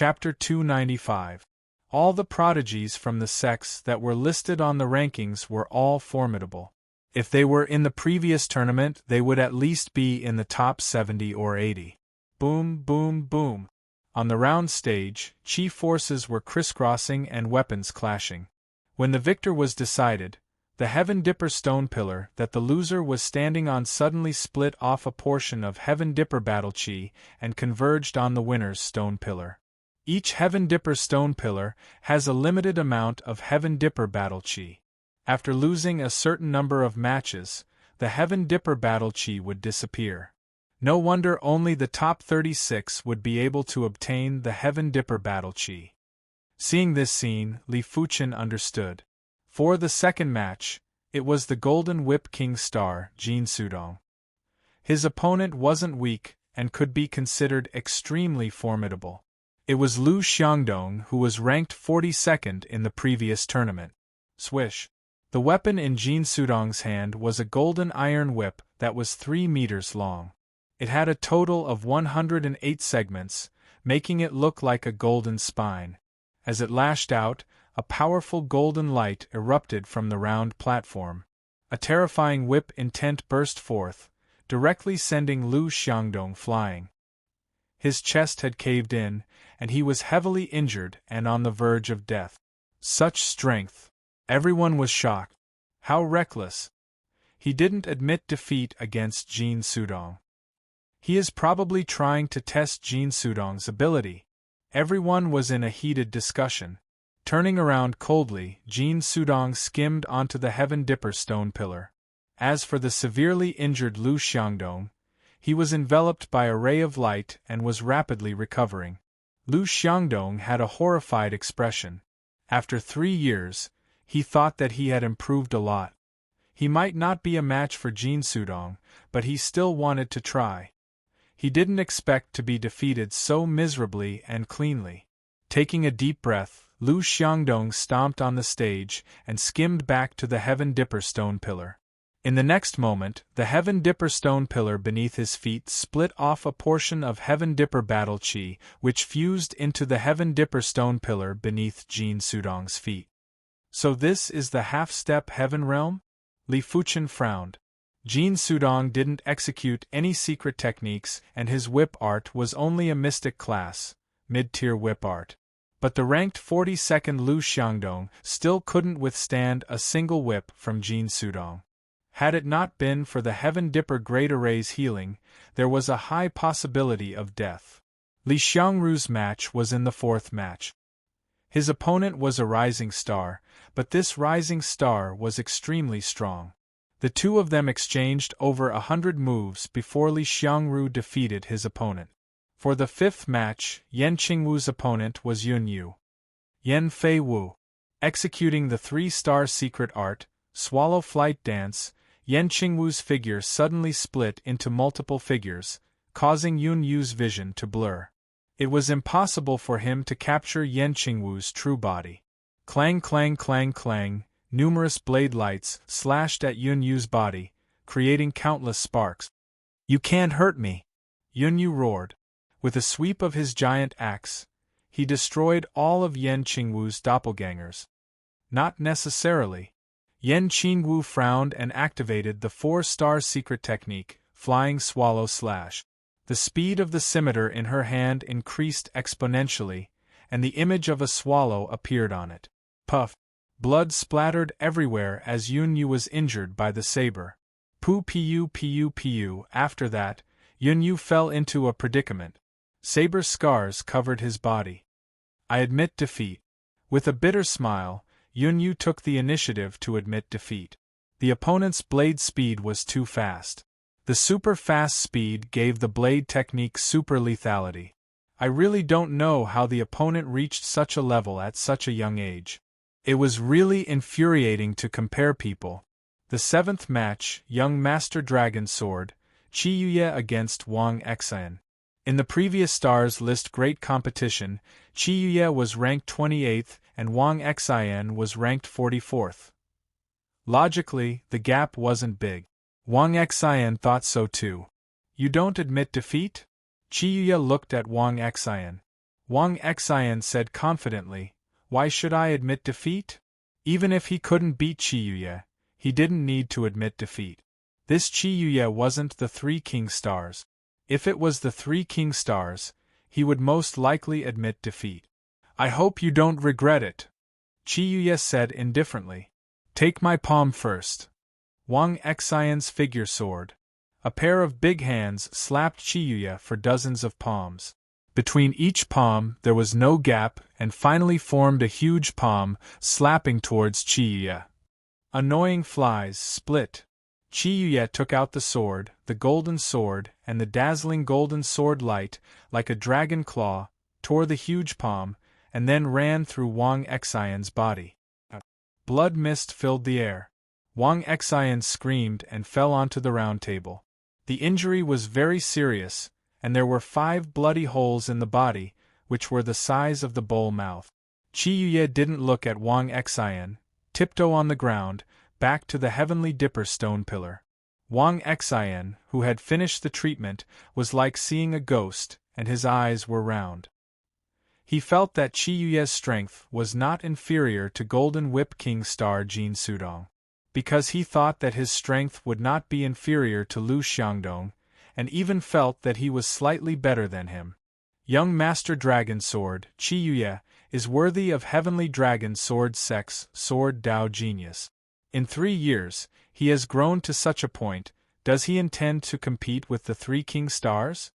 Chapter 295. All the prodigies from the sects that were listed on the rankings were all formidable. If they were in the previous tournament, they would at least be in the top 70 or 80. Boom, boom, boom. On the round stage, chi forces were crisscrossing and weapons clashing. When the victor was decided, the Heaven Dipper stone pillar that the loser was standing on suddenly split off a portion of Heaven Dipper battle chi and converged on the winner's stone pillar. Each Heaven Dipper stone pillar has a limited amount of Heaven Dipper battle chi. After losing a certain number of matches, the Heaven Dipper battle chi would disappear. No wonder only the top 36 would be able to obtain the Heaven Dipper battle chi. Seeing this scene, Li Fuchen understood. For the second match, it was the Golden Whip King star, Jin Sudong. His opponent wasn't weak and could be considered extremely formidable. It was Lu Xiangdong, who was ranked 42nd in the previous tournament. Swish. The weapon in Jin Sudong's hand was a golden iron whip that was 3 meters long. It had a total of 108 segments, making it look like a golden spine. As it lashed out, a powerful golden light erupted from the round platform. A terrifying whip intent burst forth, directly sending Lu Xiangdong flying. His chest had caved in, and he was heavily injured and on the verge of death. Such strength! Everyone was shocked. How reckless! He didn't admit defeat against Jin Sudong. He is probably trying to test Jin Sudong's ability. Everyone was in a heated discussion. Turning around coldly, Jin Sudong skimmed onto the Heaven Dipper stone pillar. As for the severely injured Lu Xiangdong, he was enveloped by a ray of light and was rapidly recovering. Lu Xiangdong had a horrified expression. After 3 years, he thought that he had improved a lot. He might not be a match for Jin Sudong, but he still wanted to try. He didn't expect to be defeated so miserably and cleanly. Taking a deep breath, Lu Xiangdong stomped on the stage and skimmed back to the Heaven Dipper stone pillar. In the next moment, the Heaven Dipper stone pillar beneath his feet split off a portion of Heaven Dipper battle chi, which fused into the Heaven Dipper stone pillar beneath Jin Sudong's feet. So this is the half-step Heaven Realm? Li Fuchen frowned. Jin Sudong didn't execute any secret techniques and his whip art was only a mystic class, mid-tier whip art. But the ranked 42nd Lu Xiangdong still couldn't withstand a single whip from Jin Sudong. Had it not been for the Heaven Dipper Great Array's healing, there was a high possibility of death. Li Xiangru's match was in the 4th match. His opponent was a rising star, but this rising star was extremely strong. The two of them exchanged over 100 moves before Li Xiangru defeated his opponent. For the 5th match, Yan Qingwu's opponent was Yun Yu. Yan Fei Wu. Executing the 3-star secret art, Swallow Flight Dance, Yan Qingwu's figure suddenly split into multiple figures, causing Yun Yu's vision to blur. It was impossible for him to capture Yan Qingwu's true body. Clang clang clang clang, numerous blade lights slashed at Yun Yu's body, creating countless sparks. "You can't hurt me!" Yun Yu roared. With a sweep of his giant axe, he destroyed all of Yan Qingwu's doppelgangers. Not necessarily. Yan Qingwu frowned and activated the 4-star secret technique, Flying Swallow Slash. The speed of the scimitar in her hand increased exponentially, and the image of a swallow appeared on it. Puff! Blood splattered everywhere as Yun Yu was injured by the saber. Pu. After that, Yun Yu fell into a predicament. Saber scars covered his body. "I admit defeat." With a bitter smile, Yun Yu took the initiative to admit defeat. The opponent's blade speed was too fast. The super fast speed gave the blade technique super lethality. I really don't know how the opponent reached such a level at such a young age. It was really infuriating to compare people. The 7th match, Young Master Dragon Sword, Qi Yuye against Wang Xian. In the previous stars list great competition, Qi Yuye was ranked 28th and Wang Xian was ranked 44th. Logically, the gap wasn't big. Wang Xian thought so too. "You don't admit defeat?" Qi Yuye looked at Wang Xian. Wang Xian said confidently, "Why should I admit defeat?" Even if he couldn't beat Qiyuye, he didn't need to admit defeat. This Qiyuye wasn't the three king stars. If it was the three king stars, he would most likely admit defeat. "I hope you don't regret it," Qiyuye said indifferently. "Take my palm first." Wang Xian's figure soared. A pair of big hands slapped Qiyuye for dozens of palms. Between each palm there was no gap and finally formed a huge palm, slapping towards Qiyuye. Annoying flies split. Qiyuye took out the sword, the golden sword, and the dazzling golden sword light, like a dragon claw, tore the huge palm, and then ran through Wang Xian's body. Blood mist filled the air. Wang Xian screamed and fell onto the round table. The injury was very serious, and there were 5 bloody holes in the body, which were the size of the bowl mouth. Qiyuye didn't look at Wang Xian, tiptoe on the ground, back to the heavenly dipper stone pillar. Wang Xian, who had finished the treatment, was like seeing a ghost, and his eyes were round. He felt that Qiyuye's strength was not inferior to Golden Whip King Star Jin Sudong. Because he thought that his strength would not be inferior to Lu Xiangdong, and even felt that he was slightly better than him. Young Master Dragon Sword, Qiyuye, is worthy of Heavenly Dragon Sword Sex, Sword Dao Genius. In 3 years, he has grown to such a point. Does he intend to compete with the 3 King Stars?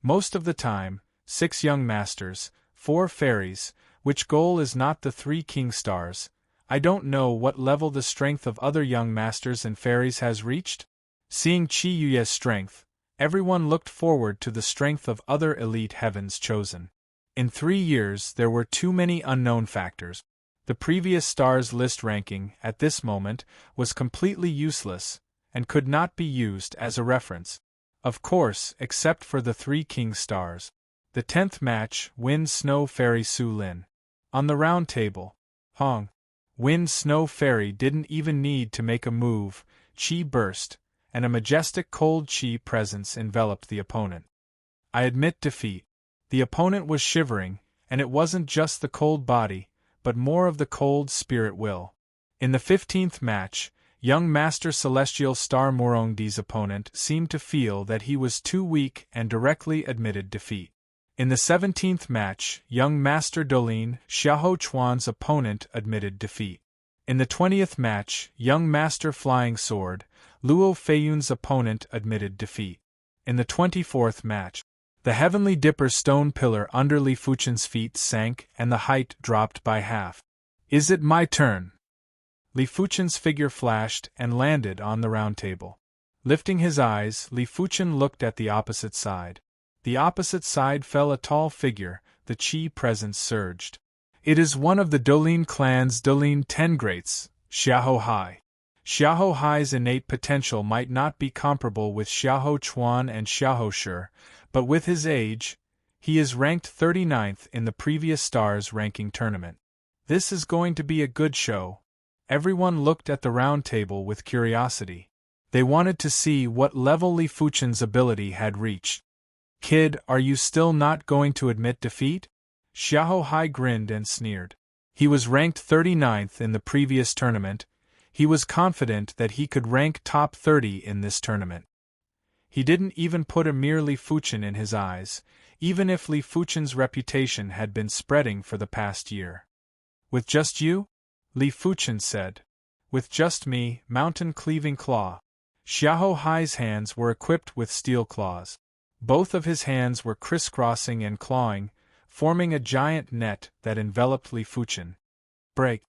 Most of the time, 6 young masters, 4 fairies, which goal is not the 3 King Stars. I don't know what level the strength of other young masters and fairies has reached. Seeing Qiyuye's strength, everyone looked forward to the strength of other elite heavens chosen. In 3 years there were too many unknown factors. The previous stars list ranking, at this moment, was completely useless, and could not be used as a reference. Of course, except for the 3 king stars. The 10th match, Wind Snow Fairy Su Lin. On the round table, Hong. Wind Snow Fairy didn't even need to make a move, Qi burst, and a majestic cold Qi presence enveloped the opponent. I admit defeat. The opponent was shivering, and it wasn't just the cold body, but more of the cold spirit will. In the 15th match, young Master Celestial Star Morongdi's opponent seemed to feel that he was too weak and directly admitted defeat. In the 17th match, young Master Dolin Xiahou Chuan's opponent admitted defeat. In the 20th match, young Master Flying Sword Luo Feiyun's opponent admitted defeat. In the 24th match, the Heavenly Dipper stone pillar under Li Fuchen's feet sank and the height dropped by half. Is it my turn? Li Fuchen's figure flashed and landed on the round table. Lifting his eyes, Li Fuchen looked at the opposite side. The opposite side fell a tall figure, the Qi presence surged. It is one of the Dolin clan's Dolin 10 greats, Xiahou Hai. Xiahou Hai's innate potential might not be comparable with Xiahou Chuan and Xiahou Shi, but with his age, he is ranked 39th in the previous stars ranking tournament. This is going to be a good show. Everyone looked at the round table with curiosity. They wanted to see what level Li Fuchen's ability had reached. Kid, are you still not going to admit defeat? Xiahou Hai grinned and sneered. He was ranked 39th in the previous tournament. He was confident that he could rank top 30 in this tournament. He didn't even put a mere Li Fuchen in his eyes, even if Li Fuchen's reputation had been spreading for the past year. With just you? Li Fuchen said. With just me, Mountain Cleaving Claw. Xiahou Hai's hands were equipped with steel claws. Both of his hands were crisscrossing and clawing, forming a giant net that enveloped Li Fuchen. Break!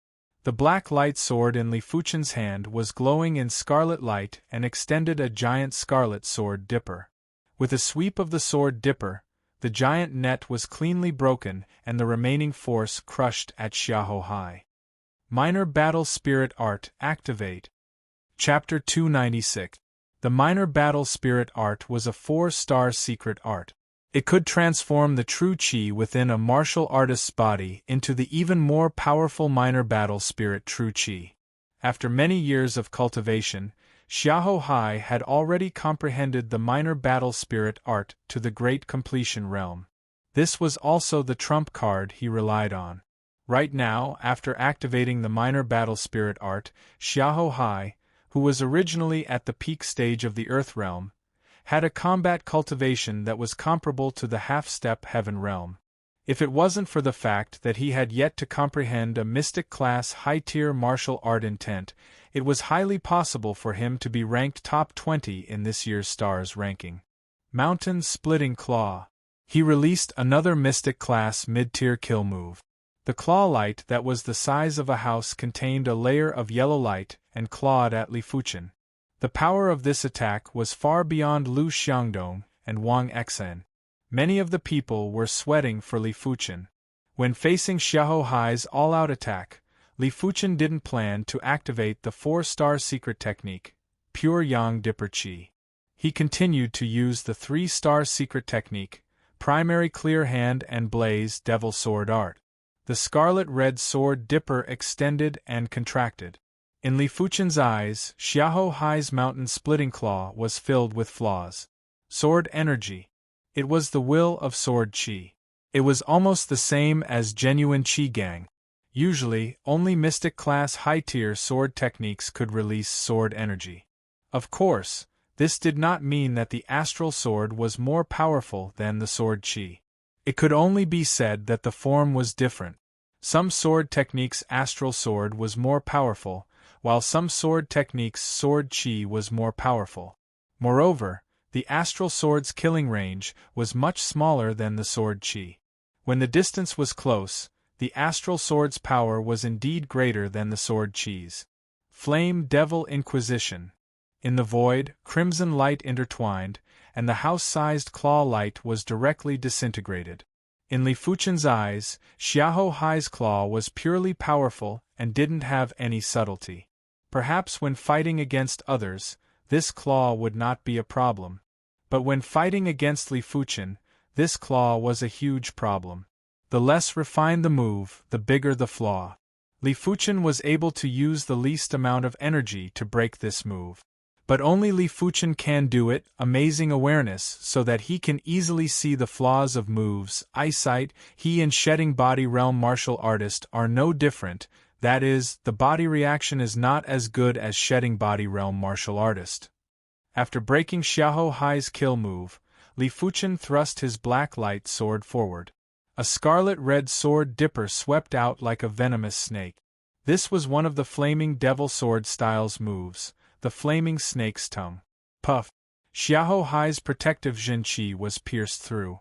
The black light sword in Li Fuchen's hand was glowing in scarlet light and extended a giant scarlet sword dipper. With a sweep of the sword dipper, the giant net was cleanly broken and the remaining force crushed at Xiahou Hai. Minor Battle Spirit Art Activate. Chapter 296. The Minor Battle Spirit Art was a 4-star secret art. It could transform the true Qi within a martial artist's body into the even more powerful Minor Battle Spirit True Qi. After many years of cultivation, Xiahou Hai had already comprehended the Minor Battle Spirit Art to the great completion realm. This was also the trump card he relied on. Right now, after activating the minor battle spirit art, Xiahou Hai, who was originally at the peak stage of the Earth Realm, had a combat cultivation that was comparable to the half-step Heaven Realm. If it wasn't for the fact that he had yet to comprehend a mystic-class high-tier martial art intent, it was highly possible for him to be ranked top 20 in this year's STARS ranking. Mountain Splitting Claw. He released another mystic-class mid-tier kill move. The claw light that was the size of a house contained a layer of yellow light and clawed at Li Fuchen. The power of this attack was far beyond Lu Xiangdong and Wang Exen. Many of the people were sweating for Li Fuchen. When facing Xiahou Hai's all-out attack, Li Fuchen didn't plan to activate the 4-star secret technique, Pure Yang Dipper Qi. He continued to use the 3-star secret technique, Primary Clear Hand and Blaze Devil Sword Art. The scarlet-red sword dipper extended and contracted. In Li Fuchen's eyes, Xiahou Hai's mountain splitting claw was filled with flaws. Sword energy. It was the will of sword qi. It was almost the same as genuine qi gang. Usually, only mystic-class high-tier sword techniques could release sword energy. Of course, this did not mean that the astral sword was more powerful than the sword qi. It could only be said that the form was different. Some sword techniques' astral sword was more powerful, while some sword techniques' sword qi was more powerful. Moreover, the astral sword's killing range was much smaller than the sword qi. When the distance was close, the astral sword's power was indeed greater than the sword qi's. Flame Devil Inquisition. In the void, crimson light intertwined, and the house-sized claw light was directly disintegrated. In Li Fuchen's eyes, Xiahou Hai's claw was purely powerful and didn't have any subtlety. Perhaps when fighting against others, this claw would not be a problem. But when fighting against Li Fuchen, this claw was a huge problem. The less refined the move, the bigger the flaw. Li Fuchen was able to use the least amount of energy to break this move. But only Li Fuchen can do it, amazing awareness, so that he can easily see the flaws of moves, eyesight. He and Shedding Body Realm martial artist are no different, that is, the body reaction is not as good as Shedding Body Realm martial artist. After breaking Xiahou Hai's kill move, Li Fuchen thrust his black light sword forward. A scarlet-red sword dipper swept out like a venomous snake. This was one of the flaming devil sword style's moves, the flaming snake's tongue. Puff! Xiahou Hai's protective Zhenqi was pierced through.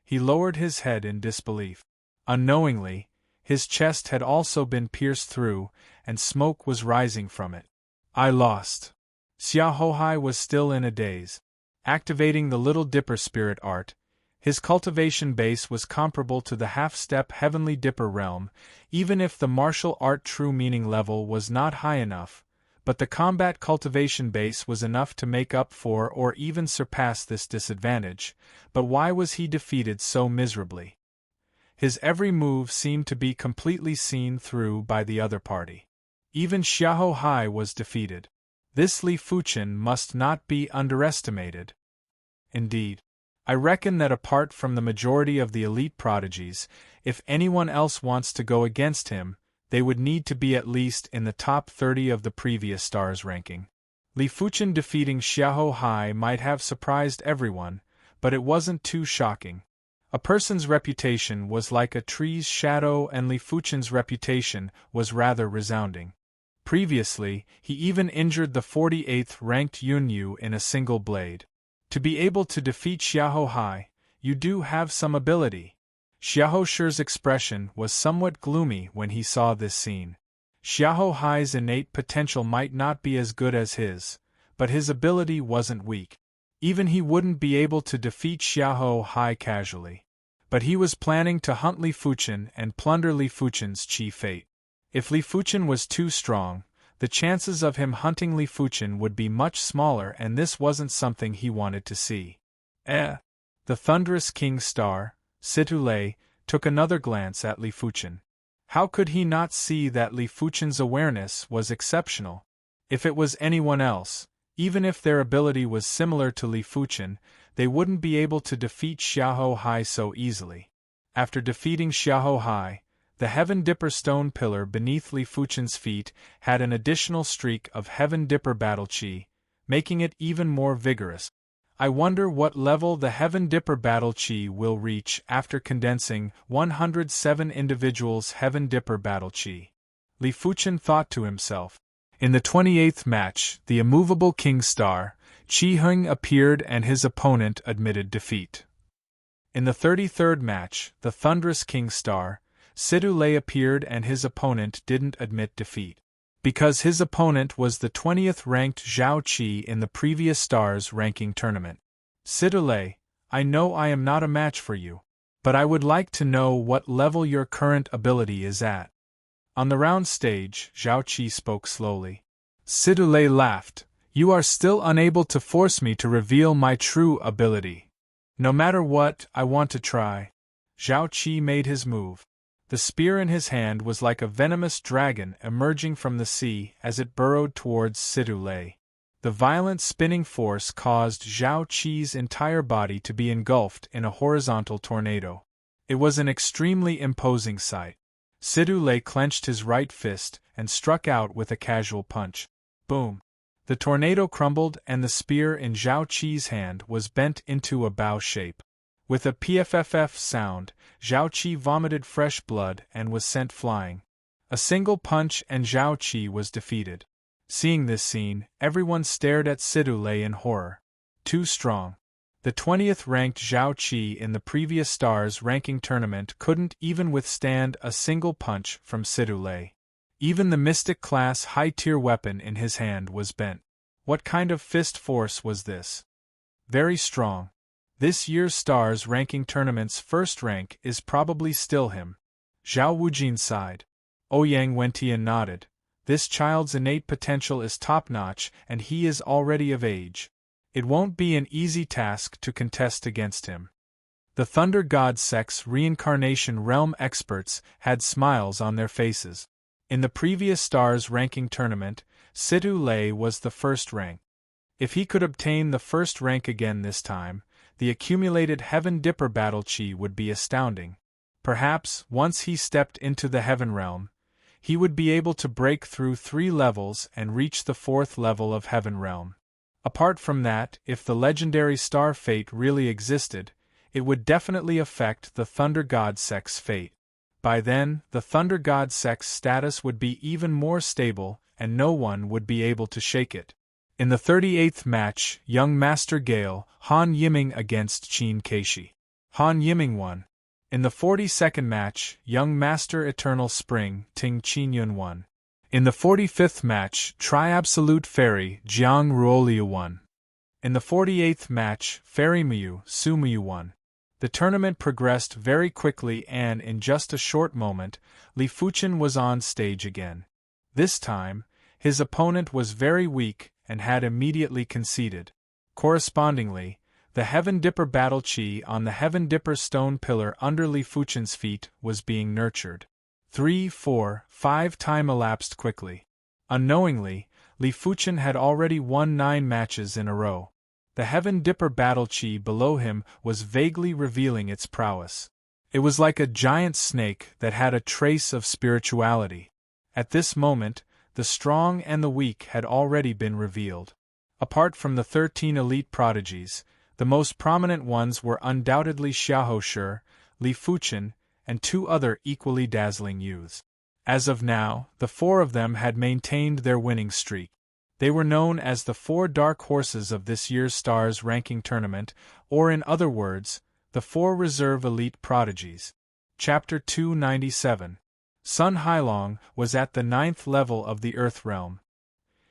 He lowered his head in disbelief. Unknowingly, his chest had also been pierced through, and smoke was rising from it. I lost. Xiahou Hai was still in a daze. Activating the Little Dipper spirit art, his cultivation base was comparable to the half-step Heavenly Dipper realm, even if the martial art true meaning level was not high enough. But the combat cultivation base was enough to make up for or even surpass this disadvantage. But why was he defeated so miserably? His every move seemed to be completely seen through by the other party. Even Xiahou Hai was defeated. This Li Fuchen must not be underestimated. Indeed, I reckon that apart from the majority of the elite prodigies, if anyone else wants to go against him, they would need to be at least in the top 30 of the previous STARS ranking. Li Fuchen defeating Xiahou Hai might have surprised everyone, but it wasn't too shocking. A person's reputation was like a tree's shadow, and Li Fuchen's reputation was rather resounding. Previously, he even injured the 48th ranked Yunyu in a single blade. To be able to defeat Xiahou Hai, you do have some ability. Xiahou Shi's expression was somewhat gloomy when he saw this scene. Xiahou Hai's innate potential might not be as good as his, but his ability wasn't weak. Even he wouldn't be able to defeat Xiahou Hai casually. But he was planning to hunt Li Fuchen and plunder Li Fuchen's qi fate. If Li Fuchen was too strong, the chances of him hunting Li Fuchen would be much smaller, and this wasn't something he wanted to see. The thunderous King Star, Situlei, took another glance at Li Fuchen. How could he not see that Li Fuchen's awareness was exceptional? If it was anyone else, even if their ability was similar to Li Fuchen, they wouldn't be able to defeat Xiahou Hai so easily. After defeating Xiahou Hai, the Heaven Dipper stone pillar beneath Li Fuchen's feet had an additional streak of Heaven Dipper battle chi, making it even more vigorous. I wonder what level the Heaven Dipper battle chi will reach after condensing 107 individuals' Heaven Dipper battle chi. Li Fuchen thought to himself. In the 28th match, the immovable King Star, Qi Heng, appeared and his opponent admitted defeat. In the 33rd match, the thunderous King Star, Sidu Lei, appeared and his opponent didn't admit defeat. Because his opponent was the 20th ranked Zhao Qi in the previous Stars ranking tournament. Sidu Lei, I know I am not a match for you, but I would like to know what level your current ability is at. On the round stage, Zhao Qi spoke slowly. Sidu Lei laughed. You are still unable to force me to reveal my true ability. No matter what, I want to try. Zhao Qi made his move. The spear in his hand was like a venomous dragon emerging from the sea as it burrowed towards Sidu Lei. The violent spinning force caused Zhao Qi's entire body to be engulfed in a horizontal tornado. It was an extremely imposing sight. Sidu Lei clenched his right fist and struck out with a casual punch. Boom! The tornado crumbled and the spear in Zhao Qi's hand was bent into a bow shape. With a pfff sound, Zhao Qi vomited fresh blood and was sent flying. A single punch and Zhao Qi was defeated. Seeing this scene, everyone stared at Sidu Lei in horror. Too strong. The 20th ranked Zhao Qi in the previous Stars ranking tournament couldn't even withstand a single punch from Sidu Lei. Even the Mystic class high-tier weapon in his hand was bent. What kind of fist force was this? Very strong. This year's Stars ranking tournament's first rank is probably still him. Zhao Wujin sighed. Ouyang Wentian nodded. This child's innate potential is top-notch and he is already of age. It won't be an easy task to contest against him. The Thunder God Sect's reincarnation realm experts had smiles on their faces. In the previous Stars ranking tournament, Sidu Lei was the first rank. If he could obtain the first rank again this time, the accumulated Heaven Dipper battle chi would be astounding. Perhaps, once he stepped into the Heaven Realm, he would be able to break through 3 levels and reach the 4th level of Heaven Realm. Apart from that, if the legendary Star Fate really existed, it would definitely affect the Thunder God Sect's fate. By then, the Thunder God Sect's status would be even more stable, and no one would be able to shake it. In the 38th match, young Master Gale, Han Yiming against Qin Keishi. Han Yiming won. In the 42nd match, young Master Eternal Spring, Ting Qinyun won. In the 45th match, Tri-Absolute Fairy, Jiang Ruoliu won. In the 48th match, Fairy Miyu, Su Miyu won. The tournament progressed very quickly and in just a short moment, Li Fuchen was on stage again. This time, his opponent was very weak and had immediately conceded. Correspondingly, the Heaven Dipper battle chi on the Heaven Dipper stone pillar under Li Fuchen's feet was being nurtured. 3, 4, 5 time elapsed quickly. Unknowingly, Li Fuchen had already won 9 matches in a row. The Heaven Dipper battle chi below him was vaguely revealing its prowess. It was like a giant snake that had a trace of spirituality. At this moment, the strong and the weak had already been revealed. Apart from the 13 elite prodigies, the most prominent ones were undoubtedly Xiahou Shi, Li Fuchen, and 2 other equally dazzling youths. As of now, the 4 of them had maintained their winning streak. They were known as the 4 dark horses of this year's Stars ranking tournament, or in other words, the 4 reserve elite prodigies. Chapter 297. Sun Hailong was at the 9th level of the Earth Realm.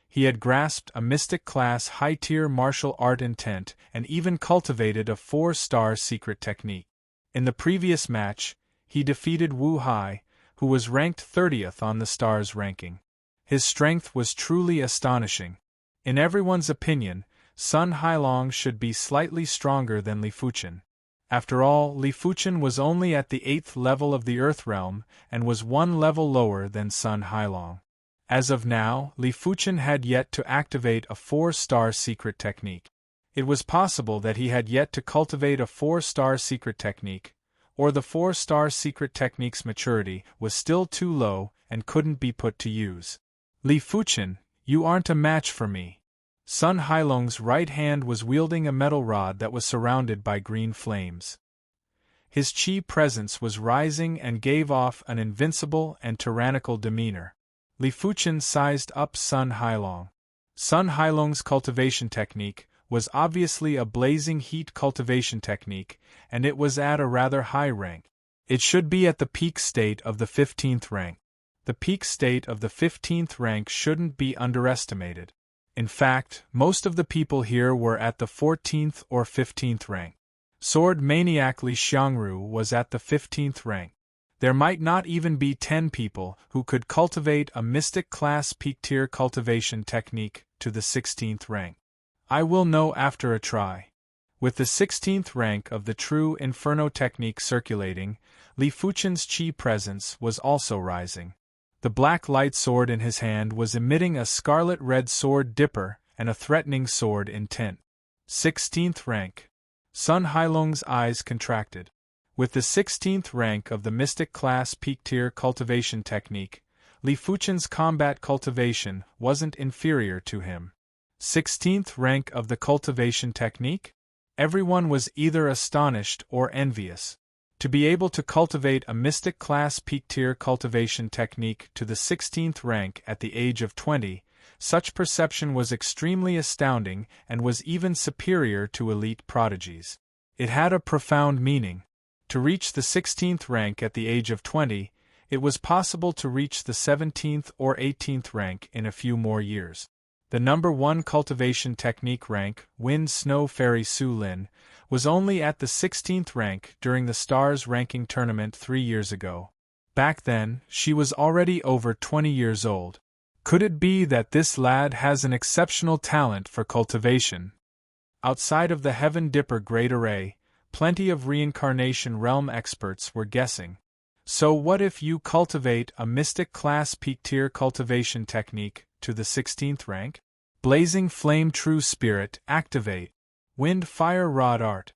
He had grasped a mystic-class high-tier martial art intent and even cultivated a 4-star secret technique. In the previous match, he defeated Wu Hai, who was ranked 30th on the Stars ranking. His strength was truly astonishing. In everyone's opinion, Sun Hailong should be slightly stronger than Li Fuchen. After all, Li Fuchen was only at the 8th level of the Earth Realm and was 1 level lower than Sun Hailong. As of now, Li Fuchen had yet to activate a 4-star secret technique. It was possible that he had yet to cultivate a 4-star secret technique, or the 4-star secret technique's maturity was still too low and couldn't be put to use. Li Fuchen, you aren't a match for me. Sun Hailong's right hand was wielding a metal rod that was surrounded by green flames. His chi presence was rising and gave off an invincible and tyrannical demeanor. Li Fuchen sized up Sun Hailong. Sun Hailong's cultivation technique was obviously a blazing heat cultivation technique, and it was at a rather high rank. It should be at the peak state of the 15th rank. The peak state of the 15th rank shouldn't be underestimated. In fact, most of the people here were at the 14th or 15th rank. Sword maniac Li Xiangru was at the 15th rank. There might not even be 10 people who could cultivate a mystic class peak tier cultivation technique to the 16th rank. I will know after a try. With the 16th rank of the true Inferno technique circulating, Li Fuchen's chi presence was also rising. The black light sword in his hand was emitting a scarlet-red sword dipper and a threatening sword intent. 16th rank. Sun Hailong's eyes contracted. With the 16th rank of the Mystic Class Peak Tier cultivation technique, Li Fuchen's combat cultivation wasn't inferior to him. 16th rank of the cultivation technique? Everyone was either astonished or envious. To be able to cultivate a Mystic Class Peak Tier cultivation technique to the 16th rank at the age of 20, such perception was extremely astounding and was even superior to elite prodigies. It had a profound meaning. To reach the 16th rank at the age of 20, it was possible to reach the 17th or 18th rank in a few more years. The number 1 cultivation technique rank, Wind Snow Fairy Su Lin, was only at the 16th rank during the Stars ranking tournament 3 years ago. Back then, she was already over 20 years old. Could it be that this lad has an exceptional talent for cultivation? Outside of the Heaven Dipper Great Array, plenty of reincarnation realm experts were guessing. So what if you cultivate a Mystic Class Peak Tier cultivation technique to the 16th rank? Blazing Flame True Spirit, activate. Wind Fire Rod Art.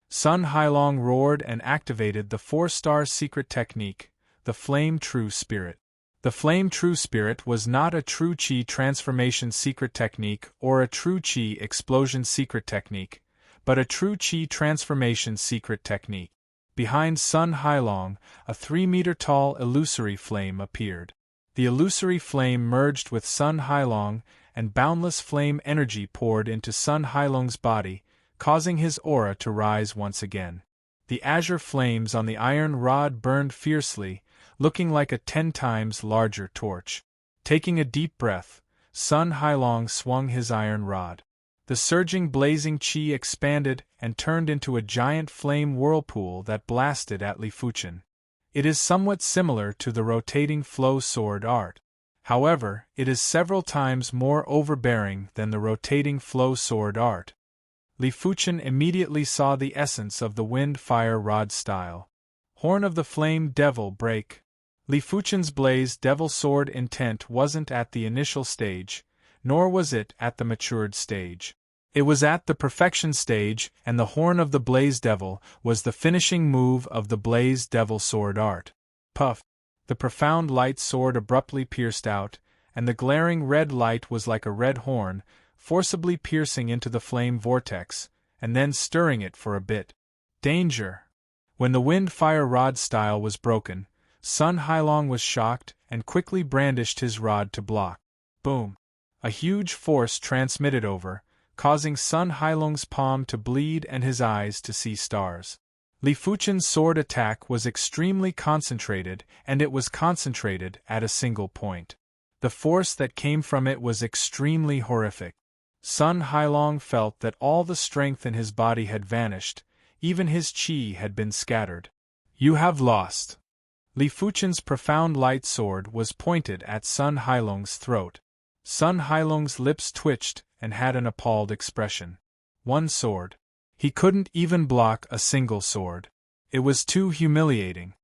Sun Hailong roared and activated the 4-star secret technique, the Flame True Spirit. The Flame True Spirit was not a True Chi transformation secret technique or a True Chi explosion secret technique, but a True Chi transformation secret technique. Behind Sun Hailong, a 3-meter-tall illusory flame appeared. The illusory flame merged with Sun Hailong, and boundless flame energy poured into Sun Hailong's body, causing his aura to rise once again. The azure flames on the iron rod burned fiercely, looking like a 10 times larger torch. Taking a deep breath, Sun Hailong swung his iron rod. The surging blazing chi expanded and turned into a giant flame whirlpool that blasted at Li Fuchen. It is somewhat similar to the rotating flow sword art. However, it is several times more overbearing than the rotating flow sword art. Li Fuchen immediately saw the essence of the wind fire rod style. Horn of the Flame Devil Break. Li Fuchen's blaze devil sword intent wasn't at the initial stage, nor was it at the matured stage. It was at the perfection stage, and the Horn of the Blaze Devil was the finishing move of the Blaze Devil sword art. Puff! The profound light sword abruptly pierced out, and the glaring red light was like a red horn, forcibly piercing into the flame vortex, and then stirring it for a bit. Danger! When the wind fire rod style was broken, Sun Hailong was shocked and quickly brandished his rod to block. Boom! A huge force transmitted over, causing Sun Hailong's palm to bleed and his eyes to see stars. Li Fuchen's sword attack was extremely concentrated, and it was concentrated at a single point. The force that came from it was extremely horrific. Sun Hailong felt that all the strength in his body had vanished, even his chi had been scattered. You have lost. Li Fuchen's profound light sword was pointed at Sun Hailong's throat. Sun Hailong's lips twitched and had an appalled expression. One sword. He couldn't even block a single sword. It was too humiliating.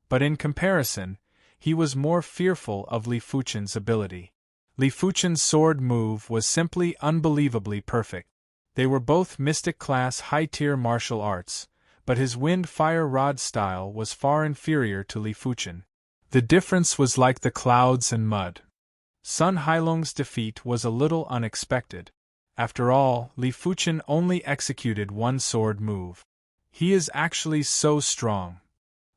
But in comparison, he was more fearful of Li Fuchen's ability. Li Fuchen's sword move was simply unbelievably perfect. They were both mystic-class high-tier martial arts, but his wind-fire rod style was far inferior to Li Fuchen. The difference was like the clouds and mud. Sun Hailong's defeat was a little unexpected. After all, Li Fuchen only executed one sword move. He is actually so strong.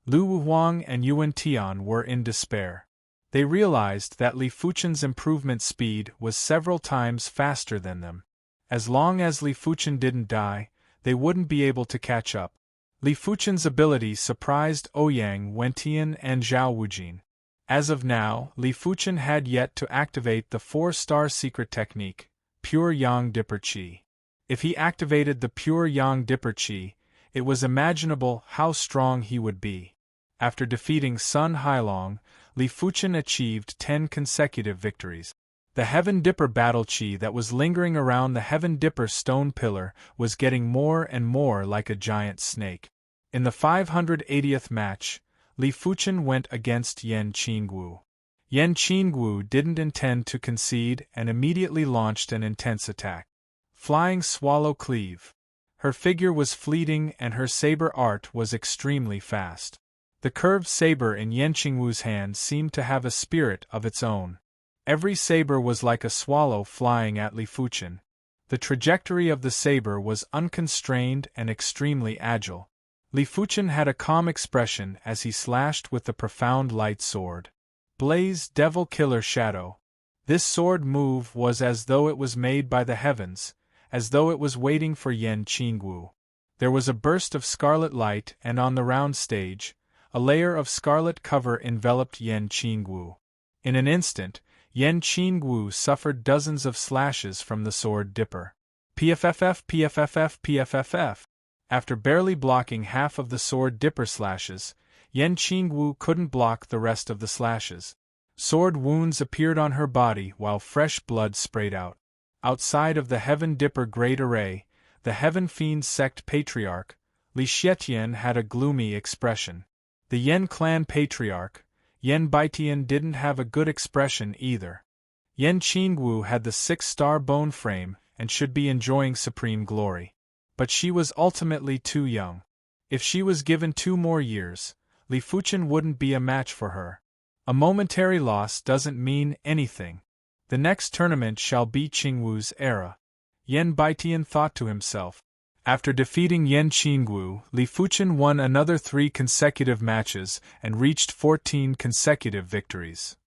Lu Wuhuang and Yuan Tian were in despair. They realized that Li Fuchen's improvement speed was several times faster than them. As long as Li Fuchen didn't die, they wouldn't be able to catch up. Li Fuchen's ability surprised Ouyang Wentian and Zhao Wujin. As of now, Li Fuchen had yet to activate the 4-star secret technique, Pure Yang Dipper Qi. If he activated the Pure Yang Dipper Qi, it was imaginable how strong he would be. After defeating Sun Hailong, Li Fuchen achieved 10 consecutive victories. The Heaven Dipper battle Qi that was lingering around the Heaven Dipper stone pillar was getting more and more like a giant snake. In the 580th match, Li Fuchen went against Yan Qingwu. Yan Qingwu didn't intend to concede and immediately launched an intense attack. Flying Swallow Cleave. Her figure was fleeting and her saber art was extremely fast. The curved saber in Yan Qingwu's hand seemed to have a spirit of its own. Every saber was like a swallow flying at Li Fuchen. The trajectory of the saber was unconstrained and extremely agile. Li Fuchen had a calm expression as he slashed with the profound light sword. Blaze Devil Killer Shadow. This sword move was as though it was made by the heavens, as though it was waiting for Yan Qingwu. There was a burst of scarlet light and on the round stage, a layer of scarlet cover enveloped Yan Qingwu. In an instant, Yan Qingwu suffered dozens of slashes from the sword dipper. PFFF, PFFF, PFFF. After barely blocking half of the sword dipper slashes, Yan Qingwu couldn't block the rest of the slashes. Sword wounds appeared on her body while fresh blood sprayed out. Outside of the Heaven Dipper Great Array, the Heaven Fiend Sect Patriarch, Li Xietian had a gloomy expression. The Yen Clan Patriarch, Yen Baitian didn't have a good expression either. Yan Qingwu had the 6-star bone frame and should be enjoying supreme glory. But she was ultimately too young. If she was given 2 more years, Li Fuchen wouldn't be a match for her. A momentary loss doesn't mean anything. The next tournament shall be Qingwu's era. Yen Baitian thought to himself. After defeating Yan Qingwu, Li Fuchen won another 3 consecutive matches and reached 14 consecutive victories.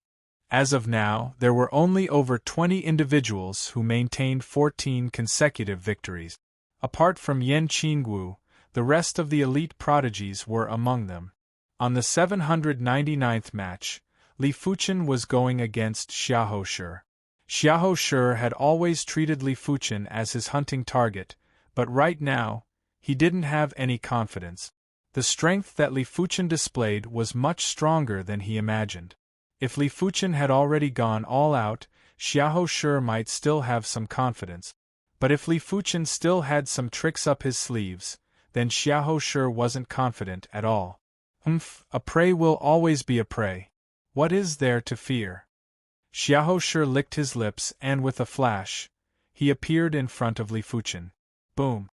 As of now, there were only over 20 individuals who maintained 14 consecutive victories. Apart from Yan Qingwu, the rest of the elite prodigies were among them. On the 799th match, Li Fuchen was going against Xiahou Shi. Xiahou Shi had always treated Li Fuchen as his hunting target, but right now, he didn't have any confidence. The strength that Li Fuchen displayed was much stronger than he imagined. If Li Fuchen had already gone all out, Xiahou Shi might still have some confidence. But if Li Fuchen still had some tricks up his sleeves, then Xiahou Shi wasn't confident at all. A prey will always be a prey. What is there to fear? Xiahou Shi licked his lips and with a flash, he appeared in front of Li Fuchen. Boom!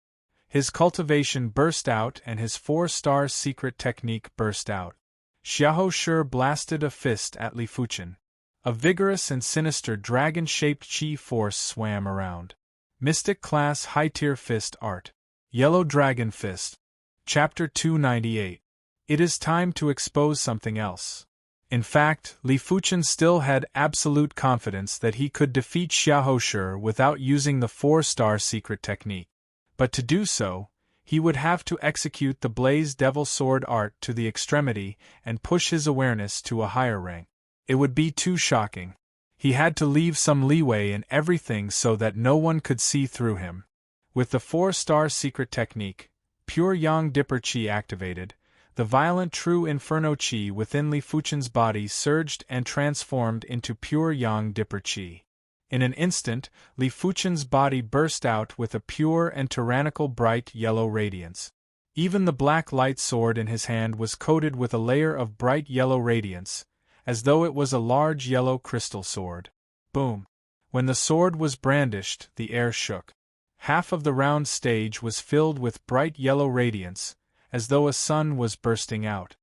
His cultivation burst out and his 4-star secret technique burst out. Xiahou Shi blasted a fist at Li Fuchen. A vigorous and sinister dragon-shaped qi force swam around. Mystic Class High-Tier Fist Art. Yellow Dragon Fist. Chapter 298. It is time to expose something else. In fact, Li Fuchen still had absolute confidence that he could defeat Xiahou Shi without using the 4-star secret technique. But to do so, he would have to execute the Blaze Devil Sword art to the extremity and push his awareness to a higher rank. It would be too shocking. He had to leave some leeway in everything so that no one could see through him. With the 4-star secret technique, Pure Yang Dipper Qi activated, the violent true Inferno Qi within Li Fuchen's body surged and transformed into Pure Yang Dipper Qi. In an instant, Li Fuchen's body burst out with a pure and tyrannical bright yellow radiance. Even the black light sword in his hand was coated with a layer of bright yellow radiance, as though it was a large yellow crystal sword. Boom! When the sword was brandished, the air shook. Half of the round stage was filled with bright yellow radiance, as though a sun was bursting out.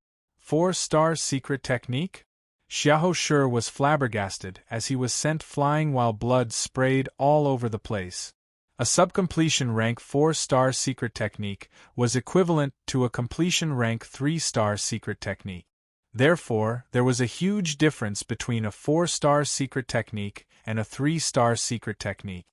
4-star secret technique? Xiahou Shi was flabbergasted as he was sent flying while blood sprayed all over the place. A subcompletion rank 4-star secret technique was equivalent to a completion rank 3-star secret technique. Therefore, there was a huge difference between a 4-star secret technique and a 3-star secret technique.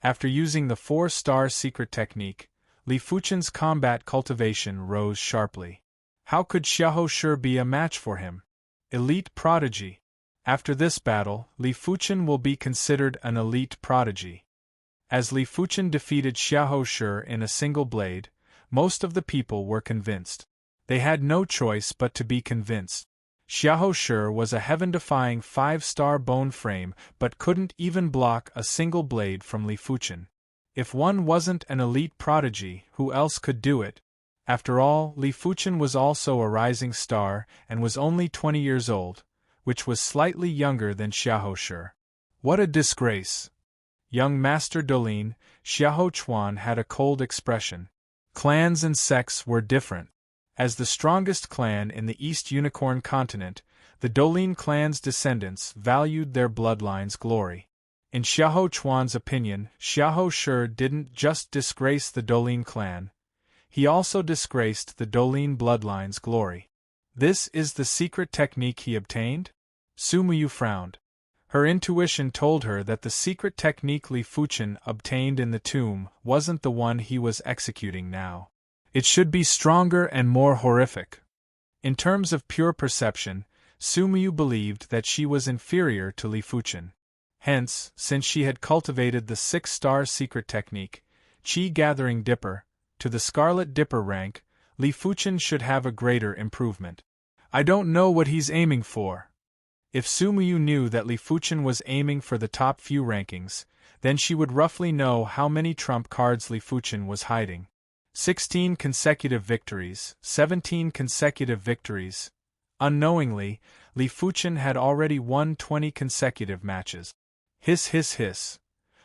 After using the 4-star secret technique, Li Fuchen's combat cultivation rose sharply. How could Xiahou Shi be a match for him? Elite prodigy. After this battle, Li Fuchen will be considered an elite prodigy. As Li Fuchen defeated Xiahou Shi in a single blade, most of the people were convinced. They had no choice but to be convinced. Xiahou Shi was a heaven-defying 5-star bone frame but couldn't even block a single blade from Li Fuchen. If one wasn't an elite prodigy, who else could do it? After all, Li Fuchen was also a rising star and was only 20 years old, which was slightly younger than Xiahou Shi. What a disgrace! Young Master Dolin, Xiahou Chuan had a cold expression. Clans and sects were different. As the strongest clan in the East Unicorn continent, the Dolin clan's descendants valued their bloodline's glory. In Xiahou Chuan's opinion, Xiahou Shi didn't just disgrace the Dolin clan, he also disgraced the Dolin bloodline's glory. This is the secret technique he obtained? Su Muyu frowned. Her intuition told her that the secret technique Li Fuchen obtained in the tomb wasn't the one he was executing now. It should be stronger and more horrific. In terms of pure perception, Su Muyu believed that she was inferior to Li Fuchen. Hence, since she had cultivated the 6-star secret technique, Qi Gathering Dipper, to the Scarlet Dipper rank, Li Fuchen should have a greater improvement. I don't know what he's aiming for. If Su Muyu knew that Li Fuchen was aiming for the top few rankings, then she would roughly know how many trump cards Li Fuchen was hiding. 16 consecutive victories, 17 consecutive victories. Unknowingly, Li Fuchen had already won 20 consecutive matches. Hiss hiss hiss.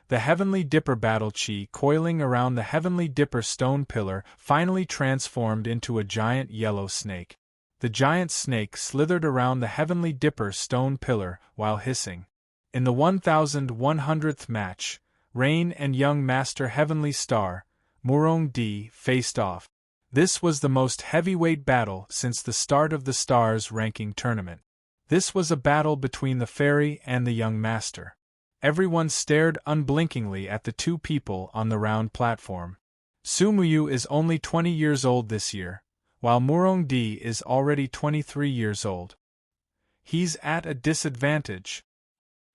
The Heavenly Dipper battle chi coiling around the Heavenly Dipper stone pillar finally transformed into a giant yellow snake. The giant snake slithered around the Heavenly Dipper stone pillar while hissing. In the 1100th match, Rain and young Master Heavenly Star, Murong Di, faced off. This was the most heavyweight battle since the start of the Stars ranking tournament. This was a battle between the fairy and the young master. Everyone stared unblinkingly at the two people on the round platform. Su Muyu is only 20 years old this year, while Murong Di is already 23 years old. He's at a disadvantage.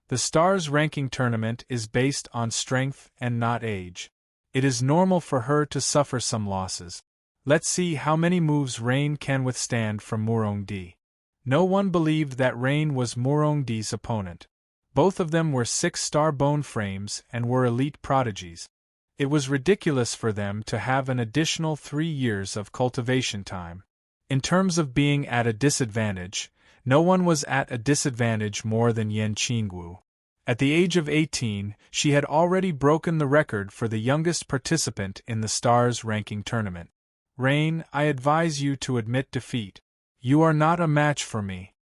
The Stars ranking tournament is based on strength and not age. It is normal for her to suffer some losses. Let's see how many moves Rain can withstand from Murong Di. No one believed that Rain was Murong Di's opponent. Both of them were 6-star bone frames and were elite prodigies. It was ridiculous for them to have an additional 3 years of cultivation time. In terms of being at a disadvantage, no one was at a disadvantage more than Yan Qingwu. At the age of 18, she had already broken the record for the youngest participant in the Stars ranking tournament. Rain, I advise you to admit defeat. You are not a match for me.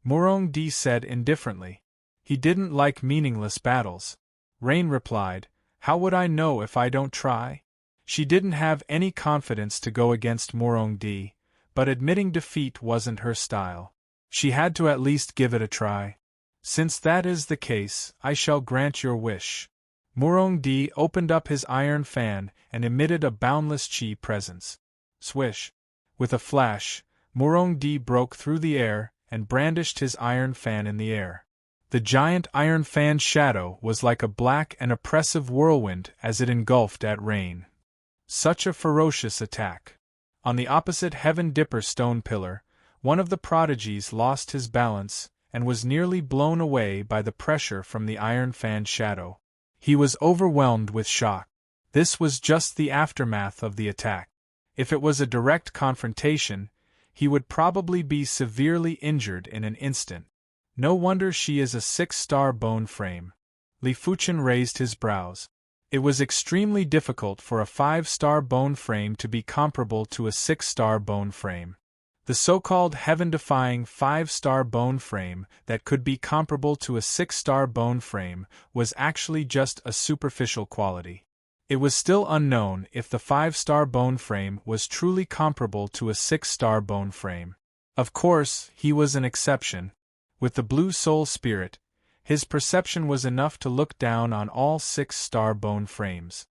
Murong Di said indifferently. He didn't like meaningless battles. Rain replied, How would I know if I don't try? She didn't have any confidence to go against Murong Di, but admitting defeat wasn't her style. She had to at least give it a try. Since that is the case, I shall grant your wish. Murong Di opened up his iron fan and emitted a boundless chi presence. Swish! With a flash, Murong Di broke through the air and brandished his iron fan in the air. The giant iron fan's shadow was like a black and oppressive whirlwind as it engulfed at Rain. Such a ferocious attack. On the opposite Heaven Dipper stone pillar, one of the prodigies lost his balance and was nearly blown away by the pressure from the iron fan's shadow. He was overwhelmed with shock. This was just the aftermath of the attack. If it was a direct confrontation, he would probably be severely injured in an instant. No wonder she is a 6-star bone frame. Li Fuchen raised his brows. It was extremely difficult for a 5-star bone frame to be comparable to a 6-star bone frame. The so-called heaven-defying 5-star bone frame that could be comparable to a 6-star bone frame was actually just a superficial quality. It was still unknown if the 5-star bone frame was truly comparable to a 6-star bone frame. Of course, he was an exception. With the blue soul spirit, his perception was enough to look down on all 6-star bone frames.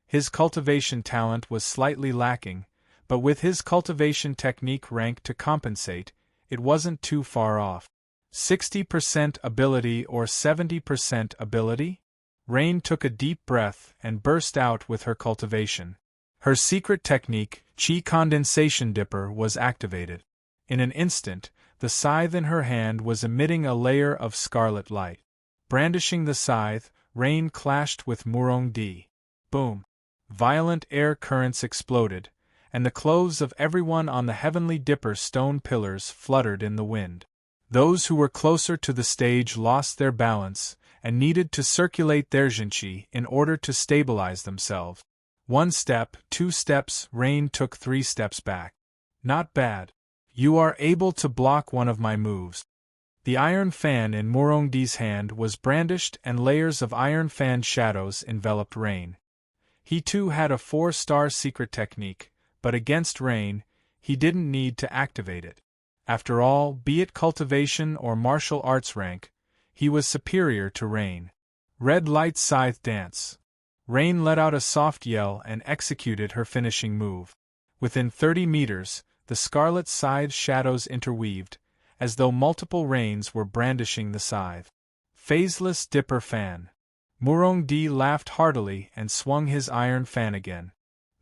His cultivation talent was slightly lacking, but with his cultivation technique rank to compensate, it wasn't too far off. 60% ability or 70% ability? Rain took a deep breath and burst out with her cultivation. Her secret technique, Chi Condensation Dipper, was activated. In an instant, the scythe in her hand was emitting a layer of scarlet light. Brandishing the scythe, Rain clashed with Murong-di. Boom! Violent air currents exploded, and the clothes of everyone on the Heavenly Dipper stone pillars fluttered in the wind. Those who were closer to the stage lost their balance and needed to circulate their Jinchi in order to stabilize themselves. 1 step, 2 steps, Rain took 3 steps back. Not bad. You are able to block one of my moves. The iron fan in Murong-di's hand was brandished and layers of iron fan shadows enveloped Rain. He too had a 4-star secret technique, but against Rain, he didn't need to activate it. After all, be it cultivation or martial arts rank, he was superior to Rain. Red light scythe dance. Rain let out a soft yell and executed her finishing move. Within 30 meters, the scarlet scythe shadows interweaved, as though multiple Rains were brandishing the scythe. Phaseless Dipper Fan. Murong-di laughed heartily and swung his iron fan again.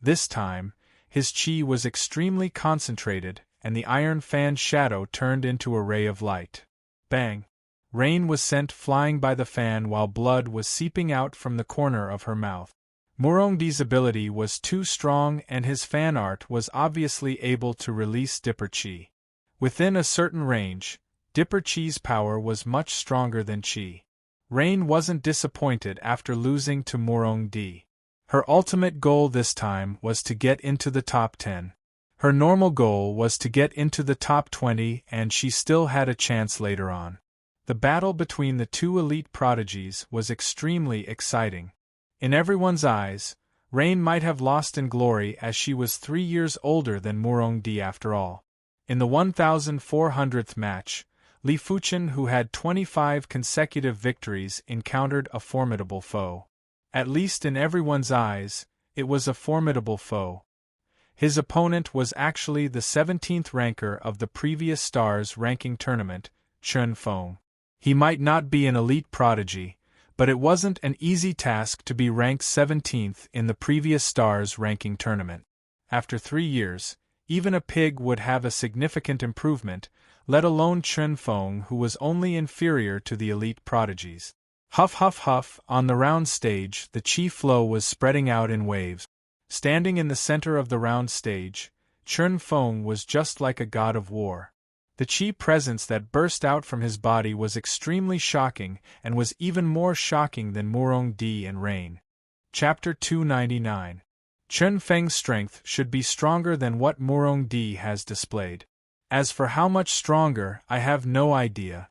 This time, his chi was extremely concentrated, and the iron fan shadow turned into a ray of light. Bang! Rain was sent flying by the fan while blood was seeping out from the corner of her mouth. Murong-di's ability was too strong and his fan art was obviously able to release Dipper Chi. Within a certain range, Dipper Chi's power was much stronger than Chi. Rain wasn't disappointed after losing to Murong-di. Her ultimate goal this time was to get into the top 10. Her normal goal was to get into the top 20 and she still had a chance later on. The battle between the two elite prodigies was extremely exciting. In everyone's eyes, Rain might have lost in glory as she was 3 years older than Murong-di after all. In the 1400th match, Li Fuchen, who had 25 consecutive victories, encountered a formidable foe. At least in everyone's eyes, it was a formidable foe. His opponent was actually the 17th ranker of the previous Stars ranking tournament, Chen Feng. He might not be an elite prodigy, but it wasn't an easy task to be ranked 17th in the previous Stars ranking tournament. After 3 years, even a pig would have a significant improvement, let alone Chen Feng, who was only inferior to the elite prodigies. Huff huff huff, on the round stage, the chi flow was spreading out in waves. Standing in the center of the round stage, Chen Feng was just like a god of war. The chi presence that burst out from his body was extremely shocking and was even more shocking than Murong-di and Rain. Chapter 299. Chen Feng's strength should be stronger than what Murong-di has displayed. As for how much stronger, I have no idea.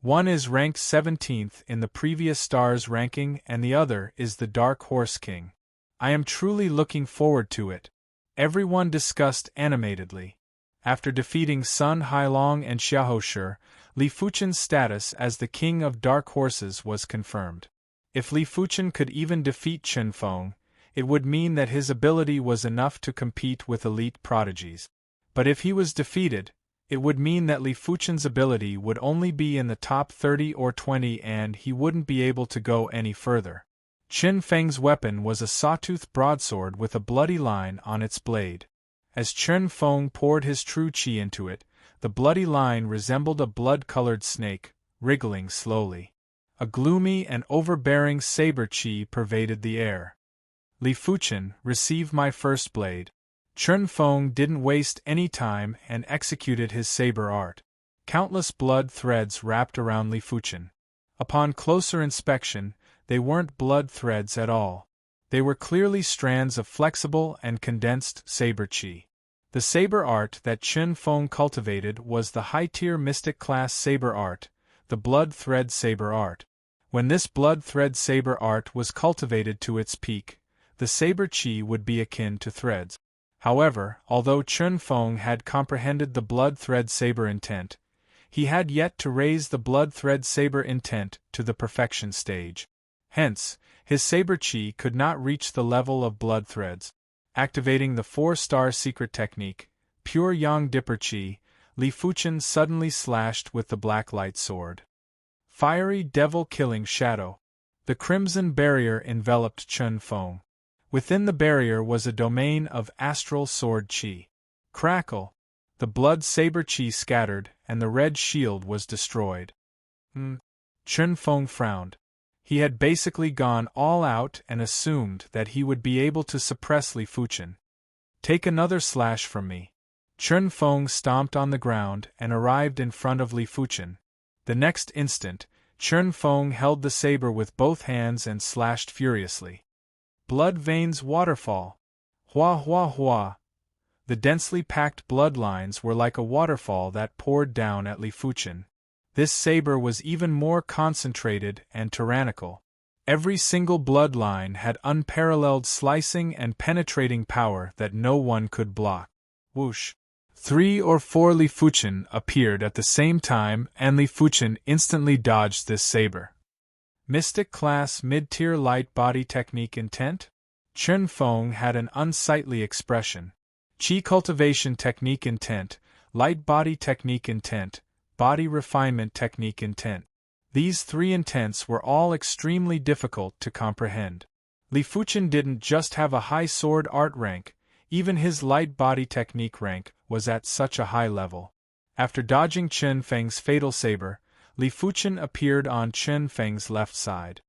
One is ranked 17th in the previous Stars ranking and the other is the Dark Horse King. I am truly looking forward to it. Everyone discussed animatedly. After defeating Sun Hailong and Xiaohoshi, Li Fuchen's status as the King of Dark Horses was confirmed. If Li Fuchen could even defeat Chen Feng, it would mean that his ability was enough to compete with elite prodigies. But if he was defeated, it would mean that Li Fuchen's ability would only be in the top 30 or 20 and he wouldn't be able to go any further. Chen Feng's weapon was a sawtooth broadsword with a bloody line on its blade. As Chen Feng poured his true chi into it, the bloody line resembled a blood-colored snake, wriggling slowly. A gloomy and overbearing saber chi pervaded the air. Li Fuchen, receive my first blade. Chen Feng didn't waste any time and executed his saber art. Countless blood threads wrapped around Li Fuchen. Upon closer inspection, they weren't blood threads at all. They were clearly strands of flexible and condensed saber chi. The saber art that Chen Feng cultivated was the high-tier mystic class saber art, the blood thread saber art. When this blood thread saber art was cultivated to its peak, the saber chi would be akin to threads. However, although Chen Feng had comprehended the blood thread saber intent, he had yet to raise the blood thread saber intent to the perfection stage. Hence, his saber chi could not reach the level of blood threads. Activating the 4-star secret technique, pure Yang Dipper Chi, Li Fuchen suddenly slashed with the black light sword. Fiery devil-killing shadow. The crimson barrier enveloped Chen Feng. Within the barrier was a domain of astral sword chi. Crackle! The blood saber chi scattered, and the red shield was destroyed. Chen Feng frowned. He had basically gone all out and assumed that he would be able to suppress Li Fuchen. Take another slash from me. Chen Feng stomped on the ground and arrived in front of Li Fuchen. The next instant, Chen Feng held the saber with both hands and slashed furiously. Blood veins waterfall. Hua hua hua. The densely packed bloodlines were like a waterfall that poured down at Li Fuchen. This saber was even more concentrated and tyrannical. Every single bloodline had unparalleled slicing and penetrating power that no one could block. Whoosh! 3 or 4 Li Fuchen appeared at the same time, and Li Fuchen instantly dodged this saber. Mystic class mid-tier light body technique intent? Chen Feng had an unsightly expression. Qi cultivation technique intent, light body technique intent, body refinement technique intent. These 3 intents were all extremely difficult to comprehend. Li Fuchen didn't just have a high sword art rank, even his light body technique rank was at such a high level. After dodging Chen Feng's fatal saber, Li Fuchen appeared on Chen Feng's left side.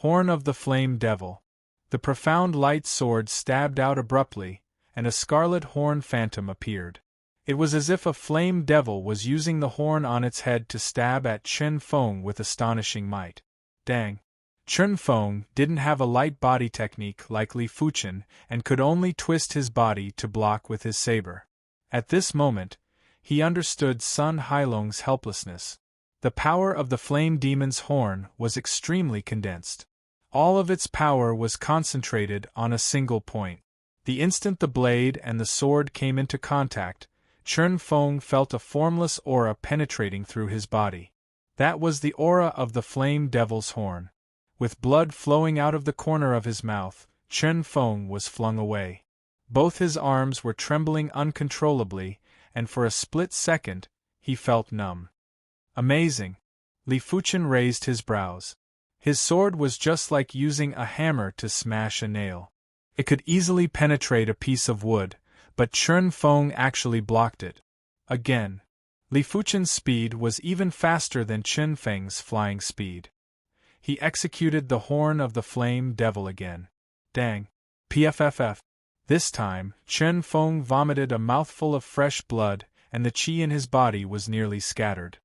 Horn of the Flame Devil. The profound light sword stabbed out abruptly, and a scarlet horn phantom appeared. It was as if a flame devil was using the horn on its head to stab at Chen Feng with astonishing might. Dang! Chen Feng didn't have a light body technique like Li Fuchen and could only twist his body to block with his saber. At this moment, he understood Sun Hailong's helplessness. The power of the flame demon's horn was extremely condensed. All of its power was concentrated on a single point. The instant the blade and the sword came into contact, Chen Feng felt a formless aura penetrating through his body. That was the aura of the flame devil's horn. With blood flowing out of the corner of his mouth, Chen Feng was flung away. Both his arms were trembling uncontrollably, and for a split second, he felt numb. Amazing! Li Fuchen raised his brows. His sword was just like using a hammer to smash a nail. It could easily penetrate a piece of wood, but Chen Feng actually blocked it. Again. Li Fuchen's speed was even faster than Chen Feng's flying speed. He executed the horn of the flame devil again. Dang. PFFF. This time, Chen Feng vomited a mouthful of fresh blood, and the qi in his body was nearly scattered.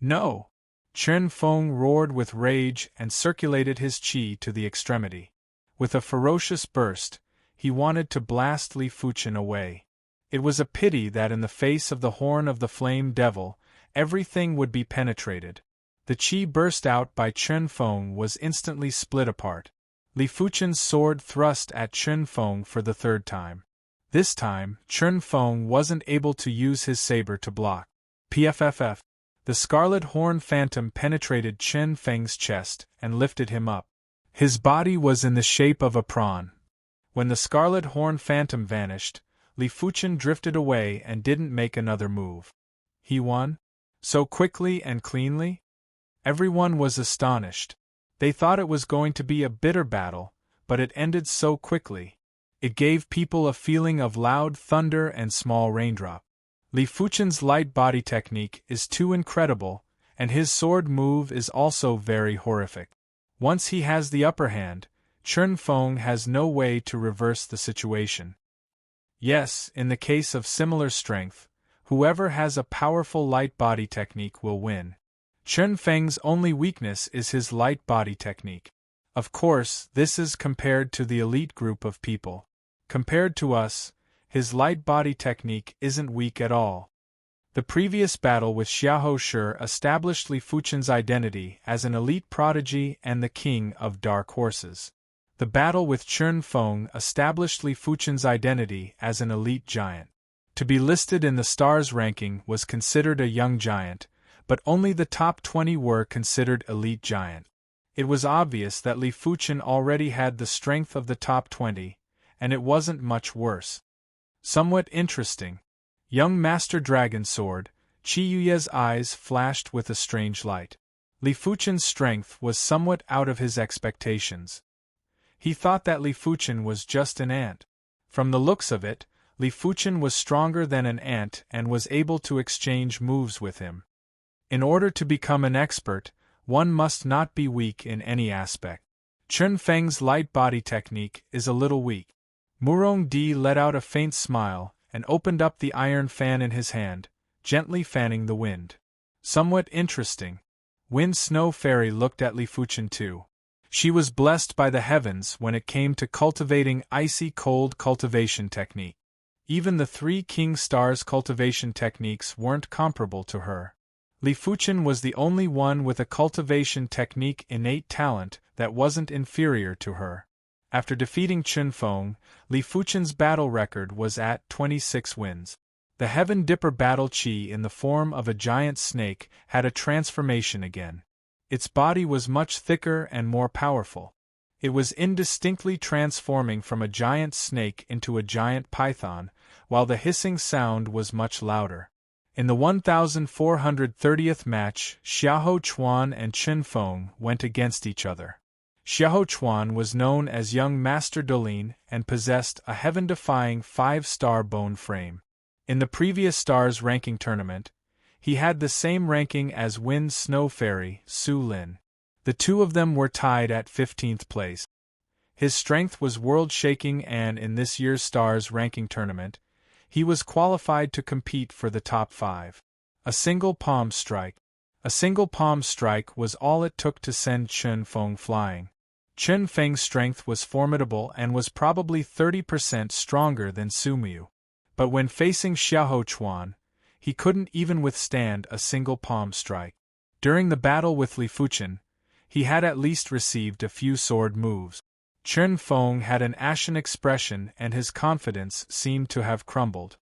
No! Chen Feng roared with rage and circulated his qi to the extremity. With a ferocious burst, he wanted to blast Li Fuchen away. It was a pity that in the face of the horn of the flame devil, everything would be penetrated. The qi burst out by Chen Feng was instantly split apart. Li Fuchen's sword thrust at Chen Feng for the 3rd time. This time, Chen Feng wasn't able to use his saber to block. PFFF. The scarlet horn phantom penetrated Chen Feng's chest and lifted him up. His body was in the shape of a prawn. When the scarlet horn phantom vanished, Li Fuchen drifted away and didn't make another move. He won? So quickly and cleanly? Everyone was astonished. They thought it was going to be a bitter battle, but it ended so quickly. It gave people a feeling of loud thunder and small raindrop. Li Fuchen's light body technique is too incredible, and his sword move is also very horrific. Once he has the upper hand, Chen Feng has no way to reverse the situation. Yes, in the case of similar strength, whoever has a powerful light body technique will win. Chen Feng's only weakness is his light body technique. Of course, this is compared to the elite group of people. Compared to us, his light body technique isn't weak at all. The previous battle with Xiahou Shi established Li Fuchen's identity as an elite prodigy and the king of dark horses. The battle with Chen Feng established Li Fuchen's identity as an elite giant. To be listed in the stars ranking was considered a young giant, but only the top 20 were considered elite giant. It was obvious that Li Fuchen already had the strength of the top 20, and it wasn't much worse. Somewhat interesting. Young Master Dragon Sword, Qi Yuye's eyes flashed with a strange light. Li Fuchen's strength was somewhat out of his expectations. He thought that Li Fuchen was just an ant. From the looks of it, Li Fuchen was stronger than an ant and was able to exchange moves with him. In order to become an expert, one must not be weak in any aspect. Chen Feng's light body technique is a little weak. Murong Di let out a faint smile and opened up the iron fan in his hand, gently fanning the wind. Somewhat interesting. Wind Snow Fairy looked at Li Fuchen too. She was blessed by the heavens when it came to cultivating icy cold cultivation technique. Even the 3 King Stars cultivation techniques weren't comparable to her. Li Fuchen was the only one with a cultivation technique innate talent that wasn't inferior to her. After defeating Chen Feng, Li Fuchen's battle record was at 26 wins. The Heaven Dipper Battle Qi in the form of a giant snake had a transformation again. Its body was much thicker and more powerful. It was indistinctly transforming from a giant snake into a giant python, while the hissing sound was much louder. In the 1430th match, Xiahou Chuan and Chen Feng went against each other. Xiahou Chuan was known as Young Master Dolin and possessed a heaven-defying 5-star bone frame. In the previous stars ranking tournament, he had the same ranking as Wind Snow Fairy, Su Lin. The two of them were tied at 15th place. His strength was world-shaking, and in this year's stars ranking tournament, he was qualified to compete for the top 5. A single palm strike. A single palm strike was all it took to send Chen Feng flying. Chen Feng's strength was formidable and was probably 30% stronger than Su Miu. But when facing Xiahou Chuan, he couldn't even withstand a single palm strike. During the battle with Li Fuchen, he had at least received a few sword moves. Chen Feng had an ashen expression and his confidence seemed to have crumbled.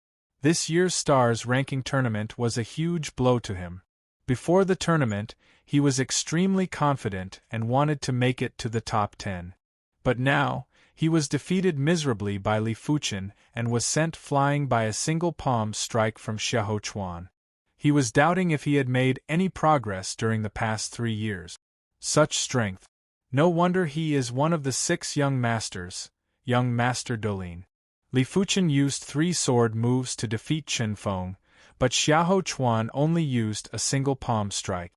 This year's stars ranking tournament was a huge blow to him. Before the tournament, he was extremely confident and wanted to make it to the top 10. But now, he was defeated miserably by Li Fuchen and was sent flying by a single palm strike from Xiahou Chuan. He was doubting if he had made any progress during the past 3 years. Such strength. No wonder he is one of the 6 young masters, Young Master Dolin. Li Fuchen used 3 sword moves to defeat Chen Feng, but Xiahou Chuan only used a single palm strike.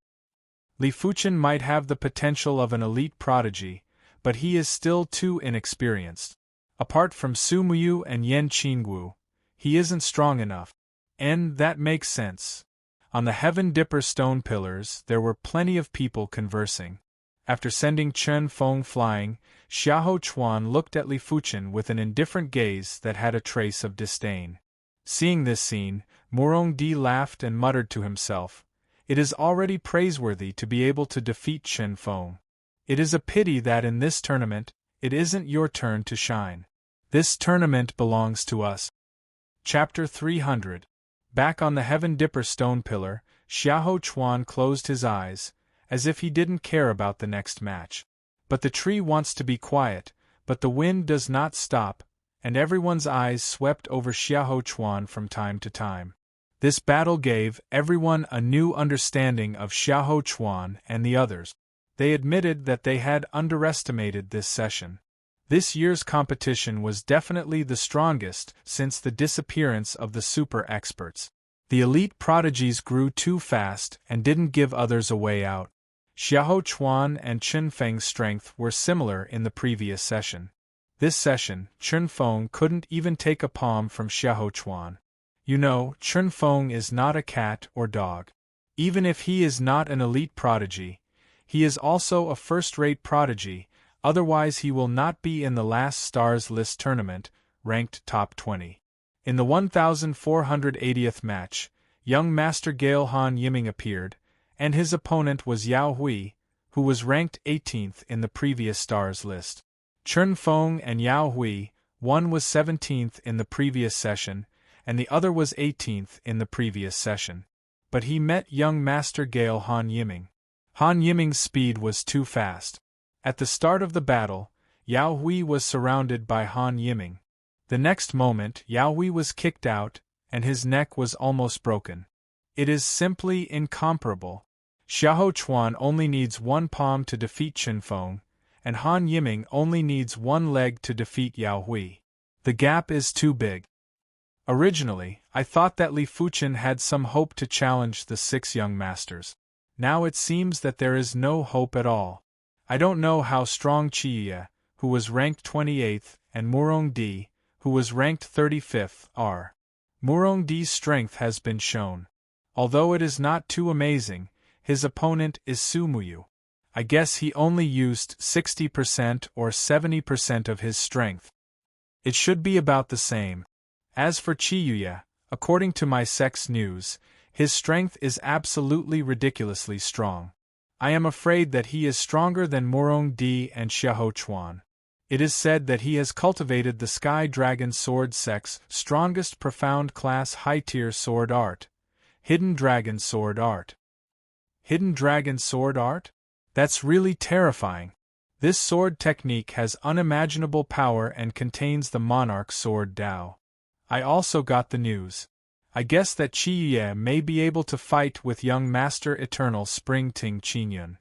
Li Fuchen might have the potential of an elite prodigy, but he is still too inexperienced. Apart from Su Miu and Yan Qingwu, he isn't strong enough. And that makes sense. On the Heaven Dipper stone pillars there were plenty of people conversing. After sending Chen Feng flying, Xiahou Chuan looked at Li Fuchen with an indifferent gaze that had a trace of disdain. Seeing this scene, Murong Di laughed and muttered to himself, "It is already praiseworthy to be able to defeat Chen Feng. It is a pity that in this tournament, it isn't your turn to shine. This tournament belongs to us." Chapter 300. Back on the Heaven Dipper stone pillar, Xiahou Chuan closed his eyes, as if he didn't care about the next match. But the tree wants to be quiet, but the wind does not stop, and everyone's eyes swept over Xiahou Chuan from time to time. This battle gave everyone a new understanding of Xiahou Chuan and the others. They admitted that they had underestimated this session. This year's competition was definitely the strongest since the disappearance of the super experts. The elite prodigies grew too fast and didn't give others a way out. Xiahou Chuan and Chen Feng's strength were similar in the previous session. This session, Chen Feng couldn't even take a palm from Xiahou Chuan. You know, Chen Feng is not a cat or dog. Even if he is not an elite prodigy, he is also a first-rate prodigy, Otherwise he will not be in the last stars list tournament, ranked top 20. In the 1480th match, young Master Gale Han Yiming appeared, and his opponent was Yao Hui, who was ranked 18th in the previous stars list. Chen Feng and Yao Hui, one was 17th in the previous session, and the other was 18th in the previous session. But he met young Master Gale Han Yiming. Han Yiming's speed was too fast. At the start of the battle, Yao Hui was surrounded by Han Yiming. The next moment Yao Hui was kicked out, and his neck was almost broken. It is simply incomparable. Xiahou Chuan only needs one palm to defeat Chen Feng, and Han Yiming only needs one leg to defeat Yao Hui. The gap is too big. Originally, I thought that Li Fuchen had some hope to challenge the 6 young masters. Now it seems that there is no hope at all. I don't know how strong Qiyue, who was ranked 28th, and Murong Di, who was ranked 35th, are. Murong Di's strength has been shown. Although it is not too amazing, his opponent is Su Muyu. I guess he only used 60% or 70% of his strength. It should be about the same. As for Qiyue, according to my sex news, his strength is absolutely ridiculously strong. I am afraid that he is stronger than Murong Di and Xiahou Chuan. It is said that he has cultivated the Sky Dragon Sword Sect's strongest profound class high-tier sword art, Hidden Dragon Sword Art. Hidden Dragon Sword Art? That's really terrifying. This sword technique has unimaginable power and contains the Monarch Sword Dao. I also got the news. I guess that Qiyue may be able to fight with young Master Eternal Spring Ting Qingyun.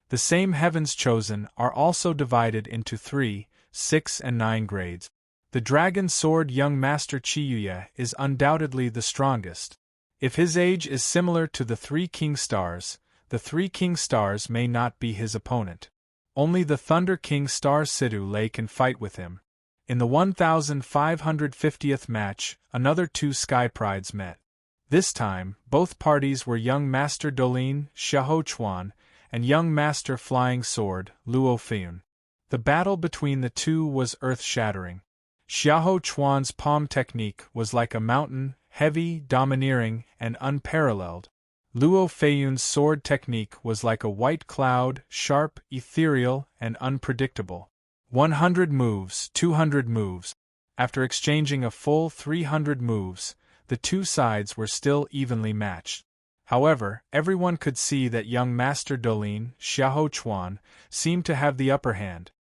The same Heavens Chosen are also divided into 3, 6 and 9 grades. The Dragon Sword young Master Qiyue is undoubtedly the strongest. If his age is similar to the 3 King Stars, the 3 King Stars may not be his opponent. Only the Thunder King Star Sidu Lei can fight with him. In the 1550th match, another 2 Sky Prides met. This time, both parties were young Master Dolin, Xiahou Chuan, and young Master Flying Sword, Luo Feiyun. The battle between the two was earth-shattering. Xiahou Chuan's palm technique was like a mountain, heavy, domineering, and unparalleled. Luo Feiyun's sword technique was like a white cloud, sharp, ethereal, and unpredictable. 100 moves, 200 moves. After exchanging a full 300 moves, the two sides were still evenly matched. However, everyone could see that young Master Dolin, Xiahou Chuan, seemed to have the upper hand.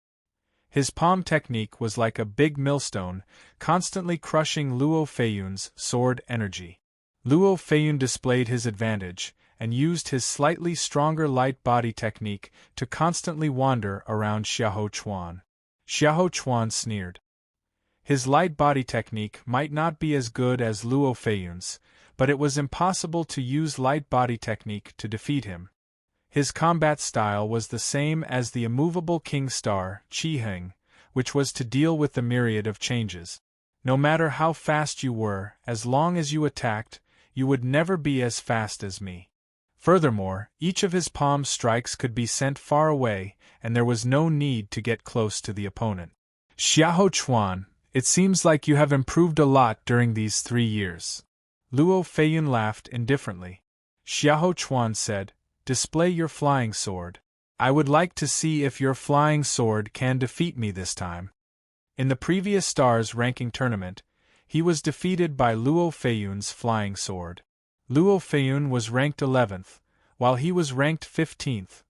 His palm technique was like a big millstone, constantly crushing Luo Feiyun's sword energy. Luo Feiyun displayed his advantage, and used his slightly stronger light body technique to constantly wander around Xiahou Chuan. Xiahou Chuan sneered. His light body technique might not be as good as Luo Feiyun's, but it was impossible to use light body technique to defeat him. His combat style was the same as the immovable King Star, Qi Heng, which was to deal with the myriad of changes. No matter how fast you were, as long as you attacked, you would never be as fast as me. Furthermore, each of his palm strikes could be sent far away, and there was no need to get close to the opponent. Xiahou Chuan, it seems like you have improved a lot during these 3 years. Luo Feiyun laughed indifferently. Xiahou Chuan said, "Display your flying sword. I would like to see if your flying sword can defeat me this time." In the previous Stars ranking tournament, he was defeated by Luo Feiyun's flying sword. Luo Feiyun was ranked 11th, while he was ranked 15th.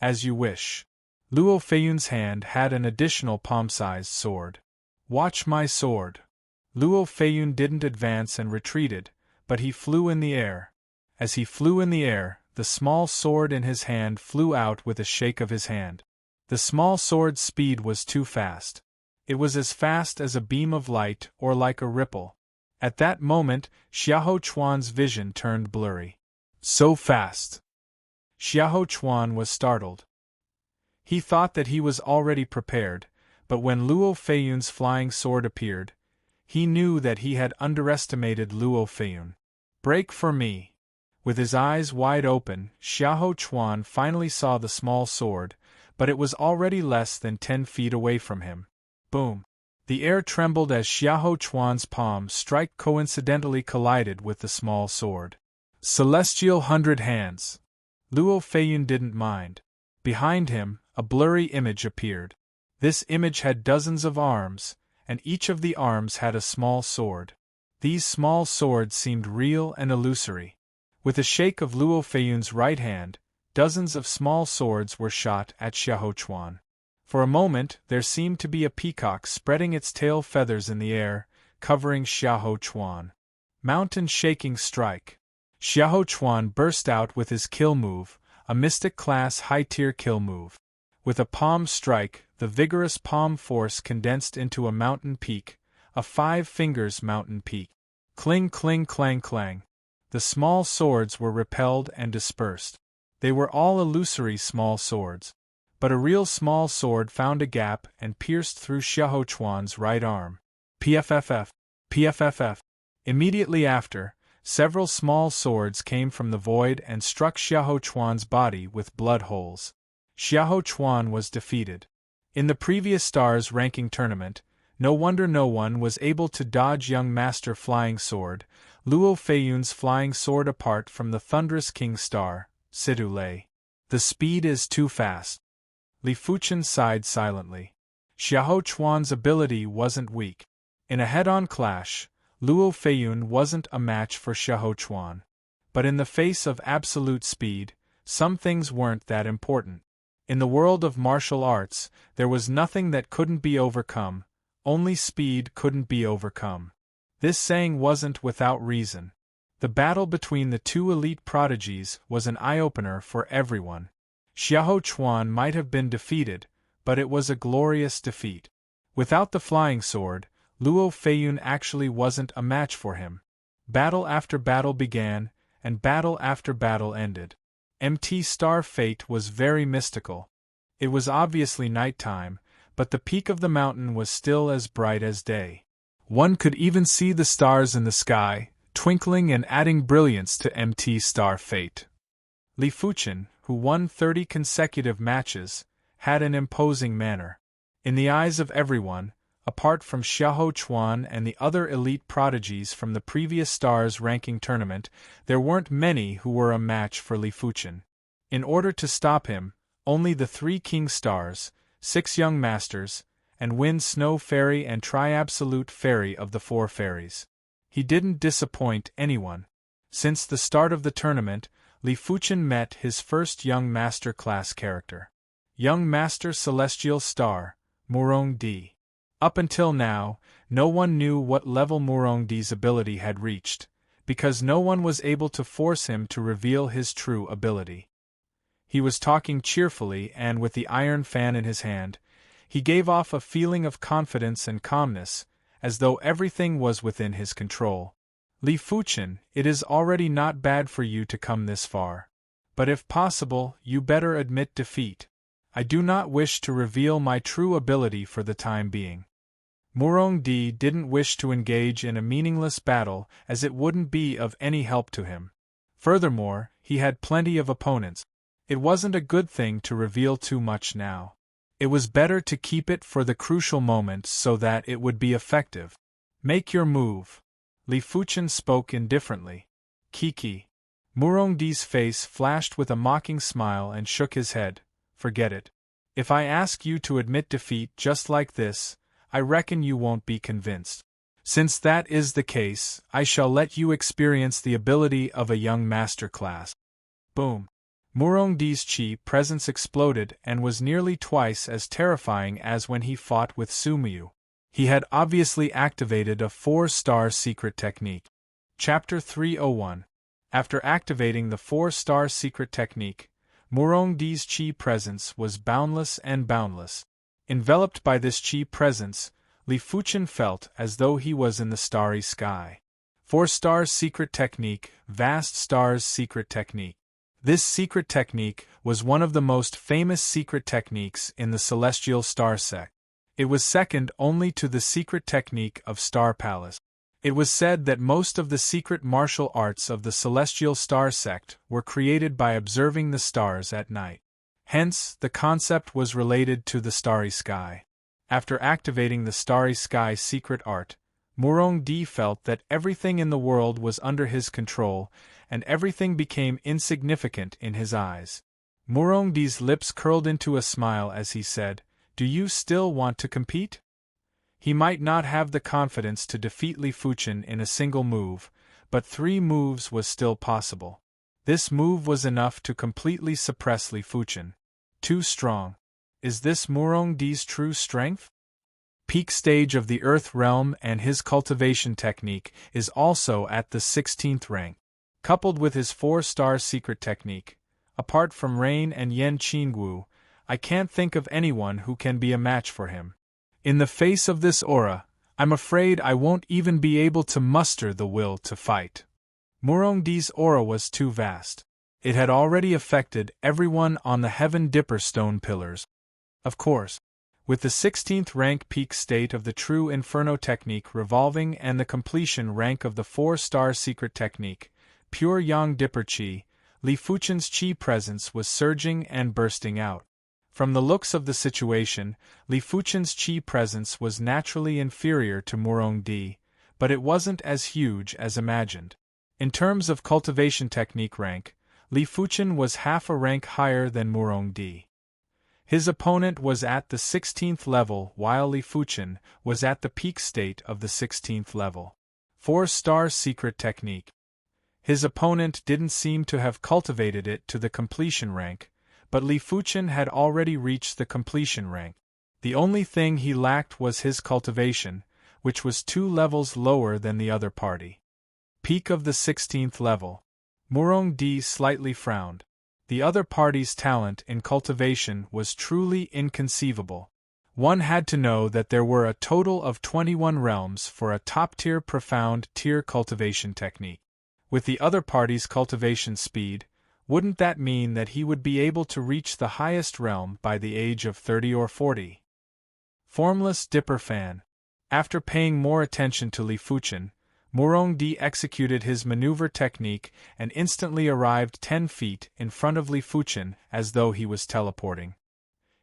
As you wish. Luo Feiyun's hand had an additional palm-sized sword. Watch my sword. Luo Feiyun didn't advance and retreated, but he flew in the air. As he flew in the air, the small sword in his hand flew out with a shake of his hand. The small sword's speed was too fast. It was as fast as a beam of light or like a ripple. At that moment, Xiahou Chuan's vision turned blurry. So fast! Xiahou Chuan was startled. He thought that he was already prepared, but when Luo Feiyun's flying sword appeared, he knew that he had underestimated Luo Feiyun. Break for me! With his eyes wide open, Xiahou Chuan finally saw the small sword, but it was already less than 10 feet away from him. Boom! The air trembled as Xiahou Chuan's palm strike coincidentally collided with the small sword. Celestial 100 hands. Luo Feiyun didn't mind. Behind him, a blurry image appeared. This image had dozens of arms, and each of the arms had a small sword. These small swords seemed real and illusory. With a shake of Luo Feiyun's right hand, dozens of small swords were shot at Xiahou Chuan. For a moment, there seemed to be a peacock spreading its tail feathers in the air, covering Xiahou Chuan. Mountain shaking strike. Xiahou Chuan burst out with his kill move, a mystic-class high-tier kill move. With a palm strike, the vigorous palm force condensed into a mountain peak, a 5 fingers mountain peak. Cling cling clang clang. The small swords were repelled and dispersed. They were all illusory small swords. But a real small sword found a gap and pierced through Xiahou Chuan's right arm. PFFF. PFFF. Immediately after, several small swords came from the void and struck Xiahou Chuan's body with blood holes. Xiahou Chuan was defeated. In the previous Stars ranking tournament, no wonder no one was able to dodge young Master Flying Sword, Luo Feiyun's flying sword apart from the thunderous King Star, Situ Lei. The speed is too fast. Li Fuchen sighed silently. Xiahou Chuan's ability wasn't weak. In a head-on clash, Luo Feiyun wasn't a match for Xiahou Chuan. But in the face of absolute speed, some things weren't that important. In the world of martial arts, there was nothing that couldn't be overcome, only speed couldn't be overcome. This saying wasn't without reason. The battle between the two elite prodigies was an eye-opener for everyone. Xiahou Chuan might have been defeated, but it was a glorious defeat. Without the flying sword, Luo Feiyun actually wasn't a match for him. Battle after battle began, and battle after battle ended. MT Star fate was very mystical. It was obviously nighttime, but the peak of the mountain was still as bright as day. One could even see the stars in the sky, twinkling and adding brilliance to MT Star fate. Li Fuchen, who won 30 consecutive matches, had an imposing manner. In the eyes of everyone, apart from Xiahou Chuan and the other elite prodigies from the previous Stars ranking tournament, there weren't many who were a match for Li Fuchen. In order to stop him, only the 3 King Stars, 6 Young Masters, and Wind Snow Fairy and Tri-Absolute Fairy of the 4 Fairies. He didn't disappoint anyone. Since the start of the tournament, Li Fuchen met his first Young Master class character. Young Master Celestial Star, Murong-Di. Up until now, no one knew what level Murong-Di's ability had reached, because no one was able to force him to reveal his true ability. He was talking cheerfully and with the iron fan in his hand, he gave off a feeling of confidence and calmness, as though everything was within his control. Li Fuchen, it is already not bad for you to come this far. But if possible, you better admit defeat. I do not wish to reveal my true ability for the time being. Murong-Di didn't wish to engage in a meaningless battle as it wouldn't be of any help to him. Furthermore, he had plenty of opponents. It wasn't a good thing to reveal too much now. It was better to keep it for the crucial moment so that it would be effective. Make your move. Li Fuchen spoke indifferently. Kiki. Murong-Di's face flashed with a mocking smile and shook his head. Forget it. If I ask you to admit defeat just like this, I reckon you won't be convinced. Since that is the case, I shall let you experience the ability of a young master class. Boom. Murong-Di's chi presence exploded and was nearly twice as terrifying as when he fought with Sumiyu. He had obviously activated a 4-star secret technique. Chapter 301. After activating the 4-star secret technique, Murong-Di's chi presence was boundless and boundless. Enveloped by this chi presence, Li Fuchen felt as though he was in the starry sky. 4-star secret technique, vast stars secret technique. This secret technique was one of the most famous secret techniques in the Celestial Star sect. It was second only to the secret technique of Star Palace. It was said that most of the secret martial arts of the Celestial Star sect were created by observing the stars at night. Hence, the concept was related to the starry sky. After activating the starry sky secret art, Murong-di felt that everything in the world was under his control, and everything became insignificant in his eyes. Murong-di's lips curled into a smile as he said, "Do you still want to compete?" He might not have the confidence to defeat Li Fuchen in a single move, but 3 moves was still possible. This move was enough to completely suppress Li Fuchen. Too strong. Is this Murong-di's true strength? Peak stage of the Earth realm and his cultivation technique is also at the 16th rank. Coupled with his 4-star secret technique, apart from Rain and Yen Qingwu, I can't think of anyone who can be a match for him. In the face of this aura, I'm afraid I won't even be able to muster the will to fight. Murong-di's aura was too vast. It had already affected everyone on the Heaven Dipper stone pillars. Of course, with the 16th rank peak state of the true Inferno technique revolving and the completion rank of the 4-star secret technique, pure Yang Dipper Qi, Li Fuchen's Qi presence was surging and bursting out. From the looks of the situation, Li Fuchen's Qi presence was naturally inferior to Murong-di, but it wasn't as huge as imagined. In terms of cultivation technique rank, Li Fuchen was half a rank higher than Murong-di. His opponent was at the 16th level while Li Fuchen was at the peak state of the 16th level. 4-star secret technique. His opponent didn't seem to have cultivated it to the completion rank, but Li Fuchen had already reached the completion rank. The only thing he lacked was his cultivation, which was 2 levels lower than the other party. Peak of the 16th level. Murong-di slightly frowned. The other party's talent in cultivation was truly inconceivable. One had to know that there were a total of 21 realms for a top-tier profound tier cultivation technique. With the other party's cultivation speed, wouldn't that mean that he would be able to reach the highest realm by the age of 30 or 40? Formless Dipper Fan. After paying more attention to Li Fuchen, Murong-di executed his maneuver technique and instantly arrived 10 feet in front of Li Fuchen as though he was teleporting.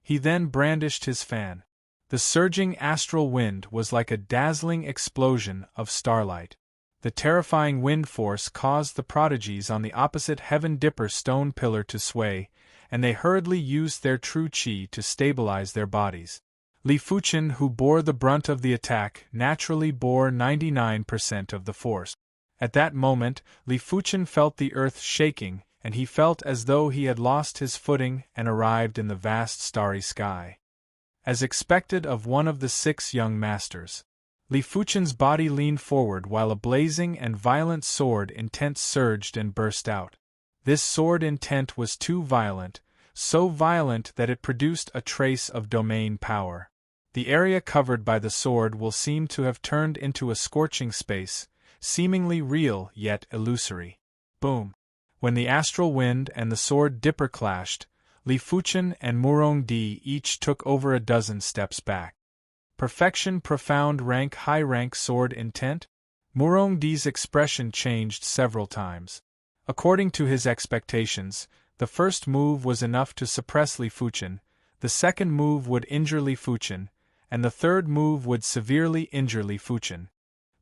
He then brandished his fan. The surging astral wind was like a dazzling explosion of starlight. The terrifying wind force caused the prodigies on the opposite Heaven Dipper stone pillar to sway, and they hurriedly used their true qi to stabilize their bodies. Li Fuchen, who bore the brunt of the attack, naturally bore 99% of the force. At that moment, Li Fuchen felt the earth shaking, and he felt as though he had lost his footing and arrived in the vast starry sky. As expected of one of the 6 young masters, Li Fuchen's body leaned forward while a blazing and violent sword intent surged and burst out. This sword intent was too violent, so violent that it produced a trace of domain power. The area covered by the sword will seem to have turned into a scorching space, seemingly real yet illusory. Boom! When the astral wind and the sword dipper clashed, Li Fuchen and Murong-di each took over a dozen steps back. Perfection profound rank high rank sword intent? Murong-di's expression changed several times. According to his expectations, the first move was enough to suppress Li Fuchen, the second move would injure Li Fuchen, and the third move would severely injure Li Fuchen.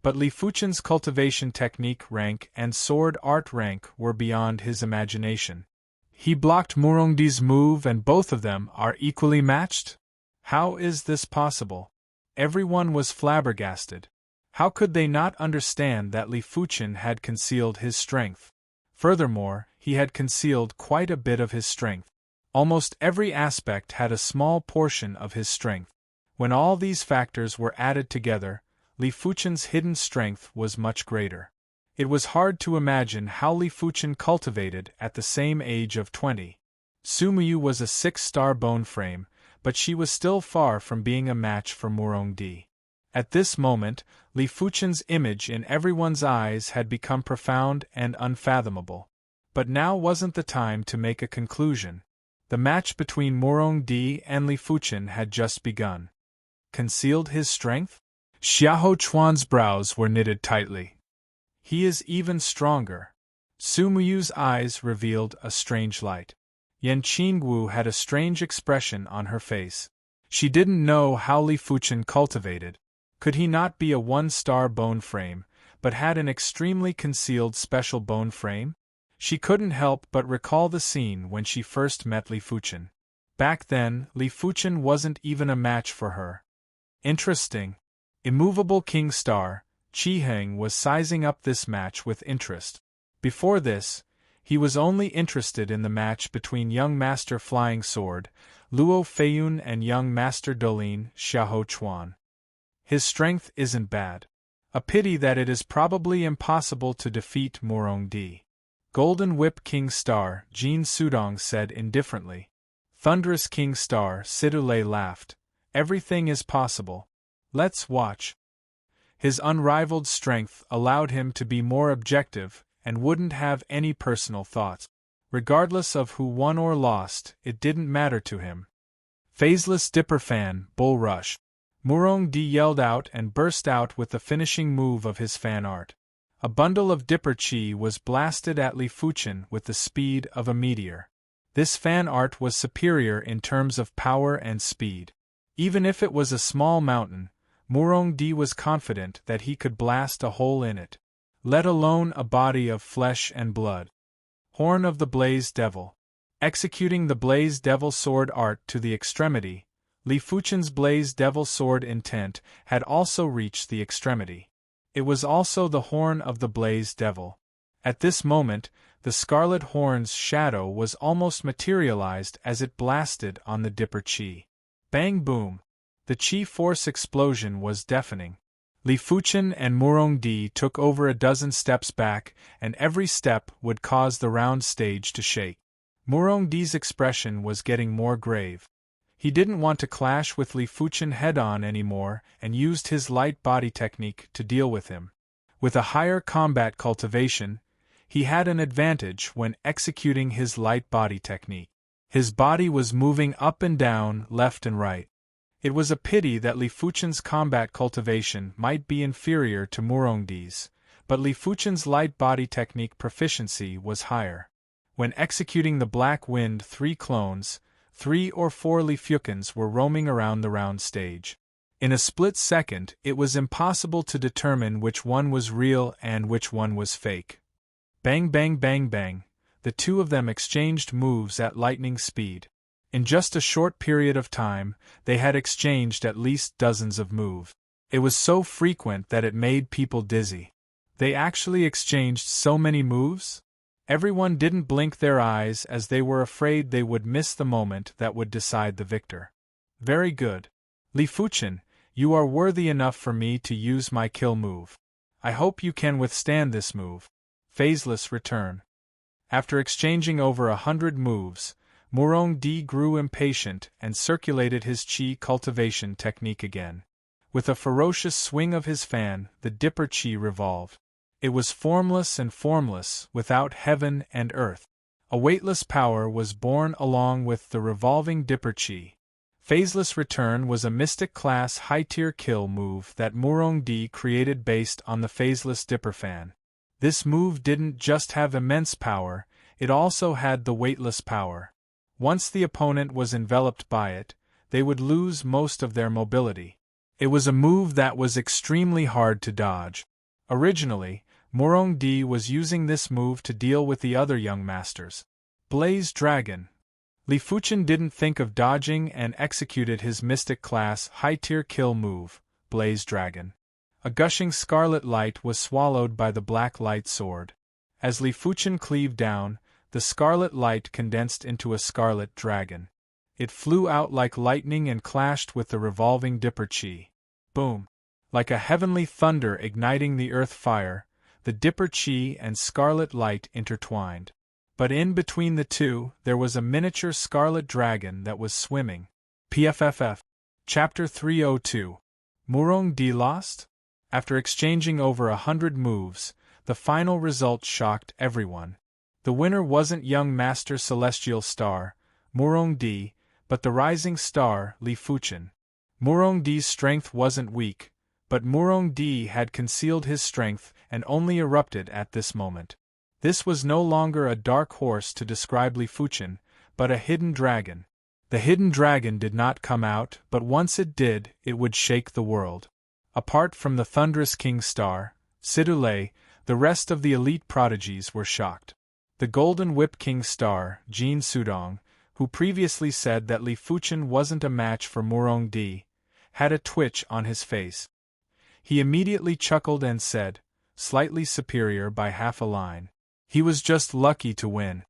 But Li Fuchen's cultivation technique rank and sword art rank were beyond his imagination. He blocked Murong-di's move and both of them are equally matched? How is this possible? Everyone was flabbergasted. How could they not understand that Li Fuchen had concealed his strength? Furthermore, he had concealed quite a bit of his strength. Almost every aspect had a small portion of his strength. When all these factors were added together, Li Fuchen's hidden strength was much greater. It was hard to imagine how Li Fuchen cultivated at the same age of 20. Sumuyu was a 6-star bone frame, but she was still far from being a match for Murong-di. At this moment, Li Fuchen's image in everyone's eyes had become profound and unfathomable. But now wasn't the time to make a conclusion. The match between Murong-di and Li Fuchen had just begun. Concealed his strength? Xiahou Chuan's brows were knitted tightly. He is even stronger. Sumuyu's eyes revealed a strange light. Yan Qingwu had a strange expression on her face. She didn't know how Li Fuchen cultivated. Could he not be a one-star bone frame, but had an extremely concealed special bone frame? She couldn't help but recall the scene when she first met Li Fuchen. Back then, Li Fuchen wasn't even a match for her. Interesting. Immovable King Star, Qi Heng was sizing up this match with interest. Before this, he was only interested in the match between young Master Flying Sword, Luo Feiyun, and young Master Dolin, Xiahou Chuan. His strength isn't bad. A pity that it is probably impossible to defeat Murong-Di. Golden Whip King Star, Jin Sudong said indifferently. Thunderous King Star, Sidulei laughed. Everything is possible. Let's watch. His unrivaled strength allowed him to be more objective and wouldn't have any personal thoughts. Regardless of who won or lost, it didn't matter to him. Phaseless Dipper Fan, Bull Rush. Murong-Di yelled out and burst out with the finishing move of his fan art. A bundle of Dipper Chi was blasted at Li Fuchen with the speed of a meteor. This fan art was superior in terms of power and speed. Even if it was a small mountain, Murong-Di was confident that he could blast a hole in it, let alone a body of flesh and blood. Horn of the Blaze Devil. Executing the Blaze Devil sword art to the extremity, Li Fuchen's Blaze Devil sword intent had also reached the extremity. It was also the Horn of the Blaze Devil. At this moment, the Scarlet Horn's shadow was almost materialized as it blasted on the Dipper Chi. Bang boom! The Chi force explosion was deafening. Li Fuchen and Murong-Di took over a dozen steps back, and every step would cause the round stage to shake. Murong-Di's expression was getting more grave. He didn't want to clash with Li Fuchen head-on anymore and used his light body technique to deal with him. With a higher combat cultivation, he had an advantage when executing his light body technique. His body was moving up and down, left and right. It was a pity that Li Fuchen's combat cultivation might be inferior to Murong-Di's, but Li Fuchen's light body technique proficiency was higher. When executing the Black Wind 3 clones, 3 or 4 Li Fuchens were roaming around the round stage. In a split second, it was impossible to determine which one was real and which one was fake. Bang bang bang bang, the two of them exchanged moves at lightning speed. In just a short period of time, they had exchanged at least dozens of moves. It was so frequent that it made people dizzy. They actually exchanged so many moves? Everyone didn't blink their eyes as they were afraid they would miss the moment that would decide the victor. Very good. Li Fuchen, you are worthy enough for me to use my kill move. I hope you can withstand this move. Phaseless Return. After exchanging over 100 moves, Murong-Di grew impatient and circulated his Qi cultivation technique again. With a ferocious swing of his fan, the Dipper Qi revolved. It was formless and formless, without heaven and earth. A weightless power was born along with the revolving Dipper Qi. Phaseless Return was a Mystic class high-tier kill move that Murong-Di created based on the Phaseless Dipper Fan. This move didn't just have immense power, it also had the weightless power. Once the opponent was enveloped by it, they would lose most of their mobility. It was a move that was extremely hard to dodge. Originally, Murong-Di was using this move to deal with the other young masters. Blaze Dragon. Li Fuchen didn't think of dodging and executed his Mystic class high-tier kill move, Blaze Dragon. A gushing scarlet light was swallowed by the black light sword. As Li Fuchen cleaved down, the scarlet light condensed into a scarlet dragon. It flew out like lightning and clashed with the revolving Dipper Qi. Boom! Like a heavenly thunder igniting the earth fire, the Dipper Qi and scarlet light intertwined. But in between the two, there was a miniature scarlet dragon that was swimming. PFFF. Chapter 302. Murong-Di lost? After exchanging over 100 moves, the final result shocked everyone. The winner wasn't young Master Celestial Star, Murong-Di, but the rising star, Li Fuchen. Murong-Di's strength wasn't weak, but Murong-Di had concealed his strength and only erupted at this moment. This was no longer a dark horse to describe Li Fuchen, but a hidden dragon. The hidden dragon did not come out, but once it did, it would shake the world. Apart from the thunderous King Star, Sidule, the rest of the elite prodigies were shocked. The Golden Whip King Star, Jin Sudong, who previously said that Li Fuchen wasn't a match for Murong Di, had a twitch on his face. He immediately chuckled and said, slightly superior by half a line. He was just lucky to win.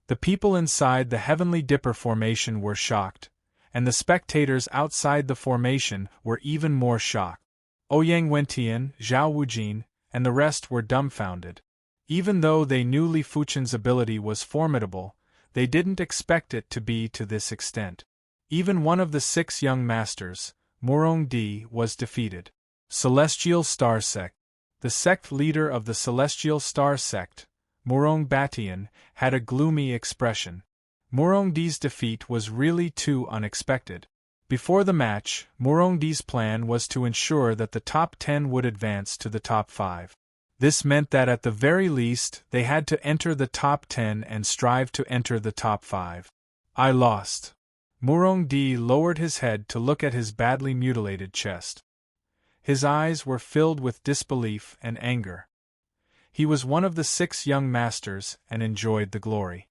The people inside the Heavenly Dipper formation were shocked, and the spectators outside the formation were even more shocked. Ouyang Wentian, Zhao Wujin, and the rest were dumbfounded. Even though they knew Li Fuchen's ability was formidable, they didn't expect it to be to this extent. Even one of the 6 young masters, Murong Di, was defeated. Celestial Star Sect. The sect leader of the Celestial Star Sect, Murong Batian, had a gloomy expression. Murong Di's defeat was really too unexpected. Before the match, Murong Di's plan was to ensure that the top 10 would advance to the top 5. This meant that at the very least they had to enter the top 10 and strive to enter the top 5. I lost. Murong Di lowered his head to look at his badly mutilated chest. His eyes were filled with disbelief and anger. He was one of the 6 young masters and enjoyed the glory.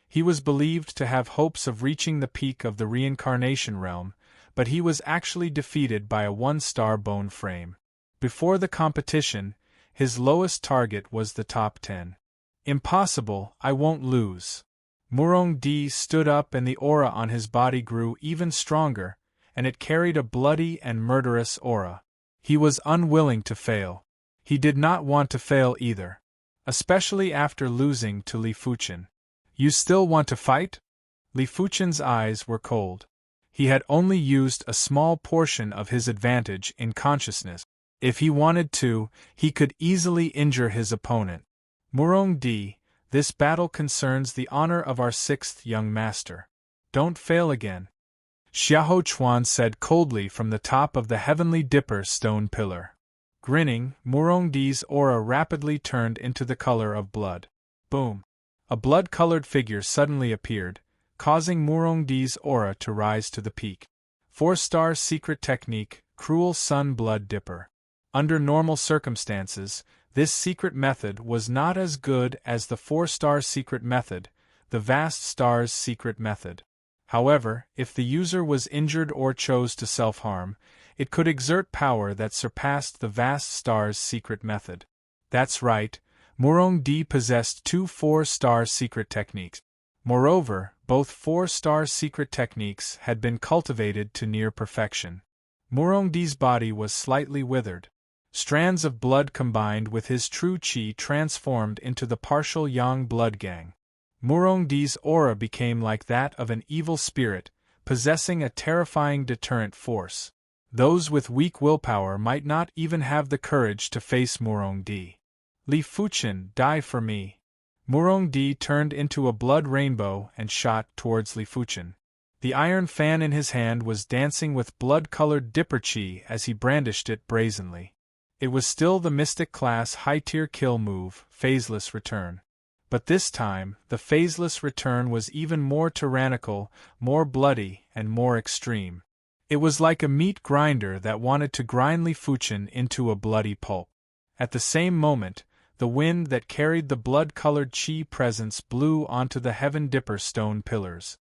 He was believed to have hopes of reaching the peak of the reincarnation realm, but he was actually defeated by a 1-star bone frame. Before the competition, his lowest target was the top 10. Impossible, I won't lose. Murong Di stood up and the aura on his body grew even stronger, and it carried a bloody and murderous aura. He was unwilling to fail. He did not want to fail either. Especially after losing to Li Fuchen. You still want to fight? Li Fuchen's eyes were cold. He had only used a small portion of his advantage in consciousness. If he wanted to, he could easily injure his opponent. Murong Di, this battle concerns the honor of our 6th young master. Don't fail again. Xiahou Chuan said coldly from the top of the Heavenly Dipper stone pillar. Grinning, Murong Di's aura rapidly turned into the color of blood. Boom! A blood-colored figure suddenly appeared, causing Murong Di's aura to rise to the peak. 4-star secret technique, Cruel Sun Blood Dipper. Under normal circumstances, this secret method was not as good as the 4-star secret method, the Vast Star's secret method. However, if the user was injured or chose to self-harm, it could exert power that surpassed the Vast Star's secret method. That's right, Murong Di possessed 2 4-star secret techniques. Moreover, both 4-star secret techniques had been cultivated to near perfection. Murong Di's body was slightly withered. Strands of blood combined with his true qi transformed into the partial yang blood gang. Murong Di's aura became like that of an evil spirit, possessing a terrifying deterrent force. Those with weak willpower might not even have the courage to face Murong Di. Li Fuchen, die for me. Murong Di turned into a blood rainbow and shot towards Li Fuchen. The iron fan in his hand was dancing with blood-colored dipper chi as he brandished it brazenly. It was still the Mystic class high-tier kill move, Phaseless Return. But this time, the Phaseless Return was even more tyrannical, more bloody, and more extreme. It was like a meat grinder that wanted to grind Li Fuchen into a bloody pulp. At the same moment, the wind that carried the blood-colored chi presence blew onto the Heaven Dipper stone pillars.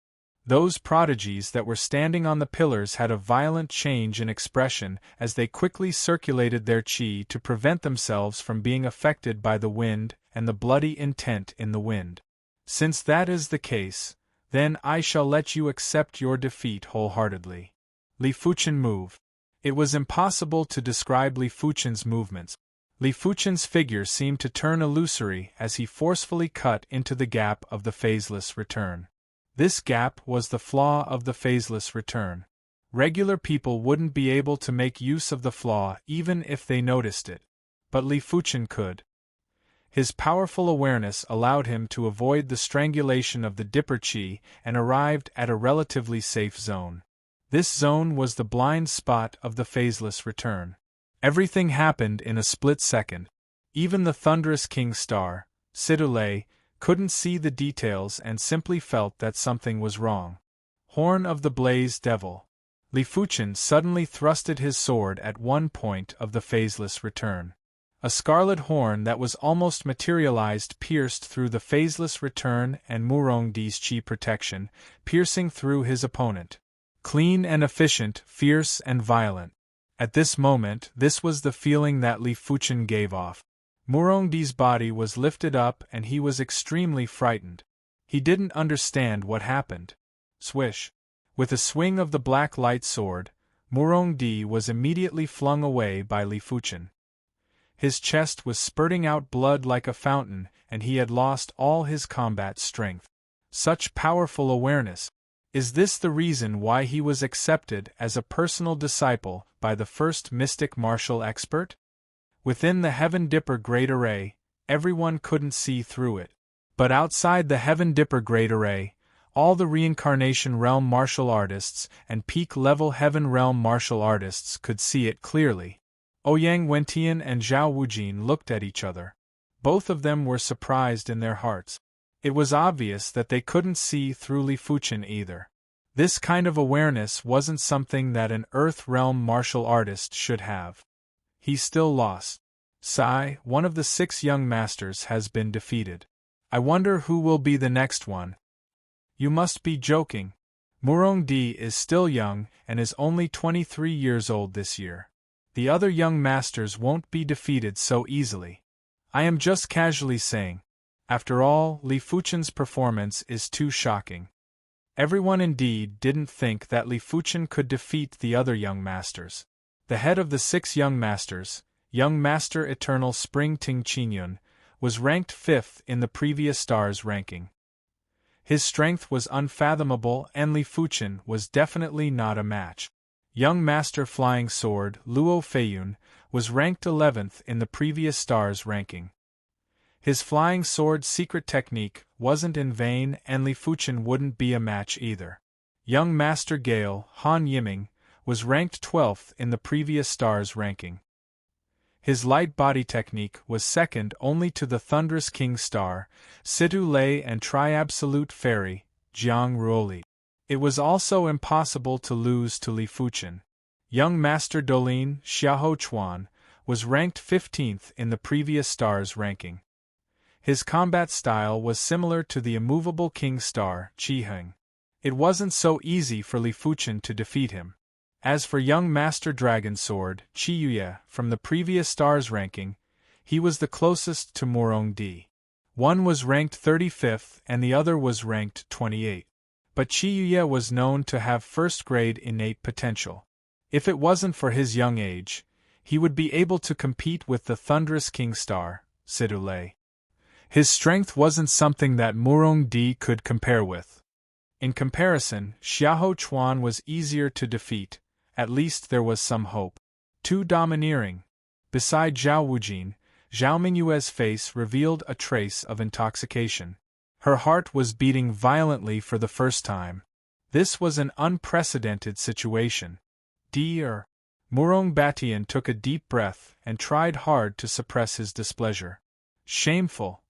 Those prodigies that were standing on the pillars had a violent change in expression as they quickly circulated their chi to prevent themselves from being affected by the wind and the bloody intent in the wind. Since that is the case, then I shall let you accept your defeat wholeheartedly. Li Fuchen moved. It was impossible to describe Li Fuchen's movements. Li Fuchen's figure seemed to turn illusory as he forcefully cut into the gap of the Phaseless Return. This gap was the flaw of the Phaseless Return. Regular people wouldn't be able to make use of the flaw even if they noticed it. But Li Fuchen could. His powerful awareness allowed him to avoid the strangulation of the Dipper Chi and arrived at a relatively safe zone. This zone was the blind spot of the Phaseless Return. Everything happened in a split second. Even the thunderous King Star, Sidule, couldn't see the details and simply felt that something was wrong. Horn of the Blaze Devil. Li Fuchen suddenly thrusted his sword at one point of the phaseless return. A scarlet horn that was almost materialized pierced through the phaseless return and Murongdi's chi protection, piercing through his opponent. Clean and efficient, fierce and violent. At this moment, this was the feeling that Li Fuchen gave off. Murongdi's body was lifted up and he was extremely frightened. He didn't understand what happened. Swish. With a swing of the black light sword, Murongdi was immediately flung away by Li Fuchen. His chest was spurting out blood like a fountain, and he had lost all his combat strength. Such powerful awareness! Is this the reason why he was accepted as a personal disciple by the first mystic martial expert? Within the Heaven Dipper Great Array, everyone couldn't see through it. But outside the Heaven Dipper Great Array, all the Reincarnation Realm martial artists and peak-level Heaven Realm martial artists could see it clearly. Ouyang Wentian and Zhao Wujin looked at each other. Both of them were surprised in their hearts. It was obvious that they couldn't see through Li Fuchen either. This kind of awareness wasn't something that an Earth Realm martial artist should have. He still lost. Sai, one of the 6 young masters, has been defeated. I wonder who will be the next one. You must be joking. Murongdi is still young and is only 23 years old this year. The other young masters won't be defeated so easily. I am just casually saying. After all, Li Fuchen's performance is too shocking. Everyone indeed didn't think that Li Fuchen could defeat the other young masters. The head of the 6 young masters, Young Master Eternal Spring Ting Qinyun, was ranked 5th in the previous star's ranking. His strength was unfathomable and Li Fuchen was definitely not a match. Young Master Flying Sword Luo Feiyun was ranked 11th in the previous star's ranking. His flying sword secret technique wasn't in vain and Li Fuchen wouldn't be a match either. Young Master Gale Han Yiming was ranked 12th in the previous star's ranking. His light body technique was second only to the Thunderous King Star, Situ Lei and Tri-Absolute Fairy, Jiang Ruoli. It was also impossible to lose to Li Fuchen. Young Master Dolin Xiahou Chuan was ranked 15th in the previous star's ranking. His combat style was similar to the immovable King Star, Qi Heng. It wasn't so easy for Li Fuchen to defeat him. As for Young Master Dragon Sword, Qi Yuye, from the previous star's ranking, he was the closest to Murongdi. One was ranked 35th and the other was ranked 28th. But Qi Yuye was known to have first-grade innate potential. If it wasn't for his young age, he would be able to compete with the Thunderous King Star, Situ Lei. His strength wasn't something that Murongdi could compare with. In comparison, Xiahou Chuan was easier to defeat. At least there was some hope. Too domineering. Beside Zhao Wujin, Zhao Mingyue's face revealed a trace of intoxication. Her heart was beating violently for the first time. This was an unprecedented situation. Dear. Murong Batian took a deep breath and tried hard to suppress his displeasure. Shameful.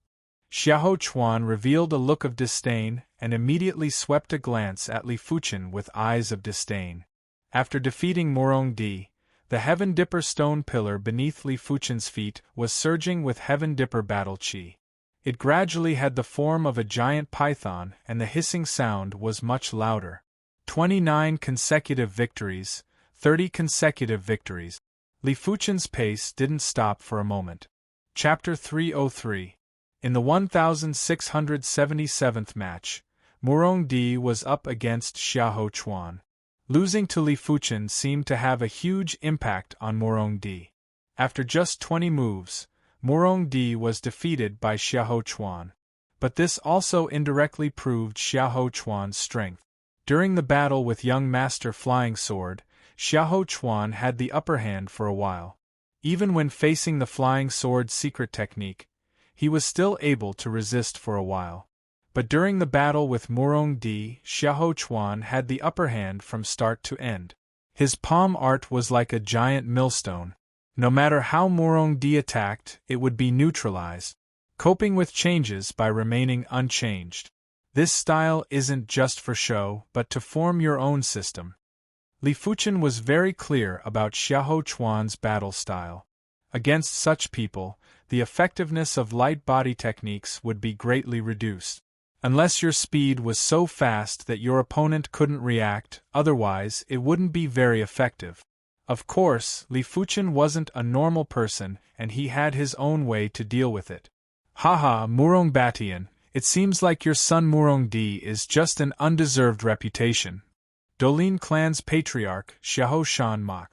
Xiahou Chuan revealed a look of disdain and immediately swept a glance at Li Fuchen with eyes of disdain. After defeating Murongdi, the Heaven Dipper stone pillar beneath Li Fuchen's feet was surging with Heaven Dipper battle chi. It gradually had the form of a giant python and the hissing sound was much louder. 29 consecutive victories, 30 consecutive victories. Li Fuchen's pace didn't stop for a moment. Chapter 303. In the 1677th match, Murongdi was up against Xiahou Chuan. Losing to Li Fuchen seemed to have a huge impact on Murongdi. After just 20 moves, Murongdi was defeated by Xiahou Chuan. But this also indirectly proved Xiahou Chuan's strength. During the battle with Young Master Flying Sword, Xiahou Chuan had the upper hand for a while. Even when facing the Flying Sword secret technique, he was still able to resist for a while. But during the battle with Murongdi, Xiahou Chuan had the upper hand from start to end. His palm art was like a giant millstone. No matter how Murongdi attacked, it would be neutralized. coping with changes by remaining unchanged. This style isn't just for show, but to form your own system. Li Fuchen was very clear about Xiahou Chuan's battle style. Against such people, the effectiveness of light body techniques would be greatly reduced. Unless your speed was so fast that your opponent couldn't react, otherwise it wouldn't be very effective. Of course, Li Fuchen wasn't a normal person and he had his own way to deal with it. Haha, Murong Batian, it seems like your son Murong Di is just an undeserved reputation. Dolin clan's patriarch, Xiahou Shan mocked.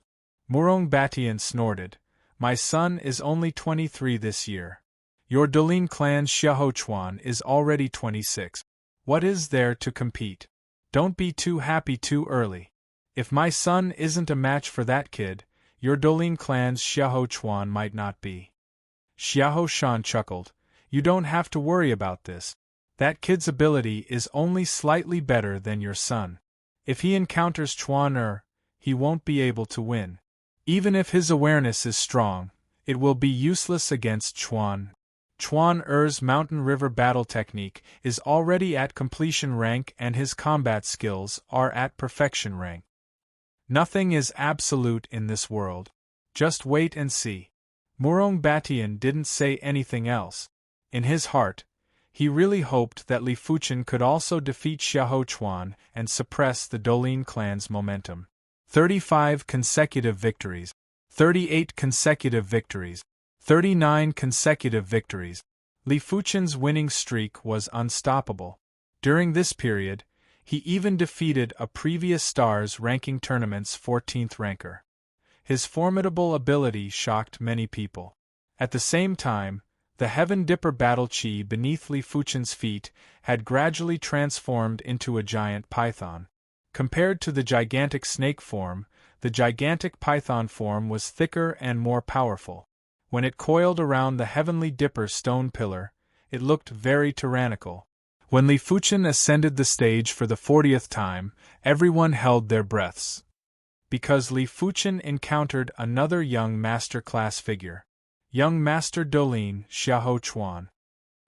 Murong Batian snorted. My son is only 23 this year. Your Dolin clan's Xiahou Chuan is already 26. What is there to compete? Don't be too happy too early. If my son isn't a match for that kid, your Dolin clan's Xiahou Chuan might not be. Xiahou Shan chuckled. You don't have to worry about this. That kid's ability is only slightly better than your son. If he encounters Chuan he won't be able to win. Even if his awareness is strong, it will be useless against Chuan. Chuan Er's Mountain River battle technique is already at completion rank and his combat skills are at perfection rank. Nothing is absolute in this world. Just wait and see. Murong Batian didn't say anything else. In his heart, he really hoped that Li Fuchen could also defeat Xiahou Chuan and suppress the Dolin clan's momentum. 35 consecutive victories. 38 consecutive victories. 39 consecutive victories. Li Fuchen's winning streak was unstoppable. During this period, he even defeated a previous Stars ranking tournament's 14th ranker. His formidable ability shocked many people. At the same time, the Heaven Dipper battle chi beneath Li Fuchen's feet had gradually transformed into a giant python. Compared to the gigantic snake form, the gigantic python form was thicker and more powerful. When it coiled around the Heavenly Dipper stone pillar, it looked very tyrannical. When Li Fuchen ascended the stage for the 40th time, everyone held their breaths. Because Li Fuchen encountered another young master class figure. Young Master Dolin, Xiahou Chuan.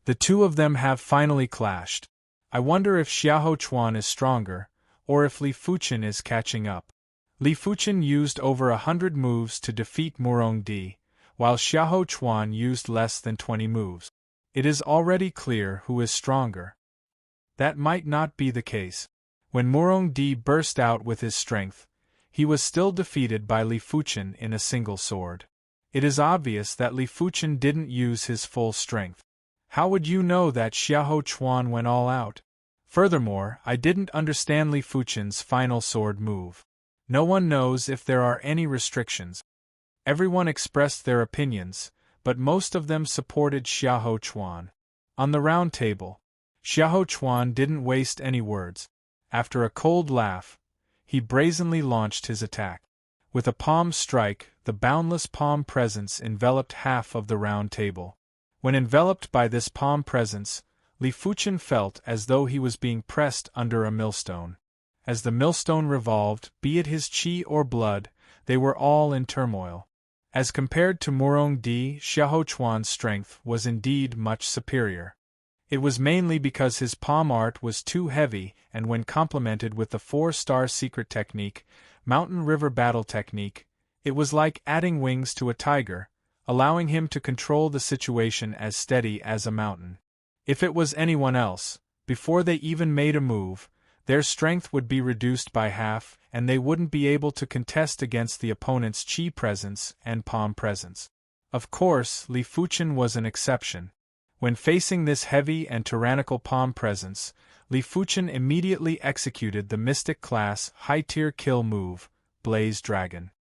The two of them have finally clashed. I wonder if Xiahou Chuan is stronger, or if Li Fuchen is catching up. Li Fuchen used over 100 moves to defeat Murong Di, while Xiahou Chuan used less than 20 moves. It is already clear who is stronger. That might not be the case. When Murong Di burst out with his strength, he was still defeated by Li Fuchen in a single sword. It is obvious that Li Fuchen didn't use his full strength. How would you know that Xiahou Chuan went all out? Furthermore, I didn't understand Li Fuchen's final sword move. No one knows if there are any restrictions. Everyone expressed their opinions, but most of them supported Xiahou Chuan. On the round table, Xiahou Chuan didn't waste any words. After a cold laugh, he brazenly launched his attack. With a palm strike, the boundless palm presence enveloped half of the round table. When enveloped by this palm presence, Li Fuchen felt as though he was being pressed under a millstone. As the millstone revolved, be it his chi or blood, they were all in turmoil. As compared to Murong Di, Xiahou Chuan's strength was indeed much superior. It was mainly because his palm art was too heavy, and when complemented with the 4-star secret technique, Mountain River battle technique, it was like adding wings to a tiger, allowing him to control the situation as steady as a mountain. If it was anyone else, before they even made a move, their strength would be reduced by half and they wouldn't be able to contest against the opponent's chi presence and palm presence. Of course, Li Fuchen was an exception. When facing this heavy and tyrannical palm presence, Li Fuchen immediately executed the Mystic class high-tier kill move, Blaze Dragon.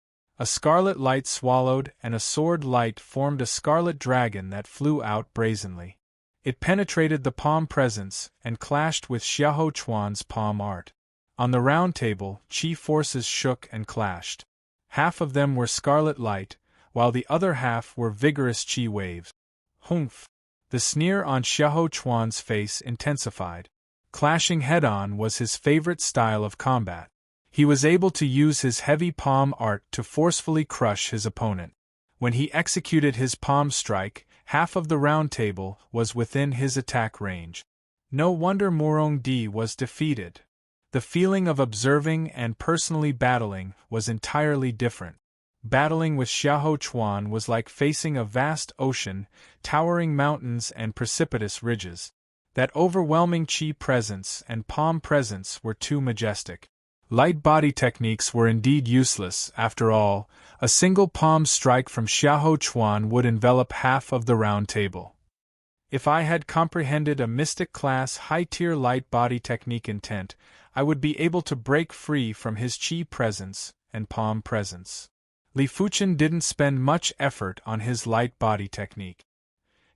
A scarlet light swallowed and a sword light formed a scarlet dragon that flew out brazenly. It penetrated the palm presence and clashed with Xiahou Chuan's palm art. On the round table, chi forces shook and clashed. Half of them were scarlet light, while the other half were vigorous chi waves. Humph! The sneer on Xiahou Chuan's face intensified. Clashing head-on was his favorite style of combat. He was able to use his heavy palm art to forcefully crush his opponent. When he executed his palm strike, Half of the round table was within his attack range. No wonder Morong Di was defeated. The feeling of observing and personally battling was entirely different. Battling with Xiahou Chuan was like facing a vast ocean, towering mountains and precipitous ridges. That overwhelming qi presence and palm presence were too majestic. Light body techniques were indeed useless, after all. A single palm strike from Xiahou Chuan would envelop half of the round table. If I had comprehended a mystic class high-tier light body technique intent, I would be able to break free from his qi presence and palm presence. Li Fuchen didn't spend much effort on his light body technique.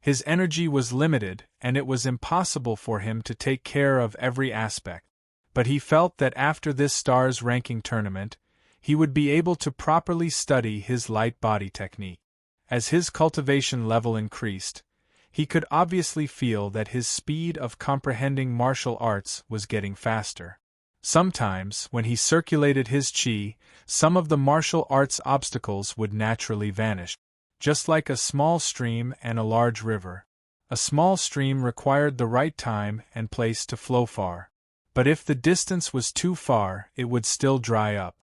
His energy was limited, and it was impossible for him to take care of every aspect. But he felt that after this stars ranking tournament, he would be able to properly study his light body technique. As his cultivation level increased, he could obviously feel that his speed of comprehending martial arts was getting faster. Sometimes, when he circulated his qi, some of the martial arts obstacles would naturally vanish. Just like a small stream and a large river. A small stream required the right time and place to flow far. But if the distance was too far, it would still dry up.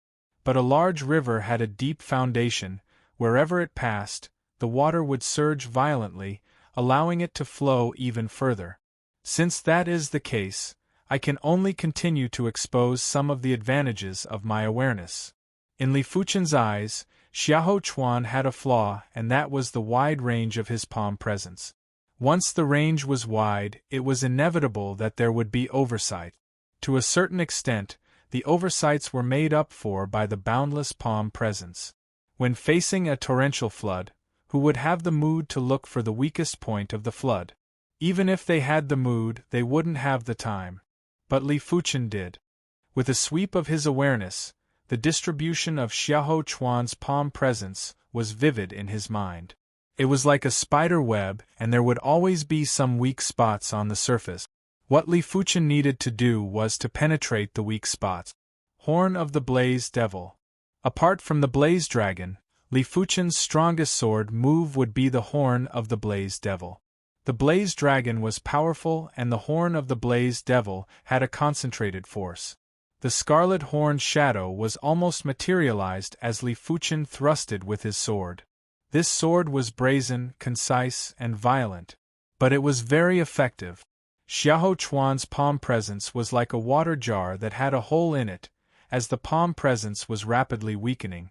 But a large river had a deep foundation. Wherever it passed, the water would surge violently, allowing it to flow even further. Since that is the case, I can only continue to expose some of the advantages of my awareness. In Li Fuchen's eyes, Xiahou Chuan had a flaw, and that was the wide range of his palm presence. Once the range was wide, it was inevitable that there would be oversight. To a certain extent, the oversights were made up for by the boundless palm presence. When facing a torrential flood, who would have the mood to look for the weakest point of the flood? Even if they had the mood, they wouldn't have the time. But Li Fuchen did. With a sweep of his awareness, the distribution of Xiahou Chuan's palm presence was vivid in his mind. It was like a spider web, and there would always be some weak spots on the surface. What Li Fuchen needed to do was to penetrate the weak spots. Horn of the Blaze Devil. Apart from the Blaze Dragon, Li Fuchen's strongest sword move would be the Horn of the Blaze Devil. The Blaze Dragon was powerful, and the Horn of the Blaze Devil had a concentrated force. The Scarlet Horned Shadow was almost materialized as Li Fuchen thrusted with his sword. This sword was brazen, concise, and violent. But it was very effective. Xiahou Chuan's palm presence was like a water jar that had a hole in it, as the palm presence was rapidly weakening.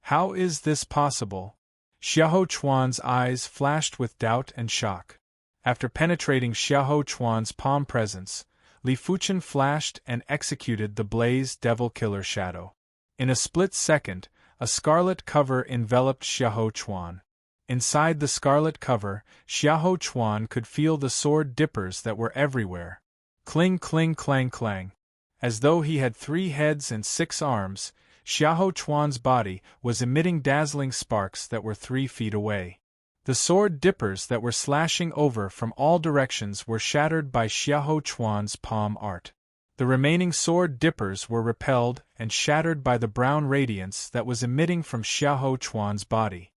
How is this possible? Xiahou Chuan's eyes flashed with doubt and shock. After penetrating Xiahou Chuan's palm presence, Li Fuchen flashed and executed the Blaze Devil Killer Shadow. In a split second, a scarlet cover enveloped Xiahou Chuan. Inside the scarlet cover, Xiahou Chuan could feel the sword dippers that were everywhere. Cling cling clang clang. As though he had 3 heads and 6 arms, Xiahou Chuan's body was emitting dazzling sparks that were 3 feet away. The sword dippers that were slashing over from all directions were shattered by Xiahou Chuan's palm art. The remaining sword dippers were repelled and shattered by the brown radiance that was emitting from Xiahou Chuan's body.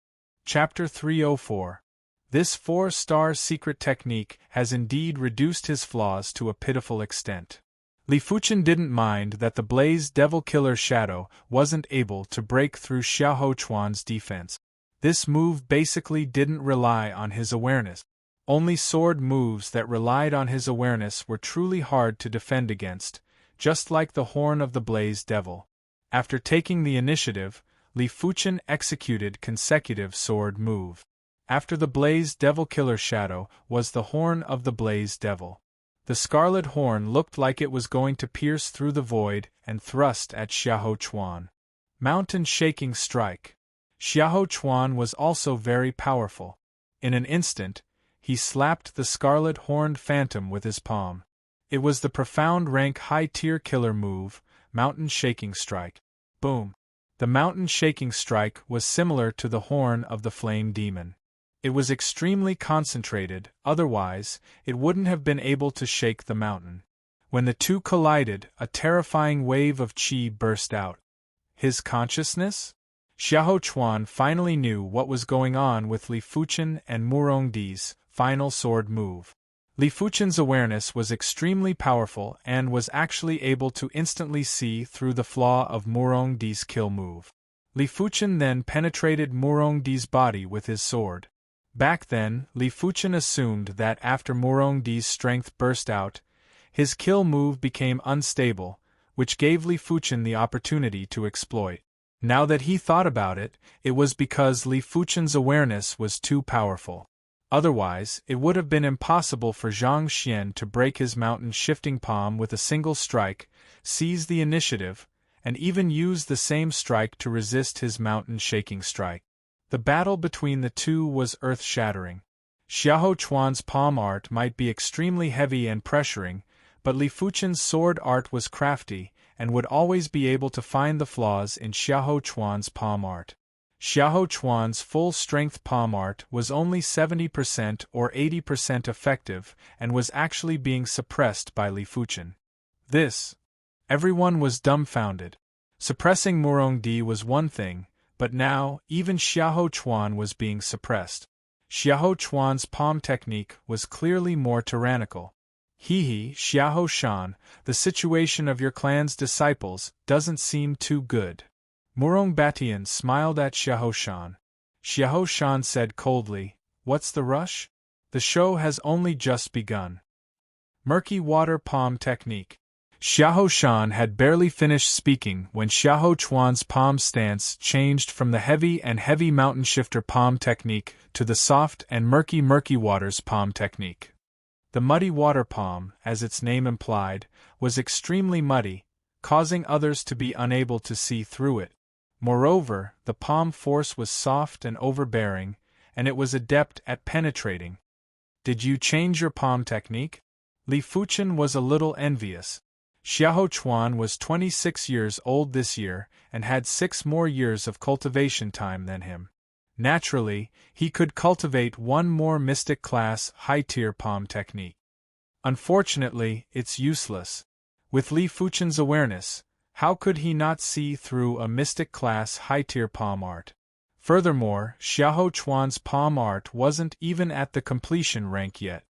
Chapter 304. This 4-star secret technique has indeed reduced his flaws to a pitiful extent. Li Fuchen didn't mind that the Blaze Devil Killer Shadow wasn't able to break through Xiahou Chuan's defense. This move basically didn't rely on his awareness. Only sword moves that relied on his awareness were truly hard to defend against, just like the Horn of the Blaze Devil. After taking the initiative, Li Fuchen executed consecutive sword move. After the Blaze Devil Killer Shadow was the Horn of the Blaze Devil. The scarlet horn looked like it was going to pierce through the void and thrust at Xiahou Chuan. Mountain Shaking Strike. Xiahou Chuan was also very powerful. In an instant, he slapped the scarlet horned phantom with his palm. It was the profound rank high-tier killer move, Mountain Shaking Strike. Boom! The Mountain Shaking Strike was similar to the horn of the Flame Demon. It was extremely concentrated, otherwise, it wouldn't have been able to shake the mountain. When the two collided, a terrifying wave of qi burst out. His consciousness? Xiahou Chuan finally knew what was going on with Li Fuchen and Murongdi's final sword move. Li Fuchen's awareness was extremely powerful and was actually able to instantly see through the flaw of Murongdi's kill move. Li Fuchen then penetrated Murongdi's body with his sword. Back then, Li Fuchen assumed that after Murongdi's strength burst out, his kill move became unstable, which gave Li Fuchen the opportunity to exploit. Now that he thought about it, it was because Li Fuchen's awareness was too powerful. Otherwise, it would have been impossible for Zhang Xian to break his mountain shifting palm with a single strike, seize the initiative, and even use the same strike to resist his mountain shaking strike. The battle between the two was earth-shattering. Xiahou Chuan's palm art might be extremely heavy and pressuring, but Li Fuchen's sword art was crafty, and would always be able to find the flaws in Xiahou Chuan's palm art. Xiahou Chuan's full-strength palm art was only 70% or 80% effective and was actually being suppressed by Li Fuchen. Everyone was dumbfounded. Suppressing Murongdi was one thing, but now, even Xiahou Chuan was being suppressed. Xiahou Chuan's palm technique was clearly more tyrannical. Xiahou Shan, the situation of your clan's disciples doesn't seem too good. Murong Batian smiled at Xiahou Shan. Xiahou Shan said coldly, "What's the rush? The show has only just begun." Murky water palm technique. Xiahou Shan had barely finished speaking when Xiahou Chuan's palm stance changed from the heavy mountain shifter palm technique to the soft and murky waters palm technique. The muddy water palm, as its name implied, was extremely muddy, causing others to be unable to see through it. Moreover, the palm force was soft and overbearing, and it was adept at penetrating. "Did you change your palm technique?" Li Fuchen was a little envious. Xiahou Chuan was 26 years old this year and had 6 more years of cultivation time than him. Naturally, he could cultivate one more mystic class high-tier palm technique. Unfortunately, it's useless. With Li Fuchen's awareness, how could he not see through a mystic class high-tier palm art? Furthermore, Xiahou Chuan's palm art wasn't even at the completion rank yet.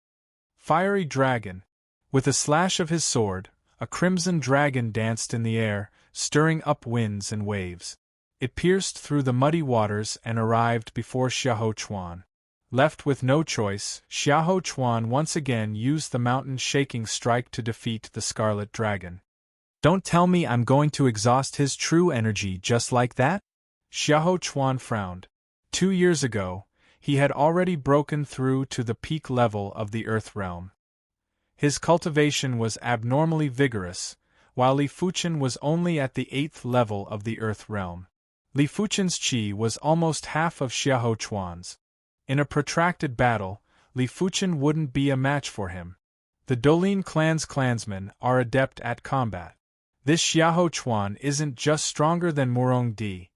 Fiery Dragon. With a slash of his sword, a crimson dragon danced in the air, stirring up winds and waves. It pierced through the muddy waters and arrived before Xiahou Chuan. Left with no choice, Xiahou Chuan once again used the mountain shaking strike to defeat the scarlet dragon. "Don't tell me I'm going to exhaust his true energy just like that?" Xiahou Chuan frowned. 2 years ago, he had already broken through to the peak level of the Earth realm. His cultivation was abnormally vigorous, while Li Fuchen was only at the 8th level of the Earth realm. Li Fuchen's qi was almost half of Xiahou Chuan's. In a protracted battle, Li Fuchen wouldn't be a match for him. The Dolin clan's clansmen are adept at combat. This Xiahou Chuan isn't just stronger than Murongdi,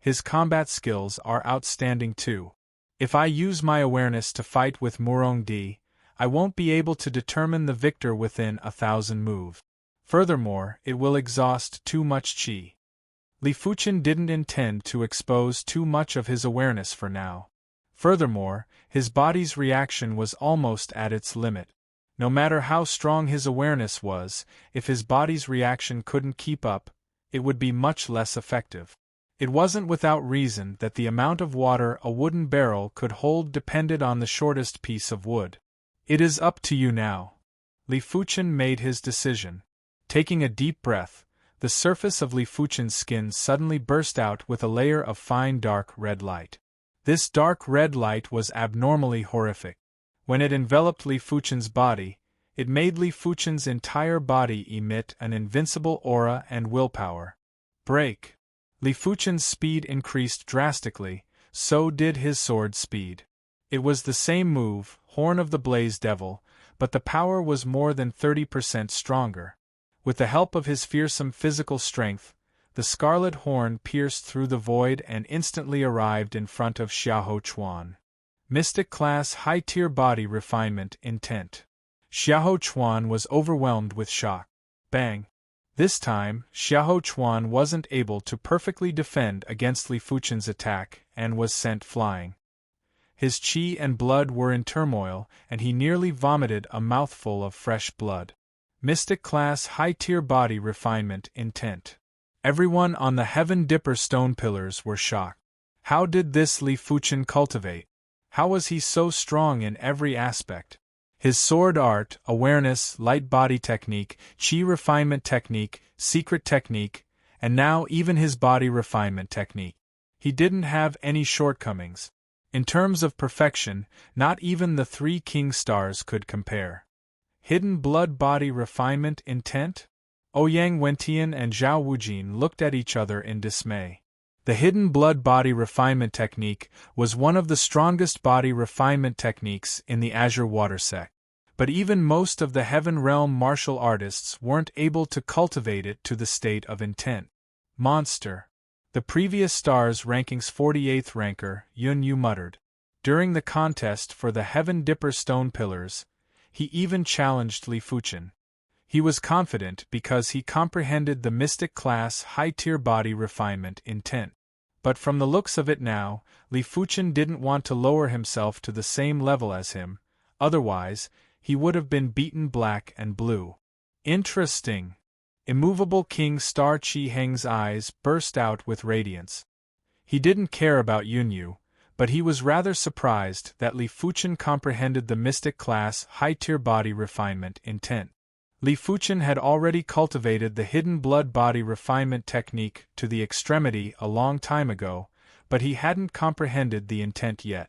his combat skills are outstanding too. If I use my awareness to fight with Murongdi, I won't be able to determine the victor within 1,000 moves. Furthermore, it will exhaust too much qi. Li Fuchen didn't intend to expose too much of his awareness for now. Furthermore, his body's reaction was almost at its limit. No matter how strong his awareness was, if his body's reaction couldn't keep up, it would be much less effective. It wasn't without reason that the amount of water a wooden barrel could hold depended on the shortest piece of wood. "It is up to you now." Li Fuchen made his decision. Taking a deep breath, the surface of Li Fuchen's skin suddenly burst out with a layer of fine dark red light. This dark red light was abnormally horrific. When it enveloped Li Fuchen's body, it made Li Fuchen's entire body emit an invincible aura and willpower. Break. Li Fuchen's speed increased drastically, so did his sword speed. It was the same move, Horn of the Blaze Devil, but the power was more than 30% stronger. With the help of his fearsome physical strength, the scarlet horn pierced through the void and instantly arrived in front of Xiahou Chuan. Mystic class high-tier body refinement intent. Xiahou Chuan was overwhelmed with shock. Bang! This time, Xiahou Chuan wasn't able to perfectly defend against Li Fuchen's attack and was sent flying. His qi and blood were in turmoil, and he nearly vomited a mouthful of fresh blood. Mystic class high-tier body refinement intent. Everyone on the Heaven Dipper stone pillars were shocked. How did this Li Fuchen cultivate? How was he so strong in every aspect? His sword art, awareness, light body technique, qi refinement technique, secret technique, and now even his body refinement technique. He didn't have any shortcomings. In terms of perfection, not even the 3 king stars could compare. Hidden blood body refinement intent? Ouyang Wentian and Zhao Wujin looked at each other in dismay. The hidden blood body refinement technique was one of the strongest body refinement techniques in the Azure Water sect. But even most of the Heaven Realm martial artists weren't able to cultivate it to the state of intent. Monster. The previous star's ranking's 48th ranker, Yun Yu muttered. During the contest for the Heaven Dipper stone pillars, he even challenged Li Fuchen. He was confident because he comprehended the mystic class high-tier body refinement intent. But from the looks of it now, Li Fuchen didn't want to lower himself to the same level as him, otherwise, he would have been beaten black and blue. Interesting. Immovable King Star Chi Heng's eyes burst out with radiance. He didn't care about Yunyu, but he was rather surprised that Li Fuchen comprehended the mystic class high-tier body refinement intent. Li Fuchen had already cultivated the hidden blood body refinement technique to the extremity a long time ago, but he hadn't comprehended the intent yet.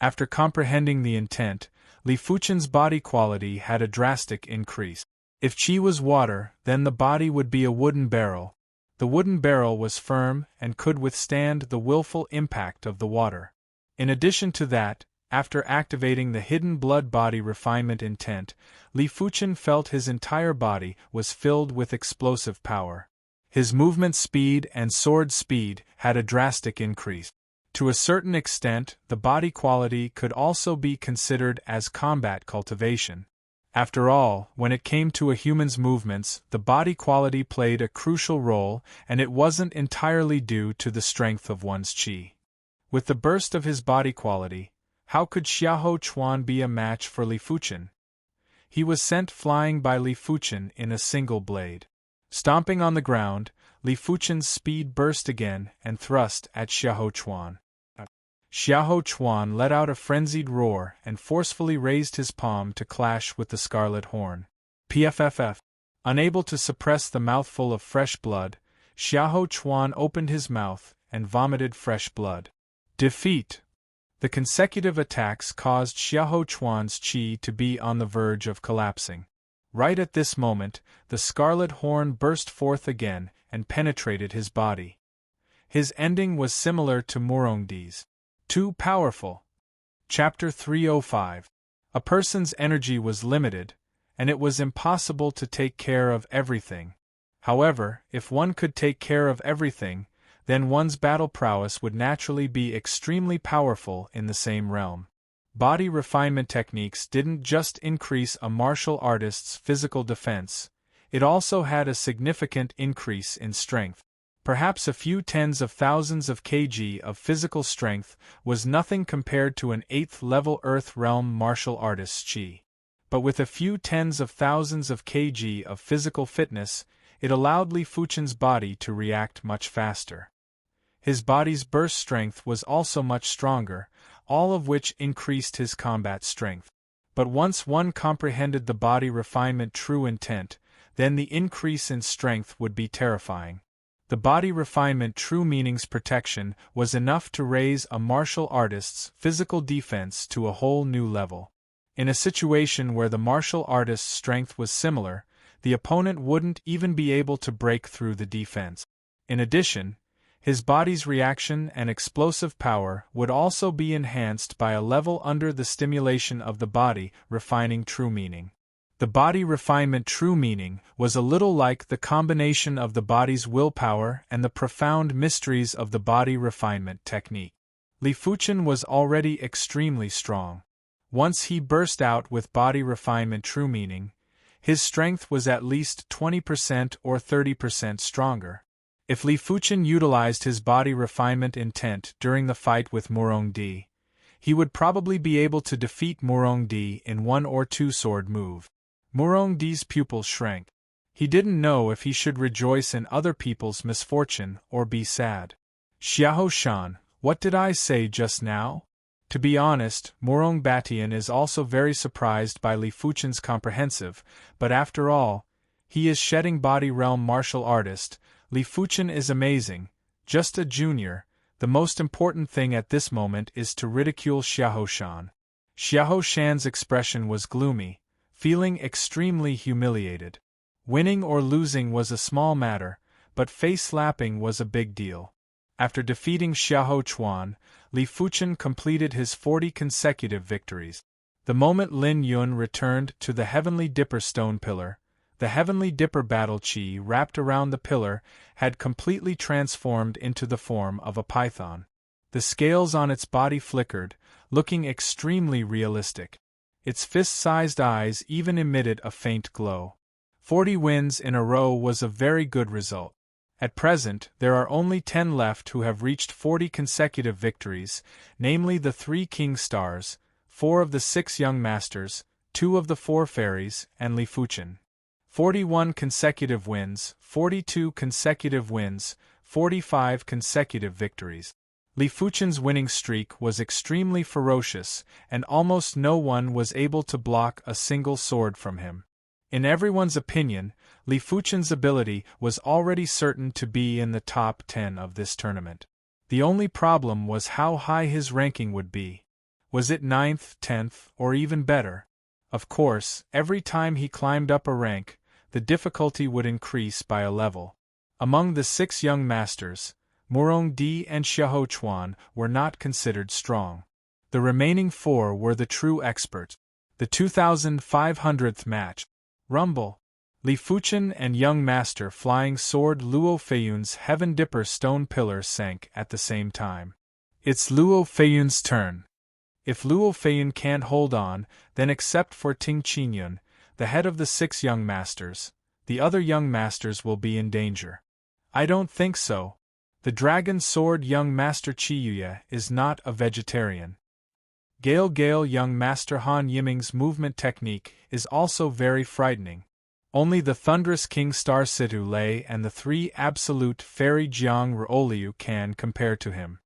After comprehending the intent, Li Fuchen's body quality had a drastic increase. If qi was water, then the body would be a wooden barrel. The wooden barrel was firm and could withstand the willful impact of the water. In addition to that, after activating the hidden blood body refinement intent, Li Fuchen felt his entire body was filled with explosive power. His movement speed and sword speed had a drastic increase. To a certain extent, the body quality could also be considered as combat cultivation. After all, when it came to a human's movements, the body quality played a crucial role, and it wasn't entirely due to the strength of one's qi. With the burst of his body quality, how could Xiahou Chuan be a match for Li Fuchen? He was sent flying by Li Fuchen in a single blade. Stomping on the ground, Li Fuchen's speed burst again and thrust at Xiahou Chuan. Xiahou Chuan let out a frenzied roar and forcefully raised his palm to clash with the scarlet horn. PFFF. Unable to suppress the mouthful of fresh blood, Xiahou Chuan opened his mouth and vomited fresh blood. Defeat. The consecutive attacks caused Xiahou Chuan's qi to be on the verge of collapsing. Right at this moment, the scarlet horn burst forth again and penetrated his body. His ending was similar to Murongdi's. Too powerful. Chapter 305. A person's energy was limited, and it was impossible to take care of everything. However, if one could take care of everything, then one's battle prowess would naturally be extremely powerful in the same realm. Body refinement techniques didn't just increase a martial artist's physical defense, it also had a significant increase in strength. Perhaps a few tens of thousands of kg of physical strength was nothing compared to an 8th-level Earth Realm martial artist's qi. But with a few tens of thousands of kg of physical fitness, it allowed Li Fuchen's body to react much faster. His body's burst strength was also much stronger, all of which increased his combat strength. But once one comprehended the body refinement true intent, then the increase in strength would be terrifying. The body refinement true meaning's protection was enough to raise a martial artist's physical defense to a whole new level. In a situation where the martial artist's strength was similar, the opponent wouldn't even be able to break through the defense. In addition, his body's reaction and explosive power would also be enhanced by a level under the stimulation of the body refining true meaning. The body refinement true meaning was a little like the combination of the body's willpower and the profound mysteries of the body refinement technique. Li Fuchen was already extremely strong. Once he burst out with body refinement true meaning, His strength was at least 20% or 30% stronger. If Li Fuchen utilized his body refinement intent during the fight with Murong-di, he would probably be able to defeat Murong-di in one or two sword move. Murong-di's pupils shrank. He didn't know if he should rejoice in other people's misfortune or be sad. Xiahou Shan, what did I say just now? To be honest, Murong Batian is also very surprised by Li Fuchen's comprehensive, but after all, he is shedding body realm martial artist. Li Fuchen is amazing, just a junior. The most important thing at this moment is to ridicule Xiahou Shan. Xiahou Shan's expression was gloomy, feeling extremely humiliated. Winning or losing was a small matter, but face-slapping was a big deal. After defeating Xiahou Chuan, Li Fuchen completed his 40 consecutive victories. The moment Lin Yun returned to the Heavenly Dipper stone pillar, the Heavenly Dipper battle chi wrapped around the pillar had completely transformed into the form of a python. The scales on its body flickered, looking extremely realistic. Its fist-sized eyes even emitted a faint glow. 40 wins in a row was a very good result. At present, there are only 10 left who have reached 40 consecutive victories, namely the 3 King Stars, 4 of the 6 Young Masters, 2 of the 4 Fairies, and Li Fuchen. 41 consecutive wins, 42 consecutive wins, 45 consecutive victories. Li Fuchen's winning streak was extremely ferocious, and almost no one was able to block a single sword from him. In everyone's opinion, Li Fuchen's ability was already certain to be in the top 10 of this tournament. The only problem was how high his ranking would be. Was it 9th, 10th, or even better? Of course, every time he climbed up a rank, the difficulty would increase by a level. Among the 6 young masters, Murong-di and Xiahou Chuan were not considered strong. The remaining 4 were the true experts. The 2,500th match. Rumble. Li Fuchen and young master flying sword Luo Feiyun's Heaven Dipper stone pillar sank at the same time. It's Luo Feiyun's turn. If Luo Feiyun can't hold on, then except for Ting Qinyun, the head of the 6 young masters, the other young masters will be in danger. I don't think so. The dragon sword young master Qiyuya is not a vegetarian. Gale young master Han Yiming's movement technique is also very frightening. Only the thunderous King Star Situ Lei and the 3 absolute fairy Jiang Ruoliu can compare to him.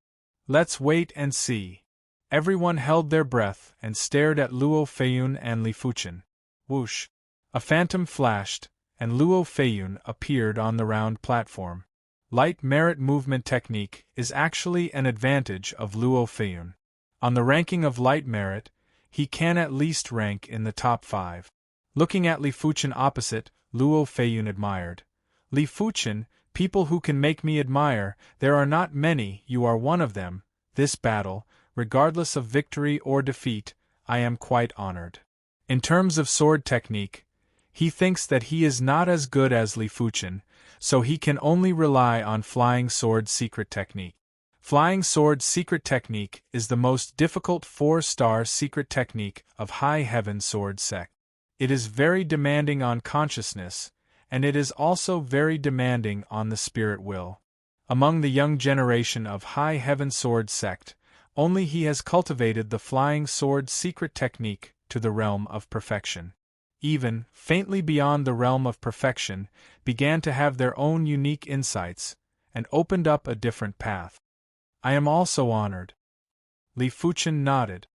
Let's wait and see. Everyone held their breath and stared at Luo Feiyun and Li Fuchen. Whoosh! A phantom flashed, and Luo Feiyun appeared on the round platform. Light merit movement technique is actually an advantage of Luo Feiyun. On the ranking of light merit, he can at least rank in the top 5. Looking at Li Fuchen opposite, Luo Feiyun admired. Li Fuchen, people who can make me admire, there are not many, you are one of them. This battle, regardless of victory or defeat, I am quite honored. In terms of sword technique, he thinks that he is not as good as Li Fuchen, so he can only rely on Flying Sword secret technique. Flying Sword secret technique is the most difficult 4-star secret technique of High Heaven Sword sect. It is very demanding on consciousness, and it is also very demanding on the spirit will. Among the young generation of High Heaven Sword sect, only he has cultivated the Flying Sword secret technique to the realm of perfection. Even, faintly beyond the realm of perfection, began to have their own unique insights, and opened up a different path. I am also honored. Li Fuchen nodded.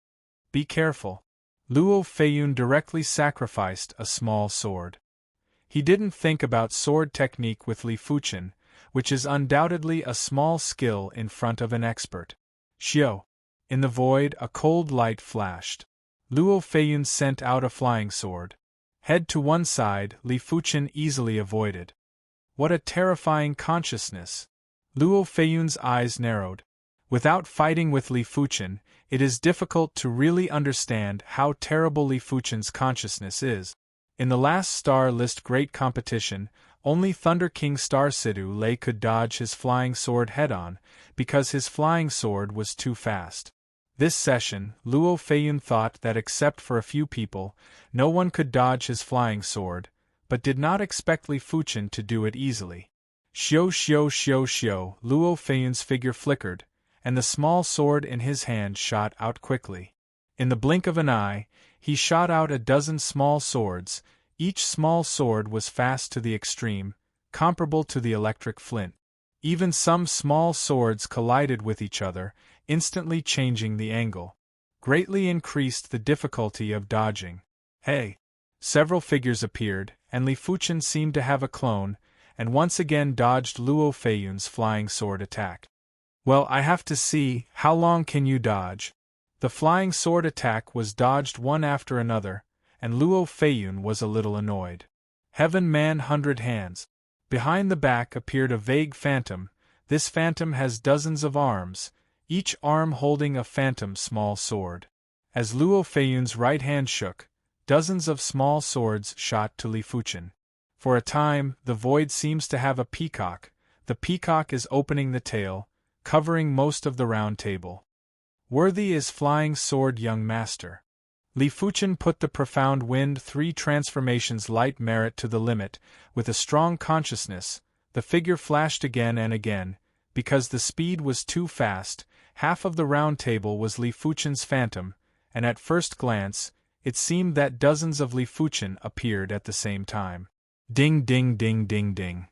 Be careful. Luo Feiyun directly sacrificed a small sword. He didn't think about sword technique with Li Fuchen, which is undoubtedly a small skill in front of an expert. Xiao. In the void, a cold light flashed. Luo Feiyun sent out a flying sword. Head to one side, Li Fuchen easily avoided. What a terrifying consciousness! Luo Feiyun's eyes narrowed. Without fighting with Li Fuchen, it is difficult to really understand how terrible Li Fuchen's consciousness is. In the last Star List Great Competition, only Thunder King Star Situ Lei could dodge his flying sword head-on, because his flying sword was too fast. This session, Luo Feiyun thought that except for a few people, no one could dodge his flying sword, but did not expect Li Fuchen to do it easily. Xiao xiao xiao xiao, Luo Feiyun's figure flickered, and the small sword in his hand shot out quickly. In the blink of an eye, he shot out a dozen small swords. Each small sword was fast to the extreme, comparable to the electric flint. Even some small swords collided with each other, instantly changing the angle. Greatly increased the difficulty of dodging. Hey! Several figures appeared, and Li Fuchen seemed to have a clone, and once again dodged Luo Feiyun's flying sword attack. Well, I have to see, how long can you dodge? The flying sword attack was dodged one after another, and Luo Feiyun was a little annoyed. Heaven Man 100 Hands. Behind the back appeared a vague phantom. This phantom has dozens of arms, each arm holding a phantom small sword. As Luo Feiyun's right hand shook, dozens of small swords shot to Li Fuchen. For a time, the void seems to have a peacock. The peacock is opening the tail, covering most of the round table. Worthy is flying sword young master. Li Fuchen put the profound wind 3 transformations light merit to the limit. With a strong consciousness, the figure flashed again and again. Because the speed was too fast, half of the round table was Li Fuchen's phantom, and at first glance, it seemed that dozens of Li Fuchen appeared at the same time. Ding ding ding ding ding.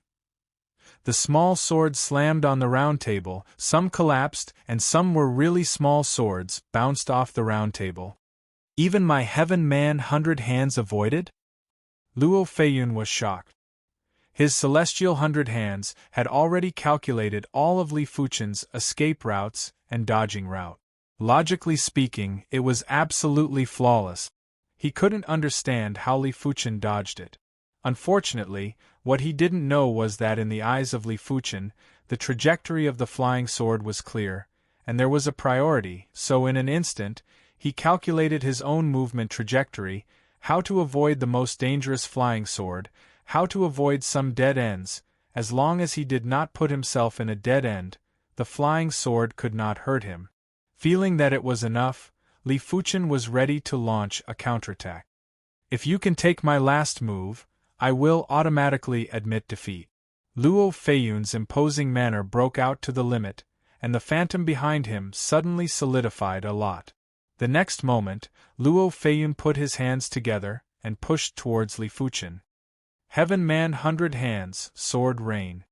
The small swords slammed on the round table, some collapsed, and some were really small swords, bounced off the round table. Even my Heaven Man 100 Hands avoided? Luo Feiyun was shocked. His celestial 100 Hands had already calculated all of Li Fuchen's escape routes and dodging route. Logically speaking, it was absolutely flawless. He couldn't understand how Li Fuchen dodged it. Unfortunately, what he didn't know was that in the eyes of Li Fuchen, the trajectory of the flying sword was clear, and there was a priority, so in an instant, he calculated his own movement trajectory, how to avoid the most dangerous flying sword, how to avoid some dead ends. As long as he did not put himself in a dead end, the flying sword could not hurt him. Feeling that it was enough, Li Fuchen was ready to launch a counterattack. If you can take my last move, I will automatically admit defeat. Luo Feiyun's imposing manner broke out to the limit, and the phantom behind him suddenly solidified a lot. The next moment, Luo Feiyun put his hands together and pushed towards Li Fuchen. Heaven Man 100 Hands, Sword Rain.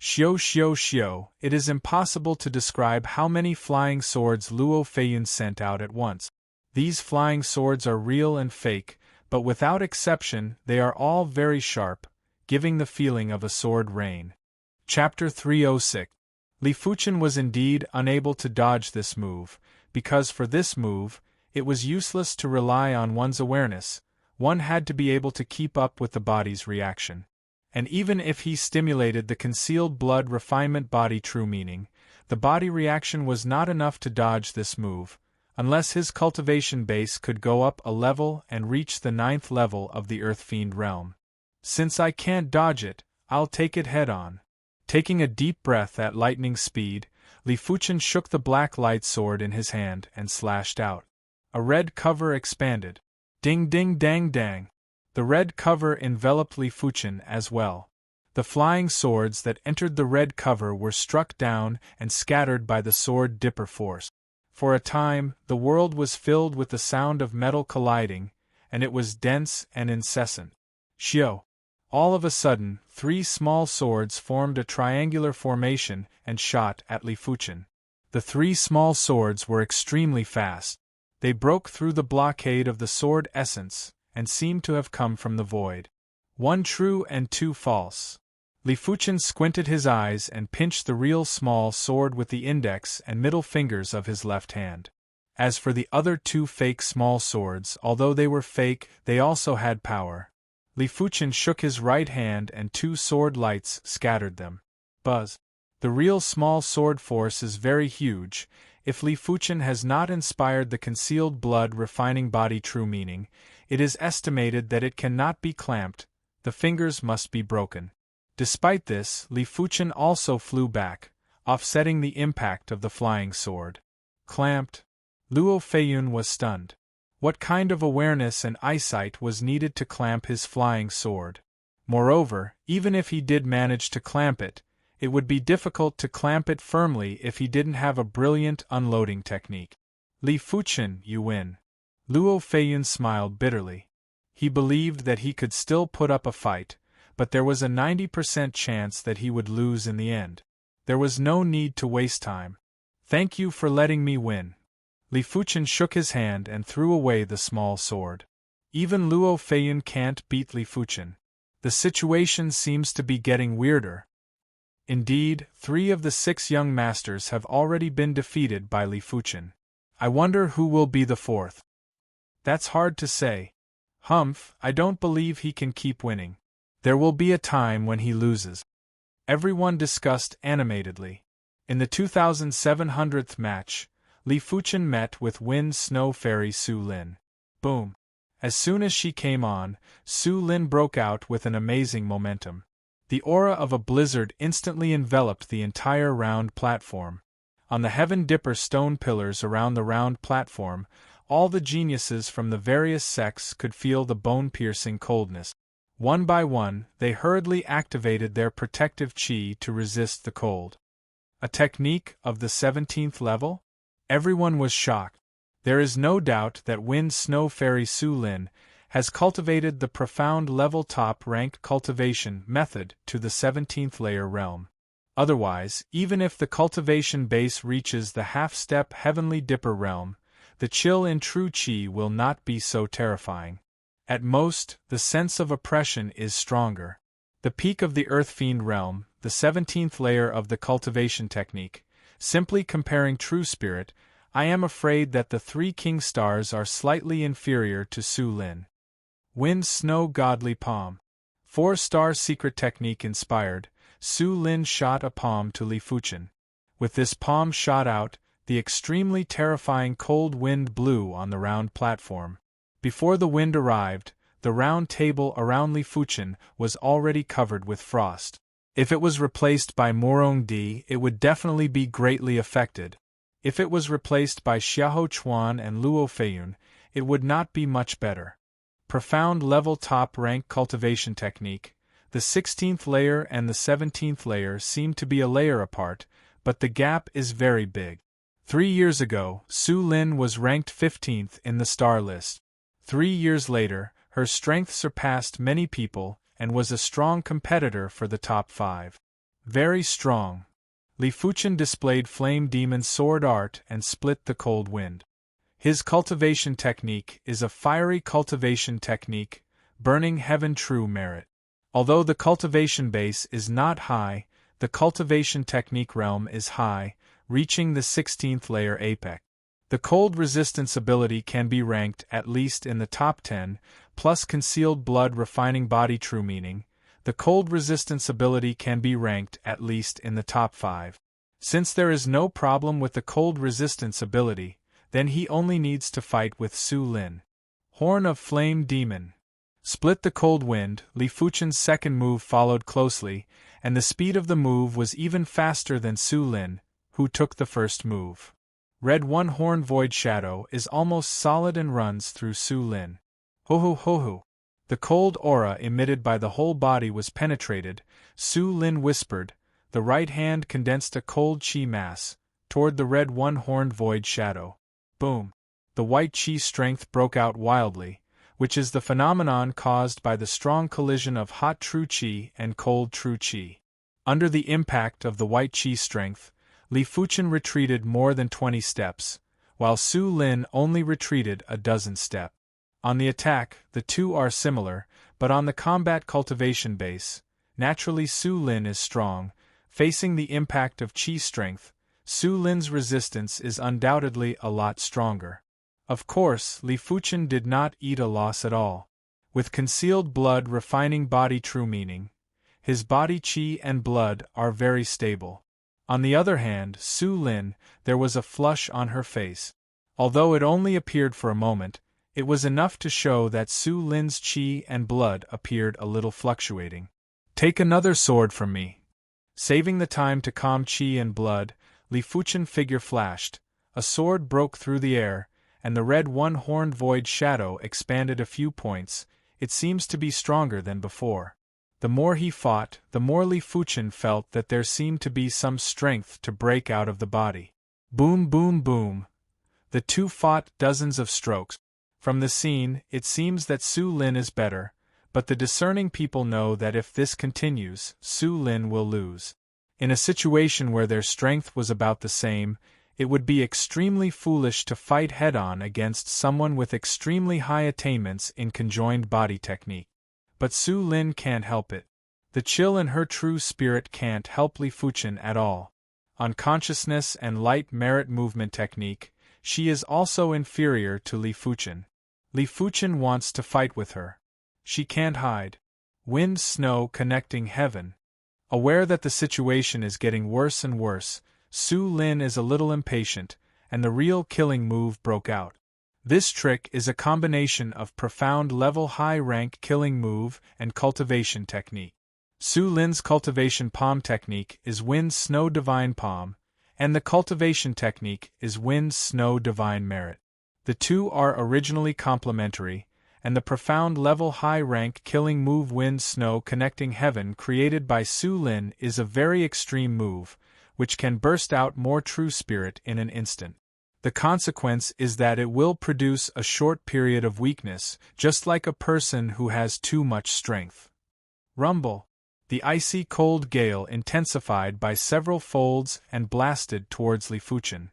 Xiao xiao xiao, it is impossible to describe how many flying swords Luo Feiyun sent out at once. These flying swords are real and fake, but without exception they are all very sharp, giving the feeling of a sword rain. Chapter 306. Li Fuchen was indeed unable to dodge this move, because for this move, it was useless to rely on one's awareness. One had to be able to keep up with the body's reaction. And even if he stimulated the concealed blood refinement body true meaning, the body reaction was not enough to dodge this move, unless his cultivation base could go up a level and reach the 9th level of the Earth Fiend realm. Since I can't dodge it, I'll take it head-on. Taking a deep breath at lightning speed, Li Fuchen shook the black light sword in his hand and slashed out. A red cover expanded. Ding ding dang dang. The red cover enveloped Li Fuchen as well. The flying swords that entered the red cover were struck down and scattered by the sword dipper force. For a time, the world was filled with the sound of metal colliding, and it was dense and incessant. Xiao! All of a sudden, 3 small swords formed a triangular formation and shot at Li Fuchen. The 3 small swords were extremely fast. They broke through the blockade of the sword essence, and seemed to have come from the void. 1 true and 2 false. Li Fuchen squinted his eyes and pinched the real small sword with the index and middle fingers of his left hand. As for the other 2 fake small swords, although they were fake, they also had power. Li Fuchen shook his right hand and 2 sword lights scattered them. Buzz. The real small sword force is very huge. If Li Fuchen has not inspired the concealed blood refining body true meaning, it is estimated that it cannot be clamped, the fingers must be broken. Despite this, Li Fuchen also flew back, offsetting the impact of the flying sword. Clamped. Luo Feiyun was stunned. What kind of awareness and eyesight was needed to clamp his flying sword? Moreover, even if he did manage to clamp it, it would be difficult to clamp it firmly if he didn't have a brilliant unloading technique. Li Fuchen, you win. Luo Feiyun smiled bitterly. He believed that he could still put up a fight, but there was a 90% chance that he would lose in the end. There was no need to waste time. Thank you for letting me win. Li Fuchen shook his hand and threw away the small sword. Even Luo Feiyun can't beat Li Fuchen. The situation seems to be getting weirder. Indeed, 3 of the 6 young masters have already been defeated by Li Fuchen. I wonder who will be the 4th. That's hard to say. Humph, I don't believe he can keep winning. There will be a time when he loses. Everyone discussed animatedly. In the 2700th match, Li Fuchen met with Wind Snow Fairy Su Lin. Boom. As soon as she came on, Su Lin broke out with an amazing momentum. The aura of a blizzard instantly enveloped the entire round platform. On the Heaven Dipper stone pillars around the round platform, all the geniuses from the various sects could feel the bone-piercing coldness. One by one, they hurriedly activated their protective chi to resist the cold. A technique of the 17th level? Everyone was shocked. There is no doubt that Wind Snow Fairy Su Lin has cultivated the profound level top-ranked cultivation method to the 17th layer realm. Otherwise, even if the cultivation base reaches the half-step Heavenly Dipper realm, the chill in true chi will not be so terrifying. At most, the sense of oppression is stronger. The peak of the Earth Fiend realm, the 17th layer of the cultivation technique, simply comparing true spirit, I am afraid that the 3 king stars are slightly inferior to Su Lin. Wind Snow Godly Palm. 4-star secret technique inspired, Su Lin shot a palm to Li Fuchen. With this palm shot out, the extremely terrifying cold wind blew on the round platform. Before the wind arrived, the round table around Li Fuchen was already covered with frost. If it was replaced by Morong Di, it would definitely be greatly affected. If it was replaced by Xiahou Chuan and Luo Feiyun, it would not be much better. Profound level top rank cultivation technique. The 16th layer and the 17th layer seem to be a layer apart, but the gap is very big. 3 years ago, Su Lin was ranked 15th in the star list. 3 years later, her strength surpassed many people and was a strong competitor for the top 5. Very strong. Li Fuchen displayed Flame Demon sword art and split the cold wind. His cultivation technique is a fiery cultivation technique, burning heaven true merit. Although the cultivation base is not high, the cultivation technique realm is high, reaching the 16th layer apex. The cold resistance ability can be ranked at least in the top 10, plus concealed blood refining body true meaning. The cold resistance ability can be ranked at least in the top 5. Since there is no problem with the cold resistance ability, then he only needs to fight with Su Lin. Horn of Flame Demon. Split the cold wind. Li Fuchen's second move followed closely, and the speed of the move was even faster than Su Lin, who took the first move. Red One Horn Void Shadow is almost solid and runs through Su Lin. Ho. The cold aura emitted by the whole body was penetrated. Su Lin whispered. The right hand condensed a cold chi mass toward the red one-horned void shadow. Boom! The white chi strength broke out wildly, which is the phenomenon caused by the strong collision of hot true chi and cold true chi. Under the impact of the white chi strength, Li Fuchen retreated more than 20 steps, while Su Lin only retreated a dozen steps. On the attack, the two are similar, but on the combat cultivation base, naturally Su Lin is strong. Facing the impact of chi strength, Su Lin's resistance is undoubtedly a lot stronger. Of course, Li Fuchen did not eat a loss at all. With concealed blood refining body true meaning, his body chi and blood are very stable. On the other hand, Su Lin, there was a flush on her face. Although it only appeared for a moment, it was enough to show that Su Lin's chi and blood appeared a little fluctuating. Take another sword from me. Saving the time to calm chi and blood, Li Fuchen figure flashed. A sword broke through the air, and the red one-horned void shadow expanded a few points. It seems to be stronger than before. The more he fought, the more Li Fuchen felt that there seemed to be some strength to break out of the body. Boom, boom, boom. The two fought dozens of strokes. From the scene, it seems that Su Lin is better, but the discerning people know that if this continues, Su Lin will lose. In a situation where their strength was about the same, it would be extremely foolish to fight head-on against someone with extremely high attainments in conjoined body technique. But Su Lin can't help it. The chill in her true spirit can't help Li Fuchen at all. On consciousness and light merit movement technique, she is also inferior to Li Fuchen. Li Fuchen wants to fight with her. She can't hide. Wind snow connecting heaven. Aware that the situation is getting worse and worse, Su Lin is a little impatient, and the real killing move broke out. This trick is a combination of profound level high-rank killing move and cultivation technique. Su Lin's cultivation palm technique is Wind Snow Divine Palm, and the cultivation technique is Wind Snow Divine Merit. The two are originally complementary, and the profound level high-rank killing move Wind Snow Connecting Heaven created by Su Lin is a very extreme move, which can burst out more true spirit in an instant. The consequence is that it will produce a short period of weakness, just like a person who has too much strength. Rumble. The icy cold gale intensified by several folds and blasted towards Li Fuchen.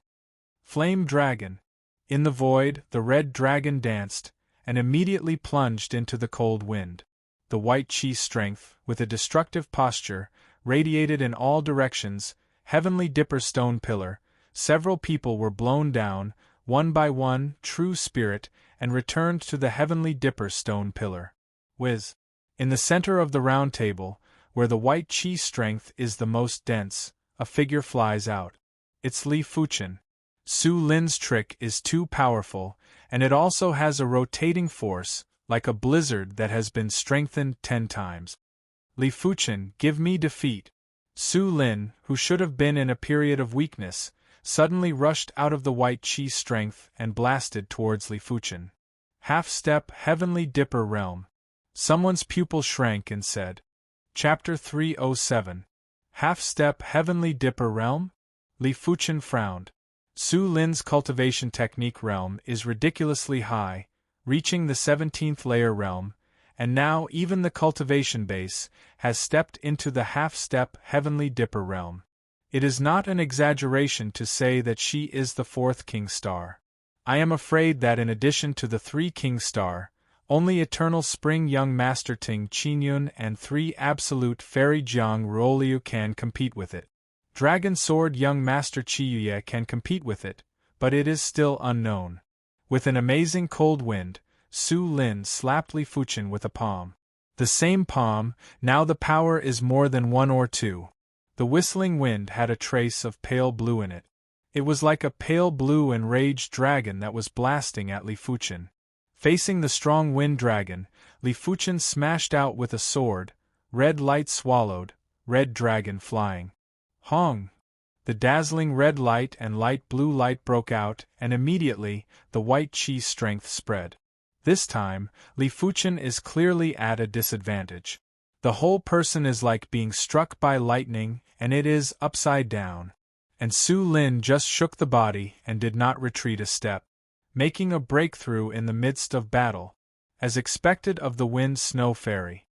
Flame Dragon. In the void, the red dragon danced, and immediately plunged into the cold wind. The white chi strength, with a destructive posture, radiated in all directions. Heavenly Dipper Stone Pillar. Several people were blown down, one by one, true spirit, and returned to the Heavenly Dipper Stone Pillar. Whiz. In the center of the round table, where the white chi strength is the most dense, a figure flies out. It's Li Fuchen. Su Lin's trick is too powerful, and it also has a rotating force, like a blizzard that has been strengthened 10 times. Li Fuchen, give me defeat. Su Lin, who should have been in a period of weakness, suddenly rushed out of the white chi strength and blasted towards Li Fuchen. Half-step Heavenly Dipper Realm. Someone's pupil shrank and said. Chapter 307. Half-step Heavenly Dipper Realm? Li Fuchen frowned. Su Lin's cultivation technique realm is ridiculously high, reaching the 17th layer realm, and now even the cultivation base has stepped into the half-step Heavenly Dipper realm. It is not an exaggeration to say that she is the 4th King Star. I am afraid that in addition to the 3 King Star, only Eternal Spring Young Master Ting Qinyun and 3 Absolute Fairy Jiang Ruoliu can compete with it. Dragon Sword Young Master Qiyuye can compete with it, but it is still unknown. With an amazing cold wind, Su Lin slapped Li Fuchen with a palm. The same palm, now the power is more than 1 or 2. The whistling wind had a trace of pale blue in it. It was like a pale blue enraged dragon that was blasting at Li Fuchen. Facing the strong wind dragon, Li Fuchen smashed out with a sword, red light swallowed, red dragon flying. Hong! The dazzling red light and light blue light broke out, and immediately, the white chi strength spread. This time, Li Fuchen is clearly at a disadvantage. The whole person is like being struck by lightning, and it is upside down. And Su Lin just shook the body and did not retreat a step, making a breakthrough in the midst of battle, as expected of the Wind Snow Fairy.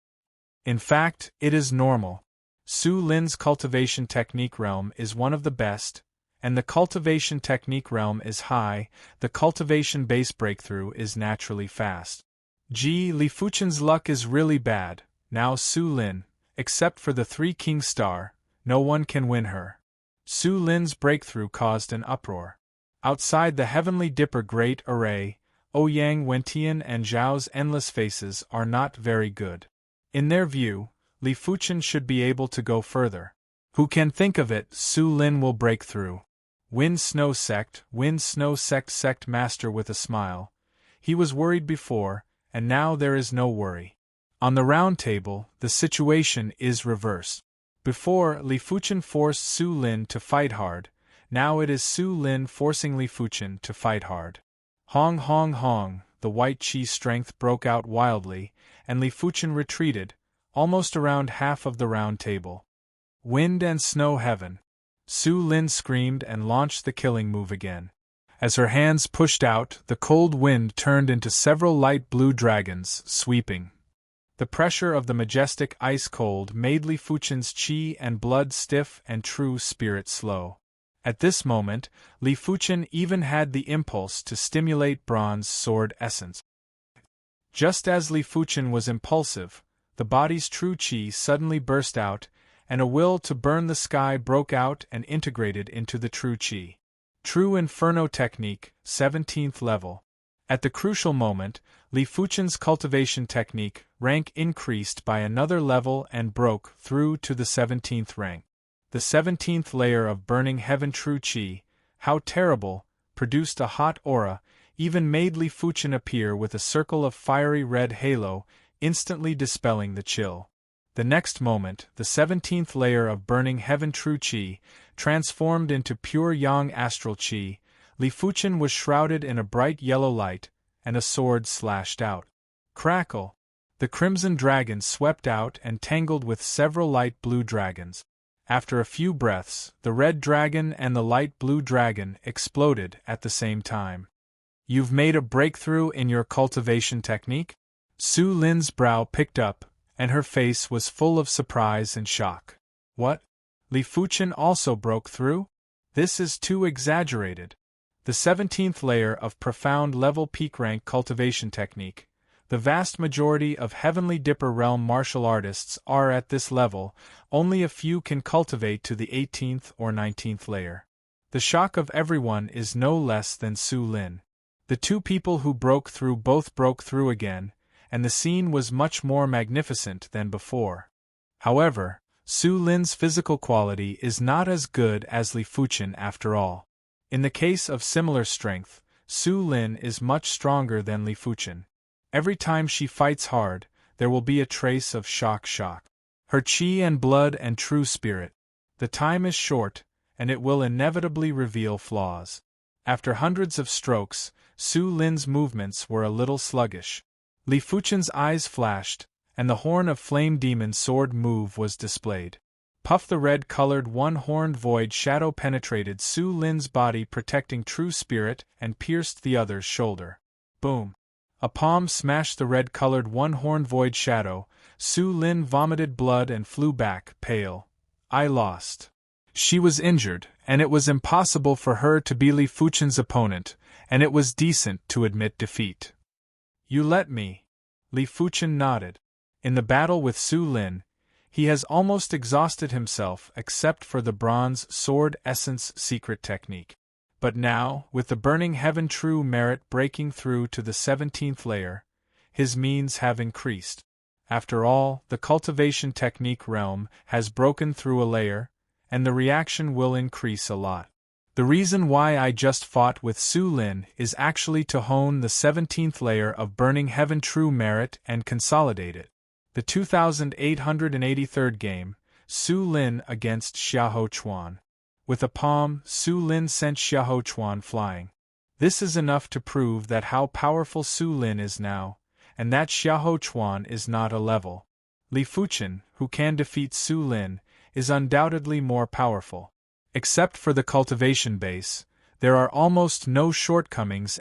In fact, it is normal. Su Lin's cultivation technique realm is one of the best, and the cultivation technique realm is high. The cultivation base breakthrough is naturally fast. Gee, Li Fuchen's luck is really bad. Now Su Lin, except for the 3 King Star, no one can win her. Su Lin's breakthrough caused an uproar. Outside the Heavenly Dipper Great Array, Ouyang Wentian and Zhao's endless faces are not very good. In their view, Li Fuchen should be able to go further. Who can think of it, Su Lin will break through. Wind Snow Sect Sect Master with a smile. He was worried before, and now there is no worry. On the round table, the situation is reversed. Before, Li Fuchen forced Su Lin to fight hard, Now it is Su Lin forcing Li Fuchen to fight hard. Hong hong hong, the white chi strength broke out wildly, and Li Fuchen retreated, almost around half of the round table. Wind and snow heaven. Su Lin screamed and launched the killing move again. As her hands pushed out, the cold wind turned into several light blue dragons, sweeping. The pressure of the majestic ice cold made Li Fuchen's chi and blood stiff and true spirit slow. At this moment, Li Fuchen even had the impulse to stimulate bronze sword essence. Just as Li Fuchen was impulsive, the body's true chi suddenly burst out, and a will to burn the sky broke out and integrated into the true chi. True Inferno technique, 17th level. At the crucial moment, Li Fuchen's cultivation technique rank increased by another level and broke through to the 17th rank. The 17th layer of Burning Heaven True Chi, how terrible, produced a hot aura, even made Li Fuchen appear with a circle of fiery red halo, instantly dispelling the chill. The next moment, the 17th layer of Burning Heaven True Chi, transformed into pure Yang Astral Chi, Li Fuchen was shrouded in a bright yellow light, and a sword slashed out. Crackle! The crimson dragon swept out and tangled with several light blue dragons. After a few breaths, the red dragon and the light blue dragon exploded at the same time. You've made a breakthrough in your cultivation technique? Su Lin's brow picked up, and her face was full of surprise and shock. What? Li Fuchen also broke through? This is too exaggerated. The 17th layer of profound level peak rank cultivation technique. The vast majority of Heavenly Dipper realm martial artists are at this level, only a few can cultivate to the 18th or 19th layer. The shock of everyone is no less than Su Lin. The two people who broke through both broke through again, and the scene was much more magnificent than before. However, Su Lin's physical quality is not as good as Li Fuchen after all. In the case of similar strength, Su Lin is much stronger than Li Fuchen. Every time she fights hard, there will be a trace of shock. Her chi and blood and true spirit. The time is short, and it will inevitably reveal flaws. After hundreds of strokes, Su Lin's movements were a little sluggish. Li Fuchen's eyes flashed, and the Horn of Flame Demon sword move was displayed. Puff the red-colored one-horned void shadow penetrated Su Lin's body, protecting true spirit, and pierced the other's shoulder. Boom! A palm smashed the red-colored one-horned void shadow. Su Lin vomited blood and flew back, pale. I lost. She was injured, and it was impossible for her to be Li Fuchen's opponent, and it was decent to admit defeat. You let me. Li Fuchen nodded. In the battle with Su Lin, he has almost exhausted himself except for the bronze sword essence secret technique. But now, with the Burning Heaven True Merit breaking through to the 17th layer, his means have increased. After all, the cultivation technique realm has broken through a layer, and the reaction will increase a lot. The reason why I just fought with Su Lin is actually to hone the 17th layer of Burning Heaven True Merit and consolidate it. The 2883rd game, Su Lin against Xiahou Chuan. With a palm, Su Lin sent Xiahou Chuan flying. This is enough to prove that how powerful Su Lin is now, and that Xiahou Chuan is not a level. Li Fuchen, who can defeat Su Lin, is undoubtedly more powerful. Except for the cultivation base, there are almost no shortcomings.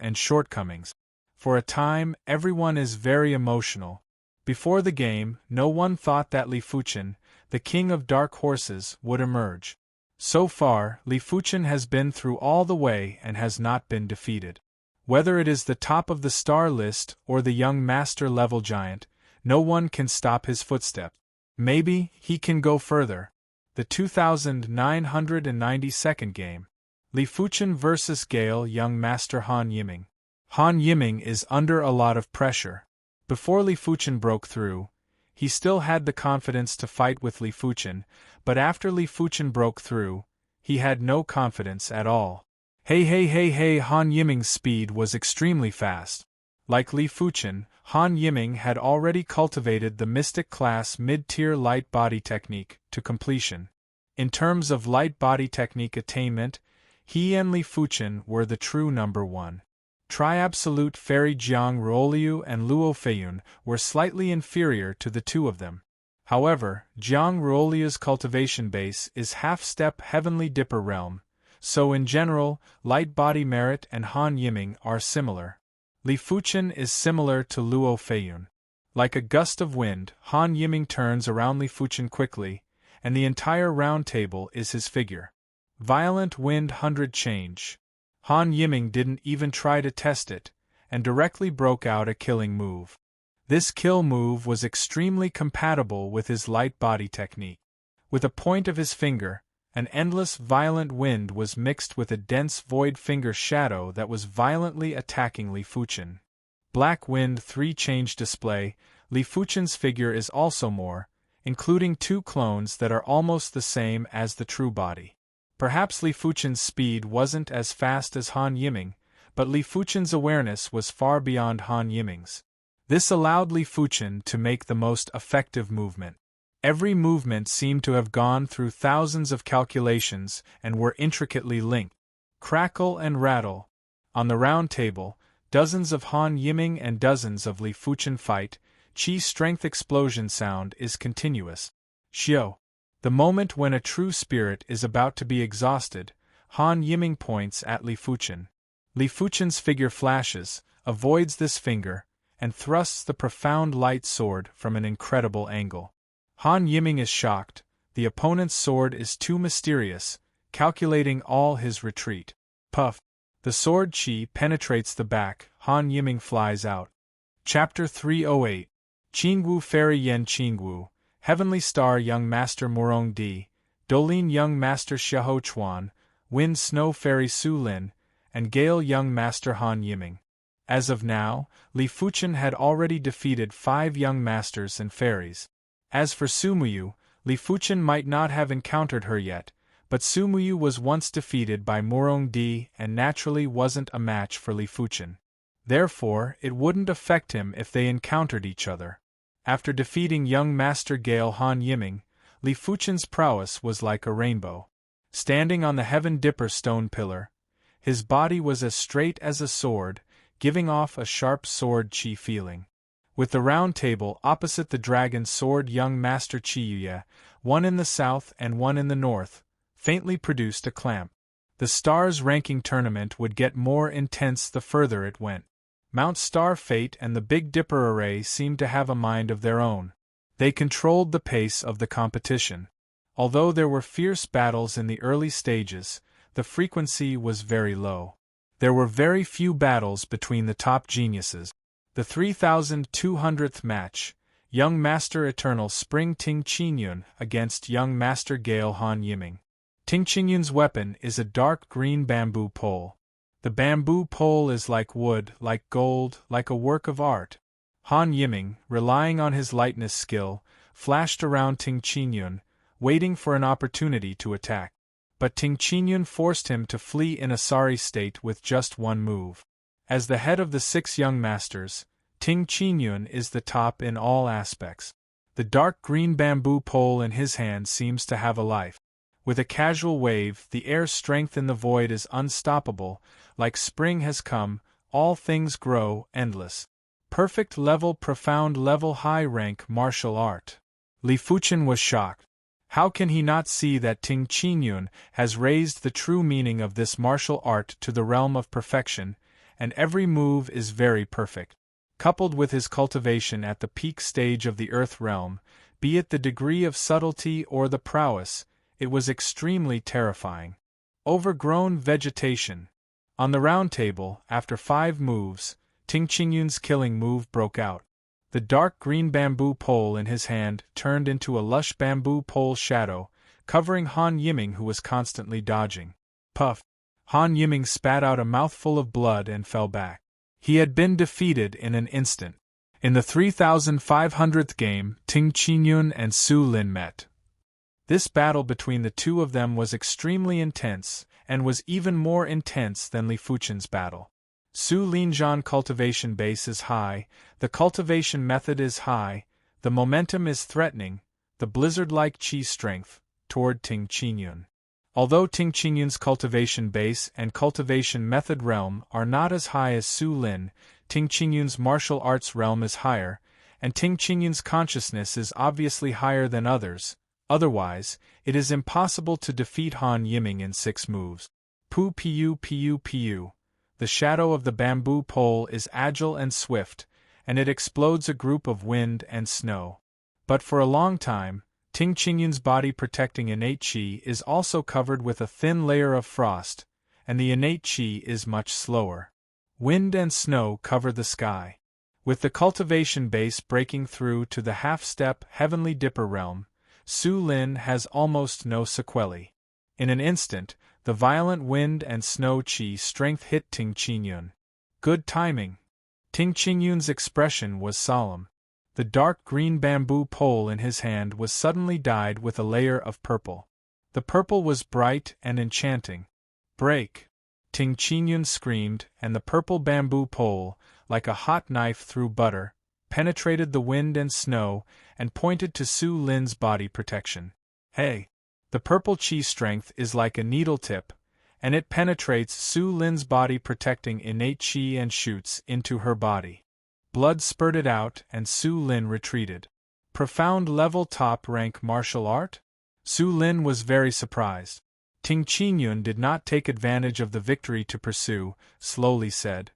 For a time, everyone is very emotional. Before the game, no one thought that Li Fuchen, the king of dark horses, would emerge. So far, Li Fuchen has been through all the way and has not been defeated. Whether it is the top of the star list or the young master level giant, no one can stop his footsteps. Maybe he can go further. The 2992nd game. Li Fuchen vs. Gale Young Master Han Yiming. Han Yiming is under a lot of pressure. Before Li Fuchen broke through, he still had the confidence to fight with Li Fuchen, but after Li Fuchen broke through, he had no confidence at all. Han Yiming's speed was extremely fast. Like Li Fuchen, Han Yiming had already cultivated the Mystic class mid-tier light body technique to completion. In terms of light body technique attainment, He and Li Fuchen were the true number one. Tri-absolute fairy Jiang Ruoliu and Luo Feiyun were slightly inferior to the two of them. However, Jiang Ruoliu's cultivation base is half-step heavenly dipper realm, so in general, light body merit and Han Yiming are similar. Li Fuchen is similar to Luo Feiyun. Like a gust of wind, Han Yiming turns around Li Fuchen quickly, and the entire round table is his figure. Violent wind 100 change. Han Yiming didn't even try to test it, and directly broke out a killing move. This kill move was extremely compatible with his light body technique. With a point of his finger, an endless violent wind was mixed with a dense void finger shadow that was violently attacking Li Fuchen. Black Wind 3 change display. Li Fuchen's figure is also more, including two clones that are almost the same as the true body. Perhaps Li Fuchen's speed wasn't as fast as Han Yiming, but Li Fuchen's awareness was far beyond Han Yiming's. This allowed Li Fuchen to make the most effective movement. Every movement seemed to have gone through thousands of calculations and were intricately linked. Crackle and rattle. On the round table, dozens of Han Yiming and dozens of Li Fuchen fight. Qi strength explosion sound is continuous. Xiao. The moment when a true spirit is about to be exhausted, Han Yiming points at Li Fuchen. Li Fuchen's figure flashes, avoids this finger, and thrusts the profound light sword from an incredible angle. Han Yiming is shocked, the opponent's sword is too mysterious, calculating all his retreat. Puff. The sword Qi penetrates the back, Han Yiming flies out. Chapter 308. Qingwu Fairy Yen Qingwu, Heavenly Star Young Master Morong Di, Dolin Young Master Xiahou Chuan, Wind Snow Fairy Su Lin, and Gale Young Master Han Yiming. As of now, Li Fuchen had already defeated 5 young masters and fairies. As for Sumuyu, Li Fuchen might not have encountered her yet, but Sumuyu was once defeated by Morong Di and naturally wasn't a match for Li Fuchen. Therefore, it wouldn't affect him if they encountered each other. After defeating young Master Gale Han Yiming, Li Fuchen's prowess was like a rainbow. Standing on the Heaven Dipper stone pillar, his body was as straight as a sword, giving off a sharp sword Qi feeling. With the round table opposite the dragon sword young Master Qiyuya, one in the south and one in the north, faintly produced a clamp. The Stars ranking tournament would get more intense the further it went. Mount Star Fate and the Big Dipper array seemed to have a mind of their own. They controlled the pace of the competition. Although there were fierce battles in the early stages, the frequency was very low. There were very few battles between the top geniuses. The 3200th match, Young Master Eternal Spring Ting Qingyun against Young Master Gale Han Yiming. Ting Qingyun's weapon is a dark green bamboo pole. The bamboo pole is like wood, like gold, like a work of art. Han Yiming, relying on his lightness skill, flashed around Ting Qingyun, waiting for an opportunity to attack. But Ting Qingyun forced him to flee in a sorry state with just one move. As the head of the 6 young masters, Ting Qingyun is the top in all aspects. The dark green bamboo pole in his hand seems to have a life. With a casual wave, the air strength in the void is unstoppable, like spring has come, all things grow, endless. Perfect level, profound level, high rank martial art. Li Fuchen was shocked. How can he not see that Ting Qingyun has raised the true meaning of this martial art to the realm of perfection, and every move is very perfect. Coupled with his cultivation at the peak stage of the earth realm, be it the degree of subtlety or the prowess, it was extremely terrifying. Overgrown vegetation. On the round table, after 5 moves, Ting Qingyun's killing move broke out. The dark green bamboo pole in his hand turned into a lush bamboo pole shadow, covering Han Yiming, who was constantly dodging. Puff! Han Yiming spat out a mouthful of blood and fell back. He had been defeated in an instant. In the 3500th game, Ting Qingyun and Su Lin met. This battle between the two of them was extremely intense, and was even more intense than Li Fuchen's battle. Su Linzhan cultivation base is high, the cultivation method is high, the momentum is threatening, the blizzard-like Qi strength, toward Ting Qingyun. Although Ting Qingyun's cultivation base and cultivation method realm are not as high as Su Lin, Ting Qingyun's martial arts realm is higher, and Ting Qingyun's consciousness is obviously higher than others. Otherwise, it is impossible to defeat Han Yiming in 6 moves. Pu Piu Piu Piu. The shadow of the bamboo pole is agile and swift, and it explodes a group of wind and snow. But for a long time, Ting Qingyun's body protecting innate qi is also covered with a thin layer of frost, and the innate qi is much slower. Wind and snow cover the sky. With the cultivation base breaking through to the half-step Heavenly Dipper realm, Su Lin has almost no sequelae. In an instant, the violent wind and snow qi strength hit Ting Qingyun. Good timing. Ting Qingyun's expression was solemn. The dark green bamboo pole in his hand was suddenly dyed with a layer of purple. The purple was bright and enchanting. Break! Ting Qingyun screamed, and the purple bamboo pole, like a hot knife through butter, penetrated the wind and snow and pointed to Su Lin's body protection. Hey! The purple qi strength is like a needle tip, and it penetrates Su Lin's body protecting innate qi and shoots into her body. Blood spurted out and Su Lin retreated. Profound level top rank martial art? Su Lin was very surprised. Ting Qingyun did not take advantage of the victory to pursue, slowly said,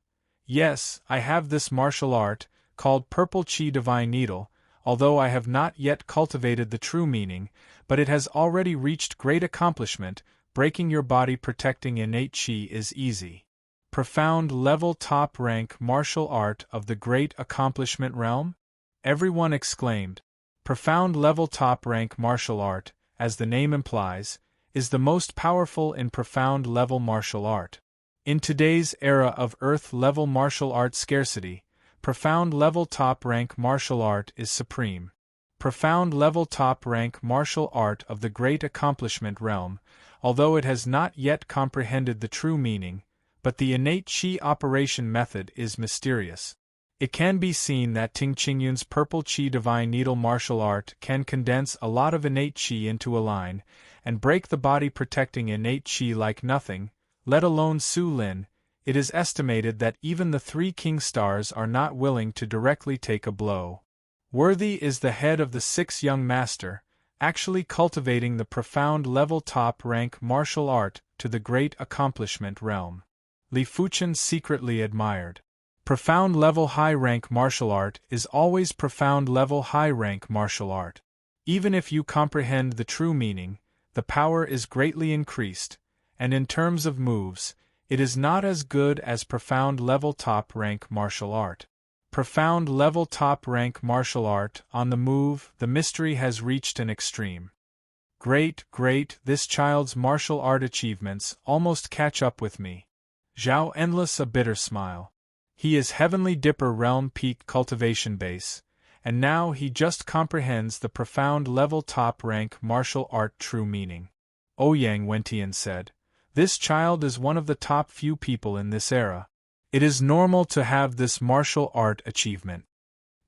"Yes, I have this martial art, called Purple Qi Divine Needle, although I have not yet cultivated the true meaning, but it has already reached great accomplishment. Breaking your body protecting innate qi is easy." Profound level top rank martial art of the great accomplishment realm? Everyone exclaimed. Profound level top rank martial art, as the name implies, is the most powerful in profound level martial art. In today's era of earth level martial art scarcity, profound level top rank martial art is supreme. Profound level top rank martial art of the great accomplishment realm, although it has not yet comprehended the true meaning, but the innate qi operation method is mysterious. It can be seen that Ting Qingyun's Purple Qi Divine Needle martial art can condense a lot of innate qi into a line, and break the body protecting innate qi like nothing, let alone Su Lin. It is estimated that even the 3 king stars are not willing to directly take a blow. Worthy is the head of the 6th young master, actually cultivating the profound level top rank martial art to the great accomplishment realm. Li Fuchen secretly admired. Profound level high rank martial art is always profound level high rank martial art. Even if you comprehend the true meaning, the power is greatly increased, and in terms of moves, it is not as good as profound level top rank martial art. Profound level top rank martial art on the move, the mystery has reached an extreme. Great, this child's martial art achievements almost catch up with me. Zhao endless a bitter smile. He is Heavenly Dipper realm peak cultivation base, and now he just comprehends the profound level top rank martial art true meaning. Ouyang Wentian said, "This child is one of the top few people in this era. It is normal to have this martial art achievement."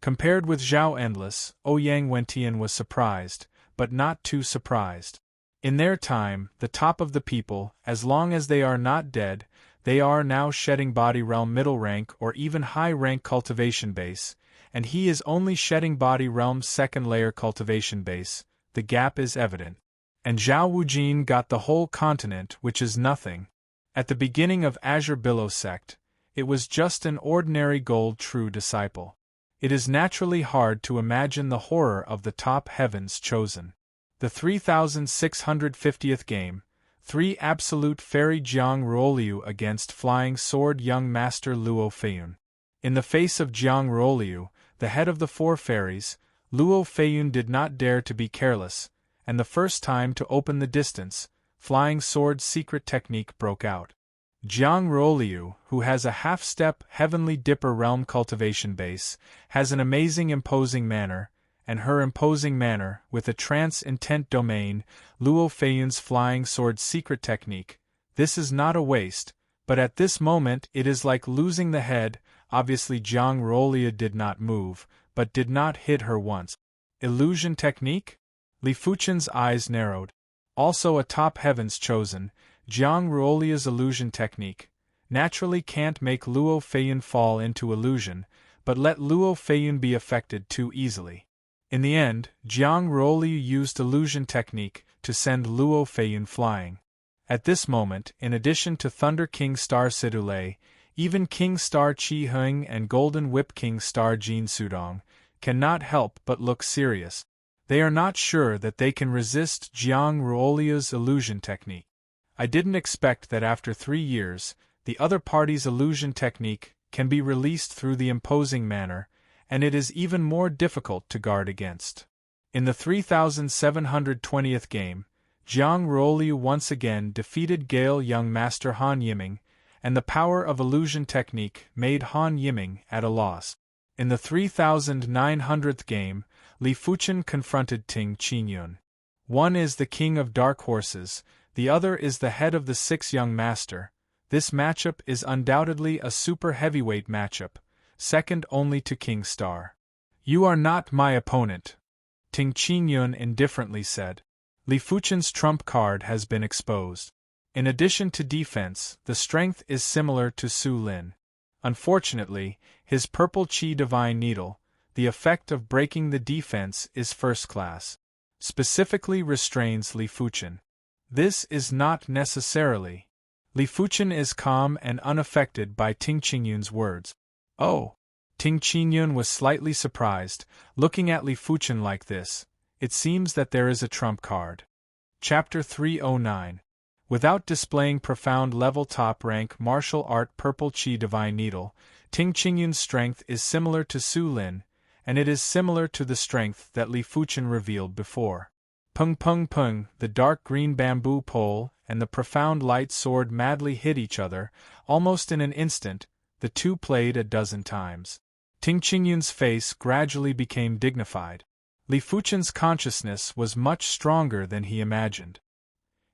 Compared with Zhao Endless, Ouyang Wentian was surprised, but not too surprised. In their time, the top of the people, as long as they are not dead, they are now shedding body realm middle rank or even high rank cultivation base, and he is only shedding body realm second layer cultivation base. The gap is evident. And Zhao Wujin got the whole continent, which is nothing. At the beginning of Azure Billow sect, it was just an ordinary gold true disciple. It is naturally hard to imagine the horror of the top heavens chosen. The 3650th game, 3 Absolute Fairy Jiang Ruoliu against Flying Sword Young Master Luo Feiyun. In the face of Jiang Ruoliu, the head of the 4 fairies, Luo Feiyun did not dare to be careless, and the first time to open the distance, Flying Sword's secret technique broke out. Jiang Ruoliu, who has a half-step Heavenly Dipper realm cultivation base, has an amazing imposing manner, and her imposing manner, with a trance intent domain, Luo Feiyun's Flying Sword secret technique. This is not a waste, but at this moment it is like losing the head. Obviously Jiang Ruoliu did not move, but did not hit her once. Illusion technique? Li Fuchen's eyes narrowed. Also a top heavens chosen, Jiang Ruolia's illusion technique, naturally can't make Luo Feiyun fall into illusion, but let Luo Feiyun be affected too easily. In the end, Jiang Ruolia used illusion technique to send Luo Feiyun flying. At this moment, in addition to Thunder King Star Sidulei, even King Star Qi Heng and Golden Whip King Star Jin Sudong cannot help but look serious. They are not sure that they can resist Jiang Ruolia's illusion technique. I didn't expect that after 3 years, the other party's illusion technique can be released through the imposing manner, and it is even more difficult to guard against. In the 3720th game, Jiang Ruolia once again defeated Gale Young Master Han Yiming, and the power of illusion technique made Han Yiming at a loss. In the 3900th game, Li Fuchen confronted Ting Qingyun. One is the king of dark horses, the other is the head of the 6 young master. This matchup is undoubtedly a super heavyweight matchup, second only to King Star. "You are not my opponent," Ting Qingyun indifferently said. Li Fuchen's trump card has been exposed. In addition to defense, the strength is similar to Su Lin. Unfortunately, his purple Qi Divine Needle, the effect of breaking the defense is first class. Specifically restrains Li Fuchen. This is not necessarily. Li Fuchen is calm and unaffected by Ting Qingyun's words. Oh! Ting Qingyun was slightly surprised, looking at Li Fuchen like this. It seems that there is a trump card. Chapter 309. Without displaying profound level top-rank martial art purple Qi Divine Needle, Ting Qingyun's strength is similar to Su Lin, and it is similar to the strength that Li Fuchen revealed before. Pung pung pung, the dark green bamboo pole and the profound light sword madly hit each other, almost in an instant, the two played a dozen times. Ting Qingyun's face gradually became dignified. Li Fuchen's consciousness was much stronger than he imagined.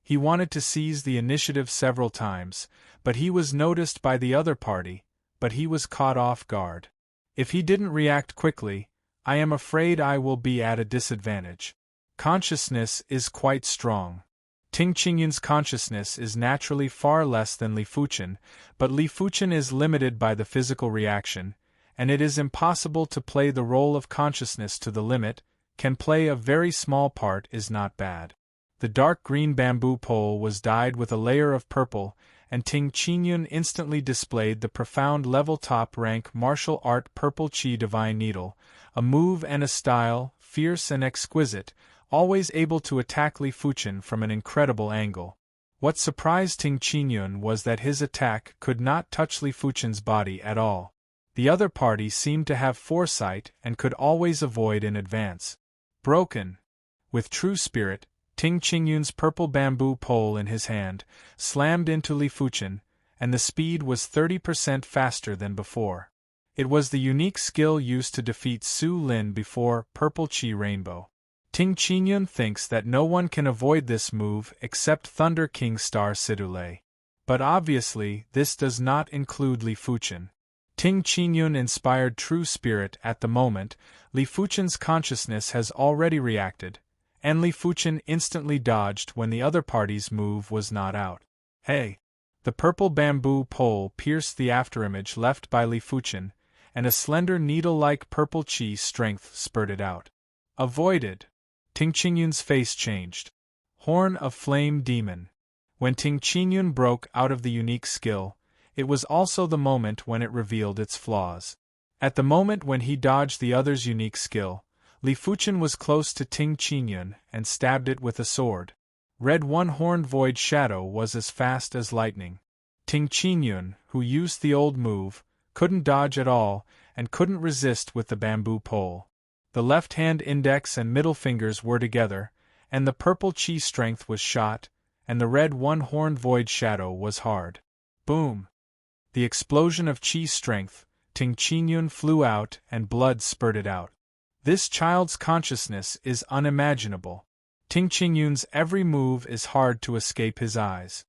He wanted to seize the initiative several times, but he was noticed by the other party, but he was caught off guard. If he didn't react quickly, I am afraid I will be at a disadvantage. Consciousness is quite strong. Ting Qingyun's consciousness is naturally far less than Li Fuchen, but Li Fuchen is limited by the physical reaction, and it is impossible to play the role of consciousness to the limit. Can play a very small part is not bad. The dark green bamboo pole was dyed with a layer of purple, and Ting Qingyun instantly displayed the profound level top rank martial art purple Qi Divine Needle, a move and a style, fierce and exquisite, always able to attack Li Fuchen from an incredible angle. What surprised Ting Qingyun was that his attack could not touch Li Fuchen's body at all. The other party seemed to have foresight and could always avoid in advance. Broken. With true spirit, Ting Qingyun's purple bamboo pole in his hand slammed into Li Fuchen, and the speed was 30% faster than before. It was the unique skill used to defeat Su Lin before Purple Qi Rainbow. Ting Qingyun thinks that no one can avoid this move except Thunder King Star Sidulei. But obviously this does not include Li Fuchen. Ting Qingyun inspired true spirit at the moment. Li Fuchen's consciousness has already reacted, and Li Fuchen instantly dodged when the other party's move was not out. Hey! The purple bamboo pole pierced the afterimage left by Li Fuchen, and a slender needle-like purple Qi strength spurted out. Avoided! Ting Qingyun's face changed. Horn of Flame Demon. When Ting Qingyun broke out of the unique skill, it was also the moment when it revealed its flaws. At the moment when he dodged the other's unique skill, Li Fuchen was close to Ting Qingyun and stabbed it with a sword. Red One-Horned Void Shadow was as fast as lightning. Ting Qingyun, who used the old move, couldn't dodge at all and couldn't resist with the bamboo pole. The left hand index and middle fingers were together, and the purple Qi strength was shot, and the red One-Horned Void Shadow was hard. Boom! The explosion of Qi strength, Ting Qingyun flew out and blood spurted out. This child's consciousness is unimaginable. Ting Qingyun's every move is hard to escape his eyes.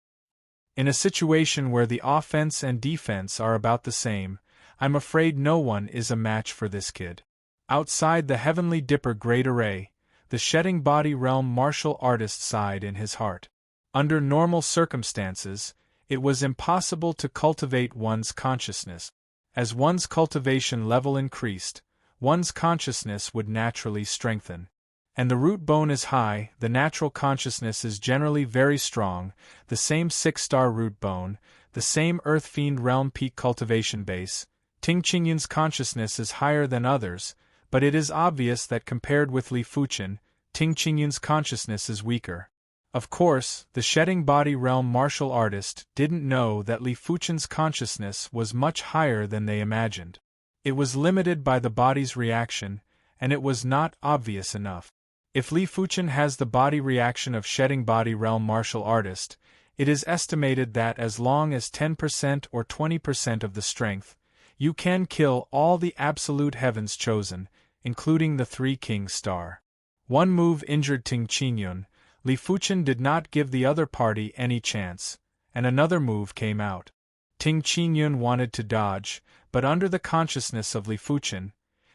In a situation where the offense and defense are about the same, I'm afraid no one is a match for this kid. Outside the Heavenly Dipper Great Array, the shedding body realm martial artist sighed in his heart. Under normal circumstances, it was impossible to cultivate one's consciousness. As one's cultivation level increased, one's consciousness would naturally strengthen. And the root bone is high, the natural consciousness is generally very strong, the same 6-star root bone, the same Earth Fiend realm peak cultivation base. Ting Qingyun's consciousness is higher than others, but it is obvious that compared with Li Fuchen, Ting Qingyun's consciousness is weaker. Of course, the shedding body realm martial artist didn't know that Li Fuchen's consciousness was much higher than they imagined. It was limited by the body's reaction, and it was not obvious enough. If Li Fuchen has the body reaction of shedding body realm martial artist, it is estimated that as long as 10% or 20% of the strength, you can kill all the absolute heavens chosen, including the 3 king star. One move injured Ting Qingyun. Li Fuchen did not give the other party any chance, and another move came out. Ting Qingyun wanted to dodge, but under the consciousness of Li Fuchen,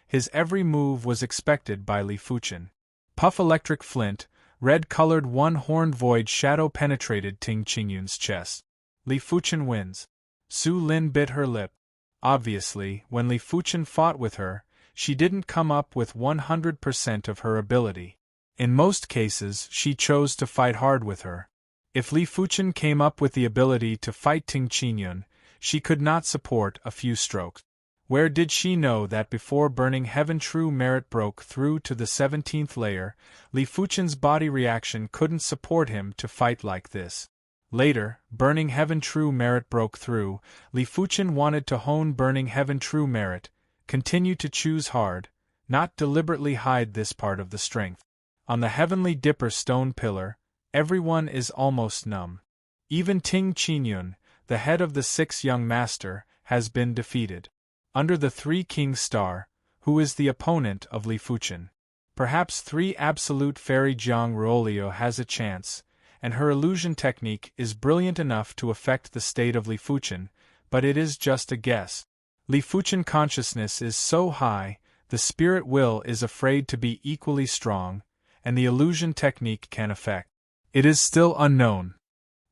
his every move was expected by Li Fuchen. Puff electric flint, red-colored one-horned void shadow penetrated Ting Qingyun's chest. Li Fuchen wins. Su Lin bit her lip. Obviously, when Li Fuchen fought with her, she didn't come up with 100% of her ability. In most cases, she chose to fight hard with her. If Li Fuchen came up with the ability to fight Ting Qingyun, she could not support a few strokes. Where did she know that before Burning Heaven True Merit broke through to the 17th layer, Li Fuchen's body reaction couldn't support him to fight like this? Later, Burning Heaven True Merit broke through. Li Fuchen wanted to hone Burning Heaven True Merit, continue to choose hard, not deliberately hide this part of the strength. On the Heavenly Dipper stone pillar, everyone is almost numb. Even Ting Qingyun, the head of the 6 young master, has been defeated. Under the 3 king star, who is the opponent of Li Fuchen? Perhaps 3 absolute fairy Jiang Ruolio has a chance, and her illusion technique is brilliant enough to affect the state of Li Fuchen, but it is just a guess. Li Fuchen consciousness is so high, the spirit will is afraid to be equally strong, and the illusion technique can affect. It is still unknown.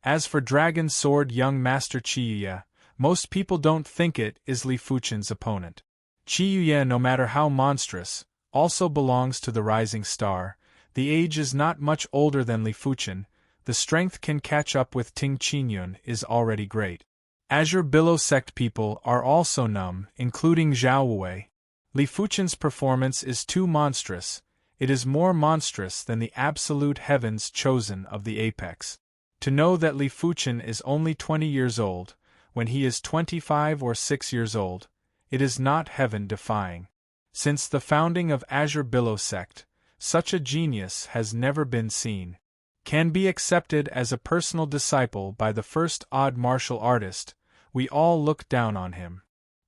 As for Dragon Sword young master Qiyuye, most people don't think it is Li Fuchen's opponent. Qiyuye, no matter how monstrous, also belongs to the rising star. The age is not much older than Li Fuchen. The strength can catch up with Ting Qingyun is already great. Azure Billow sect people are also numb, including Zhao Wei. Li Fuchen's performance is too monstrous. It is more monstrous than the absolute heavens chosen of the apex. To know that Li Fuchen is only 20 years old, when he is 25 or 6 years old, it is not heaven-defying. Since the founding of Azure Billow sect, such a genius has never been seen. Can be accepted as a personal disciple by the first odd martial artist, we all look down on him.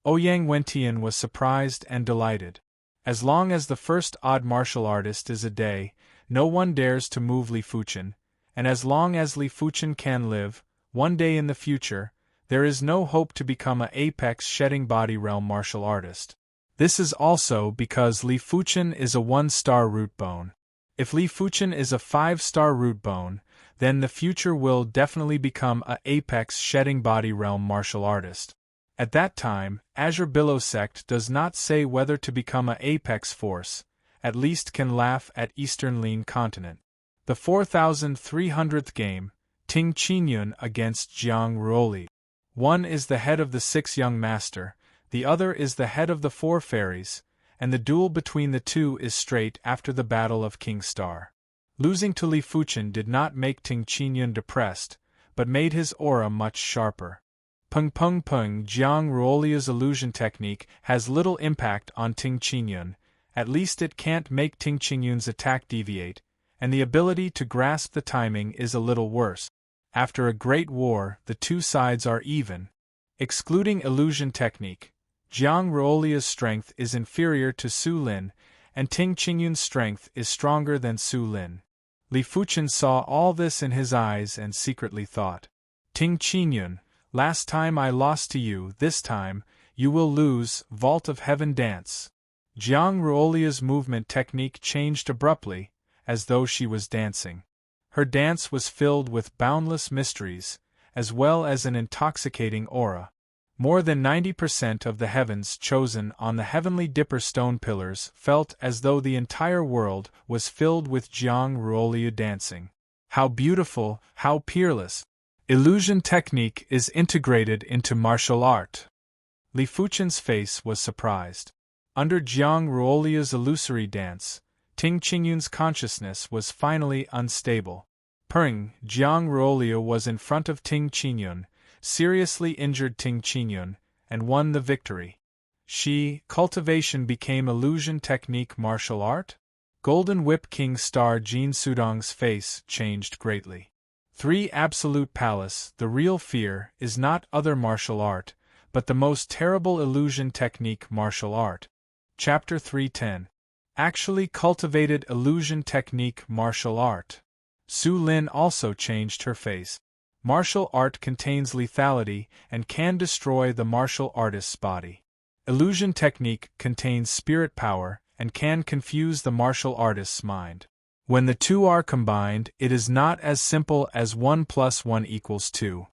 Ouyang Wentian was surprised and delighted. As long as the first odd martial artist is a day, no one dares to move Li Fuchen, and as long as Li Fuchen can live, one day in the future, there is no hope to become a apex shedding body realm martial artist. This is also because Li Fuchen is a 1-star root bone. If Li Fuchen is a 5-star root bone, then the future will definitely become a apex shedding body realm martial artist. At that time, Azure Billow sect does not say whether to become a apex force, at least can laugh at Eastern Lean Continent. The 4,300th game, Ting Qingyun against Jiang Ruoli. One is the head of the 6 young master, the other is the head of the 4 fairies, and the duel between the two is straight after the Battle of King Star. Losing to Li Fuchen did not make Ting Qingyun depressed, but made his aura much sharper. Peng Peng Peng Jiang Ruolia's illusion technique has little impact on Ting Qingyun, at least it can't make Ting Qingyun's attack deviate, and the ability to grasp the timing is a little worse. After a great war, the two sides are even. Excluding illusion technique, Jiang Ruolia's strength is inferior to Su Lin, and Ting Qingyun's strength is stronger than Su Lin. Li Fuchen saw all this in his eyes and secretly thought, Ting Qingyun, last time I lost to you, this time, you will lose. Vault of Heaven dance. Jiang Ruolia's movement technique changed abruptly, as though she was dancing. Her dance was filled with boundless mysteries, as well as an intoxicating aura. More than 90% of the heavens chosen on the heavenly dipper stone pillars felt as though the entire world was filled with Jiang Ruoliu dancing. How beautiful, how peerless! Illusion technique is integrated into martial art. Li Fuchen's face was surprised. Under Jiang Ruoliu's illusory dance, Ting Qingyun's consciousness was finally unstable. Purring, Jiang Ruoliu was in front of Ting Qingyun, seriously injured Ting Qingyun, and won the victory. Cultivation became illusion technique martial art? Golden Whip King Star Jin Sudong's face changed greatly. 3 Absolute Palace. The real fear is not other martial art, but the most terrible illusion technique martial art. Chapter 310. Actually cultivated illusion technique martial art. Su Lin also changed her face. Martial art contains lethality and can destroy the martial artist's body. Illusion technique contains spirit power and can confuse the martial artist's mind. When the two are combined, it is not as simple as 1 + 1 = 2.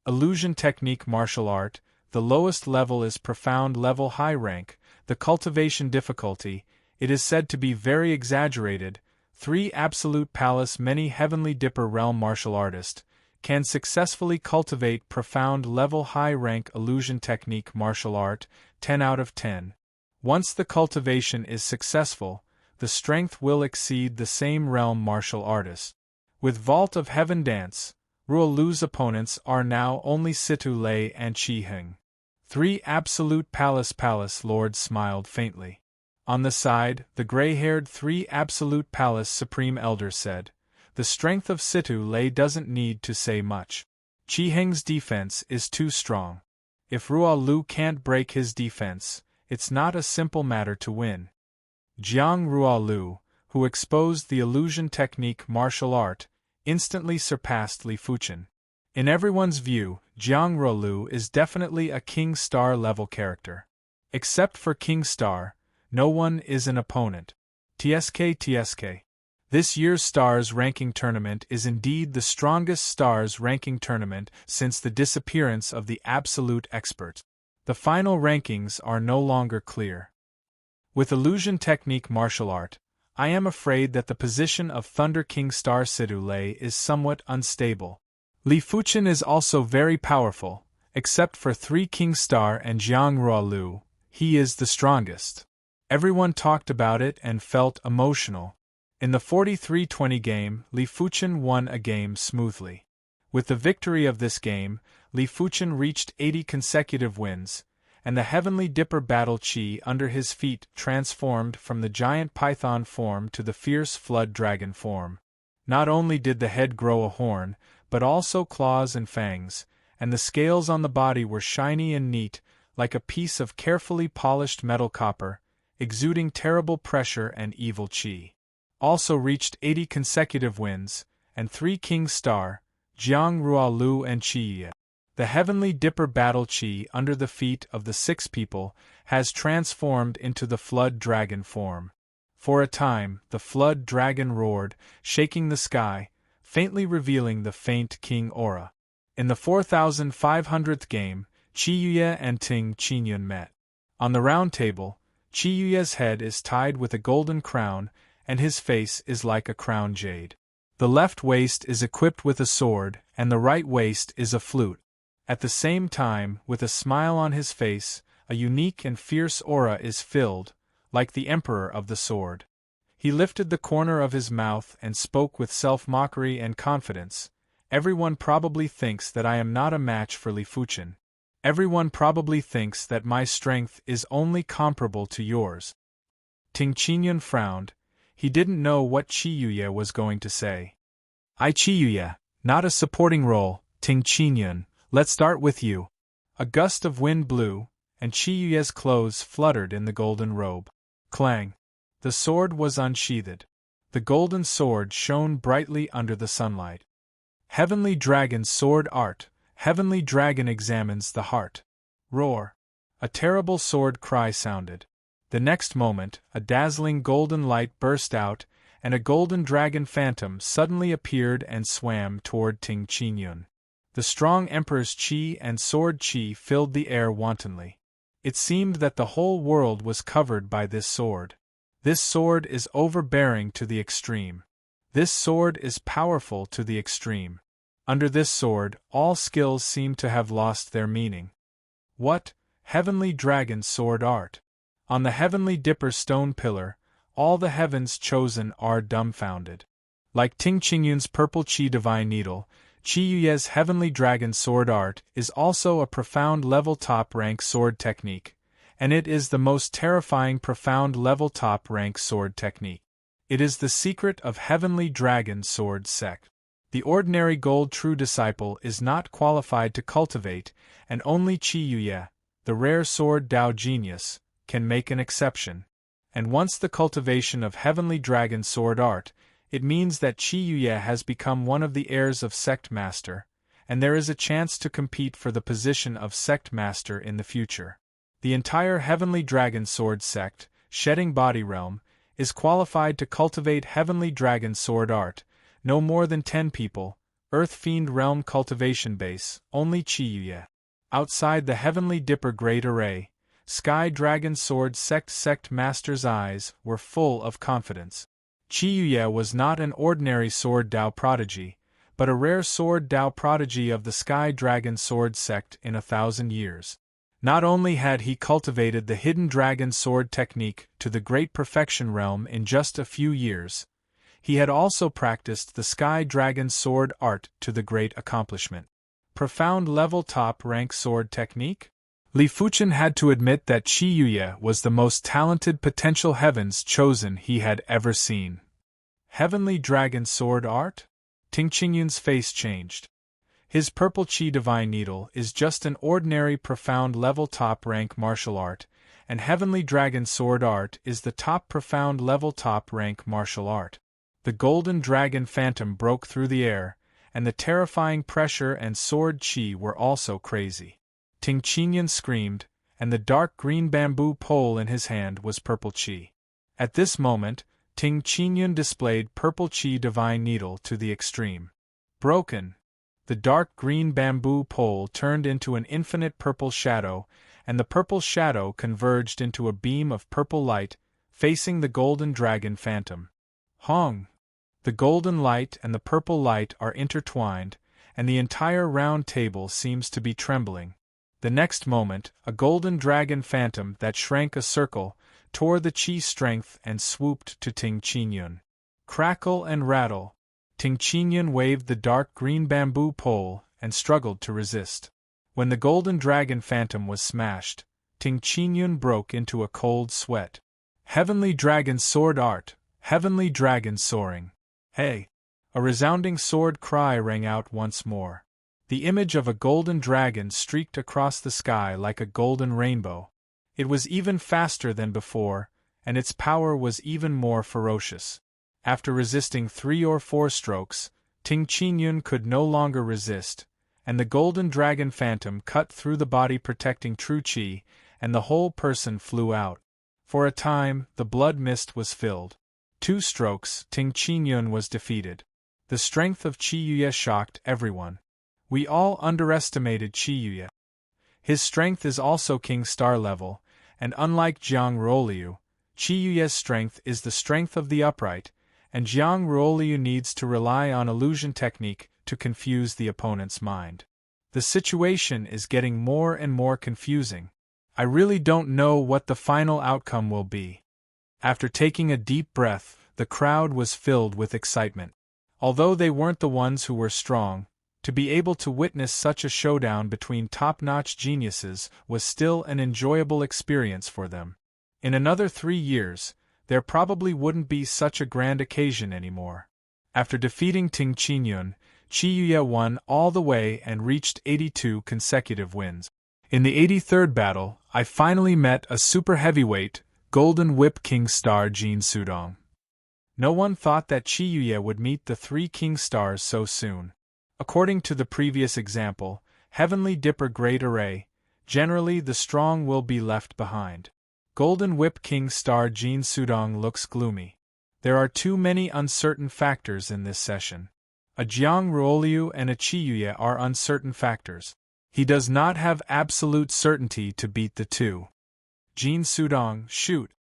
Illusion technique martial art, the lowest level is profound level high rank, the cultivation difficulty, it is said to be very exaggerated. 3 Absolute Palace. Many heavenly dipper realm martial artists can successfully cultivate profound level high rank illusion technique martial art, 10 out of 10. Once the cultivation is successful, the strength will exceed the same realm martial artist. With Vault of Heaven Dance, Ruolu's opponents are now only Situ Lei and Qi Heng. 3 Absolute Palace. Palace Lord smiled faintly. On the side, the gray-haired 3 Absolute Palace Supreme Elder said, "The strength of Situ Lei doesn't need to say much. Qi Heng's defense is too strong. If Ruolu can't break his defense, it's not a simple matter to win." Jiang Ruolu, who exposed the illusion technique martial art, instantly surpassed Li Fuchen. In everyone's view, Jiang Ruolu is definitely a King Star level character. Except for King Star, no one is an opponent. TSK. This year's Stars Ranking Tournament is indeed the strongest Stars Ranking Tournament since the disappearance of the Absolute Expert. The final rankings are no longer clear. With illusion technique martial art, I am afraid that the position of Thunder King Star Situ Lei is somewhat unstable. Li Fuchen is also very powerful, except for 3 King Star and Jiang Ruolu, he is the strongest. Everyone talked about it and felt emotional. In the 43-20 game, Li Fuchen won a game smoothly. With the victory of this game, Li Fuchen reached 80 consecutive wins, and the Heavenly Dipper Battle Chi under his feet transformed from the giant python form to the fierce flood dragon form. Not only did the head grow a horn, but also claws and fangs, and the scales on the body were shiny and neat, like a piece of carefully polished metal copper, exuding terrible pressure and evil chi. Also reached 80 consecutive wins, and 3 King Star, Jiang Ruolu and Qi. The Heavenly Dipper Battle Chi under the feet of the 6 people has transformed into the Flood Dragon form. For a time, the Flood Dragon roared, shaking the sky, faintly revealing the faint King aura. In the 4500th game, Qiyuye and Ting Qingyun met. On the round table, Qiyuye's head is tied with a golden crown, and his face is like a crown jade. The left waist is equipped with a sword, and the right waist is a flute. At the same time, with a smile on his face, a unique and fierce aura is filled, like the Emperor of the Sword. He lifted the corner of his mouth and spoke with self-mockery and confidence. "Everyone probably thinks that I am not a match for Li Fuchen. Everyone probably thinks that my strength is only comparable to yours." Ting Qingyun frowned. He didn't know what Qiyuye was going to say. "I Qiyuye, not a supporting role, Ting Qingyun. Let's start with you." A gust of wind blew, and Qiyuye's clothes fluttered in the golden robe. Clang! The sword was unsheathed. The golden sword shone brightly under the sunlight. Heavenly Dragon's sword art. Heavenly Dragon examines the heart. Roar! A terrible sword cry sounded. The next moment, a dazzling golden light burst out, and a golden dragon phantom suddenly appeared and swam toward Ting Qingyun. The strong emperor's qi and sword qi filled the air wantonly. It seemed that the whole world was covered by this sword. This sword is overbearing to the extreme. This sword is powerful to the extreme. Under this sword, all skills seem to have lost their meaning. What? Heavenly Dragon Sword Art. On the Heavenly Dipper stone pillar, all the heavens chosen are dumbfounded. Like Ting Qingyun's purple Qi Divine Needle, Qi Yuye's Heavenly Dragon Sword Art is also a profound level top rank sword technique, and it is the most terrifying profound level top rank sword technique. It is the secret of Heavenly Dragon Sword Sect. The ordinary gold true disciple is not qualified to cultivate, and only Qi Yuye, the rare sword Dao genius, can make an exception. And once the cultivation of Heavenly Dragon Sword Art, it means that Qi Yuye has become one of the heirs of Sect Master, and there is a chance to compete for the position of Sect Master in the future. The entire Heavenly Dragon Sword Sect, Shedding Body Realm, is qualified to cultivate Heavenly Dragon Sword Art. No more than 10 people, Earth Fiend Realm Cultivation Base, only Qi Yuye. Outside the Heavenly Dipper Great Array, Sky Dragon Sword Sect Master's eyes were full of confidence. Qi Yuye was not an ordinary sword Dao prodigy, but a rare sword Dao prodigy of the Sky Dragon Sword Sect in 1,000 years. Not only had he cultivated the Hidden Dragon Sword technique to the Great Perfection Realm in just a few years, he had also practiced the Sky Dragon Sword Art to the great accomplishment. Profound level top rank sword technique? Li Fuchen had to admit that Qi Yuye was the most talented potential heavens chosen he had ever seen. Heavenly Dragon Sword Art? Ting Qingyun's face changed. His purple Qi Divine Needle is just an ordinary profound level top rank martial art, and Heavenly Dragon Sword Art is the top profound level top rank martial art. The golden dragon phantom broke through the air, and the terrifying pressure and sword qi were also crazy. Ting Qingyun screamed, and the dark green bamboo pole in his hand was purple qi. At this moment, Ting Qingyun displayed purple qi divine needle to the extreme. Broken. The dark green bamboo pole turned into an infinite purple shadow, and the purple shadow converged into a beam of purple light, facing the golden dragon phantom. Hong! The golden light and the purple light are intertwined, and the entire round table seems to be trembling. The next moment, a golden dragon phantom that shrank a circle, tore the qi strength and swooped to Ting Qingyun. Crackle and rattle. Ting Qingyun waved the dark green bamboo pole and struggled to resist. When the golden dragon phantom was smashed, Ting Qingyun broke into a cold sweat. Heavenly Dragon Sword Art, Heavenly Dragon Soaring. Hey! A resounding sword cry rang out once more. The image of a golden dragon streaked across the sky like a golden rainbow. It was even faster than before, and its power was even more ferocious. After resisting 3 or 4 strokes, Ting Qingyun could no longer resist, and the golden dragon phantom cut through the body protecting true qi, and the whole person flew out. For a time, the blood mist was filled. 2 strokes, Ting Qingyun was defeated. The strength of Qi Yuye shocked everyone. We all underestimated Qi Yuye. His strength is also King Star level, and unlike Jiang Ruoliu, Qi Yuye's strength is the strength of the upright, and Jiang Ruoliu needs to rely on illusion technique to confuse the opponent's mind. The situation is getting more and more confusing. I really don't know what the final outcome will be. After taking a deep breath, the crowd was filled with excitement. Although they weren't the ones who were strong, to be able to witness such a showdown between top-notch geniuses was still an enjoyable experience for them. In another 3 years, there probably wouldn't be such a grand occasion anymore. After defeating Ting Qingyun, Qi Yuye won all the way and reached 82 consecutive wins. In the 83rd battle, I finally met a super heavyweight, Golden Whip King Star Jin Sudong. No one thought that Qi Yuye would meet the 3 King Stars so soon. According to the previous example, Heavenly Dipper Great Array, generally the strong will be left behind. Golden Whip King Star Jin Sudong looks gloomy. There are too many uncertain factors in this session. A Jiang Ruoliu and a Qiyuye are uncertain factors. He does not have absolute certainty to beat the two. Jin Sudong, shoot.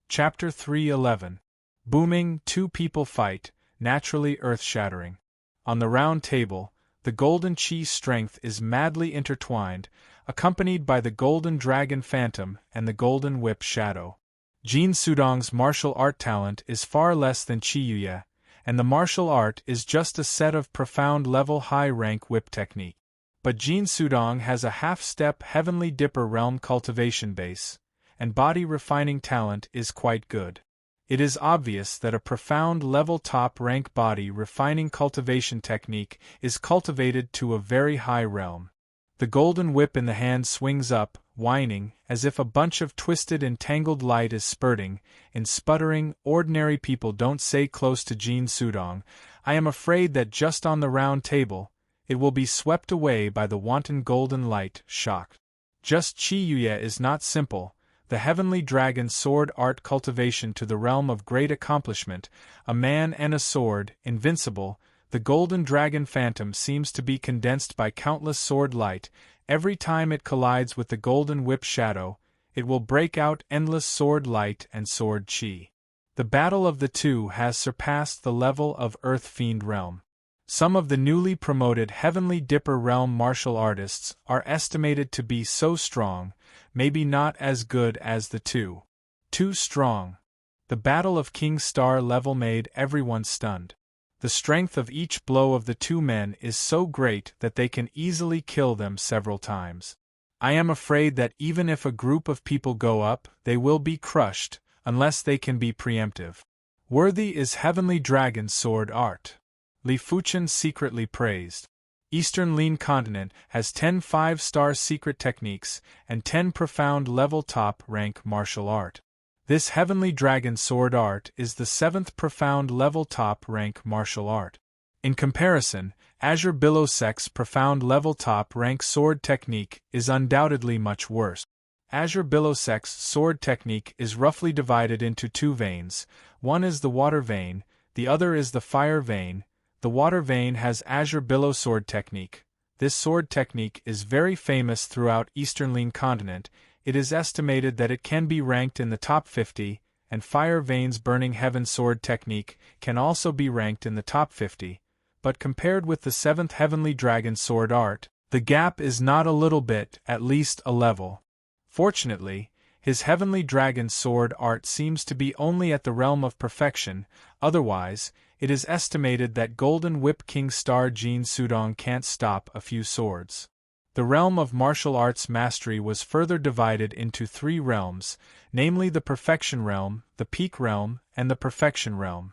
Chapter 3:11. Booming, two people fight, naturally earth-shattering. On the round table, the golden Qi strength is madly intertwined, accompanied by the golden dragon phantom and the golden whip shadow. Jin Sudong's martial art talent is far less than Qiyuye, and the martial art is just a set of profound level high-rank whip technique. But Jin Sudong has a half-step heavenly dipper realm cultivation base, and body refining talent is quite good. It is obvious that a profound level top-rank body refining cultivation technique is cultivated to a very high realm. The golden whip in the hand swings up, whining, as if a bunch of twisted and tangled light is spurting, in sputtering, ordinary people don't say close to Jin Sudong. I am afraid that just on the round table, it will be swept away by the wanton golden light, shocked. Just Qiyuye is not simple, the heavenly dragon sword art cultivation to the realm of great accomplishment, a man and a sword, invincible. The golden dragon phantom seems to be condensed by countless sword light. Every time it collides with the golden whip shadow, it will break out endless sword light and sword chi. The battle of the two has surpassed the level of Earth Fiend realm. Some of the newly promoted Heavenly Dipper realm martial artists are estimated to be so strong, maybe not as good as the two. Too strong. The battle of King Star level made everyone stunned. The strength of each blow of the two men is so great that they can easily kill them several times. I am afraid that even if a group of people go up, they will be crushed, unless they can be preemptive. Worthy is Heavenly Dragon's sword art. Li Fuchen secretly praised. Eastern Lin Continent has 10 5-star secret techniques and 10 profound level top-rank martial art. This Heavenly Dragon sword art is the 7th profound level top-rank martial art. In comparison, Azure Billowsek's profound level top-rank sword technique is undoubtedly much worse. Azure Billowsek's sword technique is roughly divided into two veins. One is the water vein, the other is the fire vein. The water vein has Azure Billow sword technique. This sword technique is very famous throughout Eastern Lin Continent. It is estimated that it can be ranked in the top 50, and Fire Vein's Burning Heaven sword technique can also be ranked in the top 50, but compared with the 7th Heavenly Dragon sword art, the gap is not a little bit, at least a level. Fortunately, his Heavenly Dragon sword art seems to be only at the realm of perfection, otherwise, it is estimated that Golden Whip King Star Jin Sudong can't stop a few swords. The realm of martial arts mastery was further divided into 3 realms, namely the Perfection realm, the Peak realm, and the Perfection realm.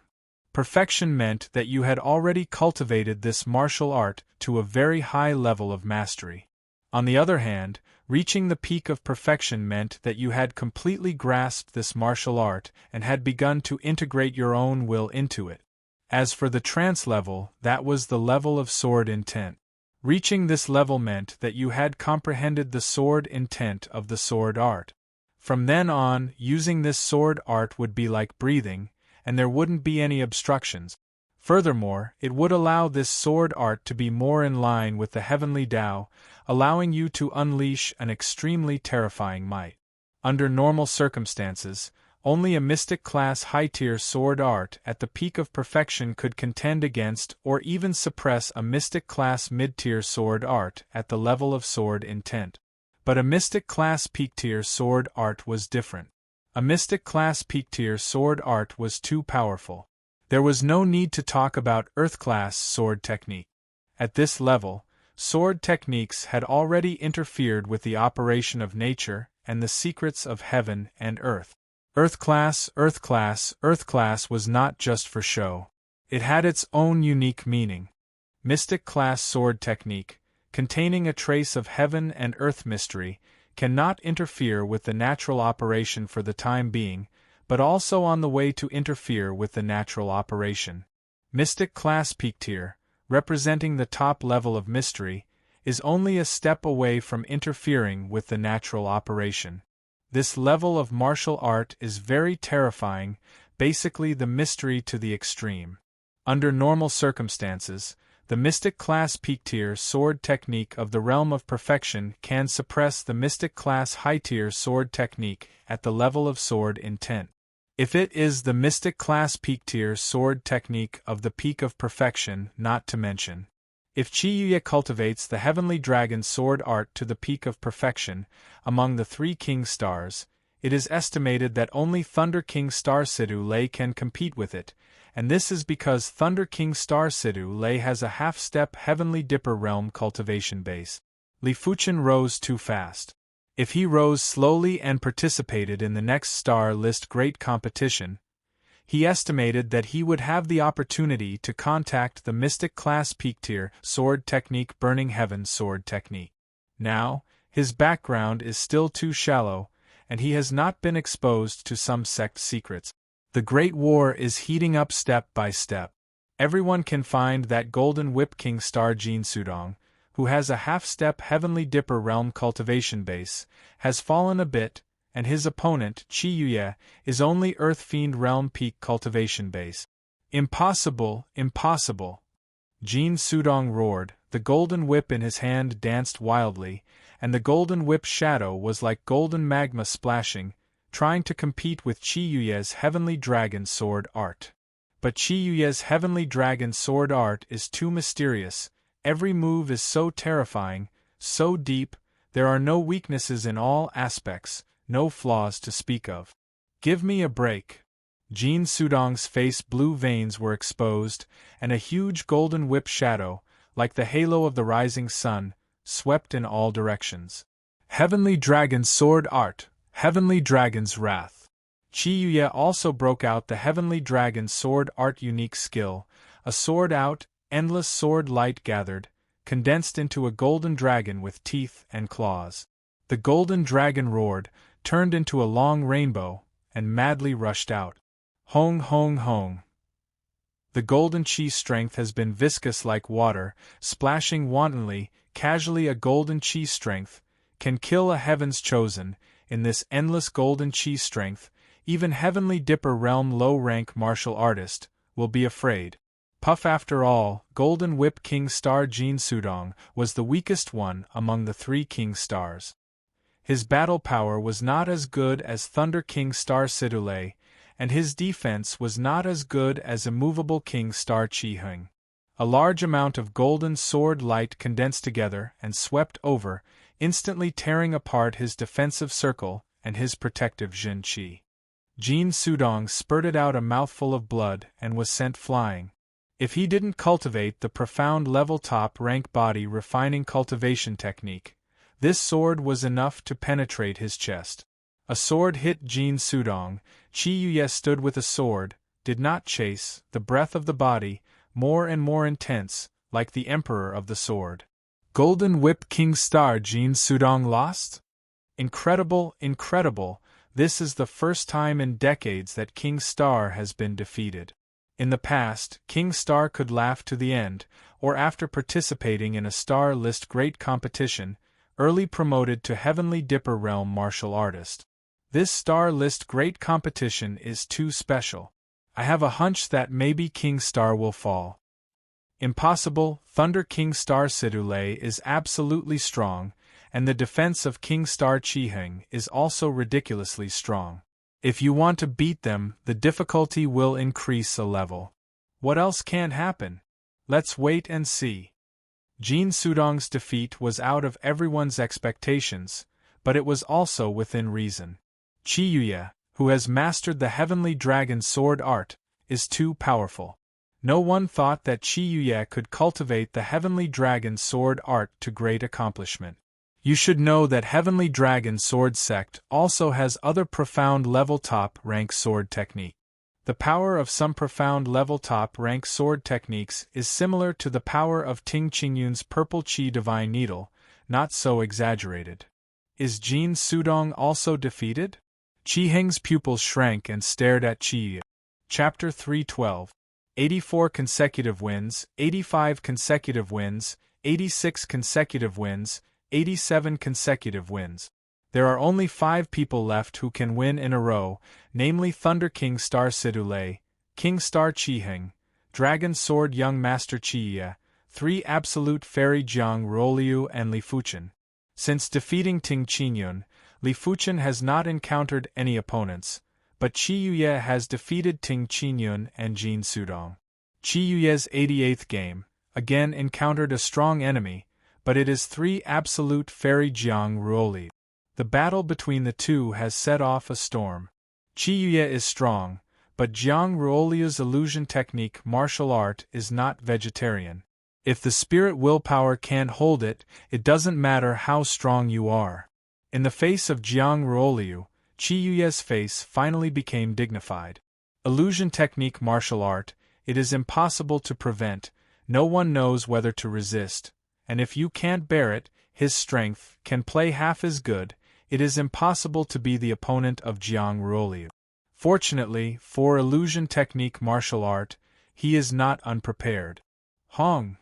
Perfection meant that you had already cultivated this martial art to a very high level of mastery. On the other hand, reaching the peak of perfection meant that you had completely grasped this martial art and had begun to integrate your own will into it. As for the trance level, that was the level of sword intent. Reaching this level meant that you had comprehended the sword intent of the sword art. From then on, using this sword art would be like breathing, and there wouldn't be any obstructions. Furthermore, it would allow this sword art to be more in line with the heavenly Tao, allowing you to unleash an extremely terrifying might. Under normal circumstances, only a mystic-class high-tier sword art at the peak of perfection could contend against or even suppress a mystic-class mid-tier sword art at the level of sword intent. But a mystic-class peak-tier sword art was different. A mystic-class peak-tier sword art was too powerful. There was no need to talk about Earth-class sword technique. At this level, sword techniques had already interfered with the operation of nature and the secrets of heaven and earth. Earth-class was not just for show. It had its own unique meaning. Mystic-class sword technique, containing a trace of heaven and earth mystery, cannot interfere with the natural operation for the time being, but also on the way to interfere with the natural operation. Mystic-class peak tier, representing the top level of mystery, is only a step away from interfering with the natural operation. This level of martial art is very terrifying, basically the mystery to the extreme. Under normal circumstances, the Mystic Class Peak Tier Sword Technique of the Realm of Perfection can suppress the Mystic Class High Tier Sword Technique at the level of sword intent. If it is the Mystic Class Peak Tier Sword Technique of the Peak of Perfection, not to mention. If Chiyuya cultivates the Heavenly Dragon Sword Art to the peak of perfection, among the 3 King Stars, it is estimated that only Thunder King Star Sidu Lei can compete with it, and this is because Thunder King Star Sidu Lei has a half-step Heavenly Dipper Realm cultivation base. Li Fuchen rose too fast. If he rose slowly and participated in the next Star List Great Competition, he estimated that he would have the opportunity to contact the Mystic Class Peak Tier Sword Technique Burning Heaven Sword Technique. Now, his background is still too shallow, and he has not been exposed to some sect secrets. The Great War is heating up step by step. Everyone can find that Golden Whip King Star Jin Sudong, who has a half-step Heavenly Dipper Realm cultivation base, has fallen a bit, and his opponent, Chiyuya, is only Earth Fiend Realm Peak cultivation base. Impossible, impossible! Jin Sudong roared, the golden whip in his hand danced wildly, and the golden whip shadow was like golden magma splashing, trying to compete with Chiyuya's Heavenly Dragon Sword Art. But Chiyuya's Heavenly Dragon Sword Art is too mysterious, every move is so terrifying, so deep, there are no weaknesses in all aspects, no flaws to speak of. Give me a break. Jin Sudong's face blue veins were exposed, and a huge golden whip shadow, like the halo of the rising sun, swept in all directions. Heavenly Dragon Sword Art, Heavenly Dragon's Wrath. Chiyuya also broke out the Heavenly Dragon Sword Art unique skill, a sword out, endless sword light gathered, condensed into a golden dragon with teeth and claws. The golden dragon roared, turned into a long rainbow, and madly rushed out. Hong hong hong. The golden chi strength has been viscous like water, splashing wantonly, casually. A golden chi strength can kill a heaven's chosen. In this endless golden chi strength, even Heavenly Dipper Realm low-rank martial artist will be afraid. Puff. After all, Golden Whip King Star Jin Sudong was the weakest one among the 3 King Stars. His battle power was not as good as Thunder King Star Sidu Lei, and his defense was not as good as Immovable King Star Chi Hung. A large amount of golden sword light condensed together and swept over, instantly tearing apart his defensive circle and his protective Jin Chi. Jin Sudong spurted out a mouthful of blood and was sent flying. If he didn't cultivate the profound level top rank body refining cultivation technique, this sword was enough to penetrate his chest. A sword hit Jin Sudong. Chiyuya stood with a sword, did not chase, the breath of the body, more and more intense, like the Emperor of the Sword. Golden Whip King Star Jin Sudong lost? Incredible, incredible, this is the first time in decades that King Star has been defeated. In the past, King Star could laugh to the end, or after participating in a Star List Great Competition, early promoted to Heavenly Dipper Realm martial artist. This Star List Great Competition is too special. I have a hunch that maybe King Star will fall. Impossible, Thunder King Star Sidu Lei is absolutely strong, and the defense of King Star Chi Hung is also ridiculously strong. If you want to beat them, the difficulty will increase a level. What else can happen? Let's wait and see. Jin Sudong's defeat was out of everyone's expectations, but it was also within reason. Chiyuya, who has mastered the Heavenly Dragon Sword Art, is too powerful. No one thought that Chiyuya could cultivate the Heavenly Dragon Sword Art to great accomplishment. You should know that Heavenly Dragon Sword Sect also has other profound level top rank sword technique. The power of some profound level top rank sword techniques is similar to the power of Ting Qingyun's Purple Chi Divine Needle, not so exaggerated. Is Jin Sudong also defeated? Chi Heng's pupils shrank and stared at Chiyuya. Chapter 312. 84 consecutive wins, 85 consecutive wins, 86 consecutive wins, 87 consecutive wins. There are only 5 people left who can win in a row, namely Thunder King Star Sidule, King Star Chiheng, Dragon Sword Young Master Chiya, 3 Absolute Fairy Jiang Ruoliu and Li Fuchen. Since defeating Ting Qingyun, Li Fuchen has not encountered any opponents, but Qiyuye has defeated Ting Qingyun and Jin Sudong. Qiyuye's 88th game, again encountered a strong enemy, but it is 3 Absolute Fairy Jiang Ruoliu. The battle between the two has set off a storm. Qiyuye is strong, but Jiang Ruoliu's illusion technique martial art is not vegetarian. If the spirit willpower can't hold it, it doesn't matter how strong you are. In the face of Jiang Ruoliu, Qiyuye's face finally became dignified. Illusion technique martial art, it is impossible to prevent, no one knows whether to resist, and if you can't bear it, his strength can play half as good, it is impossible to be the opponent of Jiang Ruoliu. Fortunately, for illusion technique martial art, he is not unprepared. Hong.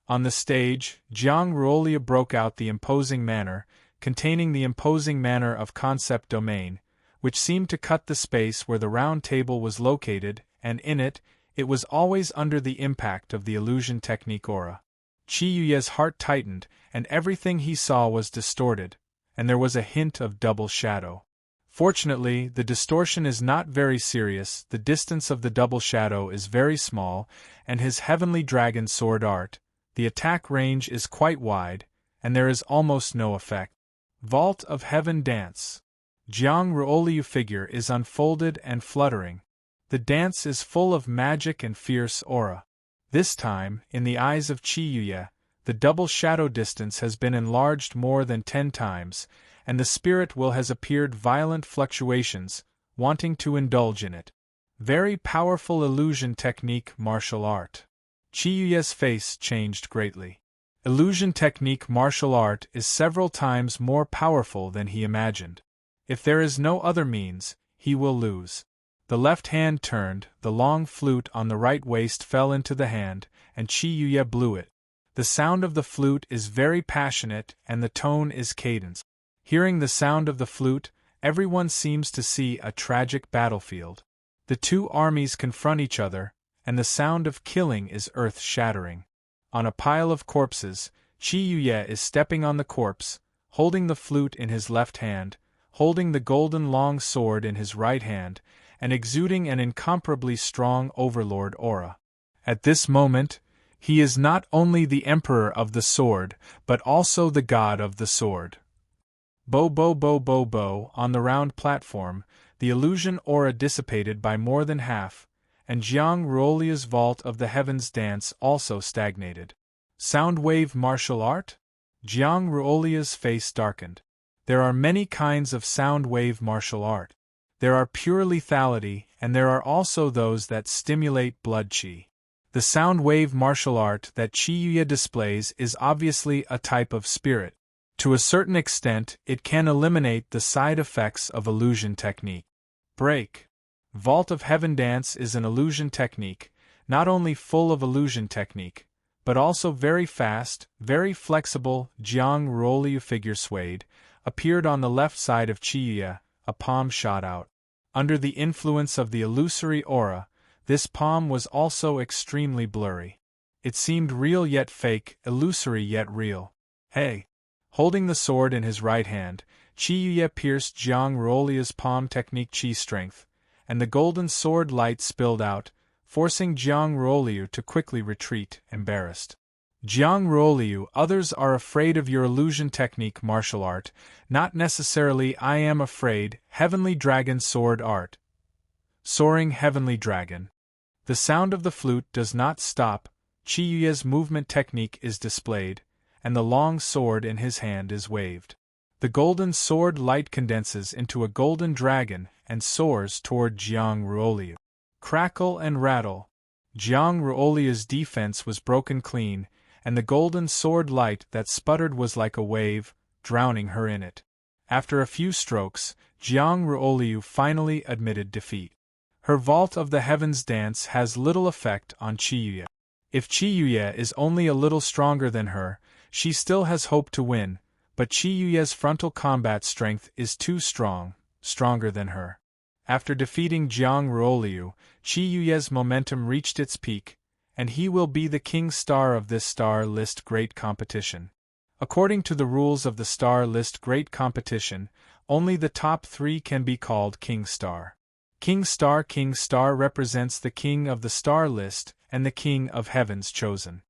On the stage, Jiang Ruoliu broke out the imposing manner, containing the imposing manner of concept domain, which seemed to cut the space where the round table was located, and in it, it was always under the impact of the illusion technique aura. Qiyuye's heart tightened, and everything he saw was distorted, and there was a hint of double shadow. Fortunately, the distortion is not very serious, the distance of the double shadow is very small, and his heavenly dragon sword art, the attack range is quite wide, and there is almost no effect. Vault of Heaven Dance. Jiang Ruoliu figure is unfolded and fluttering. The dance is full of magic and fierce aura. This time, in the eyes of Qiyuye, the double shadow distance has been enlarged more than 10 times, and the spirit will has appeared violent fluctuations, wanting to indulge in it. Very powerful illusion technique martial art. Qiyuye's face changed greatly. Illusion technique martial art is several times more powerful than he imagined. If there is no other means, he will lose. The left hand turned, the long flute on the right waist fell into the hand, and Qiyuye blew it. The sound of the flute is very passionate and the tone is cadence. Hearing the sound of the flute, everyone seems to see a tragic battlefield. The two armies confront each other, and the sound of killing is earth-shattering. On a pile of corpses, Qiyuye is stepping on the corpse, holding the flute in his left hand, holding the golden long sword in his right hand, and exuding an incomparably strong overlord aura. At this moment, he is not only the emperor of the sword, but also the god of the sword. Bo bo bo bo bo, on the round platform, the illusion aura dissipated by more than half, and Jiang Ruoliu's vault of the heavens dance also stagnated. Sound wave martial art? Jiang Ruoliu's face darkened. There are many kinds of sound wave martial art. There are pure lethality, and there are also those that stimulate blood qi. The sound wave martial art that Qiyuye displays is obviously a type of spirit. To a certain extent, it can eliminate the side effects of illusion technique. Break. Vault of Heaven Dance is an illusion technique, not only full of illusion technique, but also very fast, very flexible. Jiang Ruoliu figure swayed, appeared on the left side of Qiyuye, a palm shot out. Under the influence of the illusory aura, this palm was also extremely blurry. It seemed real yet fake, illusory yet real. Hey! Holding the sword in his right hand, Qiyuye pierced Jiang Ruoliu's palm technique qi strength, and the golden sword light spilled out, forcing Jiang Ruoliu to quickly retreat, embarrassed. Jiang Ruoliu, others are afraid of your illusion technique martial art, not necessarily I am afraid, heavenly dragon sword art. Soaring heavenly dragon. The sound of the flute does not stop, Qiyuye's movement technique is displayed, and the long sword in his hand is waved. The golden sword light condenses into a golden dragon and soars toward Jiang Ruoliu. Crackle and rattle. Jiang Ruoliu's defense was broken clean, and the golden sword light that sputtered was like a wave, drowning her in it. After a few strokes, Jiang Ruoliu finally admitted defeat. Her vault of the heavens dance has little effect on Qiyuye. If Qiyuye is only a little stronger than her, she still has hope to win, but Qi Yuye's frontal combat strength is too strong, stronger than her. After defeating Jiang Ruoliu, Qi Yuye's momentum reached its peak, and he will be the king star of this star list great competition. According to the rules of the star list great competition, only the top 3 can be called king star. King star represents the king of the star list and the king of heaven's chosen.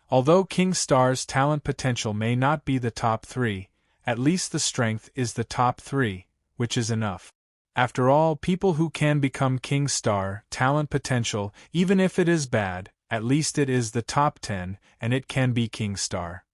Although king star's talent potential may not be the top 3, at least the strength is the top 3, which is enough. After all, people who can become king star talent potential, even if it is bad, at least it is the top 10, and it can be king star.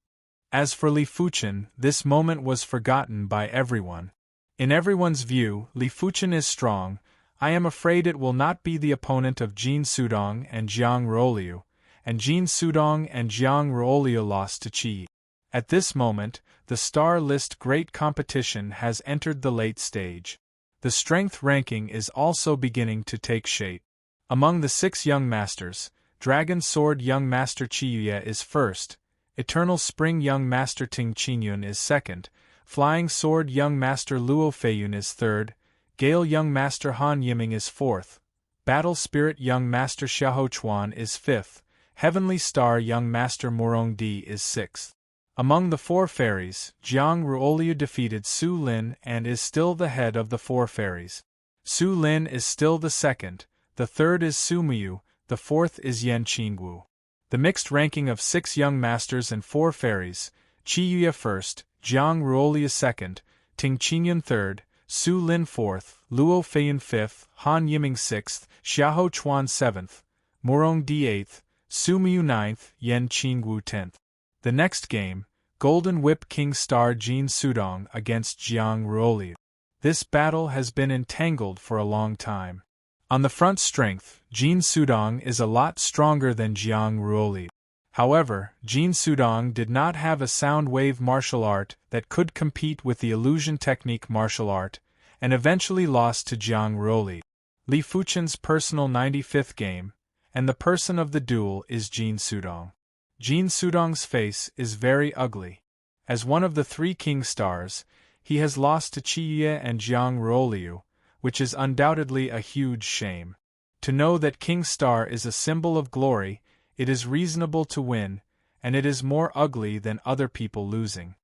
As for Li Fuchen, this moment was forgotten by everyone. In everyone's view, Li Fuchen is strong. I am afraid it will not be the opponent of Jin Sudong and Jiang Ruoliu, and Jin Sudong and Jiang Ruoliu lost to Qi. At this moment, the star list great competition has entered the late stage. The strength ranking is also beginning to take shape. Among the 6 young masters, Dragon Sword young master Qi Yuye is first, Eternal Spring young master Ting Qingyun is second, Flying Sword young master Luo Feiyun is third, Gale young master Han Yiming is fourth, Battle Spirit young master Xiahou Chuan is fifth, Heavenly Star young master Morong Di is sixth. Among the 4 fairies, Jiang Ruoliu defeated Su Lin and is still the head of the 4 fairies. Su Lin is still the second, the third is Su Muyu, the fourth is Yan Qingwu. The mixed ranking of 6 young masters and 4 fairies, Qi Yuye first, Jiang Ruoliu second, Ting Qingyun third, Su Lin fourth, Luo Feiyun fifth, Han Yiming sixth, Xiahou Chuan seventh, Morong Di eighth, Su Muyu ninth, Yan Qingwu 10th. The next game, Golden Whip King Star Jin Sudong against Jiang Ruoliu. This battle has been entangled for a long time. On the front strength, Jin Sudong is a lot stronger than Jiang Ruoliu. However, Jin Sudong did not have a sound wave martial art that could compete with the illusion technique martial art, and eventually lost to Jiang Ruoliu. Li Fuchen's personal 95th game, and the person of the duel is Jin Sudong. Jin Sudong's face is very ugly. As one of the 3 king stars, he has lost to Qi Yuye and Jiang Ruoliu, which is undoubtedly a huge shame. To know that king star is a symbol of glory, it is reasonable to win, and it is more ugly than other people losing.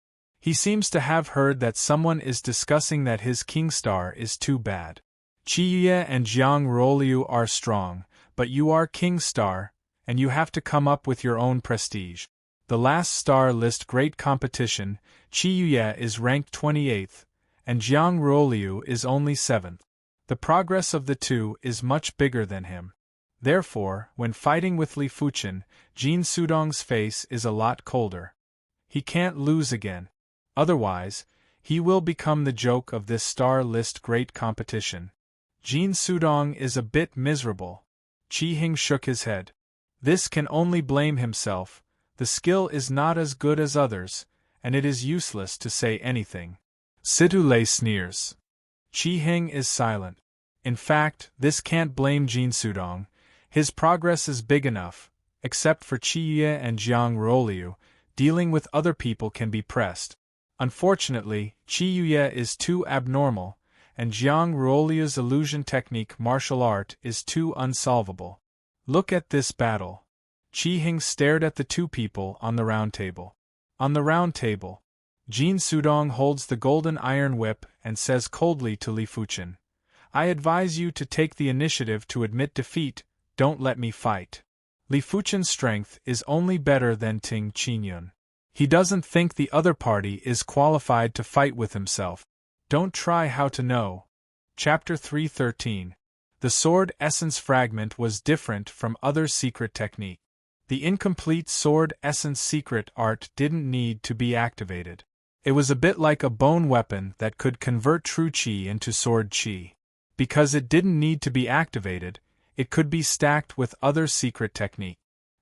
He seems to have heard that someone is discussing that his king star is too bad. Qi Yuye and Jiang Ruoliu are strong, but you are king star, and you have to come up with your own prestige. The last star list great competition, Qi Yuye is ranked 28th, and Jiang Ruoliu is only 7th. The progress of the 2 is much bigger than him. Therefore, when fighting with Li Fuchen, Jin Sudong's face is a lot colder. He can't lose again. Otherwise, he will become the joke of this star list great competition. Jin Sudong is a bit miserable. Qi Hing shook his head. This can only blame himself. The skill is not as good as others, and it is useless to say anything. Situlei sneers. Qi Hing is silent. In fact, this can't blame Jin Sudong. His progress is big enough. Except for Qi Yuye and Jiang Ruoliu, dealing with other people can be pressed. Unfortunately, Qi Yuye is too abnormal, and Jiang Ruoliu's illusion technique martial art is too unsolvable. Look at this battle. Qi Hing stared at the 2 people on the round table. On the round table, Jin Sudong holds the golden iron whip and says coldly to Li Fuchen, "I advise you to take the initiative to admit defeat, don't let me fight." Li Fuchen's strength is only better than Ting Qingyun. He doesn't think the other party is qualified to fight with himself. Don't try how to know. Chapter 313. The sword essence fragment was different from other secret technique. The incomplete sword essence secret art didn't need to be activated. It was a bit like a bone weapon that could convert true qi into sword qi. Because it didn't need to be activated, it could be stacked with other secret technique.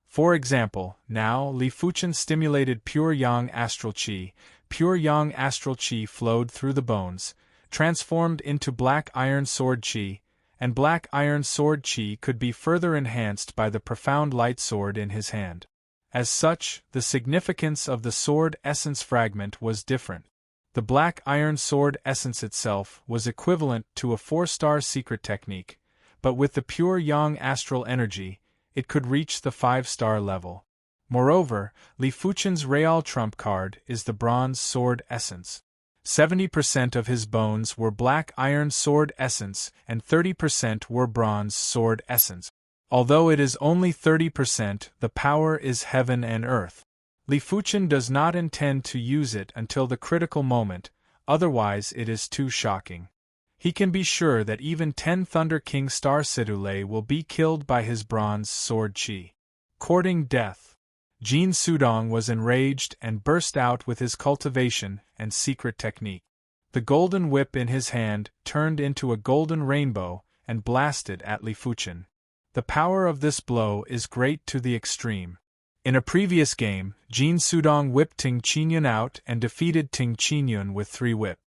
For example, now Li Fuchen stimulated pure yang astral qi. Pure yang astral qi flowed through the bones, transformed into black iron sword qi, and black iron sword qi could be further enhanced by the profound light sword in his hand. As such, the significance of the sword essence fragment was different. The black iron sword essence itself was equivalent to a 4-star secret technique, but with the pure yang astral energy, it could reach the 5-star level. Moreover, Li Fuchen's Real trump card is the bronze sword essence. 70% of his bones were black iron sword essence and 30% were bronze sword essence. Although it is only 30%, the power is heaven and earth. Li Fuchen does not intend to use it until the critical moment, otherwise it is too shocking. He can be sure that even 10 Thunder King Star Sidule will be killed by his bronze sword chi. Courting death. Jin Sudong was enraged and burst out with his cultivation and secret technique. The golden whip in his hand turned into a golden rainbow and blasted at Li Fuchen. The power of this blow is great to the extreme. In a previous game, Jin Sudong whipped Ting Qingyun out and defeated Ting Qingyun with 3 whip.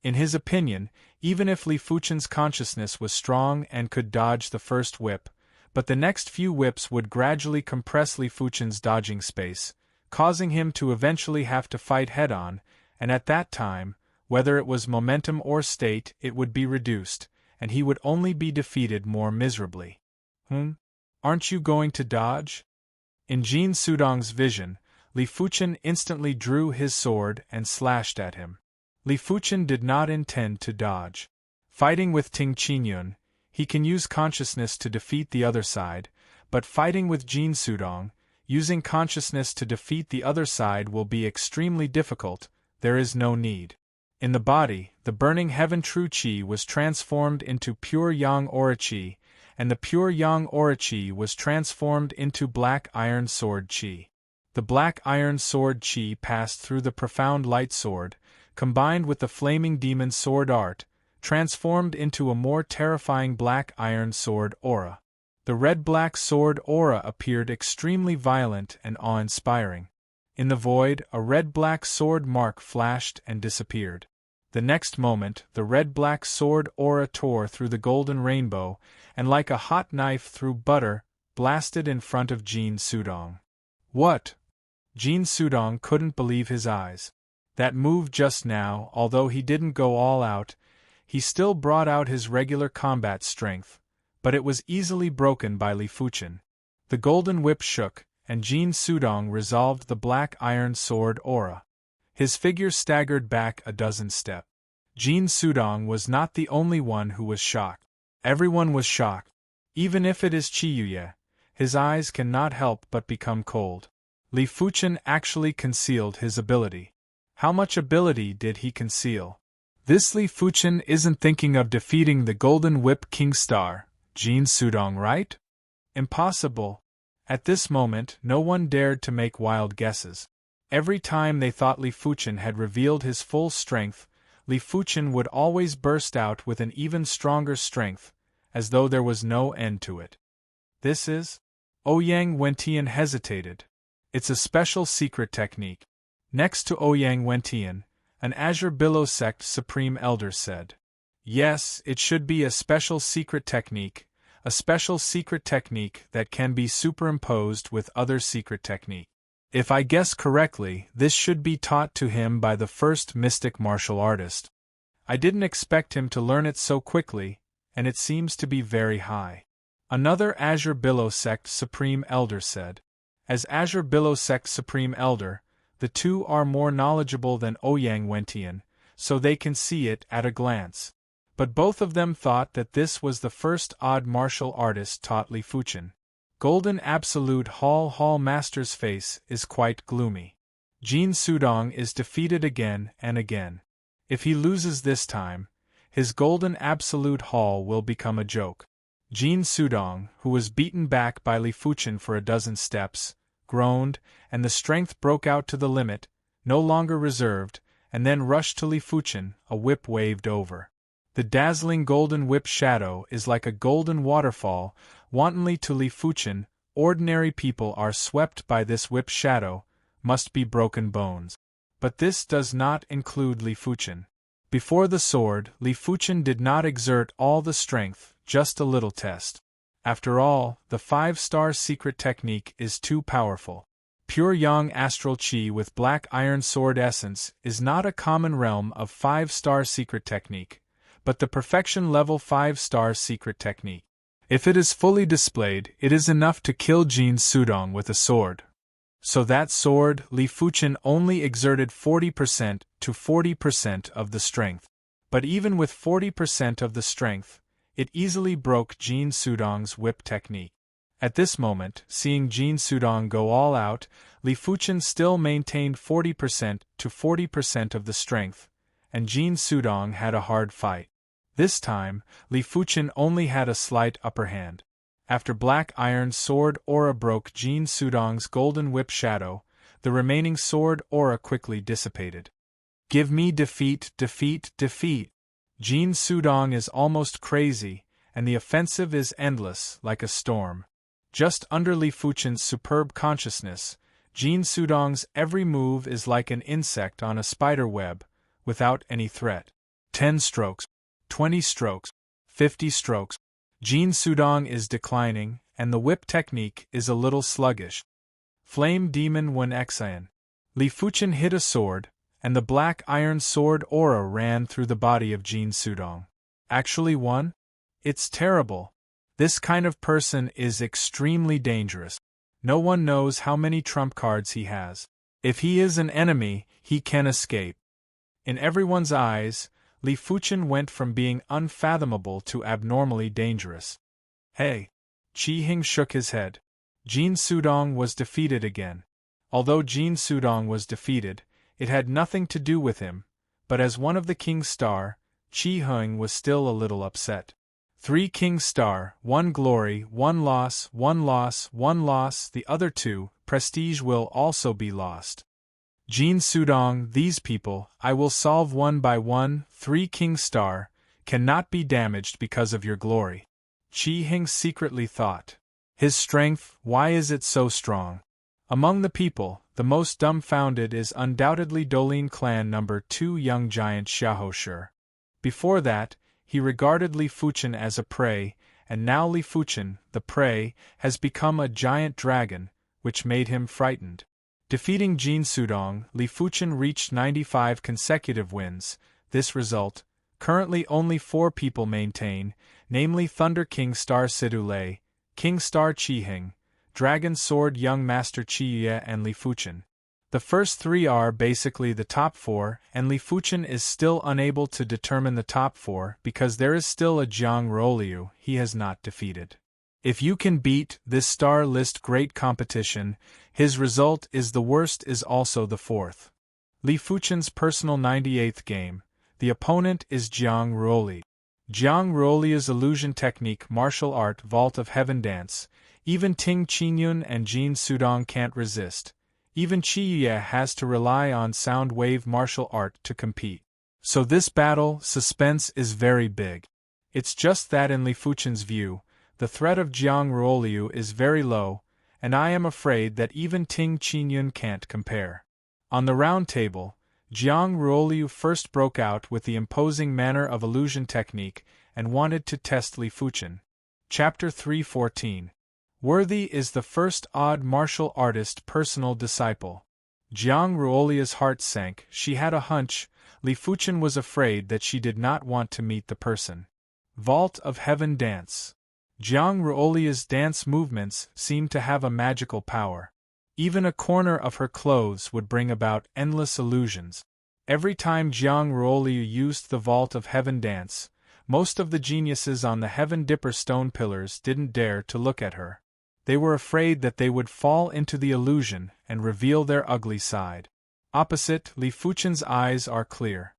In his opinion, even if Li Fuchen's consciousness was strong and could dodge the first whip, but the next few whips would gradually compress Li Fuchen's dodging space, causing him to eventually have to fight head-on, and at that time, whether it was momentum or state, it would be reduced, and he would only be defeated more miserably. Aren't you going to dodge? In Jin Sudong's vision, Li Fuchen instantly drew his sword and slashed at him. Li Fuchen did not intend to dodge. Fighting with Ting Qingyun, he can use consciousness to defeat the other side, but fighting with Jin Sudong, using consciousness to defeat the other side will be extremely difficult. There is no need. In the body, the burning heaven true chi was transformed into pure yang aura chi, and the pure yang aura chi was transformed into black iron sword chi. The black iron sword chi passed through the profound light sword, combined with the flaming demon sword art, transformed into a more terrifying black iron sword aura. The red-black sword aura appeared extremely violent and awe-inspiring. In the void, a red-black sword mark flashed and disappeared. The next moment, the red-black sword aura tore through the golden rainbow, and like a hot knife through butter, blasted in front of Jin Sudong. What? Jin Sudong couldn't believe his eyes. That move just now, although he didn't go all out, he still brought out his regular combat strength, but it was easily broken by Li Fuchen. The golden whip shook, and Jin Sudong resolved the black iron sword aura. His figure staggered back a dozen steps. Jin Sudong was not the only one who was shocked. Everyone was shocked. Even if it is Chiyuye, his eyes cannot help but become cold. Li Fuchen actually concealed his ability. How much ability did he conceal? This Li Fuchen isn't thinking of defeating the Golden Whip King Star, Jin Sudong, right? Impossible. At this moment, no one dared to make wild guesses. Every time they thought Li Fuchen had revealed his full strength, Li Fuchen would always burst out with an even stronger strength, as though there was no end to it. This is? Ouyang Wentian hesitated. It's a special secret technique. Next to Ouyang Wentian, an Azure Billow Sect Supreme Elder said. Yes, it should be a special secret technique that can be superimposed with other secret technique. If I guess correctly, this should be taught to him by the first mystic martial artist. I didn't expect him to learn it so quickly, and it seems to be very high. Another Azure Billow Sect Supreme Elder said. As Azure Billow Sect Supreme Elder, the two are more knowledgeable than Ouyang Wentian, so they can see it at a glance. But both of them thought that this was the first odd martial artist taught Li Fuchen. Golden Absolute Hall Master's face is quite gloomy. Jin Sudong is defeated again and again. If he loses this time, his Golden Absolute Hall will become a joke. Jin Sudong, who was beaten back by Li Fuchen for a dozen steps, groaned, and the strength broke out to the limit, no longer reserved, and then rushed to Li Fuchen, a whip waved over. The dazzling golden whip shadow is like a golden waterfall, wantonly to Li Fuchen. Ordinary people are swept by this whip shadow, must be broken bones. But this does not include Li Fuchen. Before the sword, Li Fuchen did not exert all the strength, just a little test. After all, the 5-star secret technique is too powerful. Pure yang astral chi with black iron sword essence is not a common realm of 5-star secret technique, but the perfection level 5-star secret technique. If it is fully displayed, it is enough to kill Jin Sudong with a sword. So that sword, Li Fuchen only exerted 40% to 40% of the strength. But even with 40% of the strength, it easily broke Jin Sudong's whip technique. At this moment, seeing Jin Sudong go all out, Li Fuchen still maintained 40% to 40% of the strength, and Jin Sudong had a hard fight. This time, Li Fuchen only had a slight upper hand. After Black Iron Sword Aura broke Jin Sudong's golden whip shadow, the remaining sword aura quickly dissipated. Give me defeat, defeat, defeat. Jin Sudong is almost crazy, and the offensive is endless, like a storm. Just under Li Fuchen's superb consciousness, Jin Sudong's every move is like an insect on a spider web, without any threat. 10 strokes, 20 strokes, 50 strokes. Jin Sudong is declining, and the whip technique is a little sluggish. Flame Demon 1 Xian. Li Fuchen hit a sword, and the black iron sword aura ran through the body of Jin Sudong. Actually won? It's terrible. This kind of person is extremely dangerous. No one knows how many trump cards he has. If he is an enemy, he can escape. In everyone's eyes, Li Fuchen went from being unfathomable to abnormally dangerous. Hey! Qi Hing shook his head. Jin Sudong was defeated again. Although Jin Sudong was defeated, it had nothing to do with him, but as one of the King's Star, Qi Hing was still a little upset. 3 King's Star, 1 glory, 1 loss, 1 loss, 1 loss, the other 2, prestige will also be lost. Jin Sudong, these people, I will solve one by one, 3 King's Star, cannot be damaged because of your glory. Qi Hing secretly thought. His strength, why is it so strong? Among the people, the most dumbfounded is undoubtedly Dolin clan number 2 young giant Xiahou Shi. Before that, he regarded Li Fuchen as a prey, and now Li Fuchen, the prey, has become a giant dragon, which made him frightened. Defeating Jin Sudong, Li Fuchen reached 95 consecutive wins. This result, currently only 4 people maintain, namely Thunder King Star Sidu Lei, King Star Qi Hing, Dragon Sword Young Master Qi Ye and Li Fuchen. The first 3 are basically the top 4, and Li Fuchen is still unable to determine the top 4 because there is still a Jiang Ruoliu he has not defeated. If you can beat this star list great competition, his result is the worst is also the 4th. Li Fuchen's personal 98th game, the opponent is Jiang Ruoliu. Jiang Ruoliu's illusion technique martial art Vault of Heaven dance, even Ting Qinyun and Jin Sudong can't resist. Even Qi Ye has to rely on sound wave martial art to compete. So this battle, suspense is very big. It's just that in Li Fuchen's view, the threat of Jiang Ruoliu is very low, and I am afraid that even Ting Qinyun can't compare. On the round table, Jiang Ruoliu first broke out with the imposing manner of illusion technique and wanted to test Li Fuchen. Chapter 314. Worthy is the first odd martial artist personal disciple. Jiang Ruoliu's heart sank. She had a hunch. Li Fuchen was afraid that she did not want to meet the person. Vault of Heaven dance. Jiang Ruoliu's dance movements seemed to have a magical power. Even a corner of her clothes would bring about endless illusions. Every time Jiang Ruoliu used the Vault of Heaven dance, most of the geniuses on the Heaven Dipper stone pillars didn't dare to look at her. They were afraid that they would fall into the illusion and reveal their ugly side. Opposite, Li Fuchen's eyes are clear.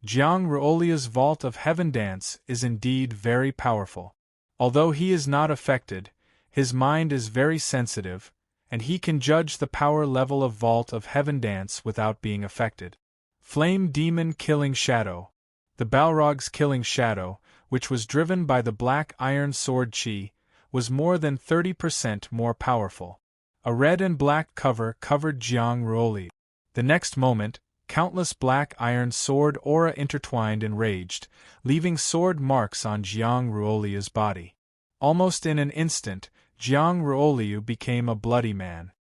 Jiang Ruoliu's Vault of Heaven dance is indeed very powerful. Although he is not affected, his mind is very sensitive, and he can judge the power level of Vault of Heaven dance without being affected. Flame Demon Killing Shadow. The Balrog's Killing Shadow, which was driven by the Black Iron Sword Qi, was more than 30% more powerful. A red and black cover covered Jiang Ruoliu. The next moment, countless black iron sword aura intertwined and raged, leaving sword marks on Jiang Ruoliu's body. Almost in an instant, Jiang Ruoliu became a bloody man.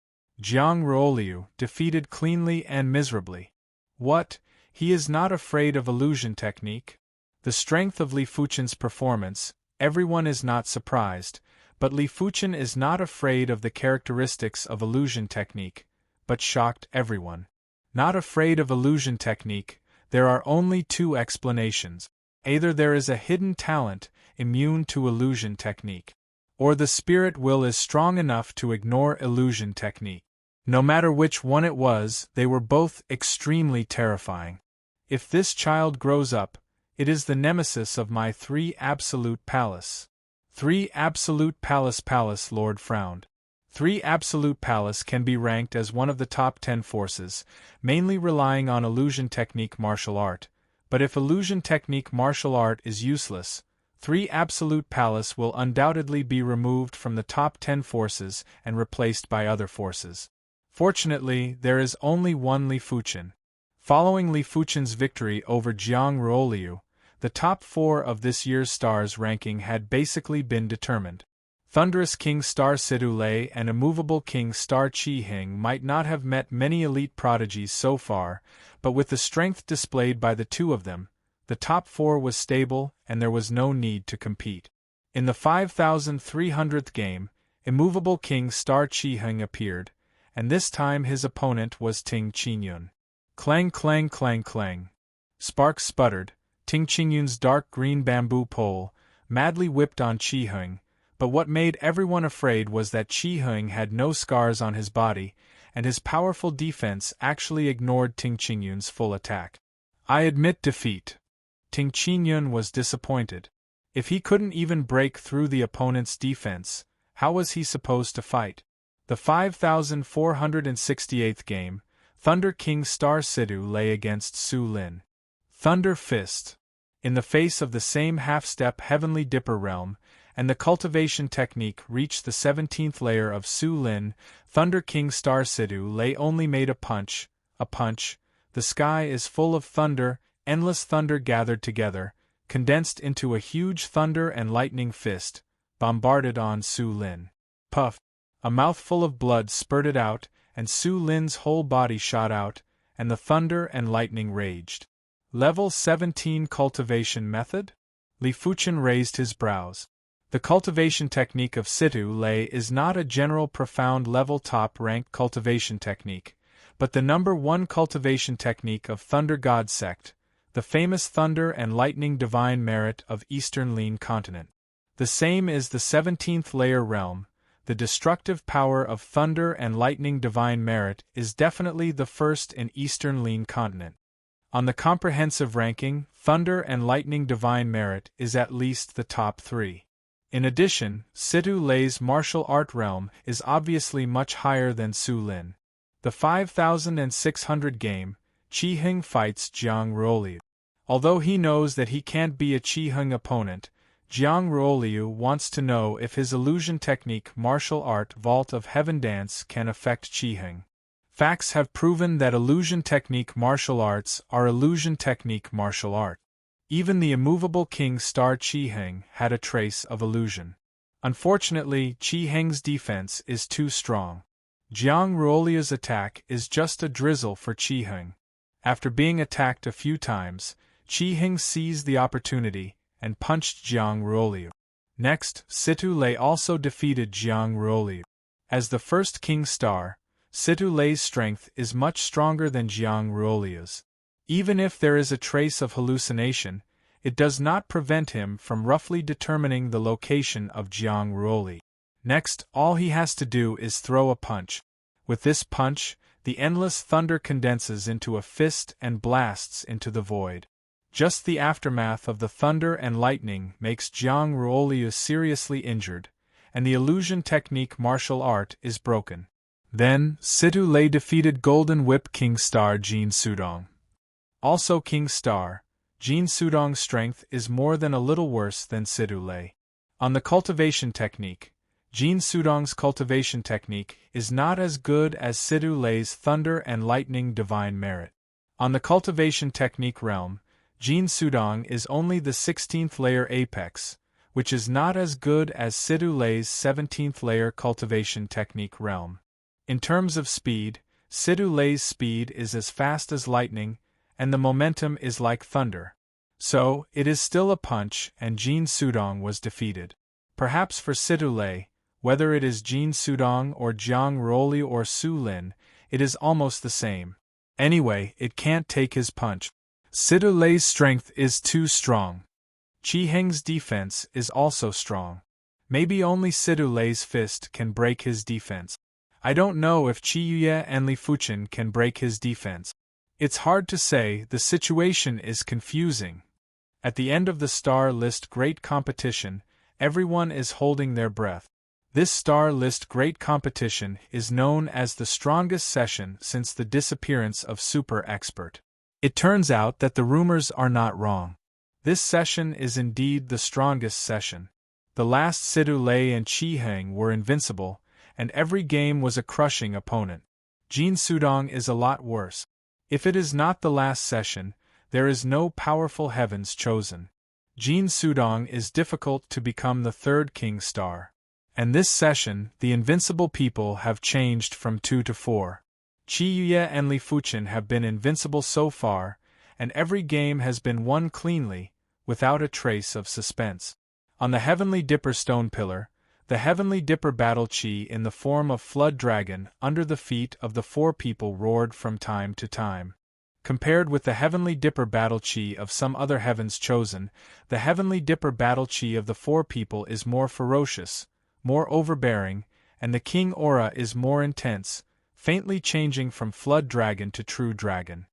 Jiang Ruoliu, defeated cleanly and miserably. What? He is not afraid of illusion technique? The strength of Li Fuchen's performance, everyone is not surprised, but Li Fuchen is not afraid of the characteristics of illusion technique, but shocked everyone. Not afraid of illusion technique, there are only two explanations. Either there is a hidden talent, immune to illusion technique, or the spirit will is strong enough to ignore illusion technique. No matter which one it was, they were both extremely terrifying. If this child grows up, it is the nemesis of my 3 absolute palace. 3 absolute palace Lord frowned. 3 absolute palace can be ranked as one of the top 10 forces, mainly relying on illusion technique martial art, but if illusion technique martial art is useless, 3 absolute palace will undoubtedly be removed from the top 10 forces and replaced by other forces. Fortunately, there is only one Li Fuchen. Following Li Fuchen's victory over Jiang Ruoliu, the top 4 of this year's stars ranking had basically been determined. Thunderous King Star Sidu Lei and Immovable King Star Qi Hing might not have met many elite prodigies so far, but with the strength displayed by the 2 of them, the top 4 was stable and there was no need to compete. In the 5,300th game, Immovable King Star Qi Hing appeared, and this time his opponent was Ting Qingyun. Clang clang clang clang. Sparks sputtered. Ting Qingyun's dark green bamboo pole madly whipped on Qi Hing, but what made everyone afraid was that Qi Hing had no scars on his body, and his powerful defense actually ignored Ting Qingyun's full attack. I admit defeat. Ting Qingyun was disappointed. If he couldn't even break through the opponent's defense, how was he supposed to fight? The 5,468th game, Thunder King Star Sidu lay against Su Lin. Thunder Fist. In the face of the same half-step Heavenly Dipper realm, and the cultivation technique reached the 17th layer of Su Lin, Thunder King Star Sidu lay only made a punch. The sky is full of thunder, endless thunder gathered together, condensed into a huge thunder and lightning fist, bombarded on Su Lin. Puff! A mouthful of blood spurted out, and Su Lin's whole body shot out, and the thunder and lightning raged. Level 17 Cultivation Method? Li Fuchen raised his brows. The cultivation technique of Situ Lei is not a general profound level top-ranked cultivation technique, but the number 1 cultivation technique of Thunder God Sect, the famous Thunder and Lightning Divine Merit of Eastern Lin Continent. The same is the 17th layer realm. The destructive power of Thunder and Lightning Divine Merit is definitely the first in Eastern Lin Continent. On the comprehensive ranking, Thunder and Lightning Divine Merit is at least the top 3. In addition, Situ Lei's martial art realm is obviously much higher than Su Lin. The 5,600 game, Qi Hing fights Jiang Ruoliu. Although he knows that he can't be a Qi Hing opponent, Jiang Ruoliu wants to know if his illusion technique martial art Vault of Heaven dance can affect Qi Hing. Facts have proven that illusion technique martial arts are illusion technique martial art. Even the immovable King Star Qi Hing had a trace of illusion. Unfortunately, Qi Hing's defense is too strong. Jiang Ruoliu's attack is just a drizzle for Qi Hing. After being attacked a few times, Qi Hing seized the opportunity and punched Jiang Ruoliu. Next, Situ Lei also defeated Jiang Ruoliu. As the first King Star, Situ Lei's strength is much stronger than Jiang Ruoliu's. Even if there is a trace of hallucination, it does not prevent him from roughly determining the location of Jiang Ruoliu. Next, all he has to do is throw a punch. With this punch, the endless thunder condenses into a fist and blasts into the void. Just the aftermath of the thunder and lightning makes Jiang Ruoliu seriously injured, and the illusion technique martial art is broken. Then, Situ Lei defeated Golden Whip King Star Jin Sudong. Also King Star, Jin Sudong's strength is more than a little worse than Situ Lei. On the cultivation technique, Jin Sudong's cultivation technique is not as good as Situ Lei's Thunder and Lightning Divine Merit. On the cultivation technique realm, Jin Sudong is only the 16th layer apex, which is not as good as Situ Lei's 17th layer cultivation technique realm. In terms of speed, Sidhu Lei's speed is as fast as lightning, and the momentum is like thunder. So, it is still a punch, and Jin Sudong was defeated. Perhaps for Sidhu Lei, whether it is Jin Sudong or Jiang Roli or Su Lin, it is almost the same. Anyway, it can't take his punch. Sidhu Lei's strength is too strong. Qi Heng's defense is also strong. Maybe only Sidhu Lei's fist can break his defense. I don't know if Qi Yuye and Li Fuchen can break his defense. It's hard to say, the situation is confusing. At the end of the Star List Great Competition, everyone is holding their breath. This Star List Great Competition is known as the strongest session since the disappearance of Super Expert. It turns out that the rumors are not wrong. This session is indeed the strongest session. The last Sidhu Lei and Qi Heng were invincible, and every game was a crushing opponent. Jin Sudong is a lot worse. If it is not the last session, there is no powerful heavens chosen. Jin Sudong is difficult to become the third king star. And this session, the invincible people have changed from 2 to 4. Qi Yuye and Li Fuchen have been invincible so far, and every game has been won cleanly, without a trace of suspense. On the Heavenly Dipper Stone Pillar, the Heavenly Dipper battle Qi in the form of Flood Dragon under the feet of the 4 people roared from time to time. Compared with the Heavenly Dipper battle Qi of some other heavens chosen, the Heavenly Dipper battle Qi of the 4 people is more ferocious, more overbearing, and the King aura is more intense, faintly changing from Flood Dragon to True Dragon.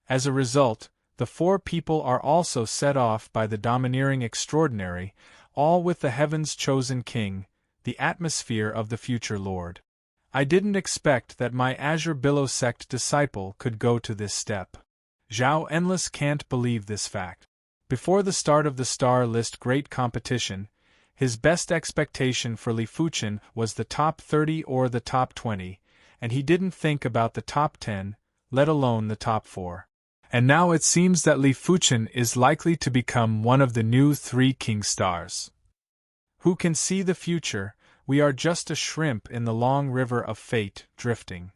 As a result, the 4 people are also set off by the Domineering Extraordinary, all with the Heaven's Chosen King, the atmosphere of the future Lord. I didn't expect that my Azure Billow sect disciple could go to this step. Zhao Endless can't believe this fact. Before the start of the Star List Great Competition, his best expectation for Li Fuchen was the top 30 or the top 20, and he didn't think about the top 10, let alone the top 4. And now it seems that Li Fuchen is likely to become one of the new 3 king stars. Who can see the future? We are just a shrimp in the long river of fate, drifting.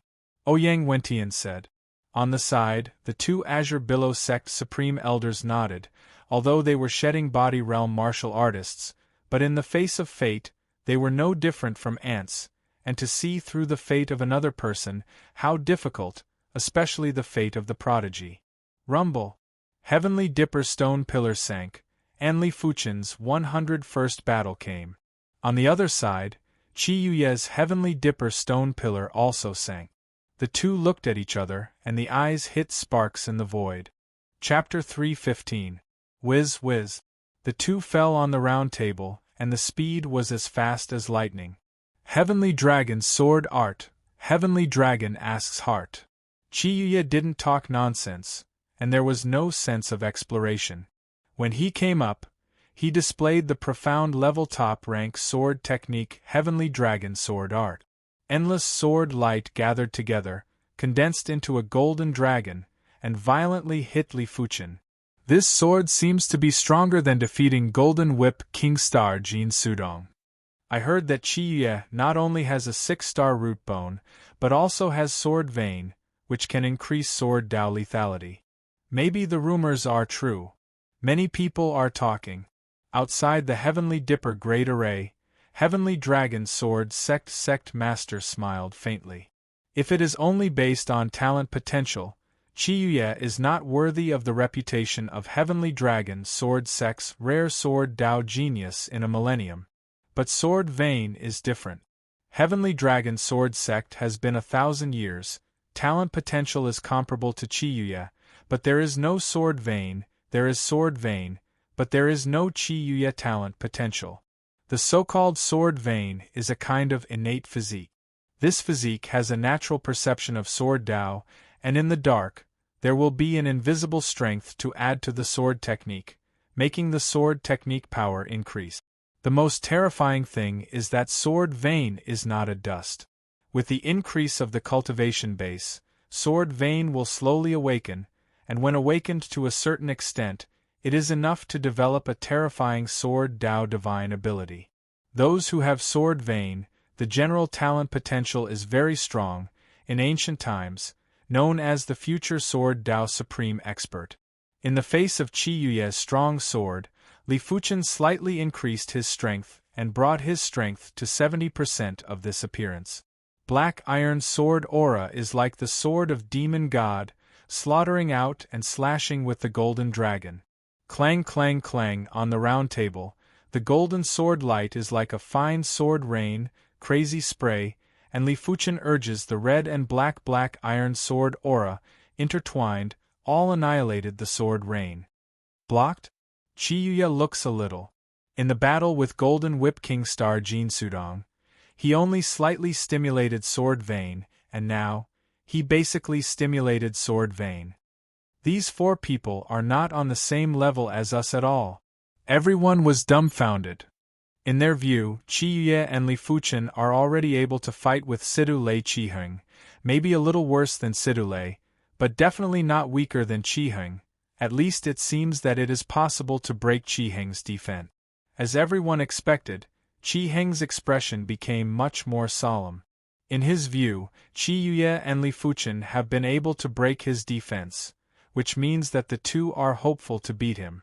Ouyang Wentian said. On the side, the 2 Azure Billow sect supreme elders nodded, although they were shedding body realm martial artists, but in the face of fate, they were no different from ants, and to see through the fate of another person, how difficult, especially the fate of the prodigy. Rumble. Heavenly Dipper Stone Pillar sank, and Li Fuchen's 101st battle came. On the other side, Qi Yuye's Heavenly Dipper Stone Pillar also sank. The 2 looked at each other, and the eyes hit sparks in the void. Chapter 3:15. Whiz whiz. The 2 fell on the round table, and the speed was as fast as lightning. Heavenly Dragon Sword Art. Heavenly Dragon asks heart. Qi Yuye didn't talk nonsense, and there was no sense of exploration. When he came up, he displayed the profound level top rank sword technique Heavenly Dragon Sword Art. Endless sword light gathered together, condensed into a golden dragon, and violently hit Li Fuchen. This sword seems to be stronger than defeating Golden Whip King Star Jin Sudong. I heard that Qi Yuye not only has a 6-star root bone, but also has Sword Vein, which can increase Sword Dao lethality. Maybe the rumors are true. Many people are talking. Outside the Heavenly Dipper Great Array, Heavenly Dragon Sword Sect Master smiled faintly. If it is only based on talent potential, Qi Yuye is not worthy of the reputation of Heavenly Dragon Sword Sect's rare Sword Dao genius in a millennium. But Sword Vein is different. Heavenly Dragon Sword Sect has been 1,000 years, talent potential is comparable to Qi Yuye, but there is no Sword Vein, there is Sword Vein, but there is no Qi Yuye talent potential. The so-called Sword Vein is a kind of innate physique. This physique has a natural perception of Sword Dao, and in the dark, there will be an invisible strength to add to the sword technique, making the sword technique power increase. The most terrifying thing is that Sword Vein is not a dust. With the increase of the cultivation base, Sword Vein will slowly awaken, and when awakened to a certain extent, it is enough to develop a terrifying Sword Dao divine ability. Those who have Sword Vein, the general talent potential is very strong, in ancient times, known as the future Sword Dao Supreme Expert. In the face of Qi Yuye's strong sword, Li Fuchen slightly increased his strength and brought his strength to 70% of this appearance. Black iron sword aura is like the sword of demon god, slaughtering out and slashing with the golden dragon. Clang clang clang on the round table, the golden sword light is like a fine sword rain, crazy spray, and Li Fuchen urges the red and black iron sword aura, intertwined, all annihilated the sword rain. Blocked? Qi Yuye looks a little. In the battle with Golden Whip King Star Jin Sudong, he only slightly stimulated sword vein, and now, he basically stimulated sword vein. These four people are not on the same level as us at all. Everyone was dumbfounded. In their view, Qi Yuye and Li Fuchen are already able to fight with Sidu Lei Qiheng, maybe a little worse than Sidu Lei, but definitely not weaker than Qiheng. At least it seems that it is possible to break Qiheng's defense. As everyone expected, Qiheng's expression became much more solemn. In his view, Qi Yuye and Li Fuchen have been able to break his defense, which means that the two are hopeful to beat him.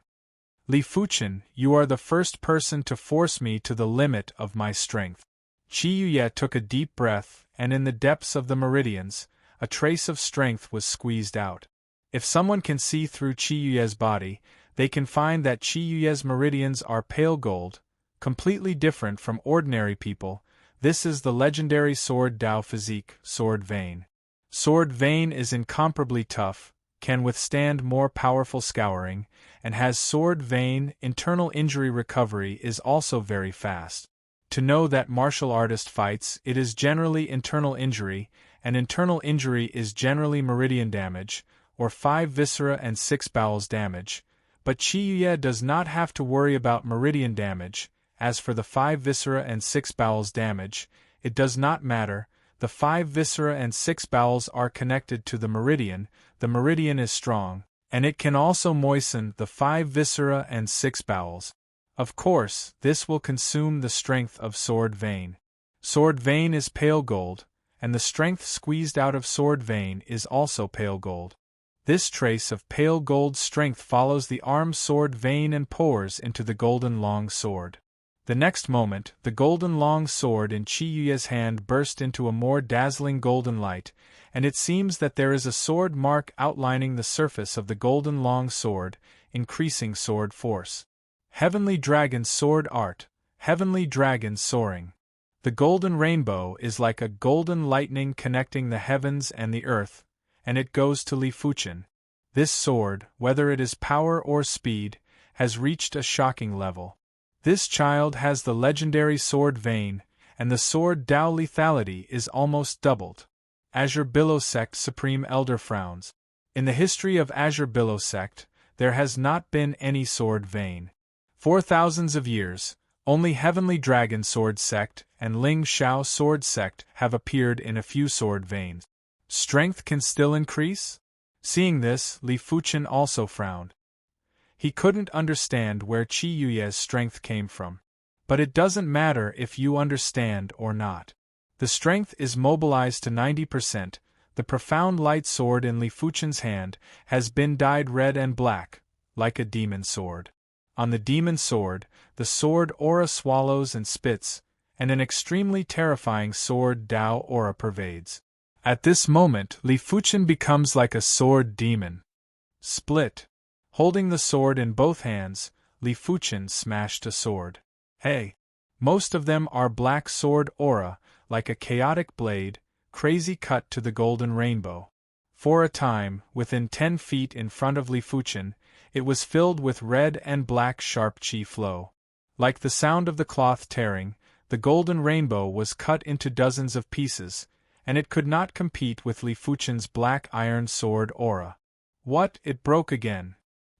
Li Fuchen, you are the first person to force me to the limit of my strength. Qi Yuye took a deep breath, and in the depths of the meridians, a trace of strength was squeezed out. If someone can see through Qi Yuye's body, they can find that Qi Yuye's meridians are pale gold, completely different from ordinary people. This is the legendary Sword Dao physique, Sword Vein. Sword Vein is incomparably tough, can withstand more powerful scouring, and has Sword Vein. Internal injury recovery is also very fast. To know that martial artist fights, it is generally internal injury, and internal injury is generally meridian damage, or 5 viscera and 6 bowels damage, but Qi Yuye does not have to worry about meridian damage. As for the 5 viscera and 6 bowels damage, it does not matter. The 5 viscera and 6 bowels are connected to the meridian is strong, and it can also moisten the 5 viscera and 6 bowels. Of course, this will consume the strength of Sword Vein. Sword Vein is pale gold, and the strength squeezed out of Sword Vein is also pale gold. This trace of pale gold strength follows the arm Sword Vein and pours into the golden long sword. The next moment, the golden long sword in Qi Yuye's hand burst into a more dazzling golden light, and it seems that there is a sword mark outlining the surface of the golden long sword, increasing sword force. Heavenly Dragon Sword Art, Heavenly Dragon Soaring. The golden rainbow is like a golden lightning connecting the heavens and the earth, and it goes to Li Fuchen. This sword, whether it is power or speed, has reached a shocking level. This child has the legendary Sword Vein, and the Sword Dao lethality is almost doubled. Azure Billow Sect Supreme Elder frowns. In the history of Azure Billow Sect, there has not been any Sword Vein. For thousands of years, only Heavenly Dragon Sword Sect and Ling Shao Sword Sect have appeared in a few Sword Veins. Strength can still increase? Seeing this, Li Fuchen also frowned. He couldn't understand where Qi Yuye's strength came from. But it doesn't matter if you understand or not. The strength is mobilized to 90%. The profound light sword in Li Fuchen's hand has been dyed red and black, like a demon sword. On the demon sword, the sword aura swallows and spits, and an extremely terrifying Sword Dao aura pervades. At this moment, Li Fuchen becomes like a sword demon. Split. Holding the sword in both hands, Li Fuchen smashed a sword. Hey! Most of them are black sword aura, like a chaotic blade, crazy cut to the golden rainbow. For a time, within 10 feet in front of Li Fuchen, it was filled with red and black sharp qi flow. Like the sound of the cloth tearing, the golden rainbow was cut into dozens of pieces, and it could not compete with Li Fuchen's black iron sword aura. What? It broke again.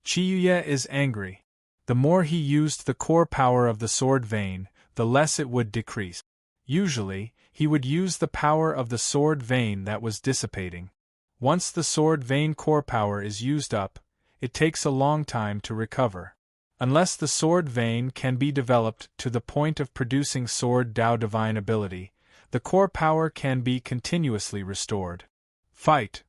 Qi Yuye is angry. The more he used the core power of the Sword Vein, the less it would decrease. Usually, he would use the power of the Sword Vein that was dissipating. Once the Sword Vein core power is used up, it takes a long time to recover. Unless the Sword Vein can be developed to the point of producing Sword Dao divine ability, The core power can be continuously restored. Fight!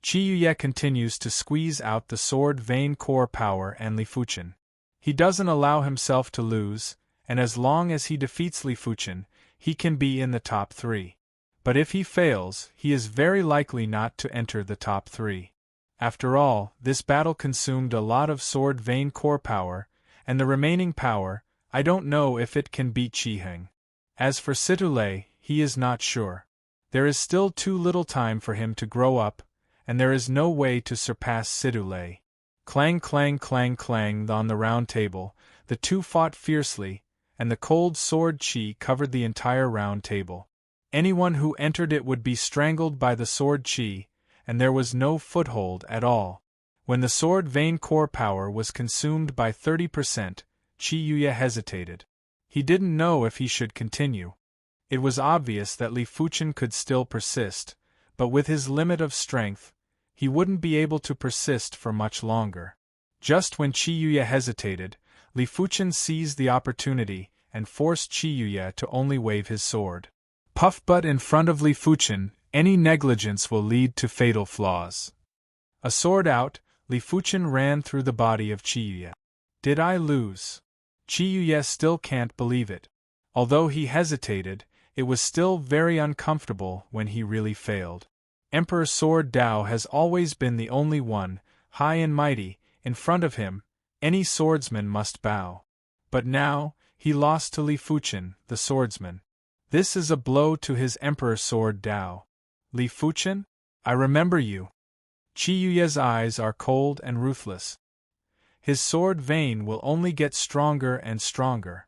Chiyuya continues to squeeze out the sword vein core power and Li Fuchen. He doesn't allow himself to lose, and as long as he defeats Li Fuchen, he can be in the top 3. But if he fails, he is very likely not to enter the top 3. After all, this battle consumed a lot of sword vein core power, and the remaining power, I don't know if it can beat Chiheng. As for Situlei, he is not sure. There is still too little time for him to grow up, and there is no way to surpass Situlei. Clang clang clang clang on the round table, the two fought fiercely, and the cold sword chi covered the entire round table. Anyone who entered it would be strangled by the sword chi, and there was no foothold at all. When the sword vein core power was consumed by 30%, Chiyuya hesitated. He didn't know if he should continue. It was obvious that Li Fuchen could still persist, but with his limit of strength, he wouldn't be able to persist for much longer. Just when Chiyuya hesitated, Li Fuchen seized the opportunity and forced Chiyuya to only wave his sword. Puff, but in front of Li Fuchen, any negligence will lead to fatal flaws. A sword out, Li Fuchen ran through the body of Chiyuya. Did I lose? Chiyuya still can't believe it. Although he hesitated, it was still very uncomfortable when he really failed. Emperor Sword Dao has always been the only one, high and mighty, in front of him, any swordsman must bow. But now, he lost to Li Fuchen, the swordsman. This is a blow to his Emperor Sword Dao. Li Fuchen? I remember you. Chiyuya's eyes are cold and ruthless. His sword vein will only get stronger and stronger.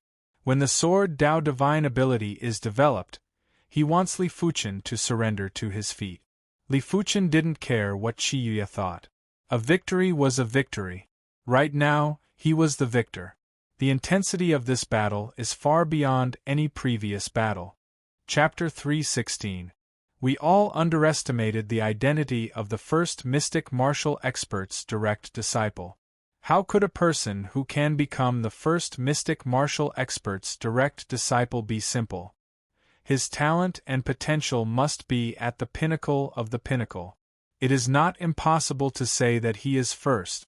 When the Sword Dao divine ability is developed, he wants Li Fuchen to surrender to his feet. Li Fuchen didn't care what Chiyuya thought. A victory was a victory. Right now, he was the victor. The intensity of this battle is far beyond any previous battle. Chapter 3:16. We all underestimated the identity of the first mystic martial expert's direct disciple. How could a person who can become the first mystic martial expert's direct disciple be simple? His talent and potential must be at the pinnacle of the pinnacle. It is not impossible to say that he is first.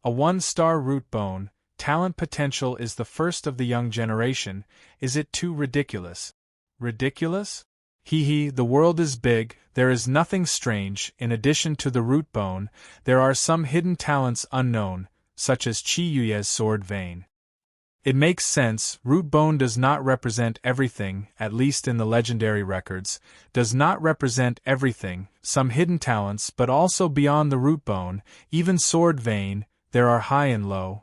A one-star root bone, talent potential is the first of the young generation. Is it too ridiculous? Ridiculous? The world is big, there is nothing strange. In addition to the root bone, there are some hidden talents unknown, such as Chiyuya's sword vein. It makes sense, root bone does not represent everything, at least in the legendary records, does not represent everything, some hidden talents, but also beyond the root bone, even sword vein, there are high and low.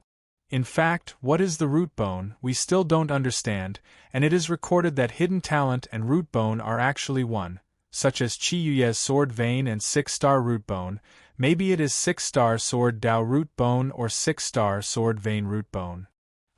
In fact, what is the root bone, we still don't understand, and it is recorded that hidden talent and root bone are actually one, such as Chiyuya's sword vein and 6-star root bone. Maybe it is 6-star sword Dao root bone or 6-star sword vein root bone.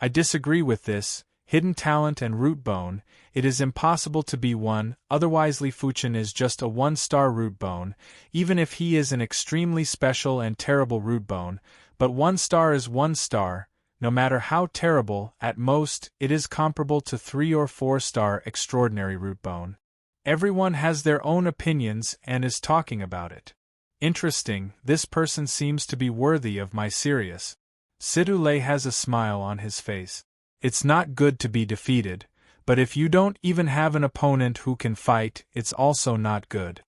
I disagree with this, hidden talent and root bone, it is impossible to be one, otherwise Li Fuchen is just a 1-star root bone, even if he is an extremely special and terrible root bone, but 1 star is 1 star, no matter how terrible, at most, it is comparable to 3 or 4-star extraordinary root bone. Everyone has their own opinions and is talking about it. Interesting, this person seems to be worthy of my serious. Situlei has a smile on his face. It's not good to be defeated, but if you don't even have an opponent who can fight, it's also not good.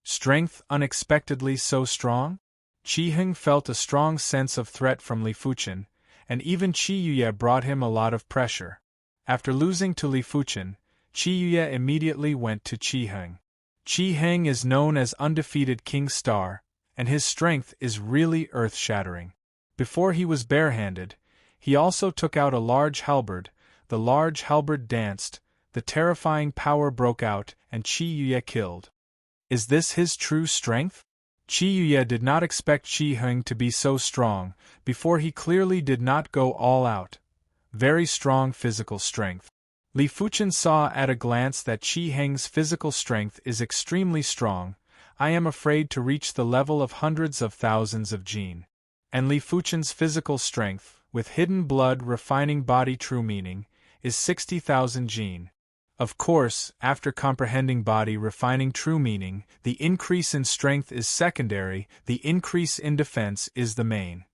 Strength unexpectedly so strong? Chiheng felt a strong sense of threat from Li Fuchen, and even Chiyuya brought him a lot of pressure. After losing to Li Fuchen, Chiyuya immediately went to Chiheng. Chiheng is known as undefeated King Star, and his strength is really earth-shattering. Before he was barehanded, he also took out a large halberd. The large halberd danced, the terrifying power broke out, and Chiyuya killed. Is this his true strength? Chiyuya did not expect Chiheng to be so strong. Before he clearly did not go all out. Very strong physical strength. Li Fuchen saw at a glance that Chiheng's physical strength is extremely strong. I am afraid to reach the level of hundreds of thousands of Jin. And Li Fuchen's physical strength, with hidden blood refining body true meaning, is 60,000 Jin. Of course, after comprehending body refining true meaning, the increase in strength is secondary, the increase in defense is the main.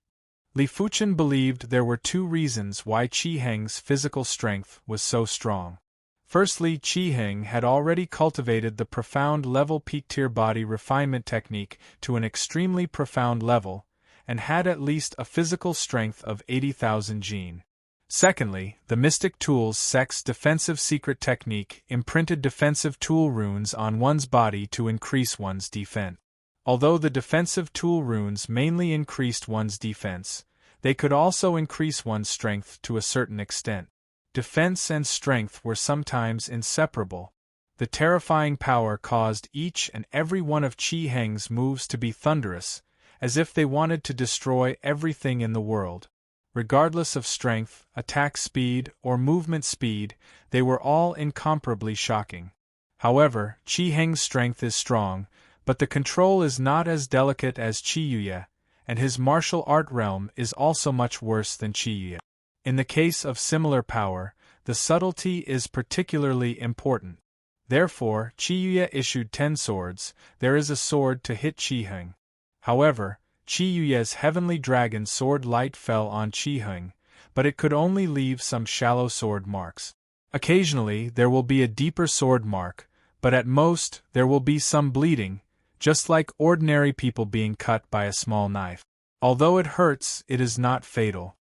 Li Fuchen believed there were two reasons why Qi Heng's physical strength was so strong. Firstly, Qi Heng had already cultivated the profound level peak-tier body refinement technique to an extremely profound level, and had at least a physical strength of 80,000 jin. Secondly, the Mystic Tools Sect's defensive secret technique imprinted defensive tool runes on one's body to increase one's defense. Although the defensive tool runes mainly increased one's defense, they could also increase one's strength to a certain extent. Defense and strength were sometimes inseparable. The terrifying power caused each and every one of Qi Heng's moves to be thunderous, as if they wanted to destroy everything in the world. Regardless of strength, attack speed, or movement speed, they were all incomparably shocking. However, Qi Heng's strength is strong, but the control is not as delicate as Qi Yuye, and his martial art realm is also much worse than Qi Yuye. In the case of similar power, the subtlety is particularly important. Therefore, Qi Yuye issued 10 swords. There is a sword to hit Qi Heng. However, Qi Yuye's heavenly dragon sword light fell on Qi Heng, but it could only leave some shallow sword marks. Occasionally there will be a deeper sword mark, but at most there will be some bleeding, just like ordinary people being cut by a small knife. Although it hurts, it is not fatal.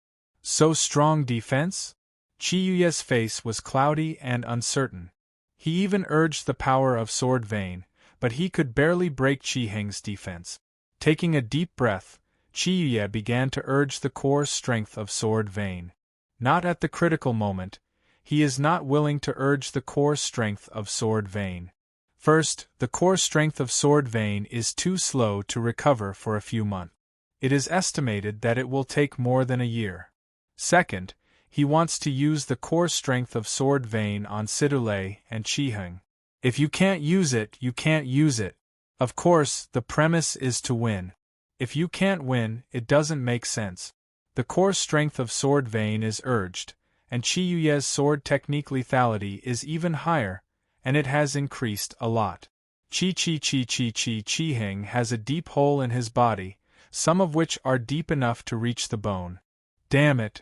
So strong defense? Qi Yuye's face was cloudy and uncertain. He even urged the power of Sword Vein, but he could barely break Qi Heng's defense. Taking a deep breath, Qi Yuye began to urge the core strength of Sword Vein. Not at the critical moment, he is not willing to urge the core strength of Sword Vein. First, the core strength of Sword Vein is too slow to recover for a few months. It is estimated that it will take more than a year. Second, he wants to use the core strength of Sword Vein on Sidulei and Qi Heng. If you can't use it, you can't use it. Of course, the premise is to win. If you can't win, it doesn't make sense. The core strength of Sword Vein is urged, and Qi Yuye's sword technique lethality is even higher, and it has increased a lot. Qi Heng has a deep hole in his body, some of which are deep enough to reach the bone. Damn it!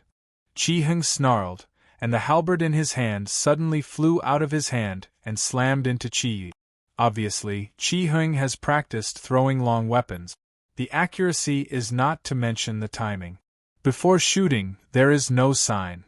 Qi Heng snarled, and the halberd in his hand suddenly flew out of his hand and slammed into Qi. Obviously, Qi Heng has practiced throwing long weapons. The accuracy is not to mention the timing. Before shooting, there is no sign.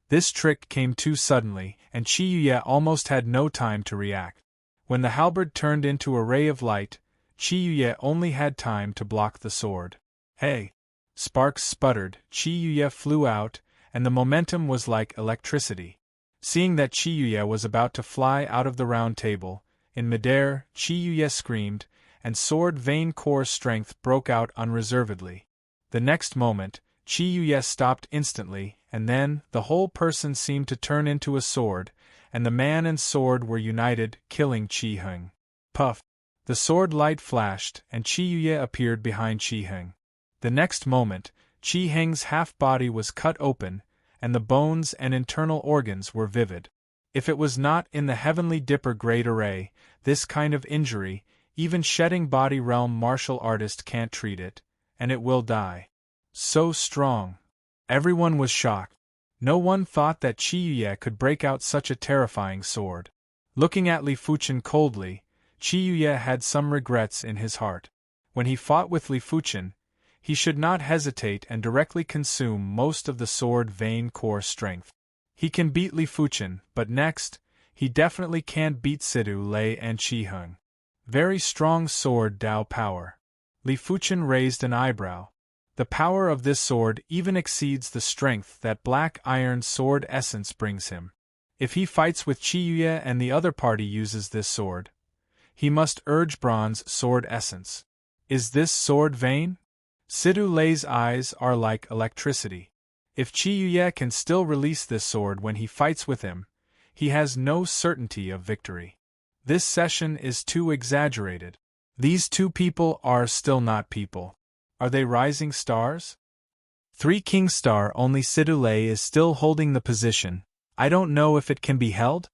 This trick came too suddenly, and Qi Yuye almost had no time to react. When the halberd turned into a ray of light, Qi Yuye only had time to block the sword. Hey! Sparks sputtered, Qi Yuye flew out, and the momentum was like electricity. Seeing that Qi Yuye was about to fly out of the round table, in midair, Qi Yuye screamed, and Sword Vein core strength broke out unreservedly. The next moment, Qi Yuye stopped instantly, and then, the whole person seemed to turn into a sword, and the man and sword were united, killing Qi Heng. Puff! The sword light flashed, and Qi Yuye appeared behind Qi Heng. The next moment, Qi Heng's half-body was cut open, and the bones and internal organs were vivid. If it was not in the Heavenly Dipper Great Array, this kind of injury, even shedding body realm martial artist can't treat it, and it will die. So strong. Everyone was shocked. No one thought that Qi Yuye could break out such a terrifying sword. Looking at Li Fuchen coldly, Qi Yuye had some regrets in his heart. When he fought with Li Fuchen, he should not hesitate and directly consume most of the Sword Vein core strength. He can beat Li Fuchen, but next, he definitely can't beat Sidulei and Qi Heng. Very strong sword Dao power. Li Fuchen raised an eyebrow. The power of this sword even exceeds the strength that Black Iron Sword Essence brings him. If he fights with Qi Yuye and the other party uses this sword, he must urge Bronze Sword Essence. Is this Sword Vein? Sidulei's eyes are like electricity. If Qi Yuye can still release this sword when he fights with him, he has no certainty of victory. This session is too exaggerated. These two people are still not people. Are they rising stars? 3 King Star only Sidulei is still holding the position. I don't know if it can be held?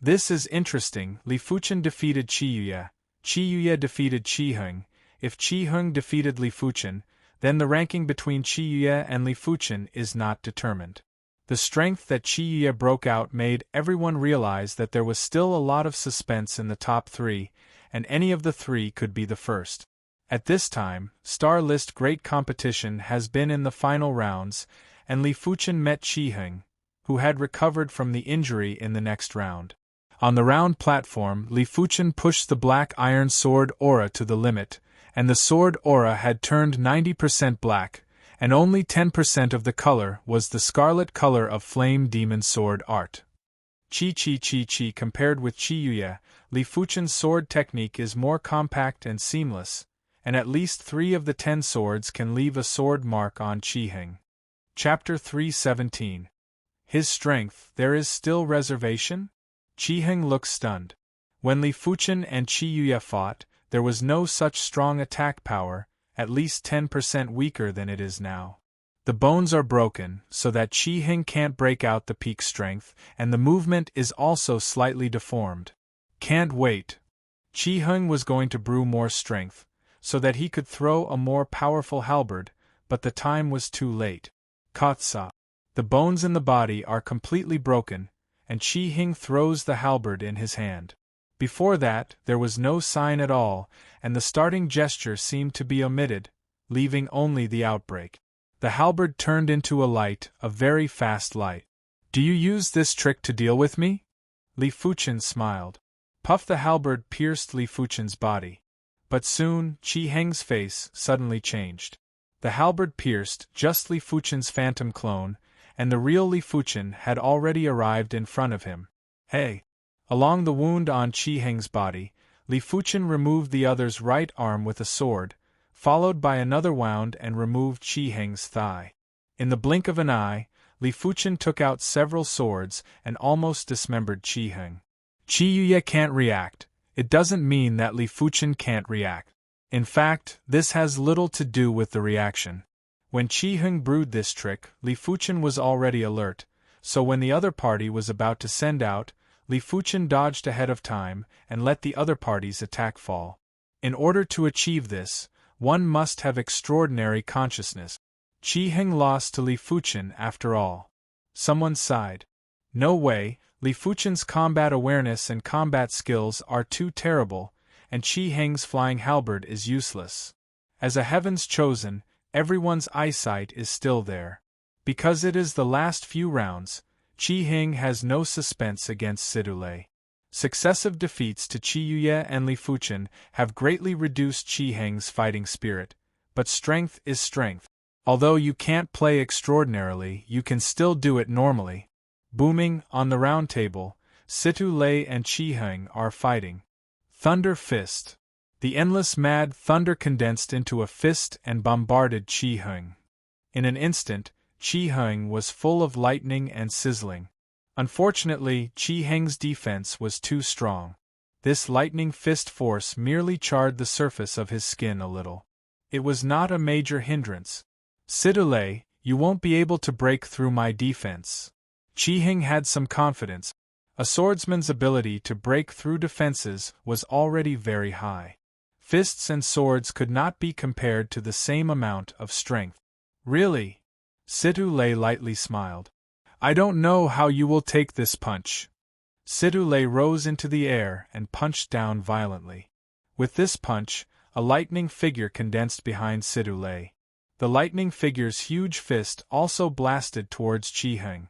This is interesting. Li Fuchen defeated Qiyuya. Qiyuya defeated Qiheng. If Qiheng defeated Li Fuchen, then the ranking between Qiyuya and Li Fuchen is not determined. The strength that Qiyuya broke out made everyone realize that there was still a lot of suspense in the top three, and any of the three could be the first. At this time, Star List Great Competition has been in the final rounds, and Li Fuchen met Qiheng, who had recovered from the injury in the next round. On the round platform, Li Fuchen pushed the black iron sword aura to the limit, and the sword aura had turned 90% black, and only 10% of the color was the scarlet color of Flame Demon Sword art. Chi compared with Qiyuya, Li Fuchen's sword technique is more compact and seamless, and at least 3 of the 10 swords can leave a sword mark on Qiheng. Chapter 317. His strength, there is still reservation? Qiheng looks stunned. When Li Fuchen and Qiyuya fought, there was no such strong attack power, at least 10% weaker than it is now. The bones are broken, so that Qiheng can't break out the peak strength, and the movement is also slightly deformed. Can't wait. Qiheng was going to brew more strength, so that he could throw a more powerful halberd, but the time was too late. Katsa. The bones in the body are completely broken, and Qiheng throws the halberd in his hand. Before that, there was no sign at all, and the starting gesture seemed to be omitted, leaving only the outbreak. The halberd turned into a light, a very fast light. Do you use this trick to deal with me? Li Fuchen smiled. Puff the halberd pierced Li Fuchen's body. But soon, Qiheng's face suddenly changed. The halberd pierced just Li Fuchen's phantom clone, and the real Li Fuchen had already arrived in front of him. Hey! Along the wound on Qiheng's body, Li Fuchen removed the other's right arm with a sword, followed by another wound and removed Qiheng's thigh. In the blink of an eye, Li Fuchen took out several swords and almost dismembered Qiheng. Qiyuya can't react. It doesn't mean that Li Fuchen can't react. In fact, this has little to do with the reaction. When Qiheng brewed this trick, Li Fuchen was already alert, so when the other party was about to send out, Li Fuchen dodged ahead of time and let the other party's attack fall. In order to achieve this, one must have extraordinary consciousness. Qiheng lost to Li Fuchen after all. Someone sighed. No way, Li Fuchen's combat awareness and combat skills are too terrible, and Qiheng's flying halberd is useless. As a heaven's chosen, everyone's eyesight is still there. Because it is the last few rounds, Qiheng has no suspense against Sidule. Successive defeats to Qiyuya and Li Fuchen have greatly reduced Qiheng's fighting spirit, but strength is strength. Although you can't play extraordinarily, you can still do it normally. Booming, on the round table, Sidule and Qiheng are fighting. Thunder Fist. The endless mad thunder condensed into a fist and bombarded Qiheng. In an instant, Qiheng was full of lightning and sizzling. Unfortunately, Qiheng's defense was too strong. This lightning fist force merely charred the surface of his skin a little. It was not a major hindrance. Sidule, you won't be able to break through my defense. Qiheng had some confidence. A swordsman's ability to break through defenses was already very high. Fists and swords could not be compared to the same amount of strength. Really? Sidule lightly smiled. I don't know how you will take this punch. Sidule rose into the air and punched down violently. With this punch, a lightning figure condensed behind Sidule. The lightning figure's huge fist also blasted towards Qiheng.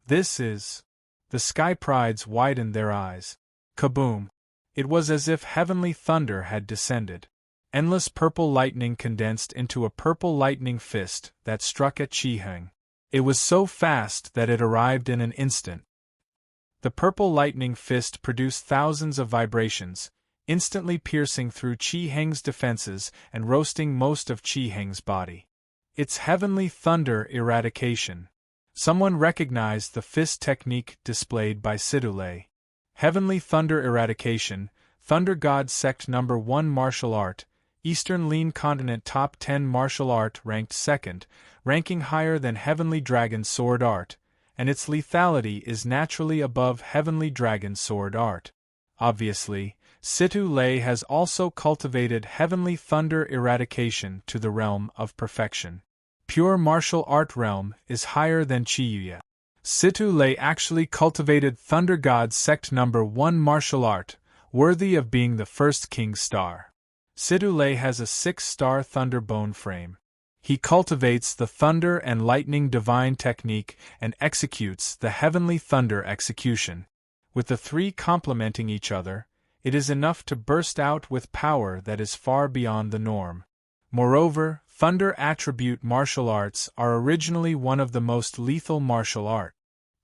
This is... The Sky Prides widened their eyes. Kaboom! It was as if heavenly thunder had descended. Endless purple lightning condensed into a purple lightning fist that struck at Qiheng. It was so fast that it arrived in an instant. The purple lightning fist produced thousands of vibrations, instantly piercing through Qiheng's defenses and roasting most of Qiheng's body. It's heavenly thunder eradication. Someone recognized the fist technique displayed by Sidule. Heavenly thunder eradication, Thunder God Sect No. 1 martial art, Eastern Lean Continent Top 10 martial art ranked second, ranking higher than Heavenly Dragon Sword art, and its lethality is naturally above Heavenly Dragon sword art. Obviously, Situ Lei has also cultivated Heavenly Thunder eradication to the realm of perfection. Pure martial art realm is higher than Chiyuya. Situ Lei actually cultivated Thunder God Sect number 1 martial art, worthy of being the first King Star. Situ Lei has a 6-star Thunder Bone frame. He cultivates the Thunder and Lightning Divine technique and executes the Heavenly Thunder execution. With the three complementing each other, it is enough to burst out with power that is far beyond the norm. Moreover, Thunder attribute martial arts are originally one of the most lethal martial arts.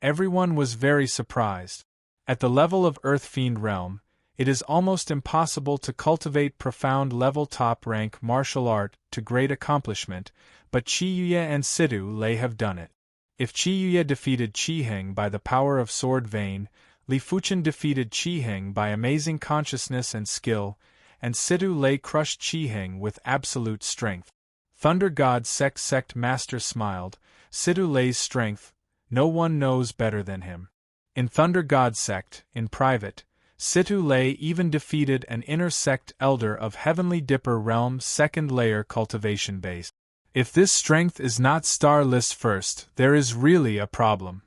Everyone was very surprised. At the level of Earth Fiend realm, it is almost impossible to cultivate profound level top-rank martial art to great accomplishment, but Chiyuya and Situ Lei have done it. If Chiyuya defeated Chiheng by the power of Sword Vein, Li Fuchen defeated Chiheng by amazing consciousness and skill, and Situ Lei crushed Chiheng with absolute strength. Thunder God Sect Master smiled. Situ Lei's strength, no one knows better than him. In Thunder God Sect, in private, Situ Lei even defeated an inner sect elder of Heavenly Dipper realm 2nd layer cultivation base. If this strength is not star list first, there is really a problem.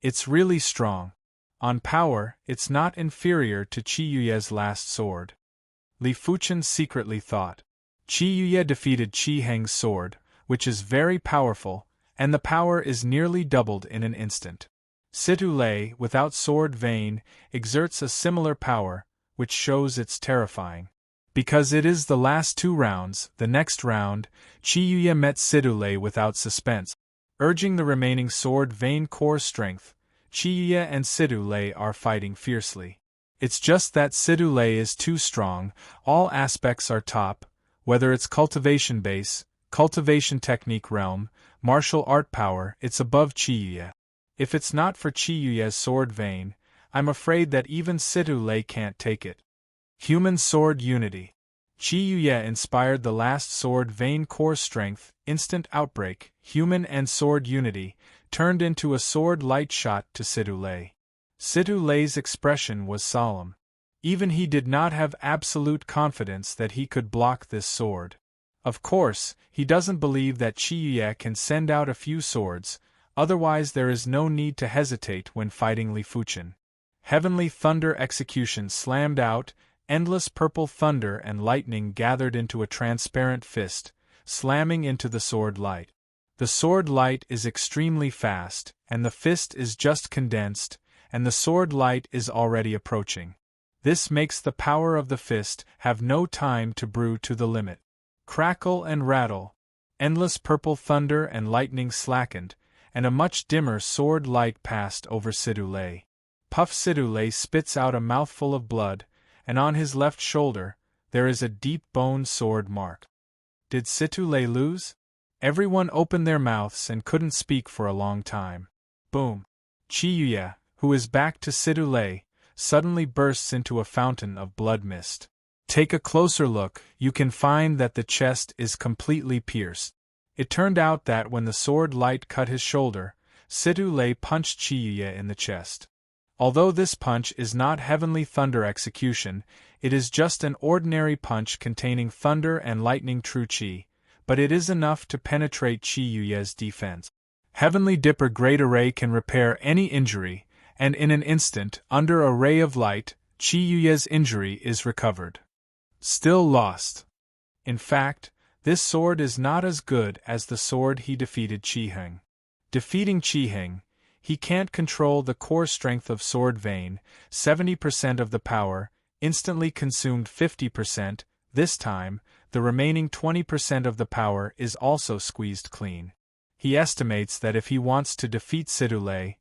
It's really strong. On power, it's not inferior to Chiyuya's last sword. Li Fuchen secretly thought. Chiyuya defeated Chiheng's sword, which is very powerful, and the power is nearly doubled in an instant. Situ Lei, without Sword Vein, exerts a similar power, which shows it's terrifying. Because it is the last 2 rounds, the next round, Chiyuya met Situ Lei without suspense. Urging the remaining Sword Vein core strength, Chiyuya and Situ Lei are fighting fiercely. It's just that Situ Lei is too strong, all aspects are top, whether it's cultivation base, cultivation technique realm, martial art power, it's above Chiyuya. If it's not for Chiyuya's Sword Vein, I'm afraid that even Situ Lei can't take it. Human Sword Unity. Chiyuya inspired the last Sword Vein core strength, instant outbreak, human and sword unity, turned into a sword light shot to Situ Lei. Situ Lei's expression was solemn. Even he did not have absolute confidence that he could block this sword. Of course, he doesn't believe that Chiyuya can send out a few swords, otherwise there is no need to hesitate when fighting Li Fuchen. Heavenly Thunder execution slammed out, endless purple thunder and lightning gathered into a transparent fist, slamming into the sword light. The sword light is extremely fast, and the fist is just condensed, and the sword light is already approaching. This makes the power of the fist have no time to brew to the limit. Crackle and rattle. Endless purple thunder and lightning slackened, and a much dimmer sword light passed over Situ Lei. Puff Situ Lei spits out a mouthful of blood, and on his left shoulder, there is a deep bone sword mark. Did Situ Lei lose? Everyone opened their mouths and couldn't speak for a long time. Boom. Chiyuya, who is back to Situ Lei, suddenly bursts into a fountain of blood mist. Take a closer look, you can find that the chest is completely pierced. It turned out that when the sword light cut his shoulder, Situ Lei punched Chiyuya in the chest. Although this punch is not Heavenly Thunder execution, it is just an ordinary punch containing thunder and lightning true chi, but it is enough to penetrate Chiyuya's defense. Heavenly Dipper Great Array can repair any injury, and in an instant, under a ray of light, Chiyuya's injury is recovered. Still lost. In fact, this sword is not as good as the sword he defeated Chiheng. Defeating Chiheng, he can't control the core strength of Sword Vein, 70% of the power, instantly consumed 50%, this time, the remaining 20% of the power is also squeezed clean. He estimates that if he wants to defeat Situ Lei,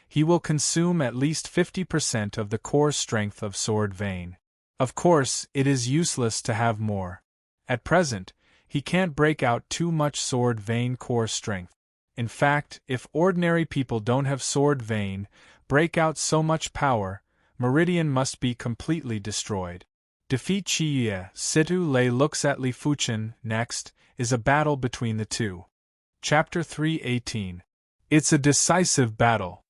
he will consume at least 50% of the core strength of Sword Vein. Of course, it is useless to have more. At present, he can't break out too much Sword Vein core strength. In fact, if ordinary people don't have Sword Vein, break out so much power, Meridian must be completely destroyed. Defeat Chiyuya. Situ Lei looks at Li Fuchen. Next is a battle between the two. Chapter 3:18. It's a decisive battle.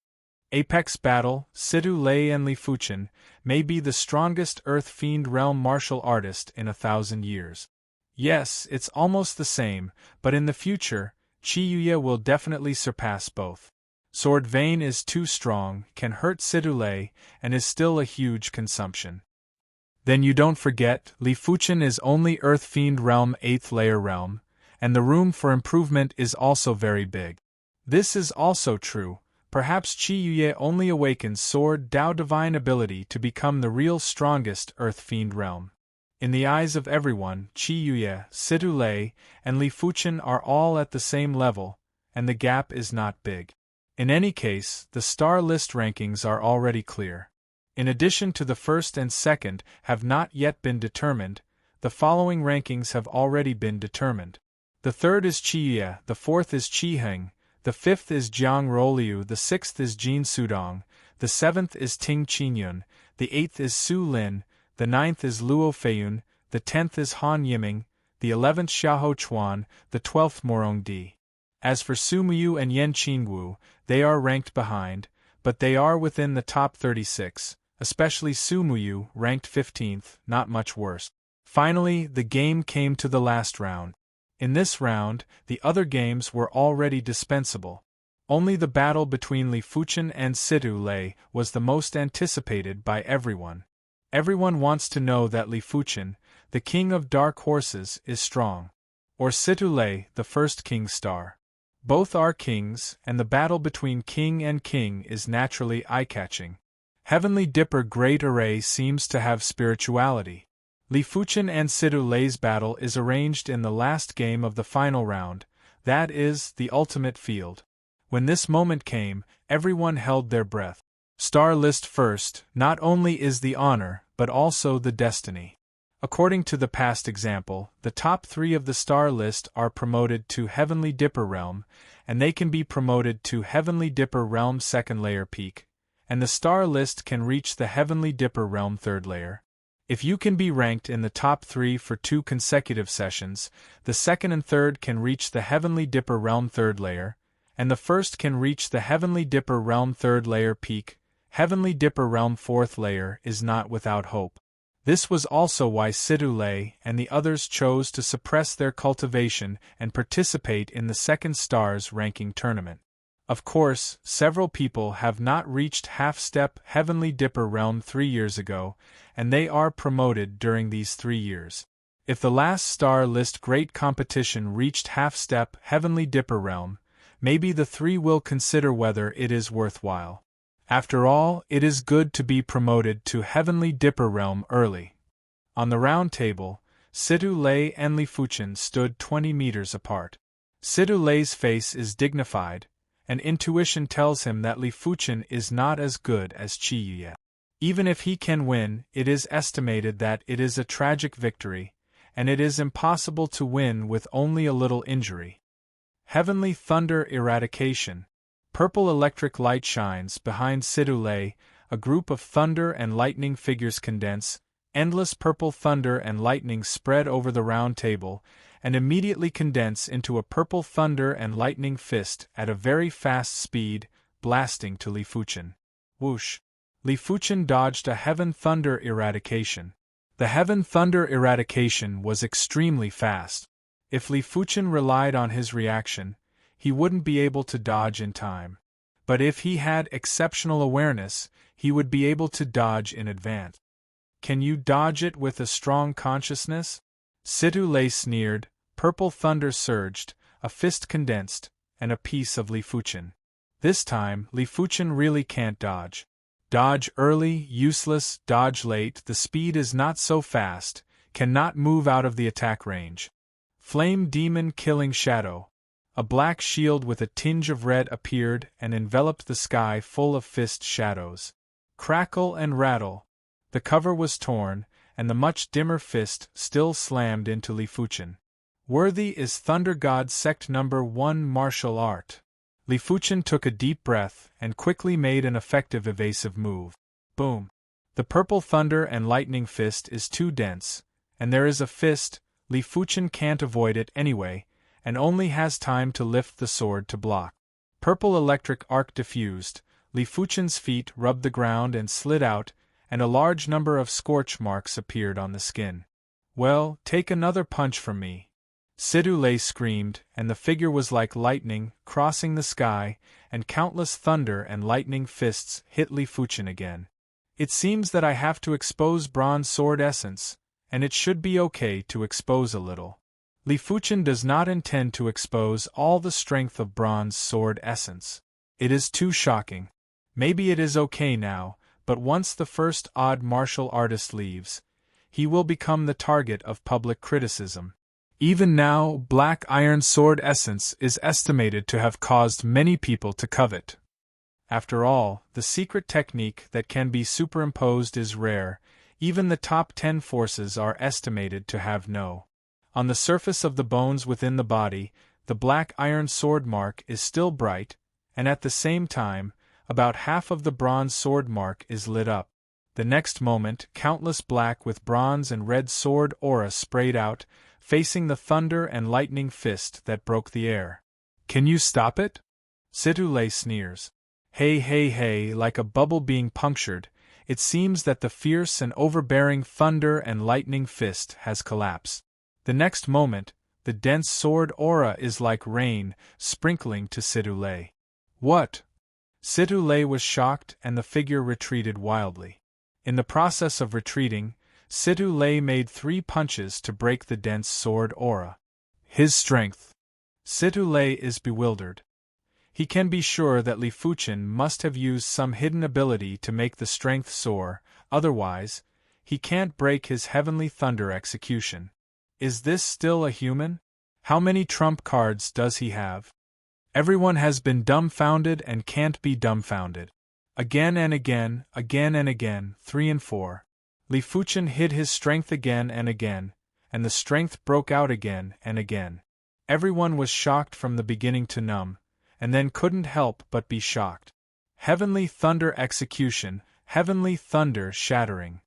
Apex battle, Sidu Lei and Li Fuchen may be the strongest Earth Fiend realm martial artist in 1,000 years. Yes, it's almost the same, but in the future, Qi Yuye will definitely surpass both. Sword Vein is too strong, can hurt Sidu Lei, and is still a huge consumption. Then you don't forget, Li Fuchen is only Earth Fiend realm 8th layer realm, and the room for improvement is also very big. This is also true. Perhaps Qi Yuye only awakens Sword Dao divine ability to become the real strongest Earth Fiend realm. In the eyes of everyone, Qi Yuye, Sidu Lei, and Li Fuchen are all at the same level, and the gap is not big. In any case, the star list rankings are already clear. In addition to the first and second have not yet been determined, the following rankings have already been determined. The third is Qi Yuye, the fourth is Qi Heng, the fifth is Jiang Roliu, the sixth is Jin Sudong, the seventh is Ting Qinyun, the eighth is Su Lin, the ninth is Luo Feiyun, the 10th is Han Yiming, the 11th Xiaoho Chuan, the 12th Morong Di. As for Su Muyu and Yan Qingwu, they are ranked behind, but they are within the top 36, especially Su Muyu, ranked 15th, not much worse. Finally, the game came to the last round. In this round, the other games were already dispensable. Only the battle between Li Fuchen and Sidu Lei was the most anticipated by everyone. Everyone wants to know that Li Fuchen, the king of dark horses, is strong. Or Sidu Lei, the first king star. Both are kings, and the battle between king and king is naturally eye-catching. Heavenly Dipper Great Array seems to have spirituality. Li Fuchen and Sidu Lei's battle is arranged in the last game of the final round, that is, the ultimate field. When this moment came, everyone held their breath. Star list first, not only is the honor, but also the destiny. According to the past example, the top 3 of the star list are promoted to Heavenly Dipper Realm, and they can be promoted to Heavenly Dipper Realm 2nd layer peak, and the star list can reach the Heavenly Dipper Realm 3rd layer. If you can be ranked in the top 3 for 2 consecutive sessions, the 2nd and 3rd can reach the Heavenly Dipper Realm 3rd layer, and the 1st can reach the Heavenly Dipper Realm 3rd layer peak. Heavenly Dipper Realm 4th layer is not without hope. This was also why Sidu Lei and the others chose to suppress their cultivation and participate in the 2nd Stars ranking tournament. Of course, several people have not reached half-step Heavenly Dipper Realm 3 years ago, and they are promoted during these 3 years. If the last star list great competition reached half-step Heavenly Dipper Realm, maybe the 3 will consider whether it is worthwhile. After all, it is good to be promoted to Heavenly Dipper Realm early. On the round table, Sidu Lei and Li Fuchen stood 20 meters apart. Sidu Lei's face is dignified, and intuition tells him that Li Fuchen is not as good as Qi Yuye. Even if he can win, it is estimated that it is a tragic victory, and it is impossible to win with only a little injury. Heavenly Thunder Eradication. Purple electric light shines behind Sidu Lei, a group of thunder and lightning figures condense, endless purple thunder and lightning spread over the round table, and immediately condense into a purple thunder and lightning fist at a very fast speed, blasting to Li Fuchen. Whoosh! Li Fuchen dodged a Heaven Thunder Eradication. The Heaven Thunder Eradication was extremely fast. If Li Fuchen relied on his reaction, he wouldn't be able to dodge in time. But if he had exceptional awareness, he would be able to dodge in advance. Can you dodge it with a strong consciousness? Sidu Lei sneered, purple thunder surged, a fist condensed, and a piece of Li Fuchen. This time, Li Fuchen really can't dodge. Dodge early, useless, dodge late, the speed is not so fast, cannot move out of the attack range. Flame Demon Killing Shadow. A black shield with a tinge of red appeared and enveloped the sky full of fist shadows. Crackle and rattle. The cover was torn, and the much dimmer fist still slammed into Li Fuchen. Worthy is Thunder God Sect No. 1 martial art. Li Fuchen took a deep breath and quickly made an effective evasive move. Boom! The purple thunder and lightning fist is too dense, and there is a fist, Li Fuchen can't avoid it anyway, and only has time to lift the sword to block. Purple electric arc diffused, Li Fuchen's feet rubbed the ground and slid out, and a large number of scorch marks appeared on the skin. "Well, take another punch from me," Sidhu screamed, and the figure was like lightning, crossing the sky, and countless thunder and lightning fists hit Li Fuchen again. "It seems that I have to expose bronze sword essence, and it should be okay to expose a little." Li Fuchen does not intend to expose all the strength of bronze sword essence. It is too shocking. Maybe it is okay now, but once the first odd martial artist leaves, he will become the target of public criticism. Even now, black iron sword essence is estimated to have caused many people to covet. After all, the secret technique that can be superimposed is rare. Even the top 10 forces are estimated to have no. On the surface of the bones within the body, the black iron sword mark is still bright, and at the same time, about half of the bronze sword mark is lit up. The next moment, countless black with bronze and red sword aura sprayed out, facing the thunder and lightning fist that broke the air. "Can you stop it?" Sidhu sneers. "Hey hey hey," like a bubble being punctured, it seems that the fierce and overbearing thunder and lightning fist has collapsed. The next moment, the dense sword aura is like rain, sprinkling to Sidhu. "What?" Sidhu was shocked and the figure retreated wildly. In the process of retreating, Sidhu made 3 punches to break the dense sword aura. His strength. Sidhu is bewildered. He can be sure that Li Fuchen must have used some hidden ability to make the strength soar, otherwise, he can't break his heavenly thunder execution. Is this still a human? How many trump cards does he have? Everyone has been dumbfounded and can't be dumbfounded. Again and again, 3 and 4. Li Fuchen hid his strength again, and the strength broke out again and again. Everyone was shocked from the beginning to numb, and then couldn't help but be shocked. Heavenly thunder execution, heavenly thunder shattering.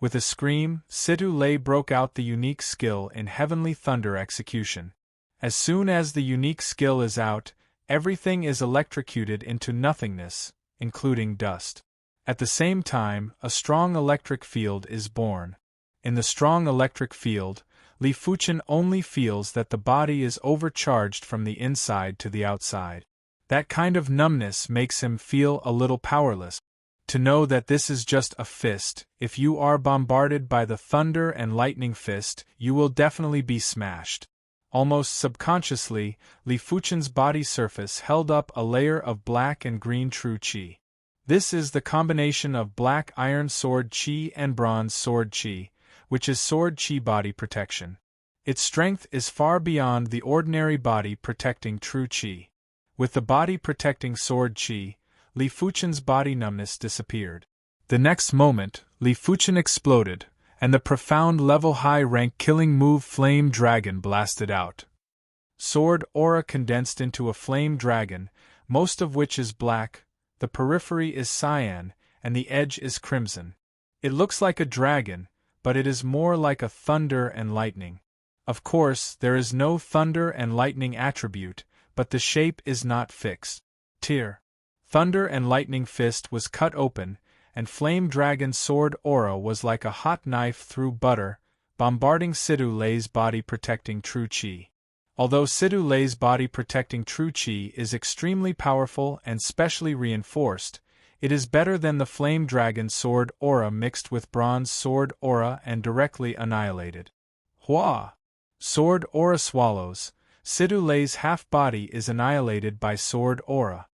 With a scream, Sidhu broke out the unique skill in heavenly thunder execution. As soon as the unique skill is out, everything is electrocuted into nothingness, including dust. At the same time, a strong electric field is born. In the strong electric field, Li Fuchen only feels that the body is overcharged from the inside to the outside. That kind of numbness makes him feel a little powerless. To know that this is just a fist, if you are bombarded by the thunder and lightning fist, you will definitely be smashed. Almost subconsciously, Li Fuchen's body surface held up a layer of black and green true qi. This is the combination of black iron sword qi and bronze sword qi, which is sword qi body protection. Its strength is far beyond the ordinary body protecting true qi. With the body protecting sword qi, Li Fuchen's body numbness disappeared. The next moment, Li Fuchen exploded, and the profound level high rank killing move Flame Dragon blasted out. Sword aura condensed into a flame dragon, most of which is black, the periphery is cyan, and the edge is crimson. It looks like a dragon, but it is more like a thunder and lightning. Of course, there is no thunder and lightning attribute, but the shape is not fixed. Tear. Thunder and lightning fist was cut open, and Flame Dragon's sword aura was like a hot knife through butter, bombarding Sidhu's body protecting true qi. Although Sidhu's body protecting true qi is extremely powerful and specially reinforced, it is better than the Flame Dragon's sword aura mixed with bronze sword aura and directly annihilated. Hua! Sword aura swallows, Sidhu's half-body is annihilated by sword aura.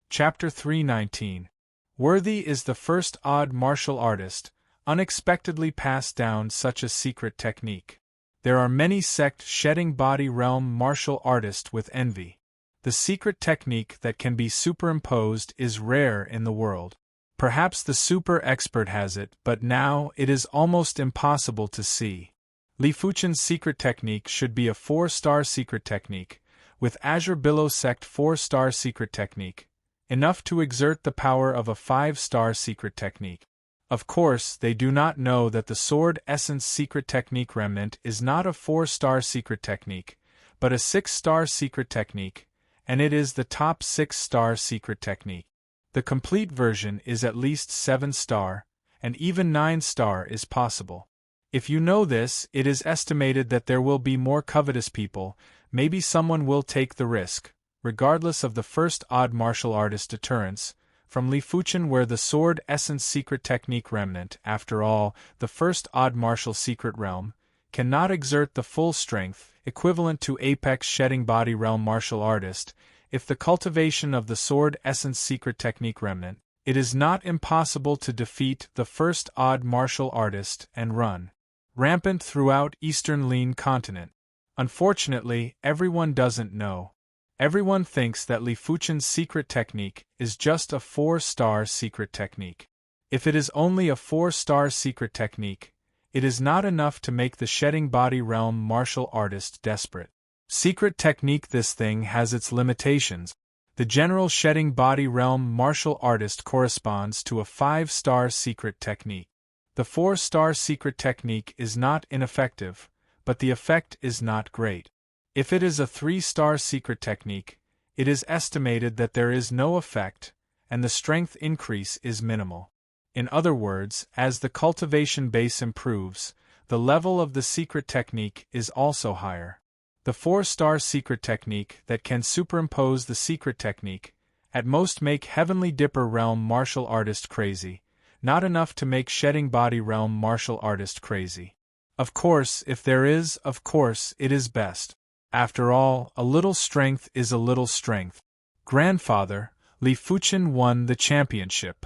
Chapter 319. Worthy is the first odd martial artist, unexpectedly passed down such a secret technique. There are many sect-shedding body realm martial artists with envy. The secret technique that can be superimposed is rare in the world. Perhaps the super expert has it, but now it is almost impossible to see. Li Fuchen's secret technique should be a 4-star secret technique, with Azure Billow Sect 4-star secret technique, enough to exert the power of a 5-star secret technique. Of course, they do not know that the Sword Essence secret technique remnant is not a 4-star secret technique, but a 6-star secret technique, and it is the top 6-star secret technique. The complete version is at least 7-star, and even 9-star is possible. If you know this, it is estimated that there will be more covetous people, maybe someone will take the risk, regardless of the first odd martial artist deterrence, from Li Fuchen where the sword essence secret technique remnant, after all, the first odd martial secret realm, cannot exert the full strength, equivalent to apex shedding body realm martial artist, if the cultivation of the sword essence secret technique remnant, it is not impossible to defeat the first odd martial artist and run rampant throughout Eastern Lean continent. Unfortunately, everyone doesn't know. Everyone thinks that Li Fuchen's secret technique is just a 4-star secret technique. If it is only a 4-star secret technique, it is not enough to make the shedding body realm martial artist desperate. Secret technique, this thing has its limitations. The general shedding body realm martial artist corresponds to a 5-star secret technique. The 4-star secret technique is not ineffective, but the effect is not great. If it is a 3-star secret technique, it is estimated that there is no effect, and the strength increase is minimal. In other words, as the cultivation base improves, the level of the secret technique is also higher. The 4-star secret technique that can superimpose the secret technique, at most make Heavenly Dipper realm martial artist crazy, not enough to make shedding body realm martial artist crazy. Of course, if there is, of course, it is best. After all, a little strength is a little strength. Grandfather, Li Fuchen won the championship.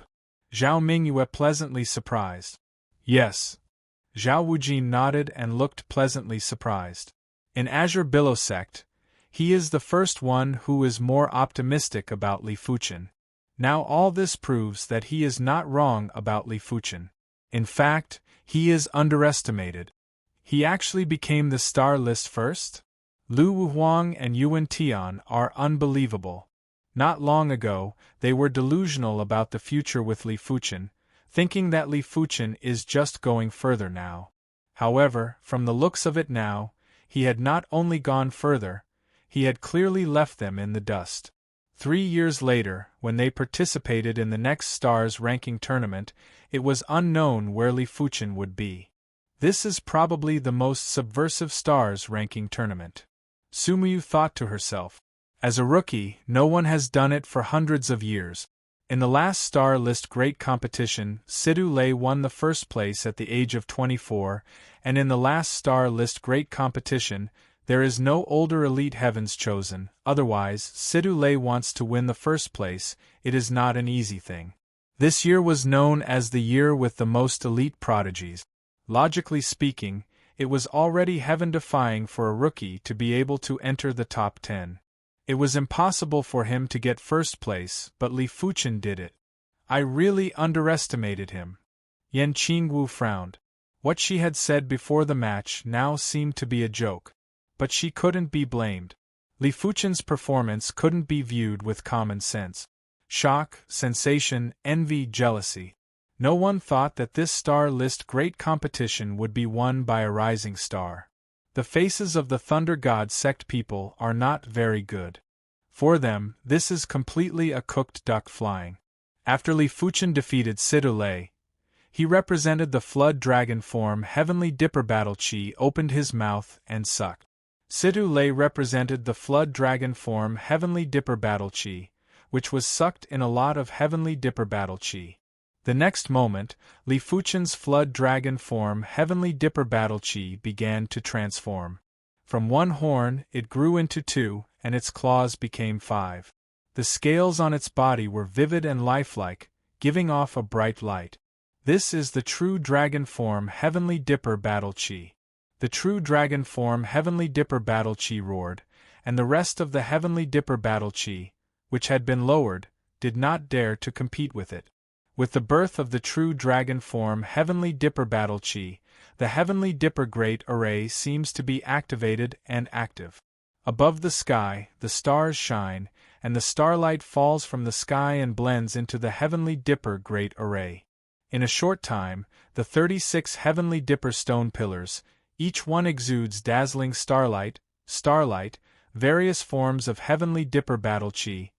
Zhao Mingyue pleasantly surprised. Yes. Zhao Wujin nodded and looked pleasantly surprised. In Azure Billow sect, he is the first one who is more optimistic about Li Fuchen. Now all this proves that he is not wrong about Li Fuchen. In fact, he is underestimated. He actually became the star list first? Lu Wuhuang and Yuan Tian are unbelievable. Not long ago, they were delusional about the future with Li Fuchen, thinking that Li Fuchen is just going further now. However, from the looks of it now, he had not only gone further, he had clearly left them in the dust. 3 years later, when they participated in the next stars ranking tournament, it was unknown where Li Fuchen would be. This is probably the most subversive stars ranking tournament. Sumiyu thought to herself. As a rookie, no one has done it for hundreds of years. In the last Star List Great Competition, Sidu Lei won the first place at the age of 24, and in the last Star List Great Competition, there is no older elite heavens chosen, otherwise, Sidu Lei wants to win the first place, it is not an easy thing. This year was known as the year with the most elite prodigies. Logically speaking, it was already heaven-defying for a rookie to be able to enter the top 10. It was impossible for him to get first place, but Li Fuchen did it. I really underestimated him. Yan Qingwu frowned. What she had said before the match now seemed to be a joke. But she couldn't be blamed. Li Fuchen's performance couldn't be viewed with common sense. Shock, sensation, envy, jealousy. No one thought that this Star List Great Competition would be won by a rising star. The faces of the Thunder God sect people are not very good. For them, this is completely a cooked duck flying. After Li Fuchen defeated Sidu Lei, he represented the Flood Dragon form Heavenly Dipper Battle Chi opened his mouth and sucked. Sidu Lei represented the Flood Dragon form Heavenly Dipper Battle Chi, which was sucked in a lot of Heavenly Dipper Battle Chi. The next moment, Li Fuchen's Flood Dragon form Heavenly Dipper Battle Chi began to transform. From one horn, it grew into 2, and its claws became 5. The scales on its body were vivid and lifelike, giving off a bright light. This is the true dragon form Heavenly Dipper Battle Chi. The true dragon form Heavenly Dipper Battle Chi roared, and the rest of the Heavenly Dipper Battle Chi, which had been lowered, did not dare to compete with it. With the birth of the true dragon form Heavenly Dipper Battle Chi, the Heavenly Dipper Great Array seems to be activated and active. Above the sky, the stars shine, and the starlight falls from the sky and blends into the Heavenly Dipper Great Array. In a short time, the 36 Heavenly Dipper stone pillars, each one exudes dazzling starlight, various forms of heavenly dipper battle chi,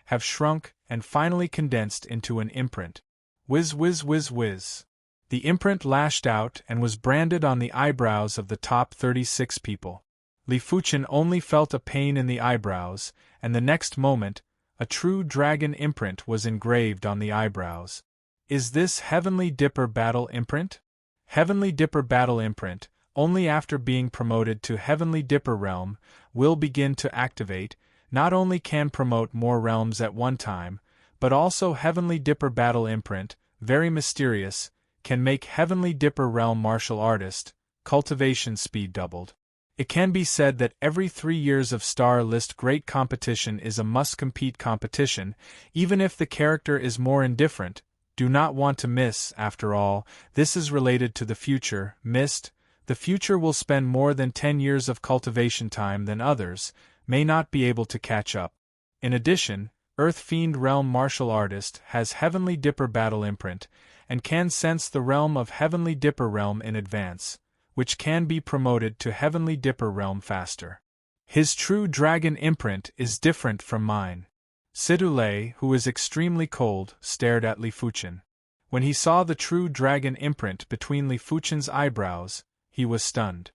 have shrunk and finally condensed into an imprint. Whiz whiz whiz whiz. The imprint lashed out and was branded on the eyebrows of the top 36 people. Li Fuchen only felt a pain in the eyebrows, and the next moment, a true dragon imprint was engraved on the eyebrows. Is this Heavenly Dipper Battle imprint? Heavenly Dipper Battle imprint, only after being promoted to Heavenly Dipper realm, will begin to activate, not only can promote more realms at one time, but also Heavenly Dipper Battle imprint, very mysterious, can make Heavenly Dipper realm martial artist, cultivation speed doubled. It can be said that every 3 years of Star List Great Competition is a must-compete competition, even if the character is more indifferent. Do not want to miss, after all, this is related to the future, missed. The future will spend more than 10 years of cultivation time than others, may not be able to catch up. In addition, Earth Fiend Realm Martial Artist has Heavenly Dipper Battle imprint, and can sense the realm of Heavenly Dipper Realm in advance, which can be promoted to Heavenly Dipper Realm faster. His true dragon imprint is different from mine. Sidule, who is extremely cold, stared at Li Fuchen. When he saw the true dragon imprint between Li Fuchen's eyebrows, he was stunned.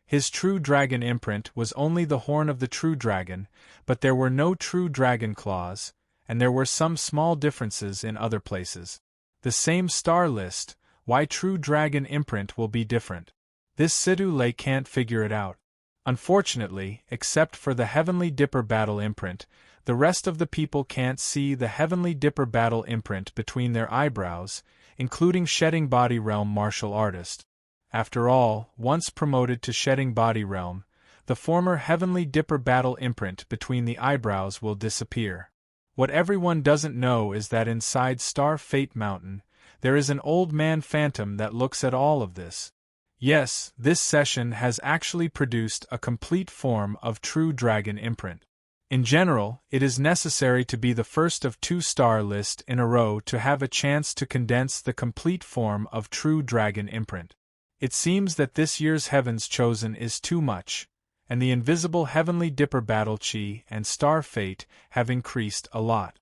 His true dragon imprint was only the horn of the true dragon, but there were no true dragon claws, and there were some small differences in other places. The same star list, why true dragon imprint will be different? This Sidule can't figure it out. Unfortunately, except for the Heavenly Dipper Battle imprint, the rest of the people can't see the Heavenly Dipper Battle imprint between their eyebrows, including Shedding Body Realm Martial Artist. After all, once promoted to Shedding Body Realm, the former Heavenly Dipper Battle imprint between the eyebrows will disappear. What everyone doesn't know is that inside Star Fate Mountain, there is an old man phantom that looks at all of this. Yes, this session has actually produced a complete form of true dragon imprint. In general, it is necessary to be the first of 2 star list in a row to have a chance to condense the complete form of true dragon imprint. It seems that this year's Heavens Chosen is too much, and the invisible Heavenly Dipper Battle Chi and Star Fate have increased a lot.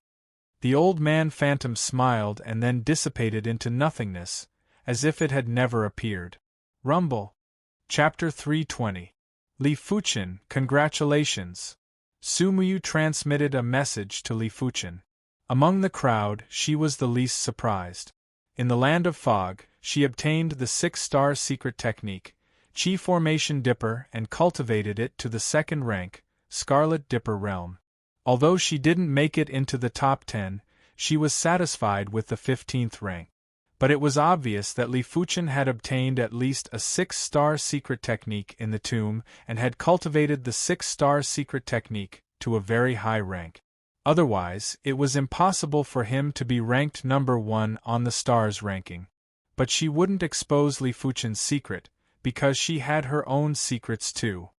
The old man phantom smiled and then dissipated into nothingness, as if it had never appeared. Rumble. Chapter 320. Li Fuchen, congratulations. Sumuyu transmitted a message to Li Fuchen. Among the crowd, she was the least surprised. In the Land of Fog, she obtained the 6-star secret technique, Chi Formation Dipper, and cultivated it to the 2nd rank, Scarlet Dipper Realm. Although she didn't make it into the top 10, she was satisfied with the 15th rank. But it was obvious that Li Fuchen had obtained at least a 6-star secret technique in the tomb and had cultivated the 6-star secret technique to a very high rank. Otherwise, it was impossible for him to be ranked number 1 on the stars ranking. But she wouldn't expose Li Fuchen's secret, because she had her own secrets too.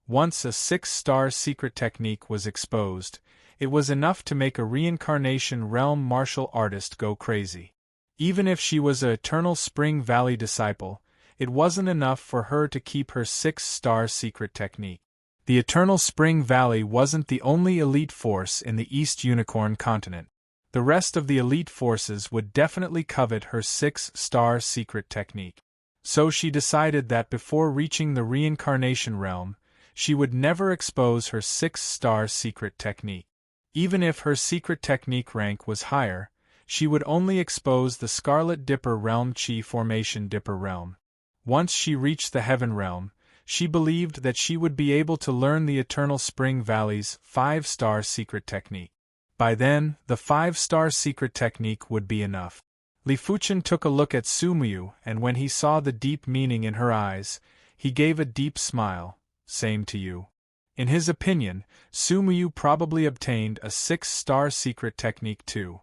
Once a 6-star secret technique was exposed, it was enough to make a reincarnation realm martial artist go crazy. Even if she was a Eternal Spring Valley disciple, it wasn't enough for her to keep her 6-star secret technique. The Eternal Spring Valley wasn't the only elite force in the East Unicorn continent. The rest of the elite forces would definitely covet her 6-star secret technique. So she decided that before reaching the reincarnation realm, she would never expose her 6-star secret technique. Even if her secret technique rank was higher, she would only expose the Scarlet Dipper Realm Chi Formation Dipper Realm. Once she reached the Heaven Realm, she believed that she would be able to learn the Eternal Spring Valley's 5-star secret technique. By then, the 5-star secret technique would be enough. Li Fuchen took a look at Sumuyu, and when he saw the deep meaning in her eyes, he gave a deep smile. Same to you. In his opinion, Sumuyu probably obtained a 6-star secret technique too.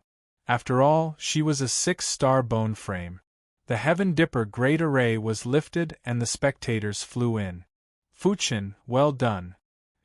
After all, she was a 6-star bone frame. The Heaven Dipper Great Array was lifted and the spectators flew in. Fuchen, well done.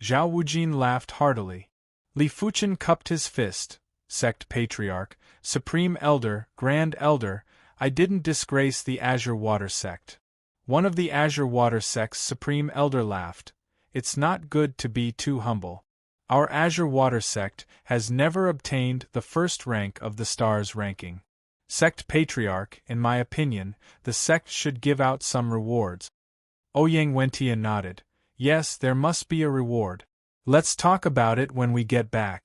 Zhao Wujin laughed heartily. Li Fuchen cupped his fist. Sect Patriarch, Supreme Elder, Grand Elder, I didn't disgrace the Azure Water Sect. One of the Azure Water Sect's Supreme Elder laughed. It's not good to be too humble. Our Azure Water sect has never obtained the first rank of the stars ranking. Sect Patriarch, in my opinion, the sect should give out some rewards. Ouyang Wentian nodded. Yes, there must be a reward. Let's talk about it when we get back.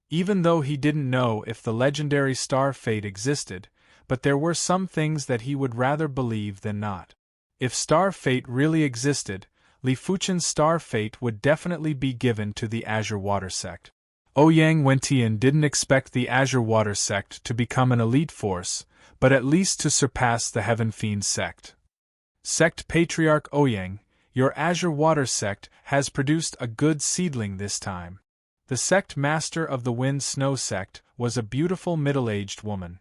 Even though he didn't know if the legendary star fate existed, but there were some things that he would rather believe than not. If star fate really existed, Li Fuchen's star fate would definitely be given to the Azure Water sect. Ouyang Wentian didn't expect the Azure Water sect to become an elite force, but at least to surpass the Heaven Fiend sect. Sect Patriarch Ouyang, your Azure Water sect has produced a good seedling this time. The sect master of the Wind Snow sect was a beautiful middle-aged woman.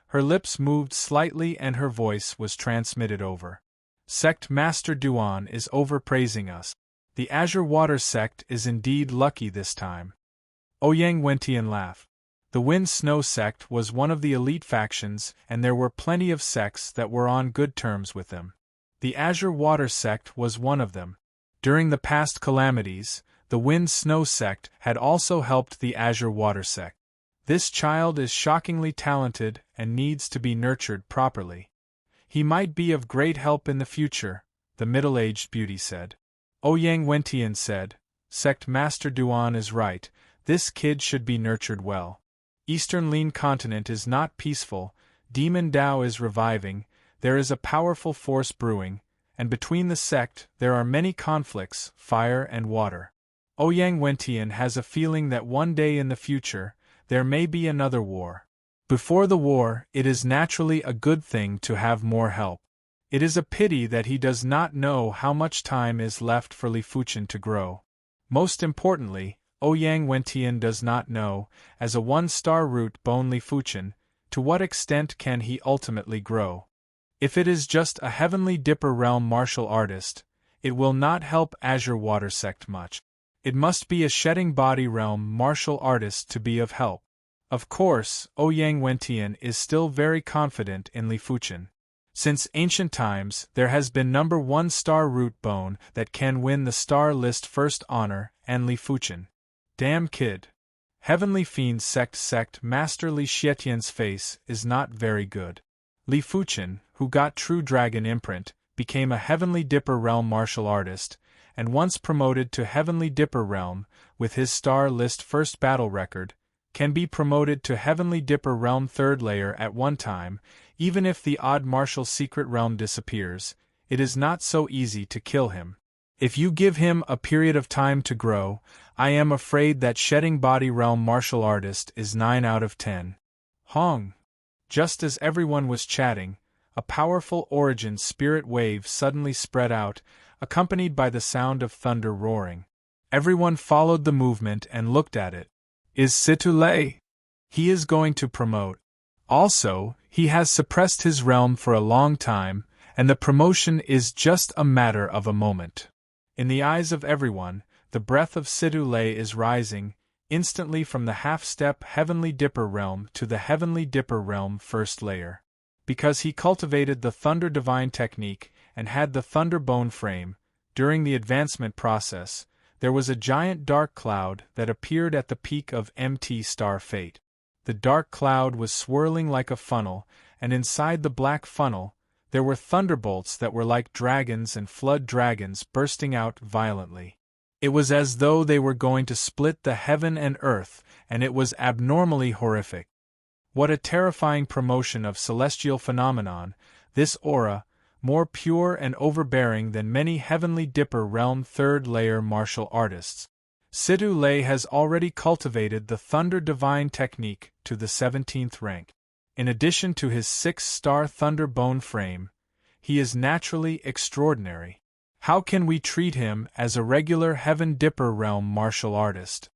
Her lips moved slightly and her voice was transmitted over. Sect Master Duan is overpraising us. The Azure Water sect is indeed lucky this time. Ouyang Wentian laughed. The Wind Snow sect was one of the elite factions, and there were plenty of sects that were on good terms with them. The Azure Water sect was one of them. During the past calamities, the Wind Snow sect had also helped the Azure Water sect. This child is shockingly talented and needs to be nurtured properly. He might be of great help in the future, the middle-aged beauty said. Ouyang Wentian said, Sect Master Duan is right, this kid should be nurtured well. Eastern Lin continent is not peaceful, Demon Dao is reviving, there is a powerful force brewing, and between the sect there are many conflicts, fire and water. Ouyang Wentian has a feeling that one day in the future, there may be another war. Before the war, it is naturally a good thing to have more help. It is a pity that he does not know how much time is left for Li Fuchen to grow. Most importantly, Ouyang Wentian does not know, as a one-star root bone Li Fuchen, to what extent can he ultimately grow. If it is just a Heavenly Dipper realm martial artist, it will not help Azure Water sect much. It must be a shedding body realm martial artist to be of help. Of course, Ouyang Wentian is still very confident in Li Fuchen. Since ancient times, there has been number 1 star root bone that can win the star list first honor, and Li Fuchen. Damn kid. Heavenly Fiend sect Master Li Xietian's face is not very good. Li Fuchen, who got True Dragon imprint, became a Heavenly Dipper realm martial artist, and once promoted to Heavenly Dipper realm, with his star list first battle record, can be promoted to Heavenly Dipper realm 3rd layer at one time. Even if the odd martial secret realm disappears, it is not so easy to kill him. If you give him a period of time to grow, I am afraid that shedding body realm martial artist is 9 out of 10. Hong. Just as everyone was chatting, a powerful origin spirit wave suddenly spread out, accompanied by the sound of thunder roaring. Everyone followed the movement and looked at it. Is Situ Lei? He is going to promote. Also, he has suppressed his realm for a long time, and the promotion is just a matter of a moment. In the eyes of everyone, the breath of Situ Lei is rising, instantly from the half-step Heavenly Dipper realm to the Heavenly Dipper realm 1st layer. Because he cultivated the Thunder Divine technique and had the Thunder Bone frame, during the advancement process, there was a giant dark cloud that appeared at the peak of MT Star Fate. The dark cloud was swirling like a funnel, and inside the black funnel, there were thunderbolts that were like dragons and flood dragons bursting out violently. It was as though they were going to split the heaven and earth, and it was abnormally horrific. What a terrifying promotion of celestial phenomenon, this aura, more pure and overbearing than many Heavenly Dipper realm 3rd layer martial artists. Situ Lei has already cultivated the Thunder Divine technique to the 17th rank. In addition to his 6-star Thunder Bone frame, he is naturally extraordinary. How can we treat him as a regular Heaven Dipper realm martial artist?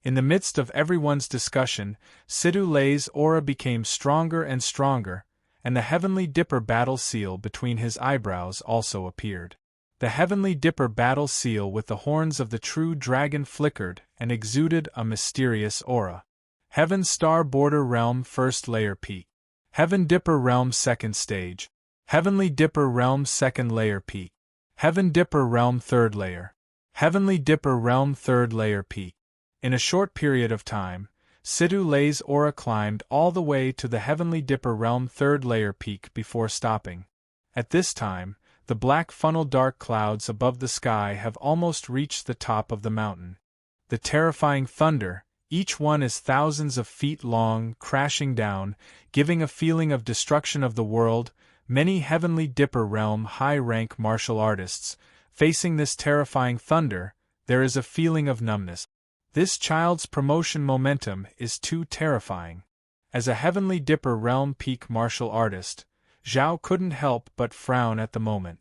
In the midst of everyone's discussion, Situ Lei's aura became stronger and stronger, and the Heavenly Dipper battle seal between his eyebrows also appeared. The Heavenly Dipper battle seal with the horns of the true dragon flickered and exuded a mysterious aura. Heaven Star Border Realm 1st layer peak. Heaven Dipper Realm 2nd stage. Heavenly Dipper Realm 2nd layer peak. Heaven Dipper Realm 3rd layer. Heavenly Dipper Realm 3rd Layer Peak. In a short period of time, Sidhu Lay's aura climbed all the way to the Heavenly Dipper Realm 3rd Layer Peak before stopping. At this time, the black funnel dark clouds above the sky have almost reached the top of the mountain. The terrifying thunder, each one is thousands of feet long, crashing down, giving a feeling of destruction of the world. Many Heavenly Dipper Realm high-rank martial artists, facing this terrifying thunder, there is a feeling of numbness. This child's promotion momentum is too terrifying. As a Heavenly Dipper Realm peak martial artist, Zhao couldn't help but frown at the moment.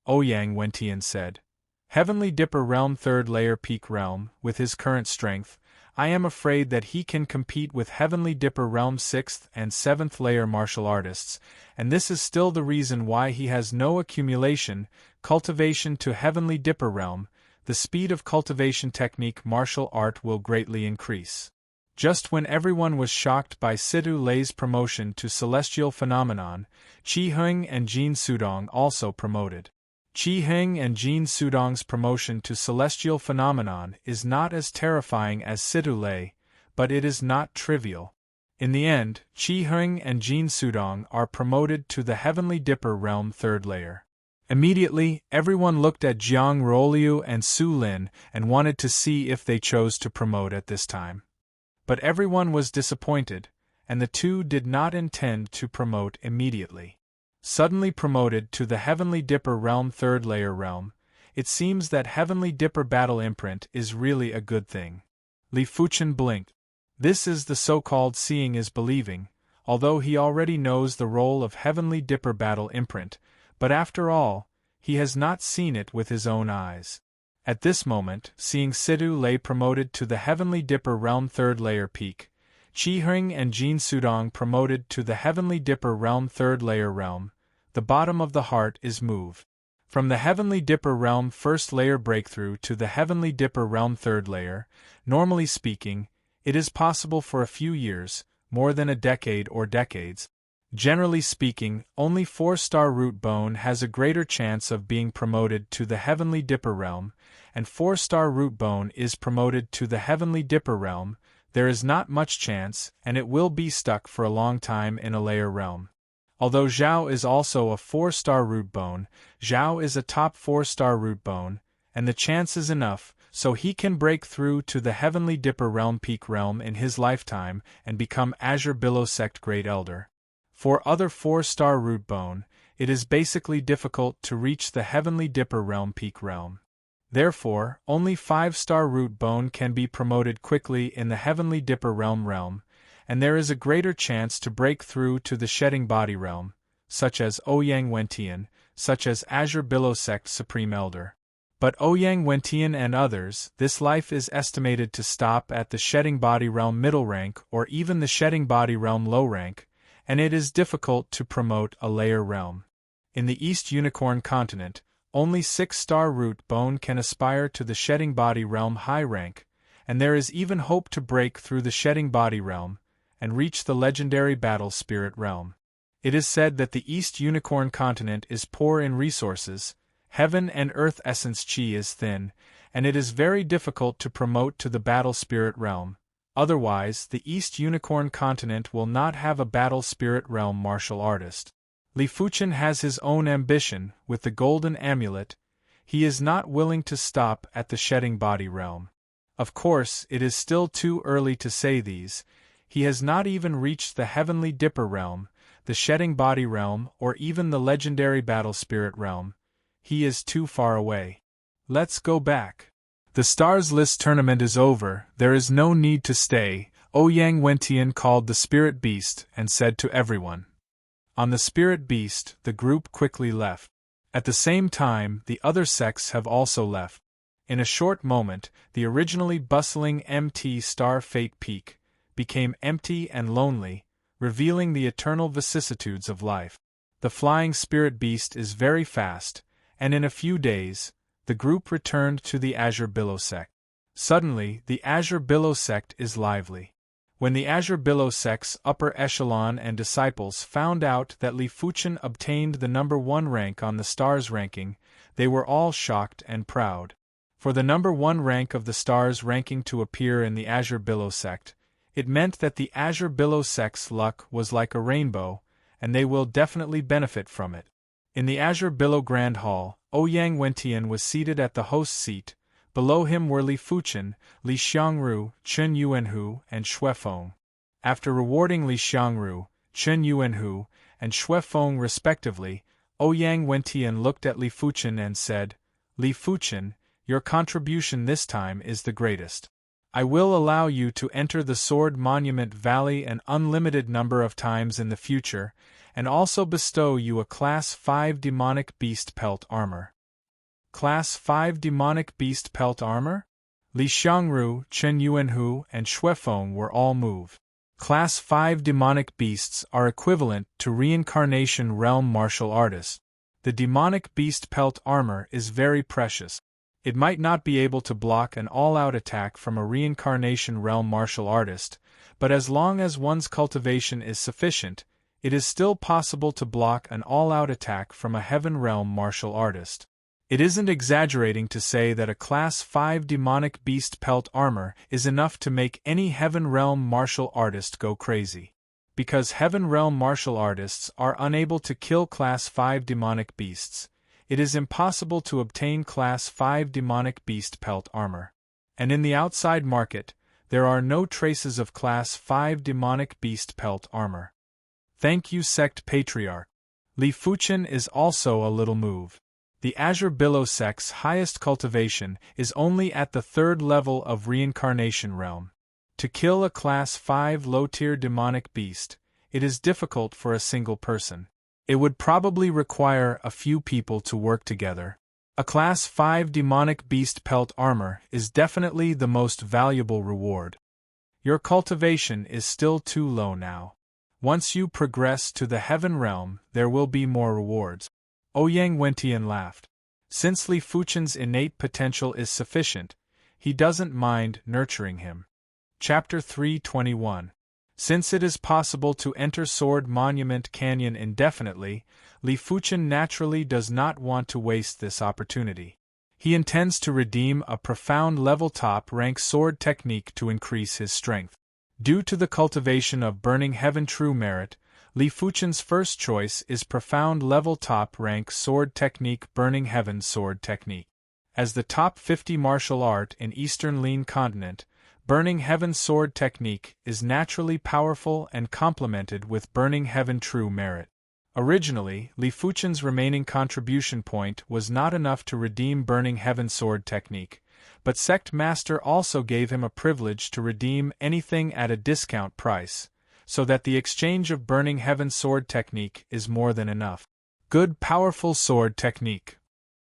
Ouyang Wentian said, Heavenly Dipper Realm 3rd Layer Peak Realm, with his current strength, I am afraid that he can compete with Heavenly Dipper Realm 6th and 7th Layer martial artists, and this is still the reason why he has no accumulation, cultivation to Heavenly Dipper Realm. The speed of cultivation technique martial art will greatly increase. Just when everyone was shocked by Sidhu Lay's promotion to Celestial Phenomenon, Qi Heng and Jin Sudong also promoted. Qi Heng and Jin Sudong's promotion to Celestial Phenomenon is not as terrifying as Sidhu Lay, but it is not trivial. In the end, Qi Heng and Jin Sudong are promoted to the Heavenly Dipper Realm 3rd Layer. Immediately, everyone looked at Jiang Ruoliu and Su Lin and wanted to see if they chose to promote at this time. But everyone was disappointed, and the two did not intend to promote immediately. Suddenly promoted to the Heavenly Dipper Realm 3rd Layer realm, it seems that Heavenly Dipper Battle Imprint is really a good thing. Li Fuchen blinked. This is the so-called seeing is believing, although he already knows the role of Heavenly Dipper Battle Imprint, but after all, he has not seen it with his own eyes. At this moment, seeing Sidhu Lay promoted to the Heavenly Dipper Realm 3rd Layer Peak, Qi Heng and Jin Sudong promoted to the Heavenly Dipper Realm 3rd Layer realm, the bottom of the heart is moved. From the Heavenly Dipper Realm 1st Layer breakthrough to the Heavenly Dipper Realm 3rd Layer, normally speaking, it is possible for a few years, more than a decade or decades. Generally speaking, only 4-star root bone has a greater chance of being promoted to the Heavenly Dipper realm, and 4-star root bone is promoted to the Heavenly Dipper realm. There is not much chance, and it will be stuck for a long time in a layer realm. Although Zhao is also a 4-star root bone, Zhao is a top 4-star root bone, and the chance is enough, so he can break through to the Heavenly Dipper realm peak realm in his lifetime and become Azure Billow Sect Great Elder. For other 4-star root bone, it is basically difficult to reach the Heavenly Dipper realm peak realm. Therefore, only 5-star root bone can be promoted quickly in the Heavenly Dipper realm, and there is a greater chance to break through to the Shedding Body realm, such as Ouyang Wentian, such as Azure Billow Sect Supreme Elder. But Ouyang Wentian and others, this life is estimated to stop at the Shedding Body realm middle rank or even the Shedding Body realm low rank, and it is difficult to promote a layer realm. In the East Unicorn continent, only 6-star root bone can aspire to the Shedding Body realm high rank, and there is even hope to break through the Shedding Body realm and reach the legendary Battle Spirit realm. It is said that the East Unicorn continent is poor in resources, heaven and earth essence chi is thin, and it is very difficult to promote to the Battle Spirit realm. Otherwise, the East Unicorn continent will not have a Battle Spirit realm martial artist. Li Fuchen has his own ambition, with the Golden Amulet. He is not willing to stop at the Shedding Body realm. Of course, it is still too early to say these. He has not even reached the Heavenly Dipper realm, the Shedding Body realm, or even the legendary Battle Spirit realm. He is too far away. Let's go back. The Stars List tournament is over, there is no need to stay. Ouyang Wentian called the Spirit Beast and said to everyone. On the Spirit Beast, the group quickly left. At the same time, the other sects have also left. In a short moment, the originally bustling MT Star Fate Peak became empty and lonely, revealing the eternal vicissitudes of life. The Flying Spirit Beast is very fast, and in a few days, the group returned to the Azure Billow Sect. Suddenly, the Azure Billow Sect is lively. When the Azure Billow Sect's upper echelon and disciples found out that Li Fuchen obtained the number 1 rank on the Stars ranking, they were all shocked and proud. For the number 1 rank of the stars ranking to appear in the Azure Billow sect, it meant that the Azure Billow sect's luck was like a rainbow, and they will definitely benefit from it. In the Azure Billow Grand Hall, Ouyang Wentian was seated at the host's seat. Below him were Li Fuchen, Li Xiangru, Chen Yuanhu, and Xuefeng. After rewarding Li Xiangru, Chen Yuanhu, and Xuefeng respectively, Ouyang Wentian looked at Li Fuchen and said, "Li Fuchen, your contribution this time is the greatest. I will allow you to enter the Sword Monument Valley an unlimited number of times in the future, and also bestow you a Class 5 Demonic Beast Pelt Armor." Class 5 Demonic Beast Pelt Armor? Li Xiangru, Chen Yuanhu, and Xuefeng were all moved. Class 5 demonic beasts are equivalent to Reincarnation Realm martial artists. The demonic beast pelt armor is very precious. It might not be able to block an all-out attack from a Reincarnation Realm martial artist, but as long as one's cultivation is sufficient, it is still possible to block an all-out attack from a Heaven Realm martial artist. It isn't exaggerating to say that a Class 5 demonic beast pelt armor is enough to make any Heaven Realm martial artist go crazy. Because Heaven Realm martial artists are unable to kill Class 5 demonic beasts, it is impossible to obtain Class 5 demonic beast pelt armor. And in the outside market, there are no traces of Class 5 demonic beast pelt armor. Thank you, Sect Patriarch. Li Fuchen is also a little moved. The Azure Billow sect's highest cultivation is only at the 3rd level of Reincarnation Realm. To kill a Class 5 low-tier demonic beast, it is difficult for a single person. It would probably require a few people to work together. A Class 5 demonic beast pelt armor is definitely the most valuable reward. Your cultivation is still too low now. Once you progress to the Heaven Realm, there will be more rewards. Ouyang Wentian laughed. Since Li Fuchen's innate potential is sufficient, he doesn't mind nurturing him. Chapter 321. Since it is possible to enter Sword Monument Canyon indefinitely, Li Fuchen naturally does not want to waste this opportunity. He intends to redeem a profound level top rank sword technique to increase his strength. Due to the cultivation of Burning Heaven True Merit, Li Fuchen's first choice is profound level top rank sword technique Burning Heaven sword technique. As the top 50 martial art in Eastern Lin Continent, Burning Heaven sword technique is naturally powerful and complemented with Burning Heaven True Merit. Originally, Li Fuchen's remaining contribution point was not enough to redeem Burning Heaven sword technique, but Sect Master also gave him a privilege to redeem anything at a discount price, so that the exchange of Burning Heaven sword technique is more than enough. Good powerful sword technique.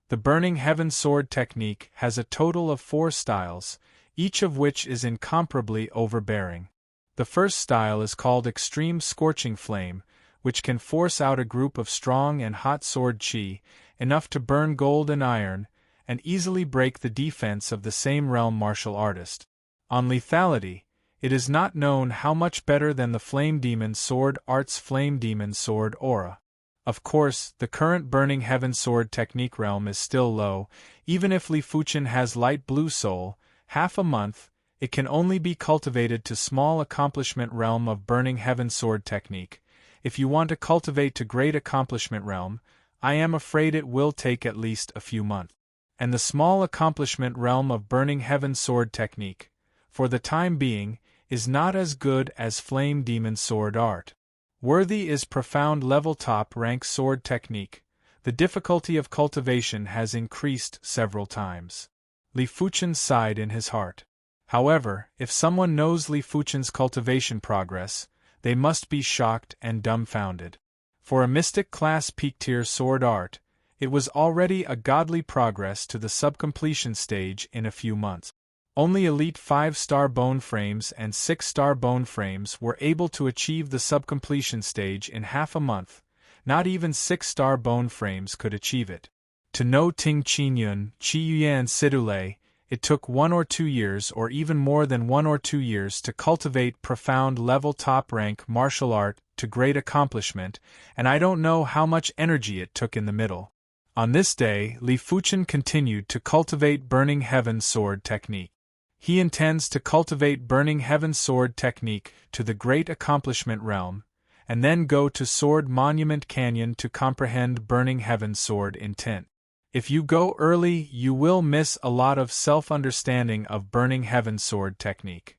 The Burning Heaven sword technique has a total of 4 styles, each of which is incomparably overbearing. The first style is called Extreme Scorching Flame, which can force out a group of strong and hot sword chi, enough to burn gold and iron, and easily break the defense of the same realm martial artist. On lethality, it is not known how much better than the Flame Demon Sword Art's Flame Demon Sword Aura. Of course, the current Burning Heaven sword technique realm is still low. Even if Li Fuchen has light blue soul, half a month, it can only be cultivated to small accomplishment realm of Burning Heaven sword technique. If you want to cultivate to great accomplishment realm, I am afraid it will take at least a few months. And the small accomplishment realm of Burning Heaven sword technique, for the time being, is not as good as Flame Demon Sword Art. Worthy is profound level top rank sword technique. The difficulty of cultivation has increased several times. Li Fuchen sighed in his heart. However, if someone knows Li Fuchen's cultivation progress, they must be shocked and dumbfounded. For a mystic class peak tier sword art, it was already a godly progress to the subcompletion stage in a few months. Only elite 5-star bone frames and 6-star bone frames were able to achieve the subcompletion stage in half a month. Not even 6-star bone frames could achieve it. To know Ting Qinyun, Qiyuan Sidule, it took 1 or 2 years or even more than 1 or 2 years to cultivate profound level top rank martial art to great accomplishment, and I don't know how much energy it took in the middle. On this day, Li Fuchen continued to cultivate Burning Heaven Sword technique. He intends to cultivate Burning Heaven Sword technique to the Great Accomplishment realm, and then go to Sword Monument Canyon to comprehend Burning Heaven Sword intent. If you go early, you will miss a lot of self-understanding of Burning Heaven Sword technique.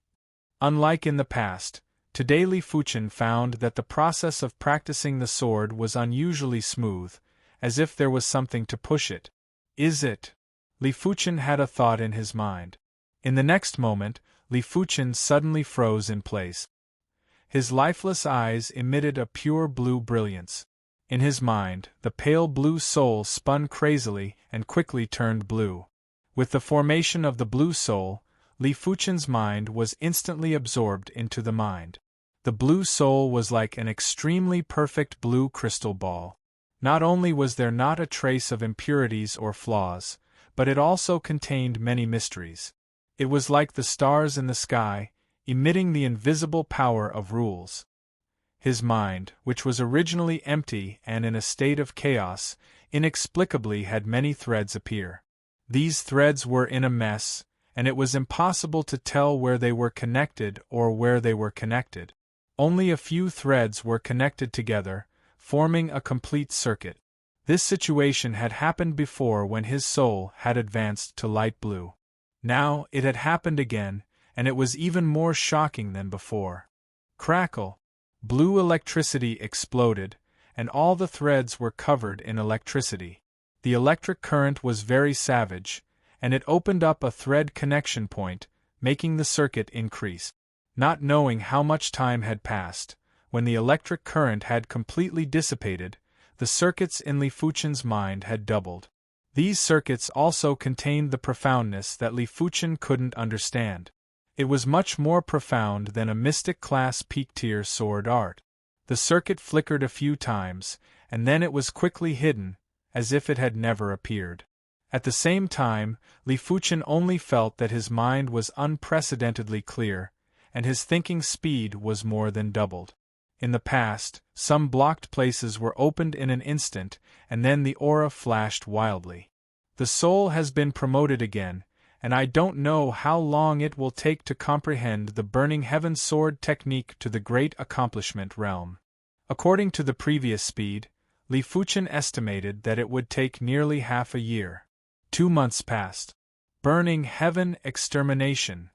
Unlike in the past, today Li Fuchen found that the process of practicing the sword was unusually smooth, as if there was something to push it. Is it? Li Fuchen had a thought in his mind. In the next moment, Li Fuchen suddenly froze in place. His lifeless eyes emitted a pure blue brilliance. In his mind, the pale blue soul spun crazily and quickly turned blue. With the formation of the blue soul, Li Fuchen's mind was instantly absorbed into the mind. The blue soul was like an extremely perfect blue crystal ball. Not only was there not a trace of impurities or flaws, but it also contained many mysteries. It was like the stars in the sky, emitting the invisible power of rules. His mind, which was originally empty and in a state of chaos, inexplicably had many threads appear. These threads were in a mess, and it was impossible to tell where they were connected or where they were connected. Only a few threads were connected together, forming a complete circuit. This situation had happened before when his soul had advanced to light blue. Now it had happened again, and it was even more shocking than before. Crackle! Blue electricity exploded, and all the threads were covered in electricity. The electric current was very savage, and it opened up a thread connection point, making the circuit increase. Not knowing how much time had passed, when the electric current had completely dissipated, the circuits in Li Fuchen's mind had doubled. These circuits also contained the profoundness that Li Fuchen couldn't understand. It was much more profound than a mystic-class peak-tier sword art. The circuit flickered a few times, and then it was quickly hidden, as if it had never appeared. At the same time, Li Fuchen only felt that his mind was unprecedentedly clear, and his thinking speed was more than doubled. In the past, some blocked places were opened in an instant, and then the aura flashed wildly. The soul has been promoted again, and I don't know how long it will take to comprehend the Burning Heaven Sword technique to the Great Accomplishment realm. According to the previous speed, Li Fuchen estimated that it would take nearly half a year. 2 months passed. Burning Heaven Extermination.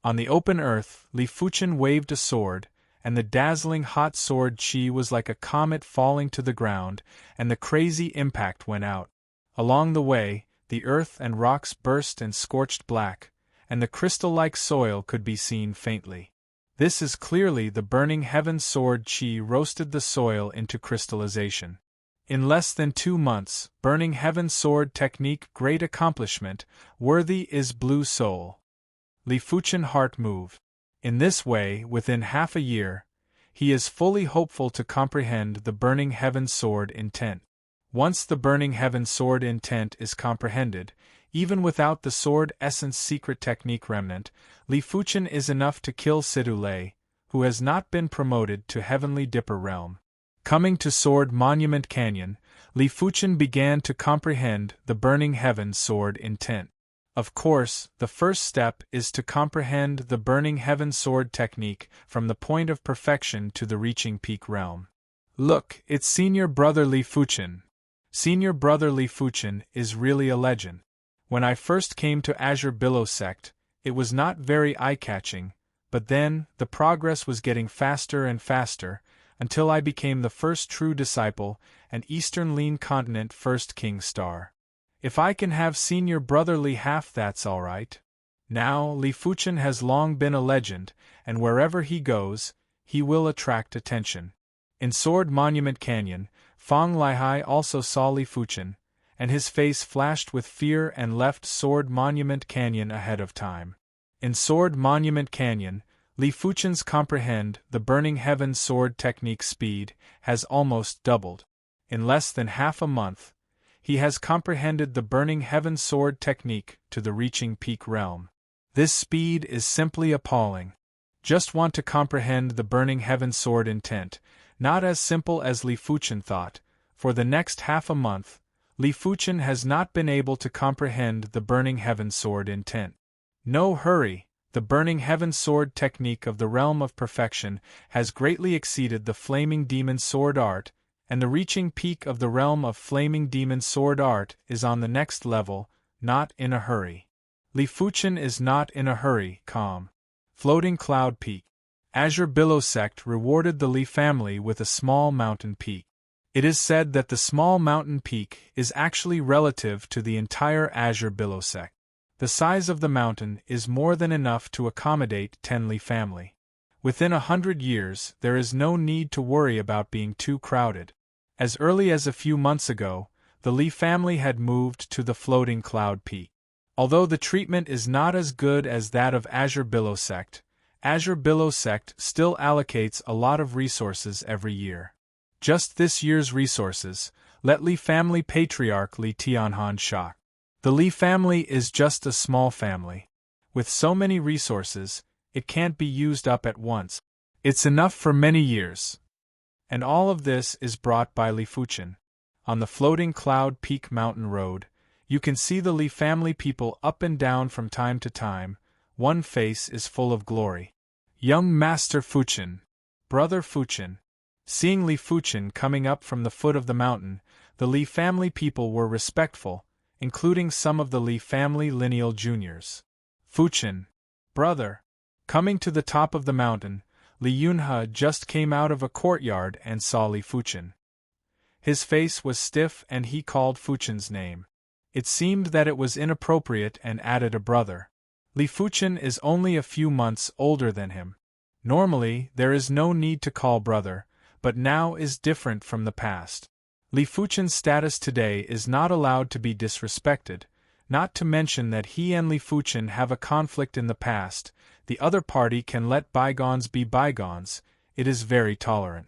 On the open earth, Li Fuchen waved a sword, and the dazzling hot sword chi was like a comet falling to the ground, and the crazy impact went out. Along the way, the earth and rocks burst and scorched black, and the crystal-like soil could be seen faintly. This is clearly the Burning Heaven Sword chi roasted the soil into crystallization. In less than 2 months, Burning Heaven Sword technique great accomplishment, worthy is blue soul. Li Fuchen heart moved. In this way, within half a year, he is fully hopeful to comprehend the Burning Heaven Sword intent. Once the Burning Heaven Sword intent is comprehended, even without the Sword Essence secret technique remnant, Li Fuchen is enough to kill Sidulei, who has not been promoted to Heavenly Dipper realm. Coming to Sword Monument Canyon, Li Fuchen began to comprehend the Burning Heaven Sword intent. Of course, the first step is to comprehend the Burning Heaven Sword technique from the point of perfection to the reaching peak realm. Look, it's Senior Brother Li Fuchen. Senior Brother Li Fuchen is really a legend. When I first came to Azure Billow Sect, it was not very eye-catching, but then, the progress was getting faster and faster, until I became the first true disciple and Eastern Lean Continent first King Star. If I can have Senior Brother Li half, that's all right. Now, Li Fuchen has long been a legend, and wherever he goes, he will attract attention. In Sword Monument Canyon, Fong Lihai also saw Li Fuchen, and his face flashed with fear and left Sword Monument Canyon ahead of time. In Sword Monument Canyon, Li Fuchen's comprehend the Burning Heaven Sword technique speed has almost doubled. In less than half a month, he has comprehended the Burning Heaven Sword technique to the reaching peak realm. This speed is simply appalling. Just want to comprehend the Burning Heaven Sword intent, not as simple as Li Fuchen thought. For the next half a month, Li Fuchen has not been able to comprehend the Burning Heaven Sword intent. No hurry, the Burning Heaven Sword technique of the realm of perfection has greatly exceeded the Flaming Demon Sword art, and the reaching peak of the realm of Flaming Demon Sword art is on the next level, not in a hurry. Li Fuchen is not in a hurry, calm. Floating Cloud Peak. Azure Billow sect rewarded the Li family with a small mountain peak. It is said that the small mountain peak is actually relative to the entire Azure Billow sect. The size of the mountain is more than enough to accommodate 10 Li family. Within 100 years, there is no need to worry about being too crowded. As early as a few months ago, the Li family had moved to the Floating Cloud Peak. Although the treatment is not as good as that of Azure Billow sect still allocates a lot of resources every year. Just this year's resources let Li family patriarch Li Tianhan shock. The Li family is just a small family. With so many resources, it can't be used up at once. It's enough for many years. And all of this is brought by Li Fuchen. On the Floating Cloud Peak Mountain Road, you can see the Li family people up and down from time to time. One face is full of glory. Young Master Fuchen. Brother Fuchen. Seeing Li Fuchen coming up from the foot of the mountain, the Li family people were respectful, including some of the Li family lineal juniors. Fuchen. Brother. Coming to the top of the mountain, Li Yunhe just came out of a courtyard and saw Li Fuchen. His face was stiff and he called Fuchen's name. It seemed that it was inappropriate and added a brother. Li Fuchen is only a few months older than him. Normally, there is no need to call brother, but now is different from the past. Li Fuchen's status today is not allowed to be disrespected, not to mention that he and Li Fuchen have a conflict in the past. The other party can let bygones be bygones. It is very tolerant.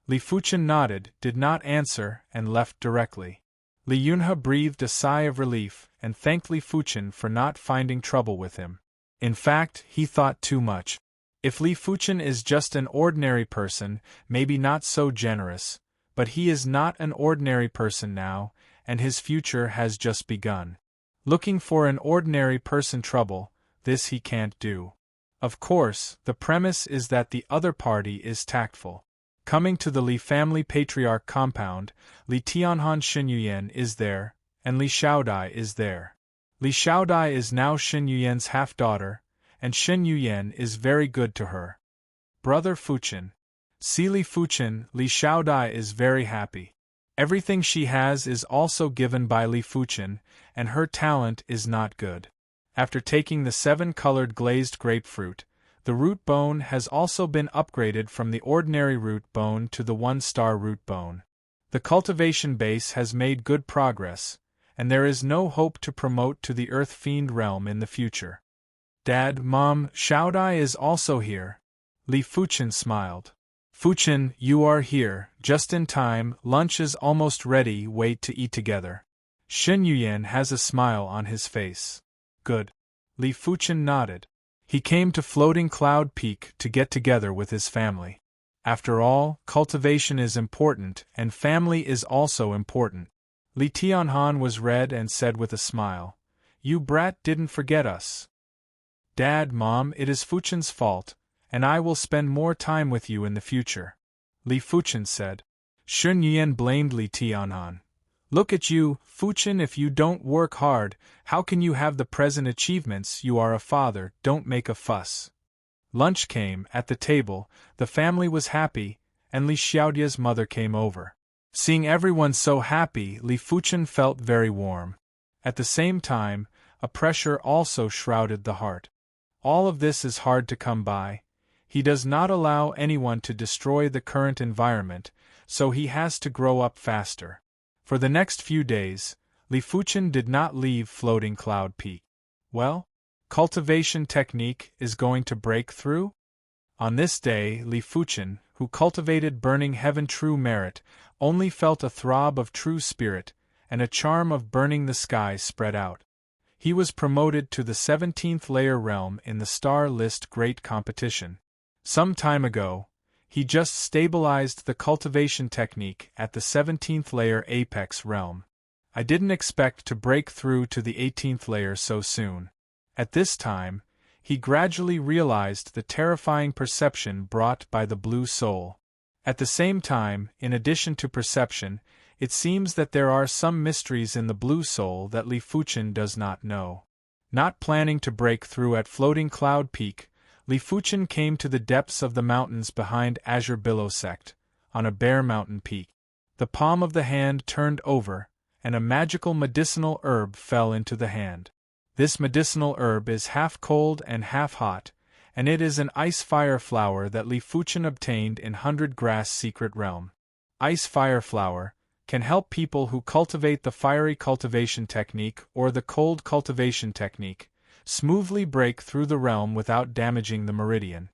Li Fuchen nodded, did not answer, and left directly. Li Yunhe breathed a sigh of relief and thanked Li Fuchen for not finding trouble with him. In fact, he thought too much. If Li Fuchen is just an ordinary person, maybe not so generous, but he is not an ordinary person now, and his future has just begun. Looking for an ordinary person trouble, this he can't do. Of course, the premise is that the other party is tactful. Coming to the Li family patriarch compound, Li Tianhan Shen Yuyan is there, and Li Xiaodai is there. Li Xiaodai is now Shen Yuyan's half-daughter, and Shen Yuyan is very good to her. Brother Fuchen. See Li Fuchen, Li Xiaodai is very happy. Everything she has is also given by Li Fuchen, and her talent is not good. After taking the 7-colored glazed grapefruit, the root bone has also been upgraded from the ordinary root bone to the 1-star root bone. The cultivation base has made good progress, and there is no hope to promote to the Earth Fiend realm in the future. Dad, Mom, Xiaodai is also here. Li Fuchen smiled. Fuchen, you are here, just in time, lunch is almost ready, wait to eat together. Shen Yuyan has a smile on his face. Good. Li Fuchen nodded. He came to Floating Cloud Peak to get together with his family. After all, cultivation is important, and family is also important. Li Tianhan was red and said with a smile, You brat didn't forget us. Dad, Mom, it is Fuchen's fault, and I will spend more time with you in the future. Li Fuchen said. Shen Yuyan blamed Li Tianhan. Look at you, Fuchen, if you don't work hard, how can you have the present achievements? You are a father, don't make a fuss. Lunch came, at the table, the family was happy, and Li Xiaodia's mother came over. Seeing everyone so happy, Li Fuchen felt very warm. At the same time, a pressure also shrouded the heart. All of this is hard to come by. He does not allow anyone to destroy the current environment, so he has to grow up faster. For the next few days, Li Fuchen did not leave Floating Cloud Peak. Well, cultivation technique is going to break through? On this day, Li Fuchen, who cultivated Burning Heaven True Merit, only felt a throb of true spirit, and a charm of burning the sky spread out. He was promoted to the 17th layer realm in the Star List Great Competition. Some time ago, he just stabilized the cultivation technique at the 17th layer Apex realm. I didn't expect to break through to the 18th layer so soon. At this time, he gradually realized the terrifying perception brought by the blue soul. At the same time, in addition to perception, it seems that there are some mysteries in the blue soul that Li Fuchen does not know. Not planning to break through at Floating Cloud Peak, Li Fuchen came to the depths of the mountains behind Azure Billow Sect, on a bare mountain peak. The palm of the hand turned over, and a magical medicinal herb fell into the hand. This medicinal herb is half cold and half hot, and it is an ice fire flower that Li Fuchen obtained in 100 Grass Secret Realm. Ice fire flower can help people who cultivate the fiery cultivation technique or the cold cultivation technique smoothly break through the realm without damaging the meridian.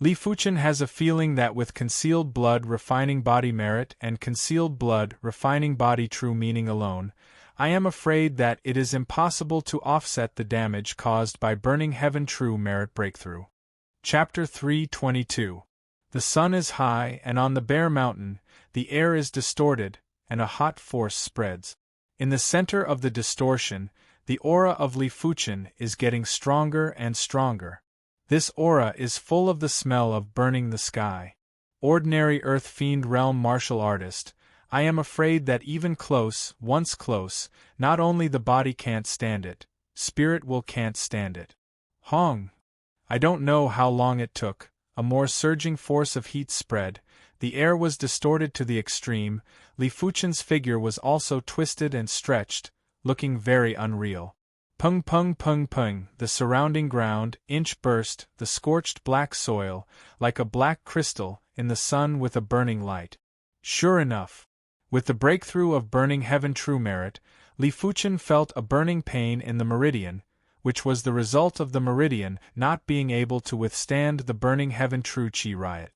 Li Fuchen has a feeling that with concealed blood refining body merit and concealed blood refining body true meaning alone, I am afraid that it is impossible to offset the damage caused by burning heaven true merit breakthrough. Chapter 322. The sun is high, and on the bare mountain, the air is distorted, and a hot force spreads. In the center of the distortion, the aura of Li Fuchen is getting stronger and stronger. This aura is full of the smell of burning the sky. Ordinary Earth Fiend Realm martial artist, I am afraid that even close, once close, not only the body can't stand it, spirit will can't stand it. Hong! I don't know how long it took, a more surging force of heat spread, the air was distorted to the extreme, Li Fuchen's figure was also twisted and stretched, looking very unreal. Pung pung pung pung, the surrounding ground, inch burst, the scorched black soil, like a black crystal, in the sun with a burning light. Sure enough. With the breakthrough of burning heaven true merit, Li Fuchen felt a burning pain in the meridian, which was the result of the meridian not being able to withstand the burning heaven true chi riot.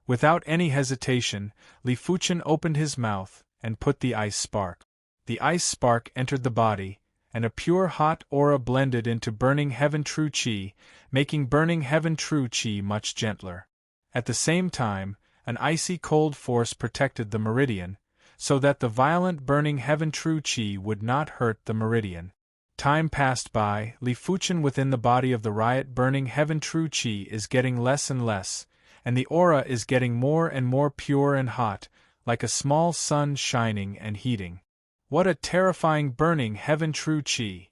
Without any hesitation, Li Fuchen opened his mouth and put the ice spark. The ice spark entered the body, and a pure hot aura blended into burning heaven true chi, making burning heaven true chi much gentler. At the same time, an icy cold force protected the meridian, so that the violent burning heaven true chi would not hurt the meridian. Time passed by, Li Fuchen within the body of the riot burning heaven true chi is getting less and less, and the aura is getting more and more pure and hot, like a small sun shining and heating. What a terrifying burning heaven true chi!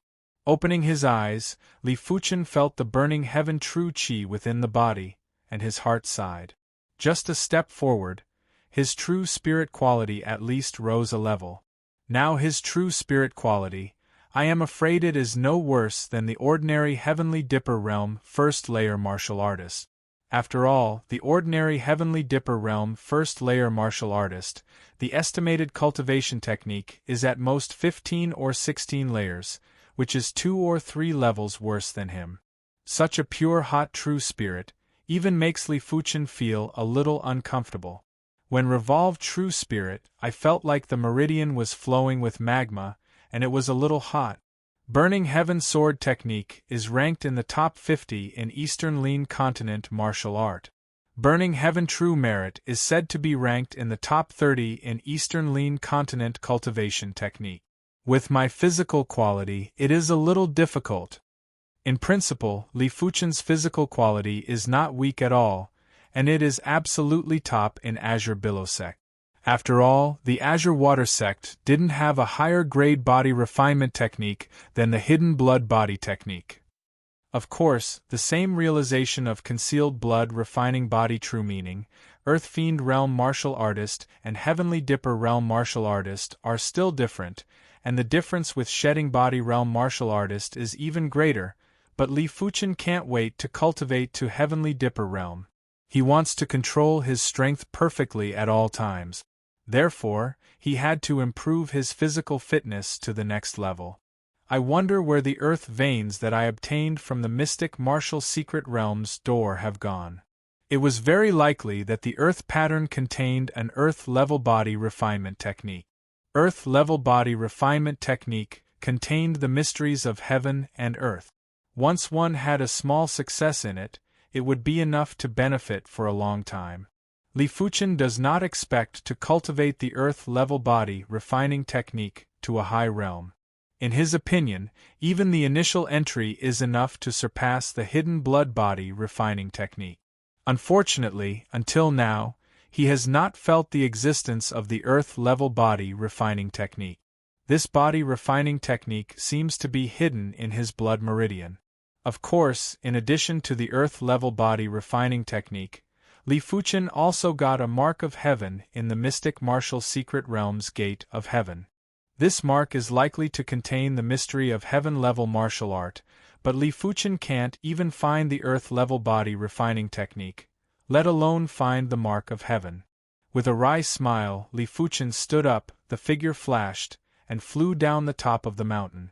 Opening his eyes, Li Fuchen felt the burning heaven true chi within the body, and his heart sighed. Just a step forward, his true spirit quality at least rose a level. Now his true spirit quality, I am afraid it is no worse than the ordinary Heavenly Dipper Realm first layer martial artist. After all, the ordinary Heavenly Dipper Realm first layer martial artist, the estimated cultivation technique is at most 15 or 16 layers, which is 2 or 3 levels worse than him. Such a pure hot true spirit even makes Li Fuchen feel a little uncomfortable. When revolved true spirit, I felt like the meridian was flowing with magma, and it was a little hot. Burning Heaven Sword Technique is ranked in the top 50 in Eastern Lean Continent martial art. Burning Heaven True Merit is said to be ranked in the top 30 in Eastern Lean Continent cultivation technique. With my physical quality, it is a little difficult. In principle, Li Fuchen's physical quality is not weak at all, and it is absolutely top in Azure Billow Sect. After all, the Azure Water Sect didn't have a higher grade body refinement technique than the Hidden Blood Body technique. Of course, the same realization of concealed blood refining body true meaning, Earth Fiend Realm Martial Artist and Heavenly Dipper Realm Martial Artist are still different, and the difference with Shedding Body Realm Martial Artist is even greater, but Li Fuchen can't wait to cultivate to Heavenly Dipper Realm. He wants to control his strength perfectly at all times. Therefore, he had to improve his physical fitness to the next level. I wonder where the earth veins that I obtained from the mystic martial secret realms door have gone. It was very likely that the earth pattern contained an earth-level body refinement technique. Earth-level body refinement technique contained the mysteries of heaven and earth. Once one had a small success in it, it would be enough to benefit for a long time. Li Fuchen does not expect to cultivate the earth-level body refining technique to a high realm. In his opinion, even the initial entry is enough to surpass the hidden blood body refining technique. Unfortunately, until now, he has not felt the existence of the earth-level body refining technique. This body refining technique seems to be hidden in his blood meridian. Of course, in addition to the earth-level body refining technique, Li Fuchen also got a mark of heaven in the mystic martial secret realm's gate of heaven. This mark is likely to contain the mystery of heaven-level martial art, but Li Fuchen can't even find the earth-level body refining technique, let alone find the mark of heaven. With a wry smile, Li Fuchen stood up, the figure flashed, and flew down the top of the mountain.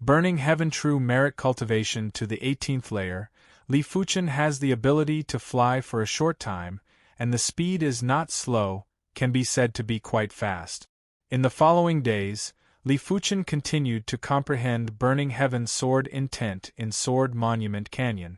Burning heaven true merit cultivation to the 18th layer, Li Fuchen has the ability to fly for a short time, and the speed is not slow, can be said to be quite fast. In the following days, Li Fuchen continued to comprehend Burning Heaven Sword Intent in Sword Monument Canyon.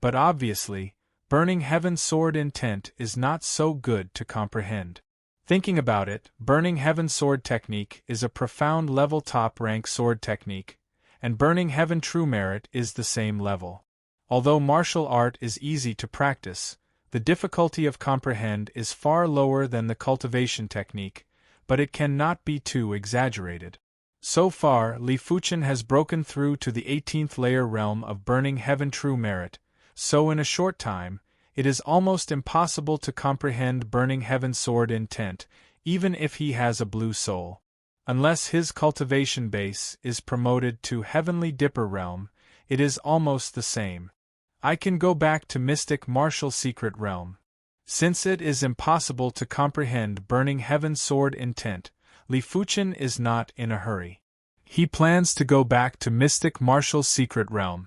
But obviously, Burning Heaven Sword Intent is not so good to comprehend. Thinking about it, Burning Heaven Sword Technique is a profound level top-rank sword technique, and Burning Heaven True Merit is the same level. Although martial art is easy to practice, the difficulty of comprehend is far lower than the cultivation technique, but it cannot be too exaggerated. So far, Li Fuchen has broken through to the 18th layer realm of Burning Heaven True Merit, so in a short time, it is almost impossible to comprehend Burning Heaven Sword Intent, even if he has a blue soul. Unless his cultivation base is promoted to Heavenly Dipper realm, it is almost the same. I can go back to Mystic Martial Secret realm. Since it is impossible to comprehend Burning Heaven Sword Intent, Li Fuchen is not in a hurry. He plans to go back to Mystic Martial Secret realm.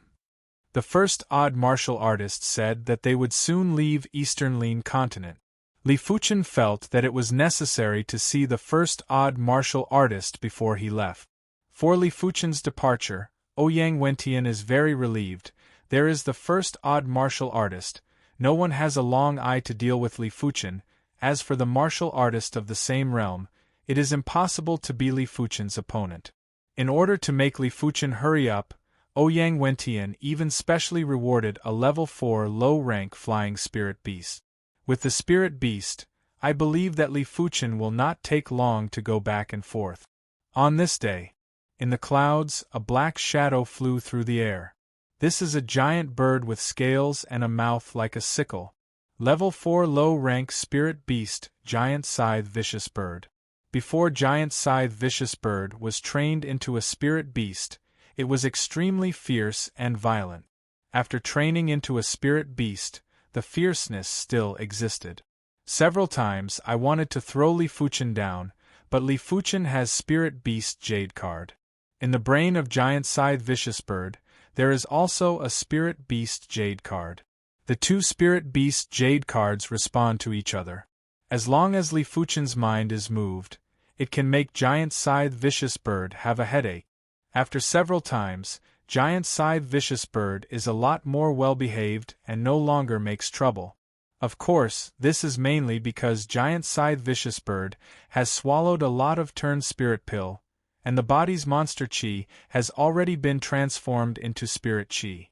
The first odd martial artists said that they would soon leave Eastern Lin continent. Li Fuchen felt that it was necessary to see the first odd martial artist before he left. For Li Fuchen's departure, Ouyang Wentian is very relieved. There is the first odd martial artist. No one has a long eye to deal with Li Fuchen. As for the martial artist of the same realm, it is impossible to be Li Fuchen's opponent. In order to make Li Fuchen hurry up, Ouyang Wentian even specially rewarded a level 4 low-rank flying spirit beast. With the spirit beast, I believe that Li Fuchen will not take long to go back and forth. On this day, in the clouds, a black shadow flew through the air. This is a giant bird with scales and a mouth like a sickle. Level 4 low-rank spirit beast, giant scythe vicious bird. Before giant scythe vicious bird was trained into a spirit beast, it was extremely fierce and violent. After training into a spirit beast, the fierceness still existed. Several times I wanted to throw Li Fuchen down, but Li Fuchen has spirit beast jade card. In the brain of giant scythe vicious bird, there is also a spirit beast jade card. The two spirit beast jade cards respond to each other. As long as Li Fuchen's mind is moved, it can make giant scythe vicious bird have a headache. After several times, giant scythe vicious bird is a lot more well-behaved and no longer makes trouble. Of course, this is mainly because giant scythe vicious bird has swallowed a lot of turn spirit pill, and the body's monster chi has already been transformed into spirit chi.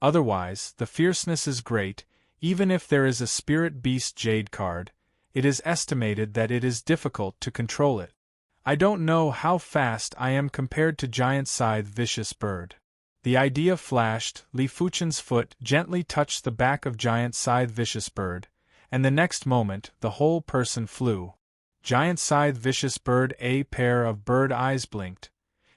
Otherwise, the fierceness is great. Even if there is a spirit beast jade card, it is estimated that it is difficult to control it. I don't know how fast I am compared to giant scythe vicious bird. The idea flashed. Li Fuchen's foot gently touched the back of giant scythe vicious bird, and the next moment the whole person flew. Giant scythe vicious bird, a pair of bird eyes blinked.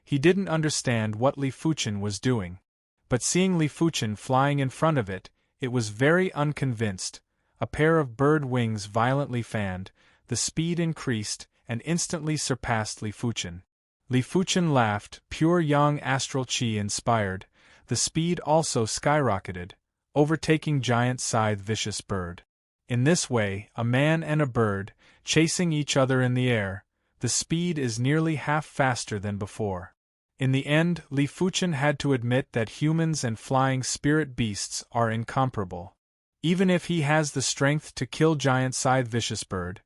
He didn't understand what Li Fuchen was doing. But seeing Li Fuchen flying in front of it, it was very unconvinced. A pair of bird wings violently fanned, the speed increased, and instantly surpassed Li Fuchen. Li Fuchen laughed, pure young astral chi inspired. The speed also skyrocketed, overtaking giant scythe vicious bird. In this way, a man and a bird, chasing each other in the air, the speed is nearly half faster than before. In the end, Li Fuchen had to admit that humans and flying spirit beasts are incomparable. Even if he has the strength to kill Giant Scythe Vicious Bird,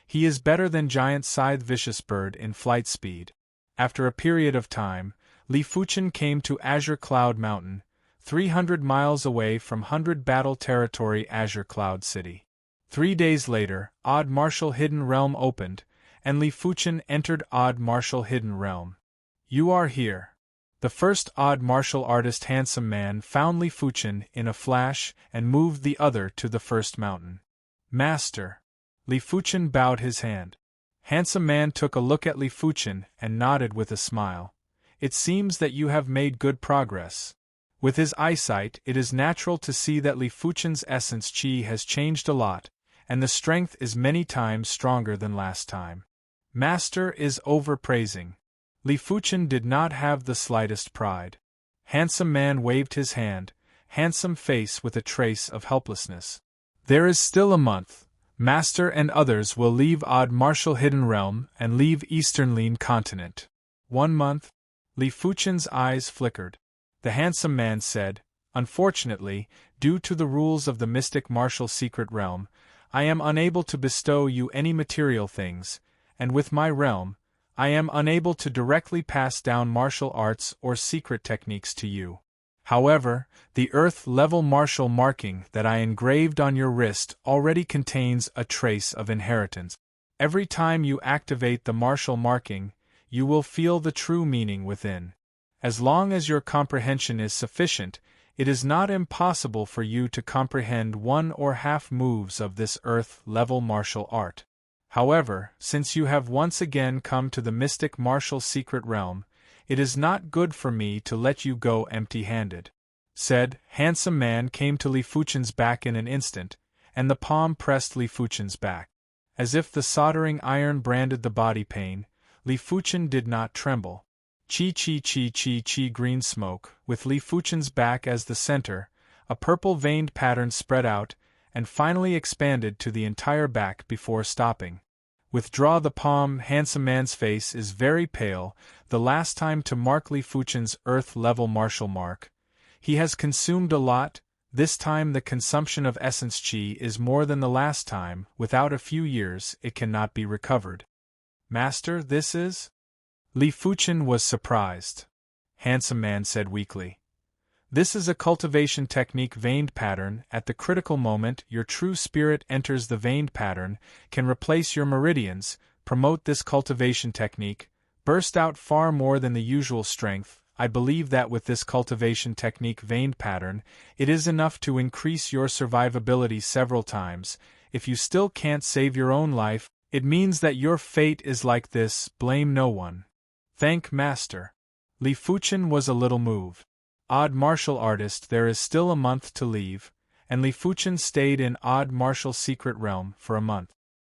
he is better than Giant Scythe Vicious Bird in flight speed. After a period of time, Li Fuchen came to Azure Cloud Mountain, 300 miles away from 100 Battle Territory Azure Cloud City. 3 days later, Odd Martial Hidden Realm opened, and Li Fuchen entered Odd Martial Hidden Realm. You are here. The first Odd Martial Artist Handsome Man found Li Fuchen in a flash and moved the other to the first mountain. Master. Li Fuchen bowed his hand. Handsome Man took a look at Li Fuchen and nodded with a smile. It seems that you have made good progress. With his eyesight, it is natural to see that Li Fuchen's essence chi has changed a lot, and the strength is many times stronger than last time. Master is overpraising. Li Fuchen did not have the slightest pride. Handsome Man waved his hand, handsome face with a trace of helplessness. There is still a month. Master and others will leave Odd Martial Hidden Realm and leave Eastern Lean Continent. 1 month? Li Fuchen's eyes flickered. The handsome man said, Unfortunately, due to the rules of the Mystic Martial Secret Realm, I am unable to bestow you any material things, and with my realm, I am unable to directly pass down martial arts or secret techniques to you. However, the Earth-level martial marking that I engraved on your wrist already contains a trace of inheritance. Every time you activate the martial marking, you will feel the true meaning within. As long as your comprehension is sufficient, it is not impossible for you to comprehend one or half moves of this Earth-level martial art. However, since you have once again come to the Mystic Martial Secret Realm, it is not good for me to let you go empty-handed. Said, Handsome Man came to Li Fuchen's back in an instant, and the palm pressed Li Fuchen's back. As if the soldering iron branded the body pain, Li Fuchen did not tremble. Chi green smoke, with Li Fuchen's back as the center, a purple veined pattern spread out, and finally expanded to the entire back before stopping. Withdraw the palm. Handsome Man's face is very pale. The last time to mark Li Fuchen's Earth-level martial mark, he has consumed a lot. This time the consumption of essence chi is more than the last time. Without a few years, it cannot be recovered. Master, this is? Li Fuchen was surprised. Handsome Man said weakly. This is a cultivation technique veined pattern. At the critical moment your true spirit enters the veined pattern, can replace your meridians, promote this cultivation technique, burst out far more than the usual strength. I believe that with this cultivation technique veined pattern, it is enough to increase your survivability several times. If you still can't save your own life, it means that your fate is like this. Blame no one. Thank Master. Li Fuchen was a little moved. Odd Martial Artist, there is still a month to leave, and Li Fuchen stayed in Odd Martial Secret Realm for a month.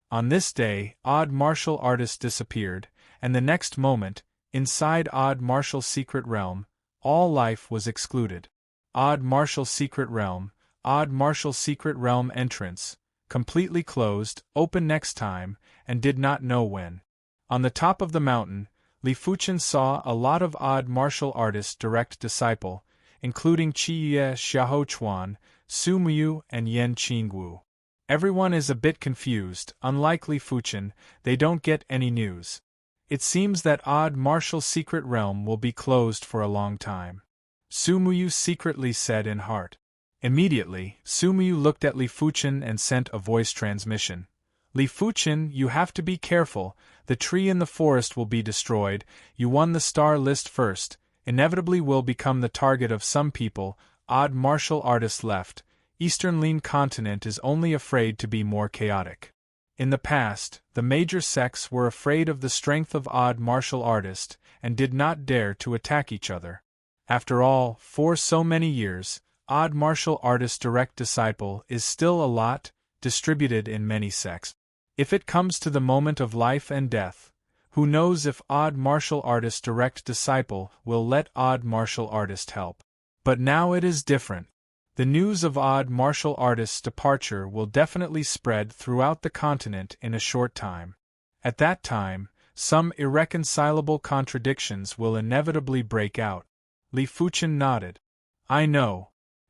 On this day, Odd Martial Artist disappeared, and the next moment, inside Odd Martial Secret Realm, all life was excluded. Odd Martial Secret Realm, Odd Martial Secret Realm entrance, completely closed, open next time, and did not know when. On the top of the mountain, Li Fuchen saw a lot of Odd Martial Artist direct disciple, including Qiyue Xiaochuan, Su Muyu, and Yan Qingwu. Everyone is a bit confused. Unlike Li Fuchen, they don't get any news. It seems that Odd Martial Secret Realm will be closed for a long time. Su Muyu secretly said in heart. Immediately, Su Muyu looked at Li Fuchen and sent a voice transmission. Li Fuchen, you have to be careful. The tree in the forest will be destroyed. You won the star list first. Inevitably will become the target of some people. Odd Martial Artist left. Eastern Lean Continent is only afraid to be more chaotic. In the past, the major sects were afraid of the strength of Odd Martial Artist and did not dare to attack each other. After all, for so many years, Odd Martial Artist direct disciple is still a lot, distributed in many sects. If it comes to the moment of life and death, who knows if Odd Martial Artist direct disciple will let Odd Martial Artist help. But now it is different. The news of Odd Martial Artist's departure will definitely spread throughout the continent in a short time. At that time, some irreconcilable contradictions will inevitably break out. Li Fuchen nodded. I know.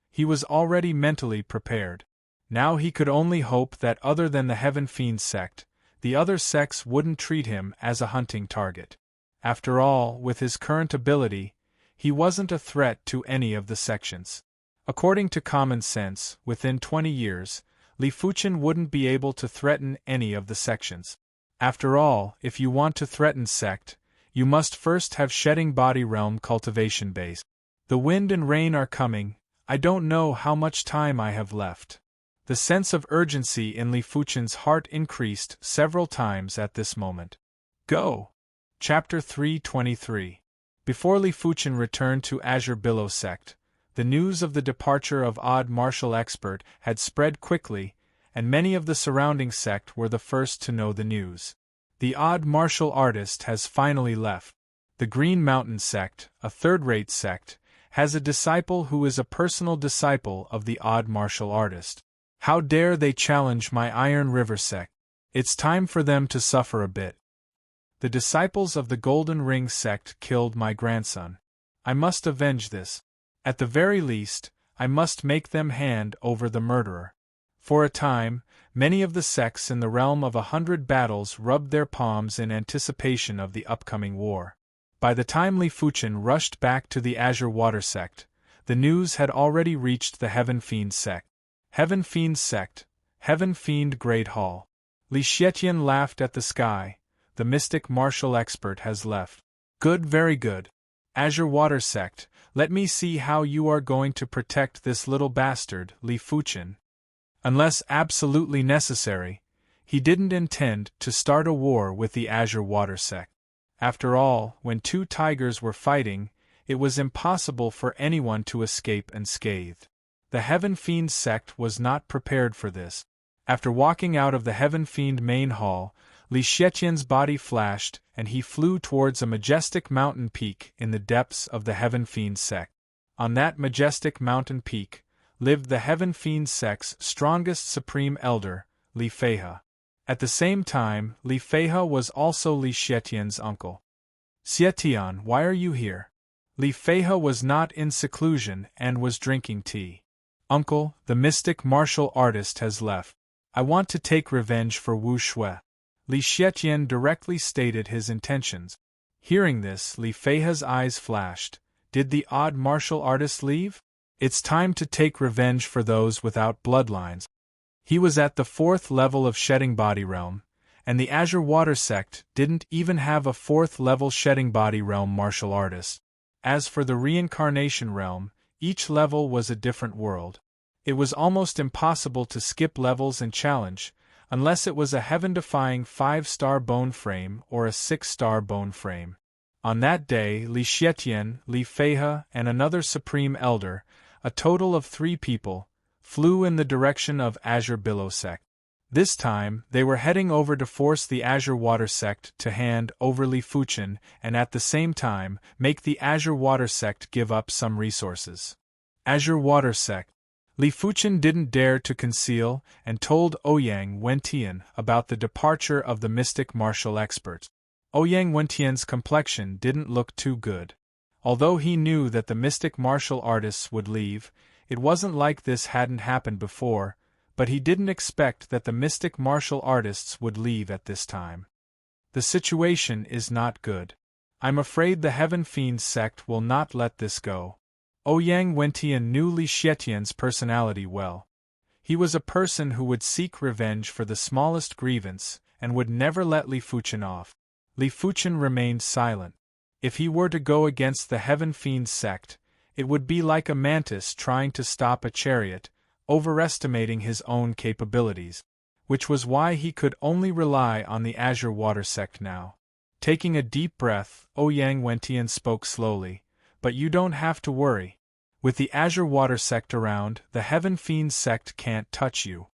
He was already mentally prepared. Now he could only hope that other than the Heaven Fiend sect, the other sects wouldn't treat him as a hunting target. After all, with his current ability, he wasn't a threat to any of the sections. According to common sense, within 20 years, Li Fuchen wouldn't be able to threaten any of the sections. After all, if you want to threaten sect, you must first have shedding body realm cultivation base. The wind and rain are coming, I don't know how much time I have left. The sense of urgency in Li Fuchen's heart increased several times at this moment. Go! Chapter 323. Before Li Fuchen returned to Azure Billow sect, the news of the departure of Odd Martial Expert had spread quickly, and many of the surrounding sect were the first to know the news. The Odd Martial Artist has finally left. The Green Mountain sect, a third-rate sect, has a disciple who is a personal disciple of the Odd Martial Artist. How dare they challenge my Iron River sect? It's time for them to suffer a bit. The disciples of the Golden Ring sect killed my grandson. I must avenge this. At the very least, I must make them hand over the murderer. For a time, many of the sects in the realm of 100 battles rubbed their palms in anticipation of the upcoming war. By the time Li Fuchen rushed back to the Azure Water sect, the news had already reached the Heaven Fiend sect. Heaven Fiend sect, Heaven Fiend Great Hall. Li Xietian laughed at the sky. The mystic martial expert has left. Good, very good. Azure Water sect, let me see how you are going to protect this little bastard, Li Fuchen. Unless absolutely necessary, he didn't intend to start a war with the Azure Water sect. After all, when two tigers were fighting, it was impossible for anyone to escape unscathed. The Heaven Fiend sect was not prepared for this. After walking out of the Heaven Fiend main hall, Li Xietian's body flashed, and he flew towards a majestic mountain peak in the depths of the Heaven Fiend sect. On that majestic mountain peak lived the Heaven Fiend sect's strongest supreme elder, Li Feihe. At the same time, Li Feihe was also Li Xietian's uncle. Xietian, why are you here? Li Feihe was not in seclusion and was drinking tea. Uncle, the mystic martial artist has left. I want to take revenge for Wu Shui. Li Xietian directly stated his intentions. Hearing this, Li Feihe's eyes flashed. Did the Odd Martial Artist leave? It's time to take revenge for those without bloodlines. He was at the 4th level of Shedding Body Realm, and the Azure Water sect didn't even have a 4th level Shedding Body Realm martial artist. As for the Reincarnation Realm, each level was a different world. It was almost impossible to skip levels and challenge, unless it was a heaven-defying 5-star bone frame or a 6-star bone frame. On that day, Li Xietian, Li Feihe, and another Supreme Elder, a total of 3 people, flew in the direction of Azure Billow sect. This time, they were heading over to force the Azure Water sect to hand over Li Fuchen and at the same time, make the Azure Water sect give up some resources. Azure Water sect. Li Fuchen didn't dare to conceal and told Ouyang Wentian about the departure of the mystic martial expert. Ouyang Wentian's complexion didn't look too good. Although he knew that the mystic martial artists would leave, it wasn't like this hadn't happened before, but he didn't expect that the mystic martial artists would leave at this time. The situation is not good. I'm afraid the Heaven Fiend sect will not let this go. Ouyang Wentian knew Li Xietian's personality well. He was a person who would seek revenge for the smallest grievance and would never let Li Fuchen off. Li Fuchen remained silent. If he were to go against the Heaven Fiend sect, it would be like a mantis trying to stop a chariot, overestimating his own capabilities, which was why he could only rely on the Azure Water sect now. Taking a deep breath, Ouyang Wentian spoke slowly. But you don't have to worry. With the Azure Water sect around, the Heaven Fiend sect can't touch you.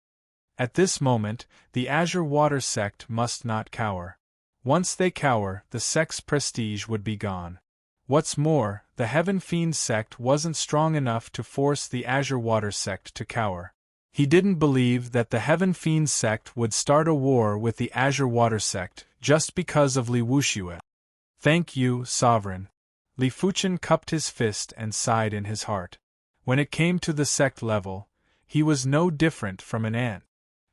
At this moment, the Azure Water sect must not cower. Once they cower, the sect's prestige would be gone. What's more, the Heaven Fiend sect wasn't strong enough to force the Azure Water sect to cower. He didn't believe that the Heaven Fiend sect would start a war with the Azure Water sect just because of Li Wuxue. Thank you, Sovereign. Li Fuchen cupped his fist and sighed in his heart. When it came to the sect level, He was no different from an ant.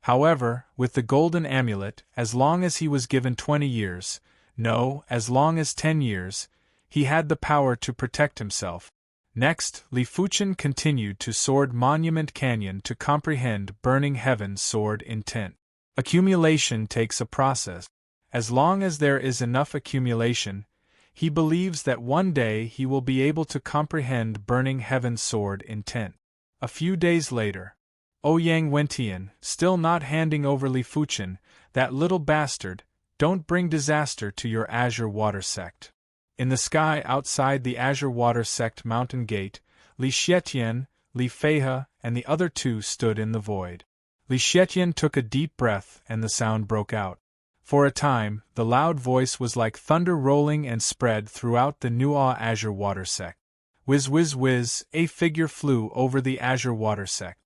However, with the golden amulet, as long as he was given 20 years, no, as long as 10 years, he had the power to protect himself. Next, Li Fuchen continued to Sword Monument Canyon to comprehend Burning Heaven's sword intent. Accumulation takes a process. As long as there is enough accumulation, he believes that one day he will be able to comprehend Burning Heaven's sword intent. A few days later, Ouyang Wentian, still not handing over Li Fuchen, that little bastard, don't bring disaster to your Azure Water Sect. In the sky outside the Azure Water Sect mountain gate, Li Xietian, Li Feihe, and the other two stood in the void. Li Xietian took a deep breath and the sound broke out. For a time, the loud voice was like thunder rolling and spread throughout the Nu'a Azure Water Sect. Whiz whiz whiz, a figure flew over the Azure Water Sect.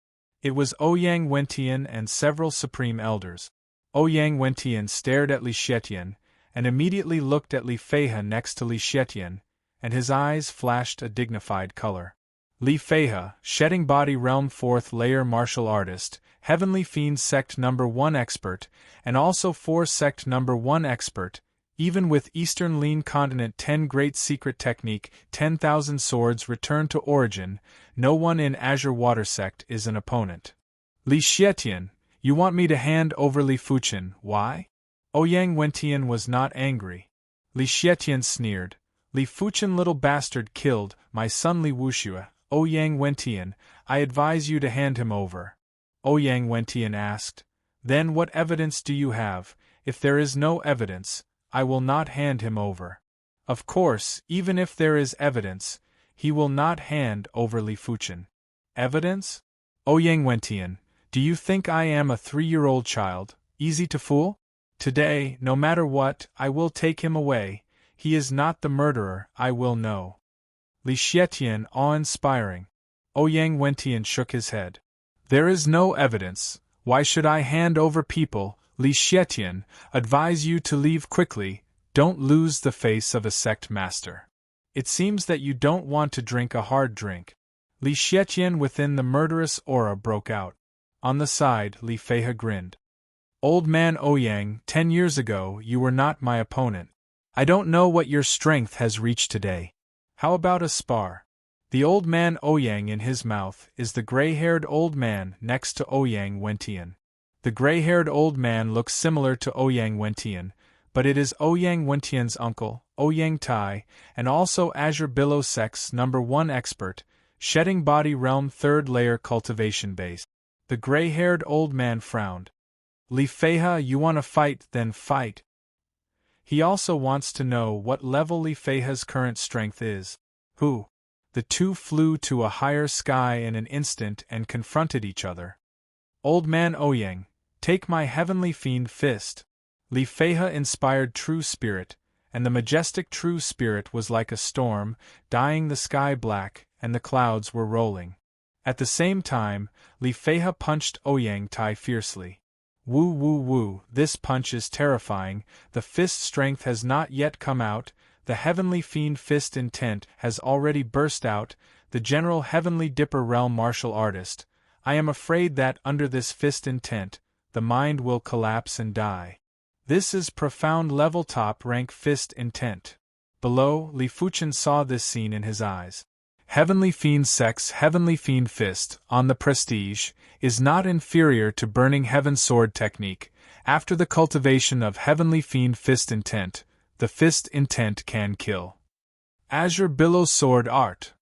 It was Ouyang Wentian and several supreme elders. Ouyang Wentian stared at Li Xietian, and immediately looked at Li Feihe next to Li Xietian, and his eyes flashed a dignified color. Li Feihe, Shedding Body Realm 4th Layer Martial Artist, Heavenly Fiend Sect No. 1 Expert, and also 4 Sect No. 1 Expert, even with Eastern Lean Continent 10 Great Secret Technique, 10,000 Swords Return to Origin, no one in Azure Water Sect is an opponent. Li Xietian, you want me to hand over Li Fuchen, why? Ouyang Wentian was not angry. Li Xietian sneered, Li Fuchen little bastard killed my son Li Wuxue. Ouyang Wentian, I advise you to hand him over. Ouyang Wentian asked, then what evidence do you have? If there is no evidence, I will not hand him over. Of course, even if there is evidence, he will not hand over Li Fuchen. Evidence? Ouyang Wentian, do you think I am a 3-year-old child, easy to fool? Today, no matter what, I will take him away. He is not the murderer, I will know. Li Xietian, awe-inspiring. Ouyang Wentian shook his head. There is no evidence. Why should I hand over people? Li Xietian, advise you to leave quickly, don't lose the face of a sect master. It seems that you don't want to drink a hard drink. Li Xietian within the murderous aura broke out. On the side, Li Feihe grinned. Old man Ouyang, 10 years ago you were not my opponent. I don't know what your strength has reached today. How about a spar? The old man Ouyang in his mouth is the gray-haired old man next to Ouyang Wentian. The gray-haired old man looks similar to Ouyang Wentian, but it is Ouyang Wentian's uncle, Ouyang Tai, and also Azure Billow Sect's No. 1 Expert, Shedding Body Realm 3rd Layer Cultivation Base. The gray-haired old man frowned. Li Feihe, you want to fight, then fight. He also wants to know what level Li Feihe's current strength is. Who? The two flew to a higher sky in an instant and confronted each other. Old man Ouyang, take my heavenly fiend fist. Li Feihe inspired true spirit, and the majestic true spirit was like a storm, dyeing the sky black, and the clouds were rolling. At the same time, Li Feihe punched Ouyang Tai fiercely. Woo woo woo, this punch is terrifying, the fist strength has not yet come out, the heavenly fiend fist intent has already burst out, the general heavenly dipper realm martial artist. I am afraid that under this fist intent, the mind will collapse and die. This is profound level top rank fist intent. Below, Li Fuchen saw this scene in his eyes. Heavenly Fiend Sect's Heavenly Fiend Fist, on the Prestige, is not inferior to Burning Heaven Sword Technique. After the cultivation of Heavenly Fiend Fist Intent, the Fist Intent can kill. Azure Billow Sword Art.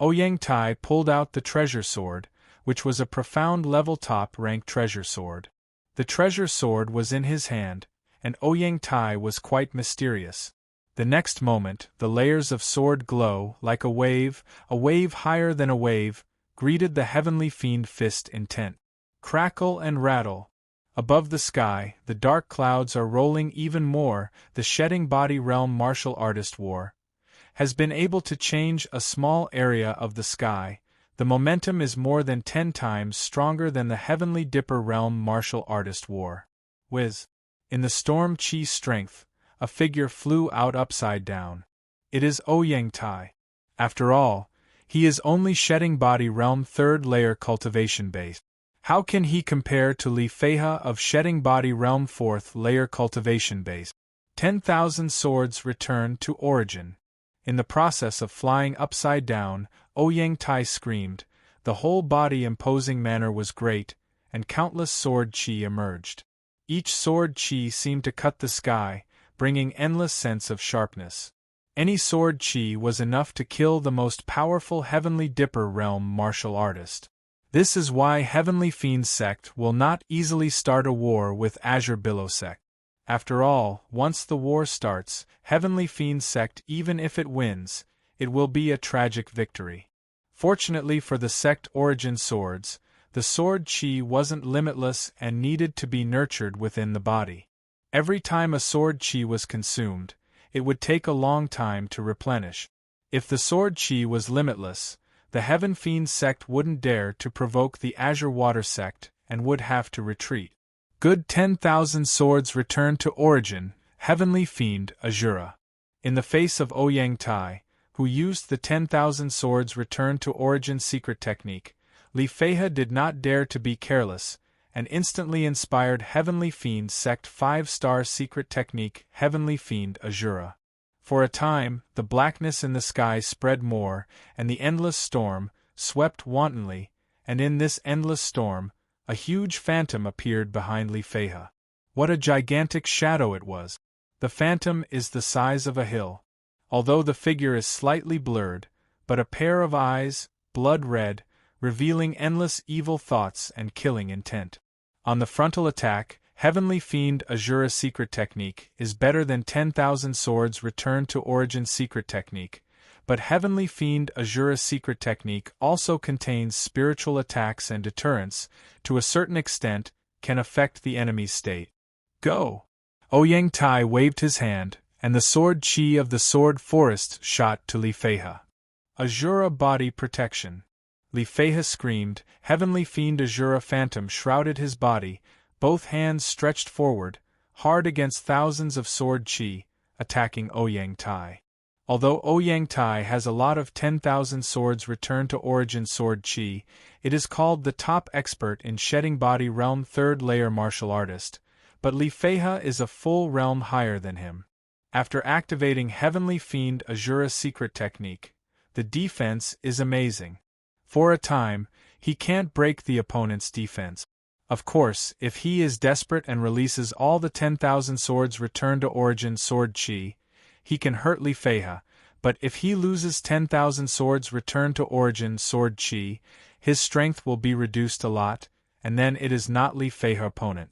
Ouyang Tai pulled out the Treasure Sword, which was a profound level top rank treasure sword. The treasure sword was in his hand, and Ouyang Tai was quite mysterious. The next moment, the layers of sword glow like a wave higher than a wave, greeted the heavenly fiend fist intent. Crackle and rattle. Above the sky, the dark clouds are rolling even more. The shedding body realm martial artist war has been able to change a small area of the sky. The momentum is more than 10 times stronger than the heavenly dipper realm martial artist war. Whiz. In the storm chi strength, a figure flew out upside down. It is Ouyang Tai. After all, he is only shedding body realm 3rd layer cultivation base. How can he compare to Li Feihe of Shedding Body Realm 4th Layer Cultivation Base? 10,000 swords returned to origin. In the process of flying upside down, Ouyang Tai screamed. The whole body imposing manner was great, and countless sword chi emerged. Each sword chi seemed to cut the sky, bringing endless sense of sharpness. Any sword chi was enough to kill the most powerful Heavenly Dipper realm martial artist. This is why Heavenly Fiend Sect will not easily start a war with Azure Billow Sect. After all, once the war starts, Heavenly Fiend Sect, even if it wins, it will be a tragic victory. Fortunately for the sect origin swords, the sword chi wasn't limitless and needed to be nurtured within the body. Every time a sword chi was consumed, it would take a long time to replenish. If the sword chi was limitless, the Heaven Fiend Sect wouldn't dare to provoke the Azure Water Sect and would have to retreat. Good 10,000 swords returned to origin, Heavenly Fiend Azura. In the face of Ouyang Tai, who used the 10,000 swords returned to origin secret technique, Li Feihe did not dare to be careless, and instantly inspired Heavenly Fiend Sect 5-star secret technique Heavenly Fiend Azura. For a time, the blackness in the sky spread more, and the endless storm swept wantonly, and in this endless storm, a huge phantom appeared behind Li Feihe. What a gigantic shadow it was! The phantom is the size of a hill. Although the figure is slightly blurred, but a pair of eyes, blood red, revealing endless evil thoughts and killing intent. On the frontal attack, Heavenly Fiend Azura secret technique is better than 10,000 swords returned to origin secret technique, but Heavenly Fiend Azura secret technique also contains spiritual attacks and deterrence, to a certain extent, can affect the enemy's state. Go! Ouyang Tai waved his hand, and the sword chi of the sword forest shot to Li Feihe. Azura body protection. Li Feihe screamed. Heavenly Fiend Azura phantom shrouded his body, both hands stretched forward, hard against thousands of sword chi, attacking Ouyang Tai. Although Ouyang Tai has a lot of 10,000 swords returned to origin sword chi, it is called the top expert in Shedding Body Realm 3rd Layer martial artist, but Li Feihe is a full realm higher than him. After activating Heavenly Fiend Azura secret technique, the defense is amazing. For a time, he can't break the opponent's defense. Of course, if he is desperate and releases all the 10,000 swords returned to origin sword chi, he can hurt Li Feihe, but if he loses 10,000 swords returned to origin sword chi, his strength will be reduced a lot, and then it is not Li Feihe opponent.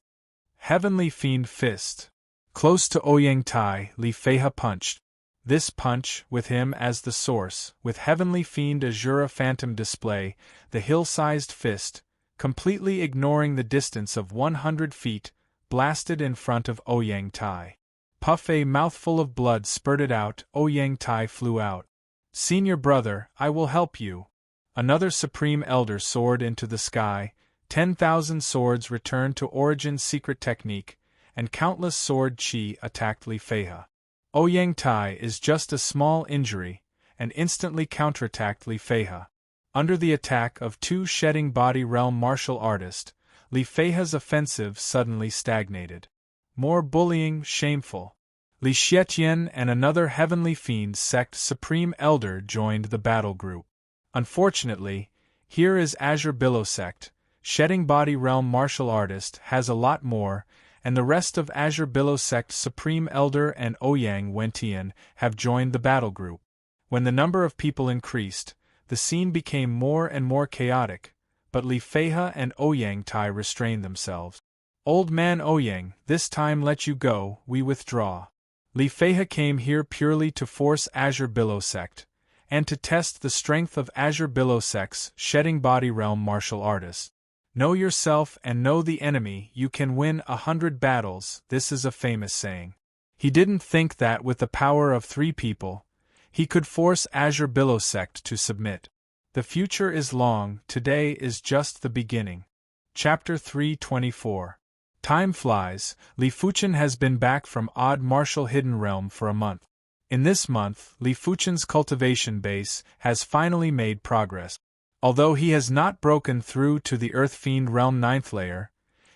Heavenly Fiend Fist. Close to Ouyang Tai, Li Feihe punched. This punch, with him as the source, with Heavenly Fiend Azura phantom display, the hill-sized fist, completely ignoring the distance of 100 feet, blasted in front of Ouyang Tai. Puff! A mouthful of blood spurted out. Ouyang Tai flew out. Senior brother, I will help you. Another Supreme Elder soared into the sky. 10,000 swords returned to origin secret technique, and countless sword chi attacked Li Feihe. Ouyang Tai is just a small injury, and instantly counterattacked Li Feihe. Under the attack of two Shedding Body Realm martial artists, Li Feihe's offensive suddenly stagnated. More bullying, shameful. Li Xietian and another Heavenly Fiend Sect Supreme Elder joined the battle group. Unfortunately, here is Azure Billow Sect, Shedding Body Realm martial artist has a lot more, and the rest of Azure Billow Sect Supreme Elder and Ouyang Wentian have joined the battle group. When the number of people increased, the scene became more and more chaotic, but Li Feihe and Ouyang Tai restrained themselves. Old man Ouyang, this time let you go, we withdraw. Li Feihe came here purely to force Azure Billow Sect, and to test the strength of Azure Billow Sect's Shedding Body Realm martial artists. Know yourself and know the enemy, you can win 100 battles, this is a famous saying. He didn't think that with the power of 3 people, he could force Azure Billow Sect to submit. The future is long, today is just the beginning. Chapter 324. Time flies. Li Fuchen has been back from Odd Martial Hidden Realm for a month. In this month, Li Fuchen's cultivation base has finally made progress. Although he has not broken through to the Earth Fiend Realm 9th layer,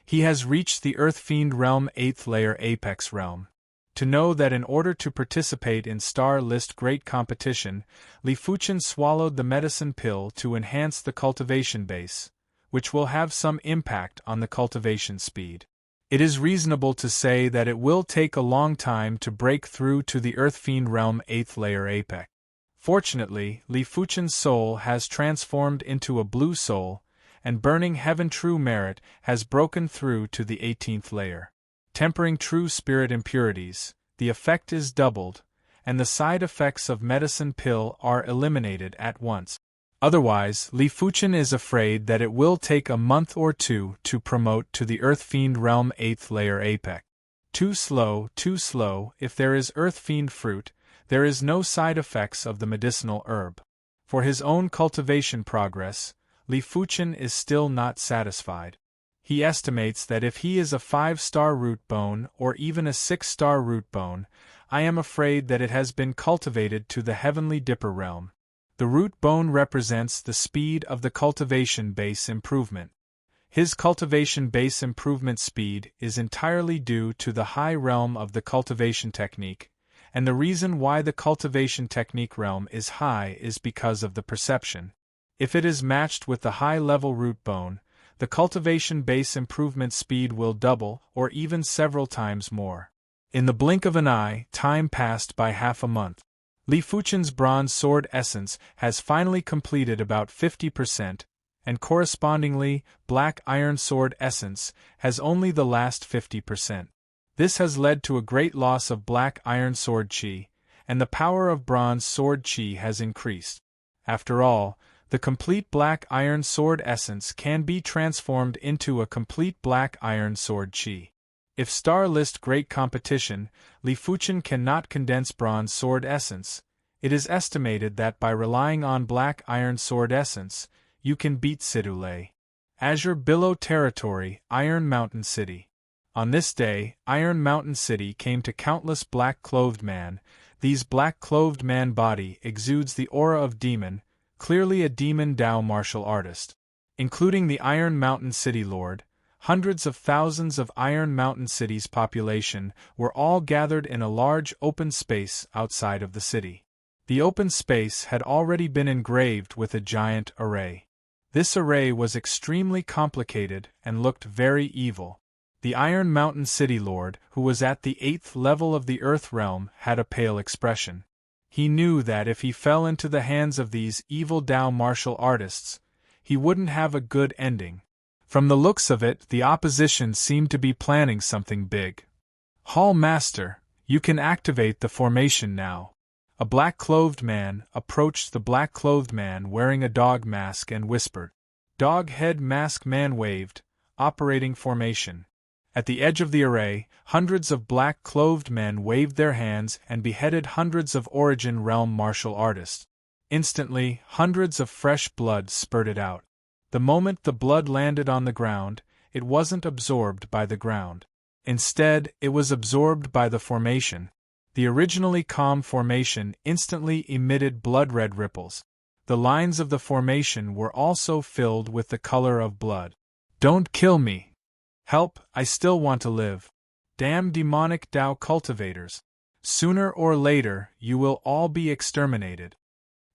he has reached the Earth Fiend Realm 8th layer Apex Realm. To know that in order to participate in Star List Great Competition, Li Fuchen swallowed the medicine pill to enhance the cultivation base, which will have some impact on the cultivation speed. It is reasonable to say that it will take a long time to break through to the Earth Fiend Realm 8th layer Apex. Fortunately, Li Fuchen's soul has transformed into a blue soul, and Burning Heaven True Merit has broken through to the 18th layer. Tempering true spirit impurities, the effect is doubled, and the side effects of medicine pill are eliminated at once. Otherwise, Li Fuchen is afraid that it will take a month or two to promote to the Earth Fiend Realm 8th layer Apex. Too slow, if there is Earth Fiend fruit, there is no side effects of the medicinal herb. For his own cultivation progress, Li Fuchen is still not satisfied. He estimates that if he is a 5-star root bone or even a 6-star root bone, I am afraid that it has been cultivated to the Heavenly Dipper realm. The root bone represents the speed of the cultivation base improvement. His cultivation base improvement speed is entirely due to the high realm of the cultivation technique, and the reason why the cultivation technique realm is high is because of the perception. If it is matched with the high-level root bone, the cultivation base improvement speed will double or even several times more. In the blink of an eye, time passed by half a month. Li Fuchen's bronze sword essence has finally completed about 50%, and correspondingly, black iron sword essence has only the last 50%. This has led to a great loss of black iron sword chi, and the power of bronze sword chi has increased. After all, the complete black iron sword essence can be transformed into a complete black iron sword chi. If Star List Great Competition, Li Fuchen cannot condense bronze sword essence, it is estimated that by relying on black iron sword essence, you can beat Sidule. Azure Billow Territory, Iron Mountain City. On this day, Iron Mountain City came to countless black-clothed man. These black-clothed man body exudes the aura of demon, clearly a demon Dao martial artist. Including the Iron Mountain City Lord, hundreds of thousands of Iron Mountain City's population were all gathered in a large open space outside of the city. The open space had already been engraved with a giant array. This array was extremely complicated and looked very evil. The Iron Mountain City Lord, who was at the 8th level of the Earth Realm, had a pale expression. He knew that if he fell into the hands of these evil Dao martial artists, he wouldn't have a good ending. From the looks of it, the opposition seemed to be planning something big. Hall Master, you can activate the formation now. A black-clothed man approached the black-clothed man wearing a dog mask and whispered. Dog head mask man waved, operating formation. At the edge of the array, hundreds of black-clothed men waved their hands and beheaded hundreds of Origin Realm martial artists. Instantly, hundreds of fresh blood spurted out. The moment the blood landed on the ground, it wasn't absorbed by the ground. Instead, it was absorbed by the formation. The originally calm formation instantly emitted blood-red ripples. The lines of the formation were also filled with the color of blood. Don't kill me! Help, I still want to live. Damn demonic Dao cultivators. Sooner or later, you will all be exterminated.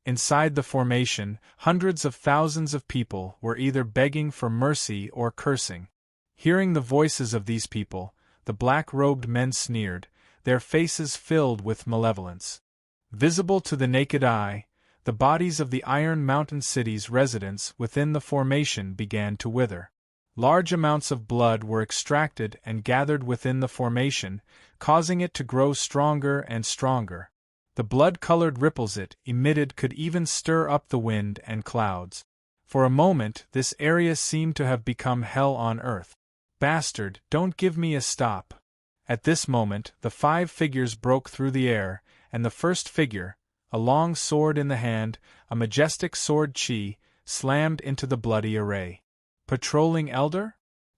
Inside the formation, hundreds of thousands of people were either begging for mercy or cursing. Hearing the voices of these people, the black-robed men sneered, their faces filled with malevolence. Visible to the naked eye, the bodies of the Iron Mountain City's residents within the formation began to wither. Large amounts of blood were extracted and gathered within the formation, causing it to grow stronger and stronger. The blood-colored ripples it emitted could even stir up the wind and clouds. For a moment, this area seemed to have become hell on earth. Bastard, don't give me a stop. At this moment, the 5 figures broke through the air, and the first figure, a long sword in the hand, a majestic sword chi, slammed into the bloody array. Patrolling Elder?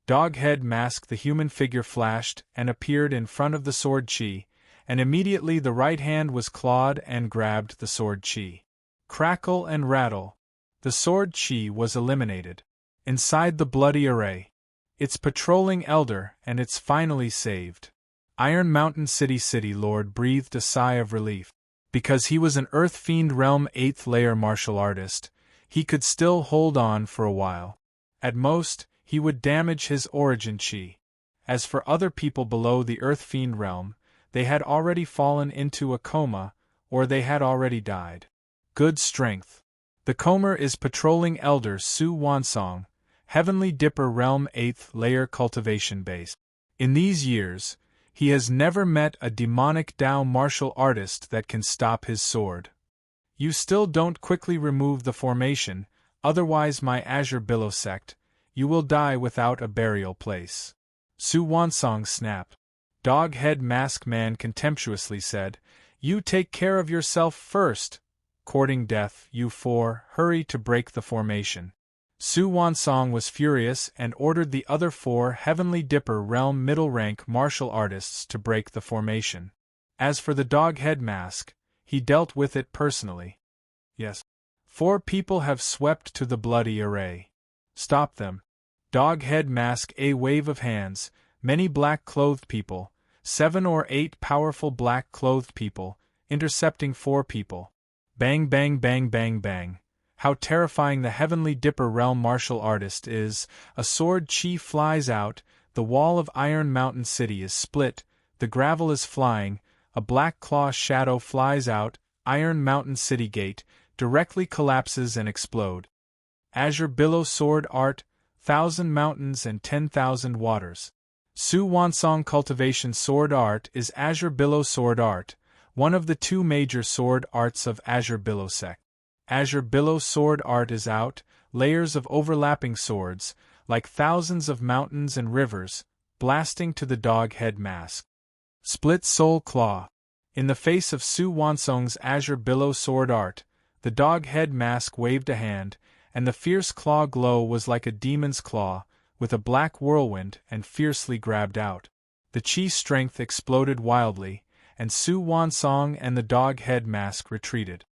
Doghead Mask, the human figure flashed and appeared in front of the sword chi, and immediately the right hand was clawed and grabbed the sword chi. Crackle and rattle. The sword chi was eliminated. Inside the bloody array. It's patrolling elder, and it's finally saved. Iron Mountain City Lord breathed a sigh of relief. Because he was an Earth Fiend Realm 8th layer martial artist, he could still hold on for a while. At most, he would damage his origin chi. As for other people below the Earth Fiend realm, they had already fallen into a coma, or they had already died. Good strength. The Comer is patrolling Elder Su Wansong, Heavenly Dipper Realm 8th layer cultivation base. In these years, he has never met a demonic Dao martial artist that can stop his sword. You still don't quickly remove the formation, otherwise my Azure Billow sect, you will die without a burial place. Su Wansong snapped. Dog-head mask man contemptuously said, You take care of yourself first. Courting death, you four, hurry to break the formation. Su Wansong was furious and ordered the other four Heavenly Dipper Realm middle-rank martial artists to break the formation. As for the dog-head mask, he dealt with it personally. Yes. 4 people have swept to the bloody array. Stop them. Dog-head mask a wave of hands, many black-clothed people, 7 or 8 powerful black-clothed people, intercepting 4 people. Bang bang bang bang bang. How terrifying the Heavenly Dipper Realm martial artist is. A sword chi flies out, the wall of Iron Mountain City is split, the gravel is flying, a black claw shadow flies out, Iron Mountain City gate, directly collapses and explode. Azure Billow Sword Art, 1,000 mountains and 10,000 waters. Su Wansong Cultivation Sword Art is Azure Billow Sword Art, one of the 2 major sword arts of Azure Billow sect. Azure Billow Sword Art is out, layers of overlapping swords, like thousands of mountains and rivers, blasting to the dog-head mask. Split Soul Claw. In the face of Su Wansong's Azure Billow Sword Art, the dog-head mask waved a hand, and the fierce claw glow was like a demon's claw, with a black whirlwind, and fiercely grabbed out. The chi strength exploded wildly, and Su Wansong and the dog-head mask retreated.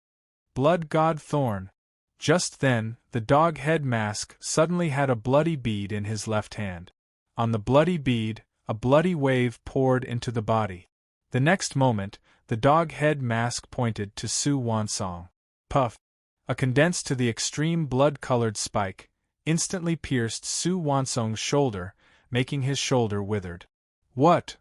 Blood God Thorn. Just then, the dog-head mask suddenly had a bloody bead in his left hand. On the bloody bead, a bloody wave poured into the body. The next moment, the dog-head mask pointed to Su Wansong. Puff! A condensed to the extreme blood-colored spike instantly pierced Su Wansong's shoulder, making his shoulder withered. What?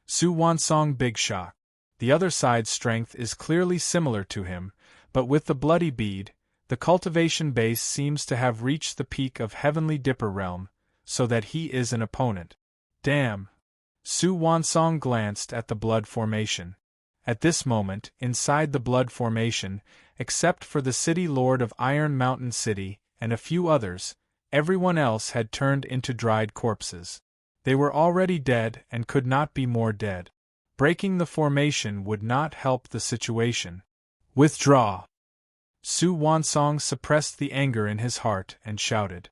Su Wansong big shock. The other side's strength is clearly similar to him, but with the bloody bead, the cultivation base seems to have reached the peak of Heavenly Dipper Realm, so that he is an opponent. Damn! Su Wansong glanced at the blood formation. At this moment, inside the blood formation, except for the City Lord of Iron Mountain City and a few others, everyone else had turned into dried corpses. They were already dead and could not be more dead. Breaking the formation would not help the situation. Withdraw! Su Wansong suppressed the anger in his heart and shouted.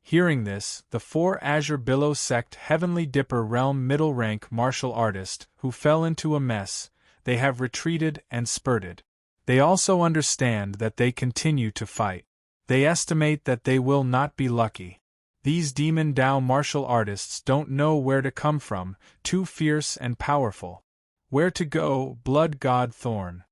Hearing this, the 4 Azure Billow sect Heavenly Dipper Realm middle-rank martial artists who fell into a mess, they have retreated and spurted. They also understand that they continue to fight. They estimate that they will not be lucky. These Demon Dao martial artists don't know where to come from, too fierce and powerful. Where to go, Blood God Thorn.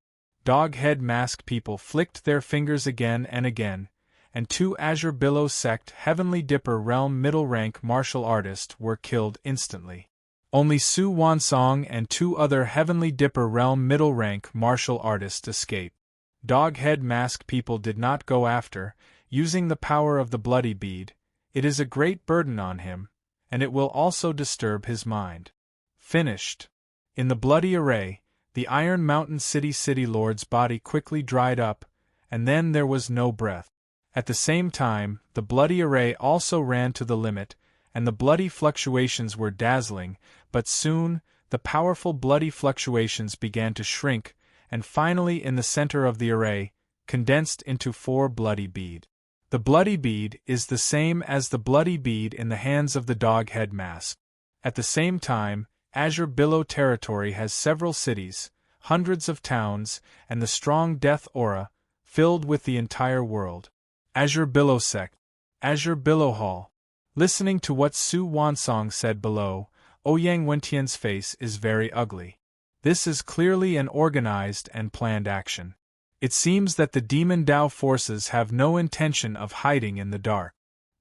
Dog-head mask people flicked their fingers again and again, and 2 Azure Billow sect Heavenly Dipper Realm middle-rank martial artists were killed instantly. Only Su Wansong and 2 other Heavenly Dipper Realm middle-rank martial artists escaped. Dog-head mask people did not go after, using the power of the bloody bead. It is a great burden on him, and it will also disturb his mind. Finished. In the bloody array, the Iron Mountain City Lord's body quickly dried up, and then there was no breath. At the same time, the bloody array also ran to the limit, and the bloody fluctuations were dazzling, but soon, the powerful bloody fluctuations began to shrink, and finally in the center of the array, condensed into 4 bloody bead. The bloody bead is the same as the bloody bead in the hands of the dog-head mask. At the same time, Azure Billow territory has several cities, hundreds of towns, and the strong death aura, filled with the entire world. Azure Billow Sect. Azure Billow Hall. Listening to what Su Wansong said below, Ouyang Wentian's face is very ugly. This is clearly an organized and planned action. It seems that the Demon Dao forces have no intention of hiding in the dark.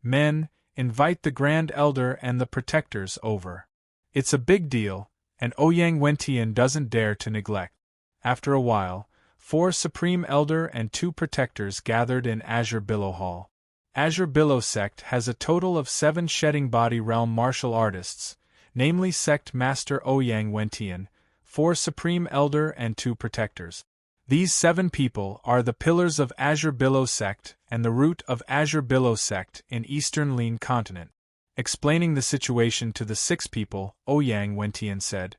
Men, invite the Grand Elder and the Protectors over. It's a big deal, and Ouyang Wentian doesn't dare to neglect. After a while, 4 Supreme Elder and 2 Protectors gathered in Azure Billow Hall. Azure Billow Sect has a total of 7 Shedding Body Realm martial artists, namely Sect Master Ouyang Wentian, 4 Supreme Elder and 2 Protectors. These 7 people are the pillars of Azure Billow Sect and the root of Azure Billow Sect in Eastern Lin Continent. Explaining the situation to the 6 people, Ouyang Wentian said,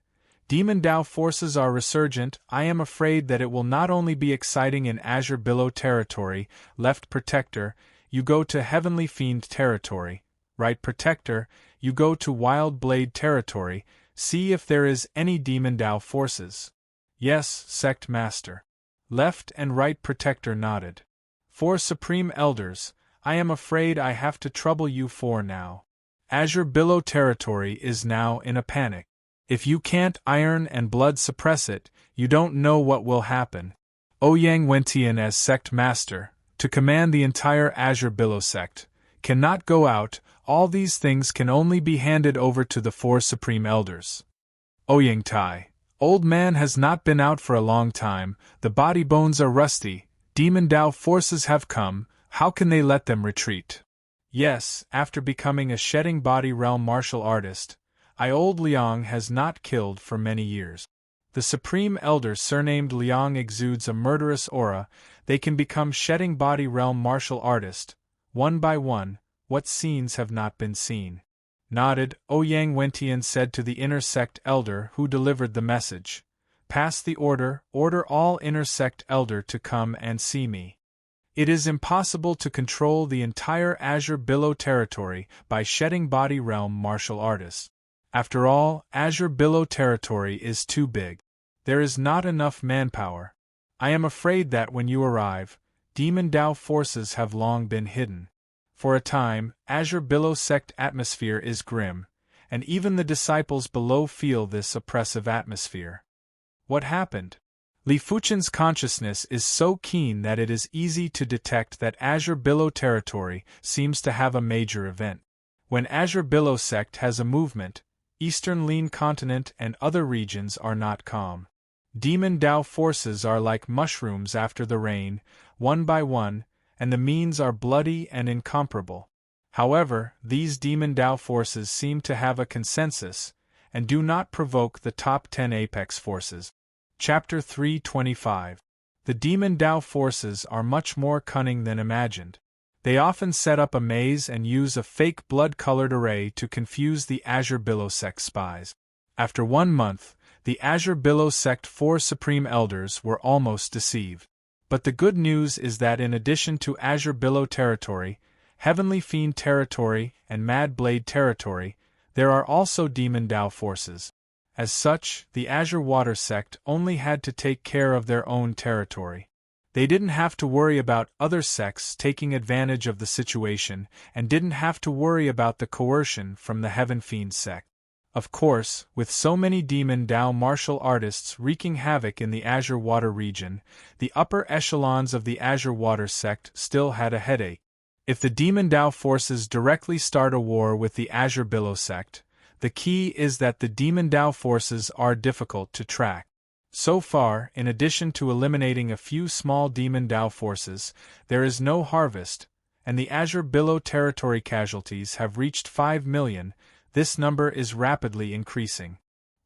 Demon Dao forces are resurgent. I am afraid that it will not only be exciting in Azure Billow territory, left Protector, you go to Heavenly Fiend territory, right Protector, you go to Wild Blade territory, see if there is any Demon Dao forces. Yes, Sect Master. Left and right Protector nodded. 4 Supreme Elders, I am afraid I have to trouble you 4 now. Azure Billow territory is now in a panic. If you can't iron and blood suppress it, you don't know what will happen. Ouyang Wentian as Sect Master, to command the entire Azure Billow Sect, cannot go out. All these things can only be handed over to the 4 Supreme Elders. Ouyang Tai, old man has not been out for a long time, the body bones are rusty, Demon Dao forces have come, how can they let them retreat? Yes, after becoming a Shedding Body Realm martial artist, old Liang has not killed for many years. The Supreme Elder surnamed Liang exudes a murderous aura, they can become Shedding Body Realm martial artist, one by one, what scenes have not been seen. Nodded, Ouyang Wentian said to the inner sect elder who delivered the message, pass the order all inner sect elder to come and see me. It is impossible to control the entire Azure Billow territory by Shedding Body Realm martial artists. After all, Azure Billow territory is too big. There is not enough manpower. I am afraid that when you arrive, Demon Dao forces have long been hidden. For a time, Azure Billow Sect atmosphere is grim, and even the disciples below feel this oppressive atmosphere. What happened? Li Fuchen's consciousness is so keen that it is easy to detect that Azure Billow territory seems to have a major event. When Azure Billow Sect has a movement, Eastern Lin Continent and other regions are not calm. Demon Dao forces are like mushrooms after the rain, one by one, and the means are bloody and incomparable. However, these Demon Dao forces seem to have a consensus, and do not provoke the top 10 apex forces. Chapter 325. The Demon Dao forces are much more cunning than imagined. They often set up a maze and use a fake blood-colored array to confuse the Azure Billow Sect spies. After 1 month, the Azure Billow Sect 4 Supreme Elders were almost deceived. But the good news is that in addition to Azure Billow territory, Heavenly Fiend territory, and Mad Blade territory, there are also Demon Dao forces. As such, the Azure Water Sect only had to take care of their own territory. They didn't have to worry about other sects taking advantage of the situation, and didn't have to worry about the coercion from the Heaven Fiend sect. Of course, with so many Demon Dao martial artists wreaking havoc in the Azure Water region, the upper echelons of the Azure Water sect still had a headache. If the Demon Dao forces directly start a war with the Azure Billow sect, the key is that the Demon Dao forces are difficult to track. So far, in addition to eliminating a few small Demon Dao forces, there is no harvest, and the Azure Billow territory casualties have reached 5 million. This number is rapidly increasing.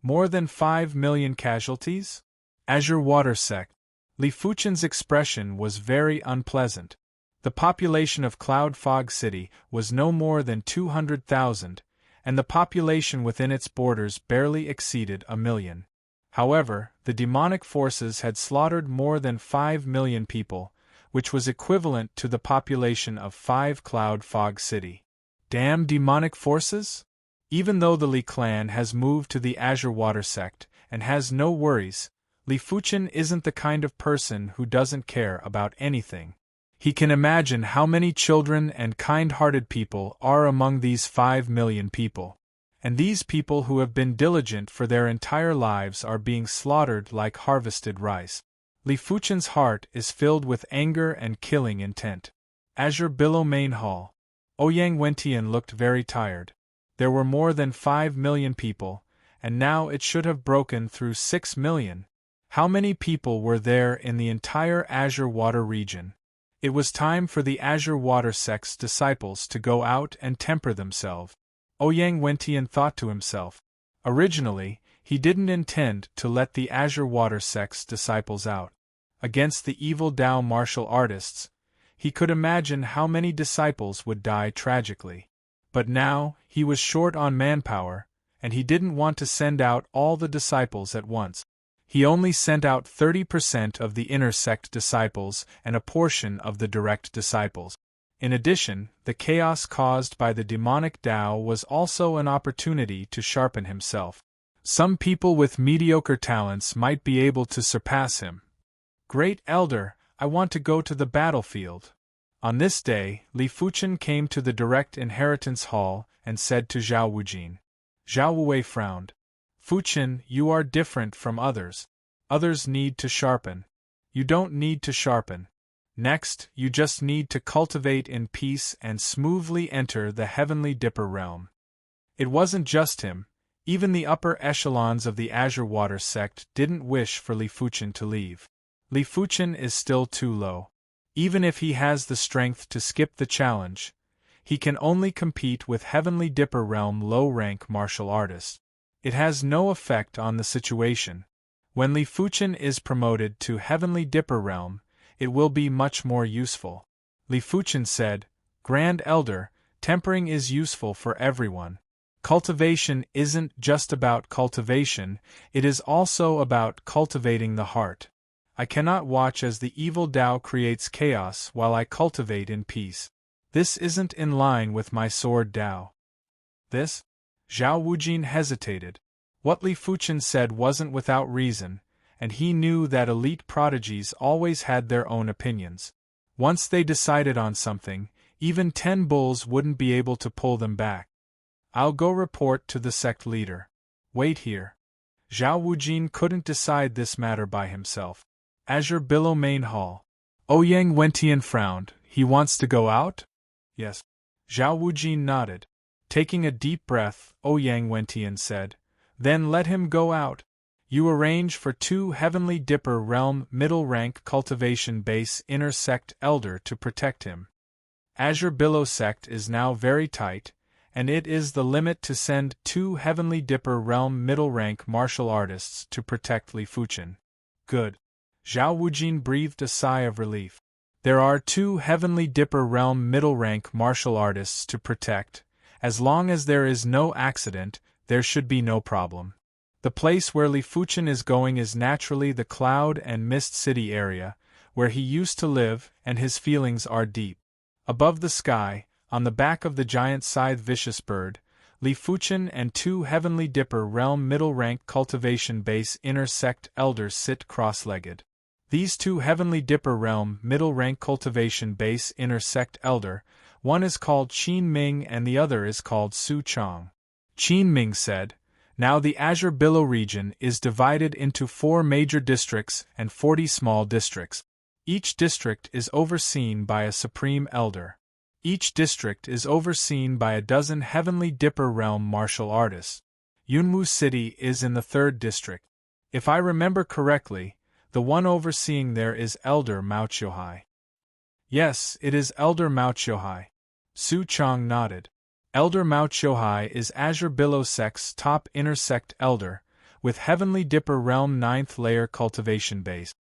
More than 5 million casualties? Azure Water Sect. Li Fuchen's expression was very unpleasant. The population of Cloud Fog City was no more than 200,000, and the population within its borders barely exceeded 1 million. However, the demonic forces had slaughtered more than 5 million people, which was equivalent to the population of 5 Cloud Fog City. Damn demonic forces? Even though the Li clan has moved to the Azure Water sect and has no worries, Li Fuchen isn't the kind of person who doesn't care about anything. He can imagine how many children and kind-hearted people are among these 5 million people. And these people who have been diligent for their entire lives are being slaughtered like harvested rice. Li Fuchen's heart is filled with anger and killing intent. Azure Billow Main Hall. Ouyang Wentian looked very tired. There were more than 5 million people, and now it should have broken through 6 million. How many people were there in the entire Azure Water region? It was time for the Azure Water sect's disciples to go out and temper themselves. Ouyang Wentian thought to himself. Originally, he didn't intend to let the Azure Water sect's disciples out. Against the evil Tao martial artists, he could imagine how many disciples would die tragically. But now, he was short on manpower, and he didn't want to send out all the disciples at once. He only sent out 30% of the inner sect disciples and a portion of the direct disciples. In addition, the chaos caused by the demonic Tao was also an opportunity to sharpen himself. Some people with mediocre talents might be able to surpass him. Great Elder, I want to go to the battlefield. On this day, Li Fuchen came to the Direct Inheritance Hall and said to Zhao Wujin. Zhao Wuwei frowned. Fuchen, you are different from others. Others need to sharpen. You don't need to sharpen. Next, you just need to cultivate in peace and smoothly enter the Heavenly Dipper realm. It wasn't just him. Even the upper echelons of the Azure Water sect didn't wish for Li Fuchen to leave. Li Fuchen is still too low. Even if he has the strength to skip the challenge, he can only compete with Heavenly Dipper realm low-rank martial artists. It has no effect on the situation. When Li Fuchen is promoted to Heavenly Dipper realm, it will be much more useful. Li Fuchen said, Grand Elder, tempering is useful for everyone. Cultivation isn't just about cultivation, it is also about cultivating the heart. I cannot watch as the evil Tao creates chaos while I cultivate in peace. This isn't in line with my sword Tao. This? Zhao Wujin hesitated. What Li Fuchen said wasn't without reason, and he knew that elite prodigies always had their own opinions. Once they decided on something, even 10 bulls wouldn't be able to pull them back. I'll go report to the sect leader. Wait here. Zhao Wujin couldn't decide this matter by himself. Azure Billow Main Hall. Ouyang Wentian frowned. He wants to go out? Yes. Zhao Wujin nodded. Taking a deep breath, Ouyang Wentian said, Then let him go out. You arrange for 2 Heavenly Dipper realm middle-rank cultivation base inner sect elder to protect him. Azure Billow sect is now very tight, and it is the limit to send 2 Heavenly Dipper realm middle-rank martial artists to protect Li Fuchen. Good. Zhao Wujin breathed a sigh of relief. There are 2 Heavenly Dipper realm middle-rank martial artists to protect. As long as there is no accident, there should be no problem. The place where Li Fuchen is going is naturally the Cloud and Mist City area, where he used to live, and his feelings are deep. Above the sky, on the back of the giant scythe vicious bird, Li Fuchen and 2 Heavenly Dipper realm middle-rank cultivation base inner sect elders sit cross-legged. These 2 Heavenly Dipper realm middle-rank cultivation base inner sect elder, one is called Qin Ming and the other is called Su Chong. Qin Ming said, Now the Azure Billow region is divided into 4 major districts and 40 small districts. Each district is overseen by a supreme elder. Each district is overseen by a dozen Heavenly Dipper realm martial artists. Yunwu City is in the 3rd district. If I remember correctly, the one overseeing there is Elder Mao Qiuhai. Yes, it is Elder Mao Qiuhai. Su Chong nodded. Elder Mao Qiuhai is Azure Billow sect's top inner sect elder, with Heavenly Dipper realm 9th layer cultivation base.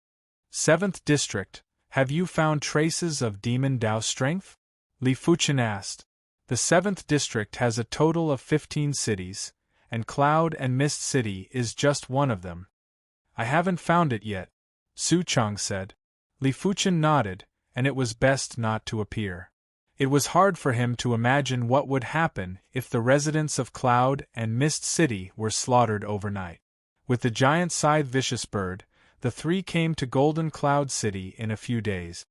7th district, have you found traces of Demon Tao strength? Li Fuchen asked. The 7th district has a total of 15 cities, and Cloud and Mist City is just one of them. I haven't found it yet, Su Chong said. Li Fuchen nodded, and it was best not to appear. It was hard for him to imagine what would happen if the residents of Cloud and Mist City were slaughtered overnight. With the giant scythe vicious bird, the 3 came to Golden Cloud City in a few days.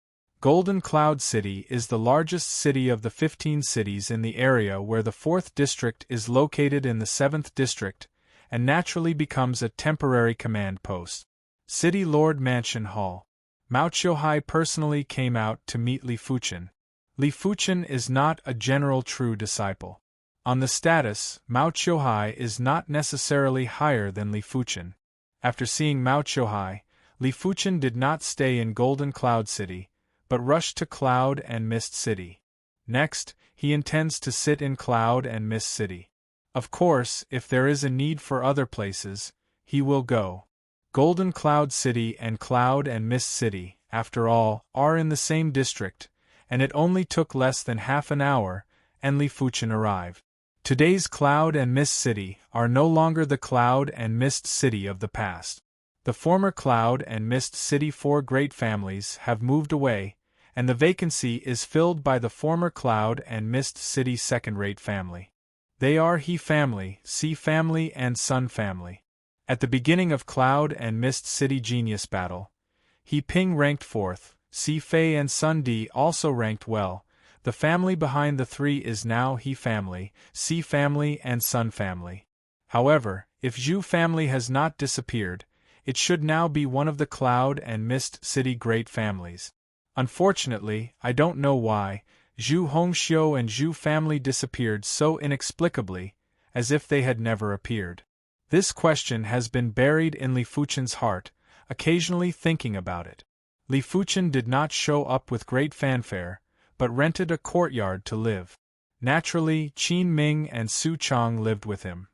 Golden Cloud City is the largest city of the 15 cities in the area, where the 4th district is located in the 7th district, and naturally becomes a temporary command post. City Lord Mansion Hall. Mao Qiuhai personally came out to meet Li Fuchen. Li Fuchen is not a general true disciple. On the status, Mao Qiuhai is not necessarily higher than Li Fuchen. After seeing Mao Qiuhai, Li Fuchen did not stay in Golden Cloud City, but rushed to Cloud and Mist City. Next, he intends to sit in Cloud and Mist City. Of course, if there is a need for other places, he will go. Golden Cloud City and Cloud and Mist City, after all, are in the same district, and it only took less than half an hour, and Li Fuchen arrived. Today's Cloud and Mist City are no longer the Cloud and Mist City of the past. The former Cloud and Mist City 4 great families have moved away, and the vacancy is filled by the former Cloud and Mist City second-rate family. They are He family, Si family, and Sun family. At the beginning of Cloud and Mist City Genius Battle, He Ping ranked 4th, Si Fei and Sun Di also ranked well. The family behind the three is now He family, Si family, and Sun family. However, if Zhu family has not disappeared, it should now be one of the Cloud and Mist City great families. Unfortunately, I don't know why, Zhu Hongxiu and Zhu family disappeared so inexplicably, as if they had never appeared. This question has been buried in Li Fuchen's heart, occasionally thinking about it. Li Fuchen did not show up with great fanfare, but rented a courtyard to live. Naturally, Qin Ming and Su Chang lived with him.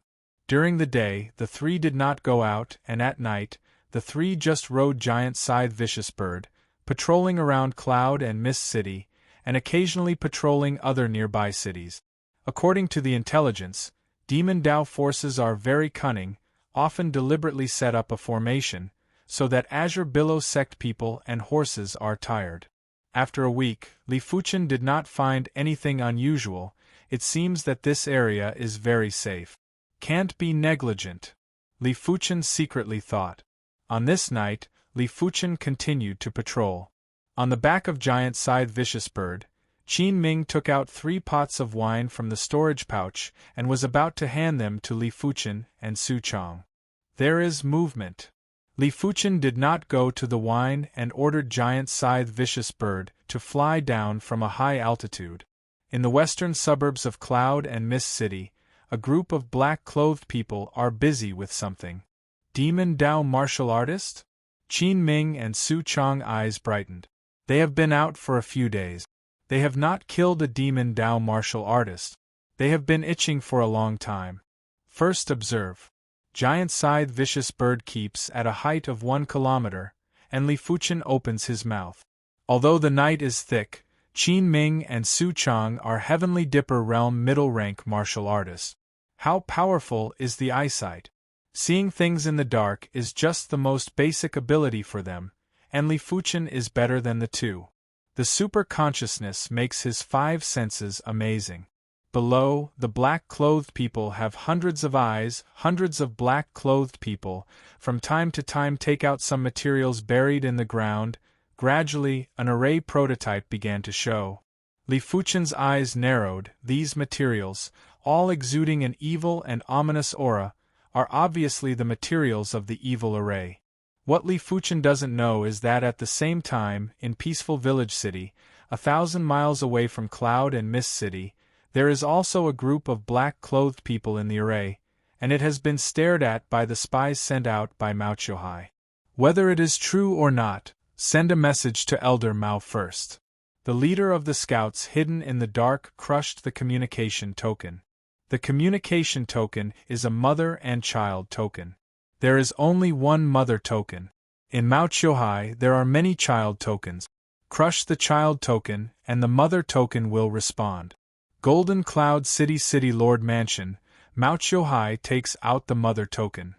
During the day, the three did not go out, and at night, the three just rode Giant Scythe Vicious Bird, patrolling around Cloud and Mist City, and occasionally patrolling other nearby cities. According to the intelligence, Demon Dao forces are very cunning, often deliberately set up a formation, so that Azure Billow sect people and horses are tired. After a week, Li Fuchen did not find anything unusual. It seems that this area is very safe. Can't be negligent, Li Fuchen secretly thought. On this night, Li Fuchen continued to patrol. On the back of Giant Scythe Vicious Bird, Qin Ming took out 3 pots of wine from the storage pouch and was about to hand them to Li Fuchen and Su Chang. There is movement. Li Fuchen did not go to the wine and ordered Giant Scythe Vicious Bird to fly down from a high altitude. In the western suburbs of Cloud and Mist City, a group of black-clothed people are busy with something. Demon Dao martial artist? Qin Ming and Su Chang eyes brightened. They have been out for a few days. They have not killed a Demon Dao martial artist. They have been itching for a long time. First observe. Giant Scythe Vicious Bird keeps at a height of 1 kilometer, and Li Fuchen opens his mouth. Although the night is thick, Qin Ming and Su Chang are Heavenly Dipper realm middle-rank martial artists. How powerful is the eyesight? Seeing things in the dark is just the most basic ability for them, and Li Fuchen is better than the two. The super-consciousness makes his 5 senses amazing. Below, the black-clothed people have hundreds of eyes. Hundreds of black-clothed people, from time to time, take out some materials buried in the ground. Gradually, an array prototype began to show. Li Fuchen's eyes narrowed. These materials, all exuding an evil and ominous aura, are obviously the materials of the evil array. What Li Fuchen doesn't know is that at the same time, in Peaceful Village City, 1,000 miles away from Cloud and Mist City, there is also a group of black-clothed people in the array, and it has been stared at by the spies sent out by Mao Qiuhai. Whether it is true or not, send a message to Elder Mao first. The leader of the scouts hidden in the dark crushed the communication token. The communication token is a mother and child token. There is only one mother token. In Mao Qiuhai there are many child tokens. Crush the child token, and the mother token will respond. Golden Cloud City Lord Mansion, Mao Qiuhai takes out the mother token.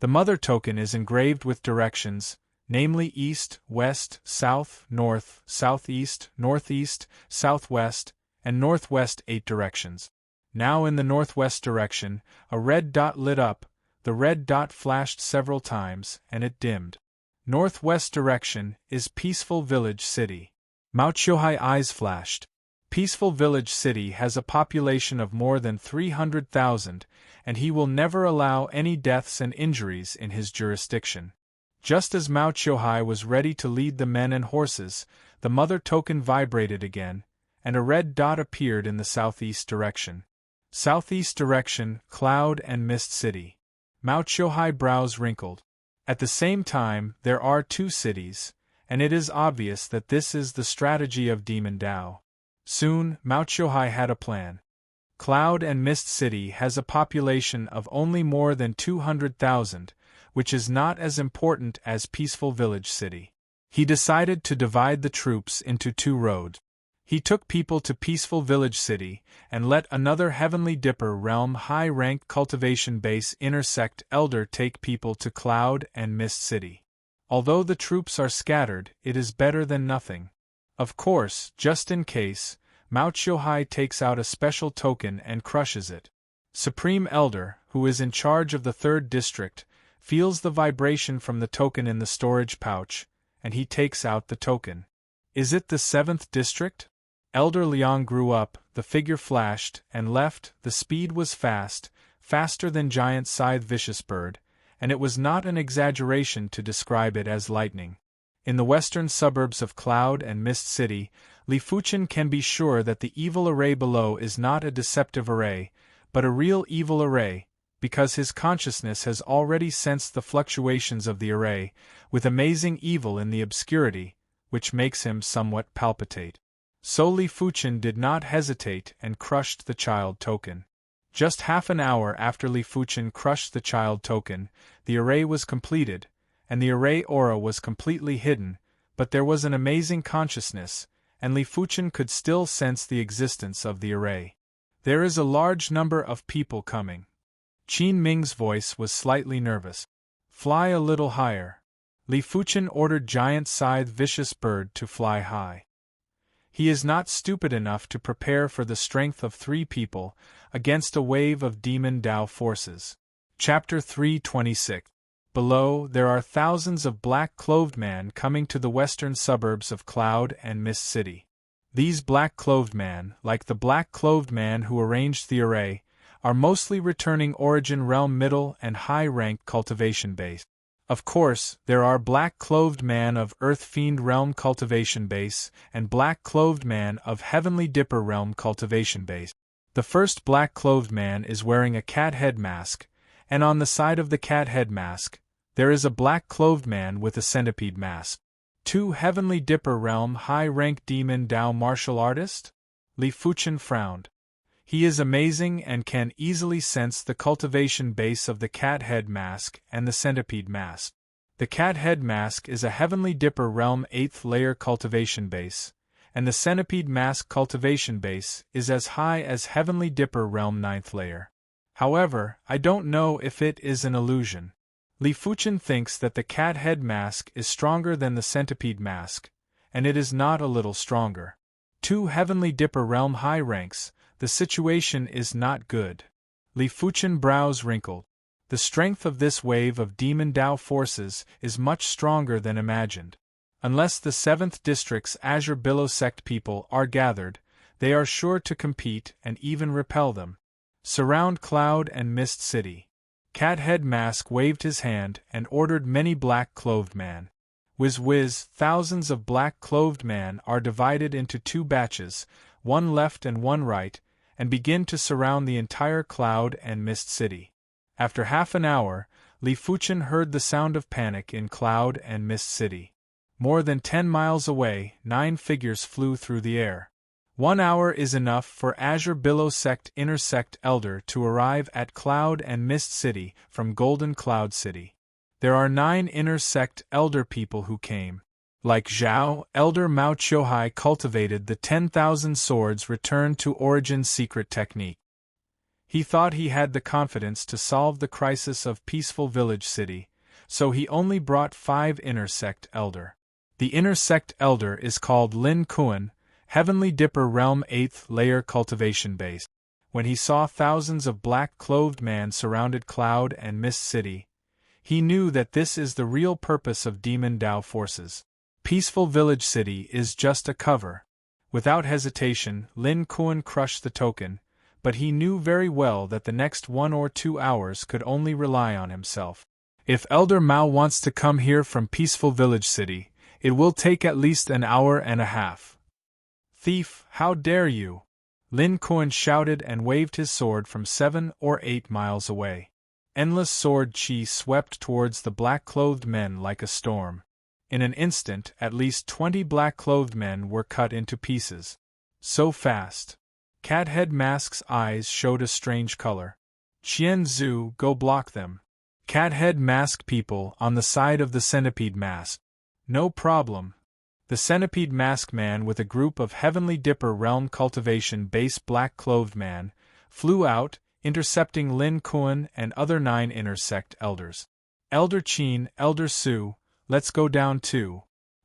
The mother token is engraved with directions, namely east, west, south, north, southeast, northeast, southwest, and northwest 8 directions. Now in the northwest direction, a red dot lit up. The red dot flashed several times, and it dimmed. Northwest direction is Peaceful Village City. Mao Qiuhai eyes flashed. Peaceful Village City has a population of more than 300,000, and he will never allow any deaths and injuries in his jurisdiction. Just as Mao Qiuhai was ready to lead the men and horses, the mother token vibrated again, and a red dot appeared in the southeast direction. Southeast direction, Cloud and Mist City. Mao Qiuhai brows wrinkled. At the same time, there are two cities, and it is obvious that this is the strategy of Demon Dao. Soon, Mao Qiuhai had a plan. Cloud and Mist City has a population of only more than 200,000, which is not as important as Peaceful Village City. He decided to divide the troops into two roads. He took people to Peaceful Village City, and let another Heavenly Dipper Realm high-rank cultivation base intersect Elder take people to Cloud and Mist City. Although the troops are scattered, it is better than nothing. Of course, just in case, Mao Qiuhai takes out a special token and crushes it. Supreme Elder, who is in charge of the 3rd District, feels the vibration from the token in the storage pouch, and he takes out the token. Is it the 7th District? Elder Liang grew up, the figure flashed, and left. The speed was fast, faster than giant scythe vicious bird, and it was not an exaggeration to describe it as lightning. In the western suburbs of Cloud and Mist City, Li Fuchen can be sure that the evil array below is not a deceptive array, but a real evil array, because his consciousness has already sensed the fluctuations of the array, with amazing evil in the obscurity, which makes him somewhat palpitate. So Li Fuchen did not hesitate and crushed the child token. Just half an hour after Li Fuchen crushed the child token, the array was completed, and the array aura was completely hidden, but there was an amazing consciousness, and Li Fuchen could still sense the existence of the array. There is a large number of people coming. Qin Ming's voice was slightly nervous. Fly a little higher. Li Fuchen ordered giant scythe vicious bird to fly high. He is not stupid enough to prepare for the strength of 3 people against a wave of Demon Dao forces. Chapter 326. Below, there are thousands of black-clothed men coming to the western suburbs of Cloud and Mist City. These black-clothed men, like the black-clothed man who arranged the array, are mostly returning Origin Realm middle and high-rank cultivation base. Of course, there are black-clothed man of Earth Fiend Realm cultivation base and black-clothed man of Heavenly Dipper Realm cultivation base. The first black-clothed man is wearing a cat head mask, and on the side of the cat head mask, there is a black-clothed man with a centipede mask. 2 Heavenly Dipper Realm high-rank Demon Dao martial artist? Li Fuchen frowned. He is amazing and can easily sense the cultivation base of the cat head mask and the centipede mask. The cat head mask is a Heavenly Dipper Realm 8th layer cultivation base, and the centipede mask cultivation base is as high as Heavenly Dipper Realm 9th layer. However, I don't know if it is an illusion. Li Fuchen thinks that the cat head mask is stronger than the centipede mask, and it is not a little stronger. 2 Heavenly Dipper Realm high ranks. The situation is not good. Li Fuchen brows wrinkled. The strength of this wave of Demon Dao forces is much stronger than imagined. Unless the 7th District's Azure Billow sect people are gathered, they are sure to compete and even repel them. Surround Cloud and Mist City. Cat Head Mask waved his hand and ordered many black-clothed men. Whiz, thousands of black-clothed men are divided into 2 batches, one left and one right, and begin to surround the entire Cloud and Mist City. After half an hour, Li Fuchen heard the sound of panic in Cloud and Mist City. More than 10 miles away, 9 figures flew through the air. 1 hour is enough for Azure Billow Sect Intersect Elder to arrive at Cloud and Mist City from Golden Cloud City. There are 9 Intersect Elder people who came. Like Zhao, Elder Mao Qiuhai cultivated the 10,000 swords returned to Origin's secret technique. He thought he had the confidence to solve the crisis of Peaceful Village City, so he only brought 5 Intersect Elder. The Intersect Elder is called Lin Kuan, Heavenly Dipper Realm 8th layer cultivation base. When he saw thousands of black-clothed men surrounded Cloud and Mist City, he knew that this is the real purpose of Demon Dao forces. peaceful village city is just a cover. Without hesitation, Lin Kuan crushed the token, but he knew very well that the next 1 or 2 hours could only rely on himself. If Elder Mao wants to come here from peaceful village city, it will take at least an hour and a half. Thief, how dare you! Lin Kuan shouted and waved his sword from 7 or 8 miles away. Endless sword chi swept towards the black-clothed men like a storm. In an instant, at least 20 black-clothed men were cut into pieces. So fast. Cathead Mask's eyes showed a strange color. Qian Zhu, go block them. Cathead Mask people on the side of the Centipede Mask. No problem. The Centipede Mask man with a group of Heavenly Dipper Realm Cultivation base black-clothed man flew out, intercepting Lin Kuan and other 9 inner sect elders. Elder Qin, Elder Su, let's go down too.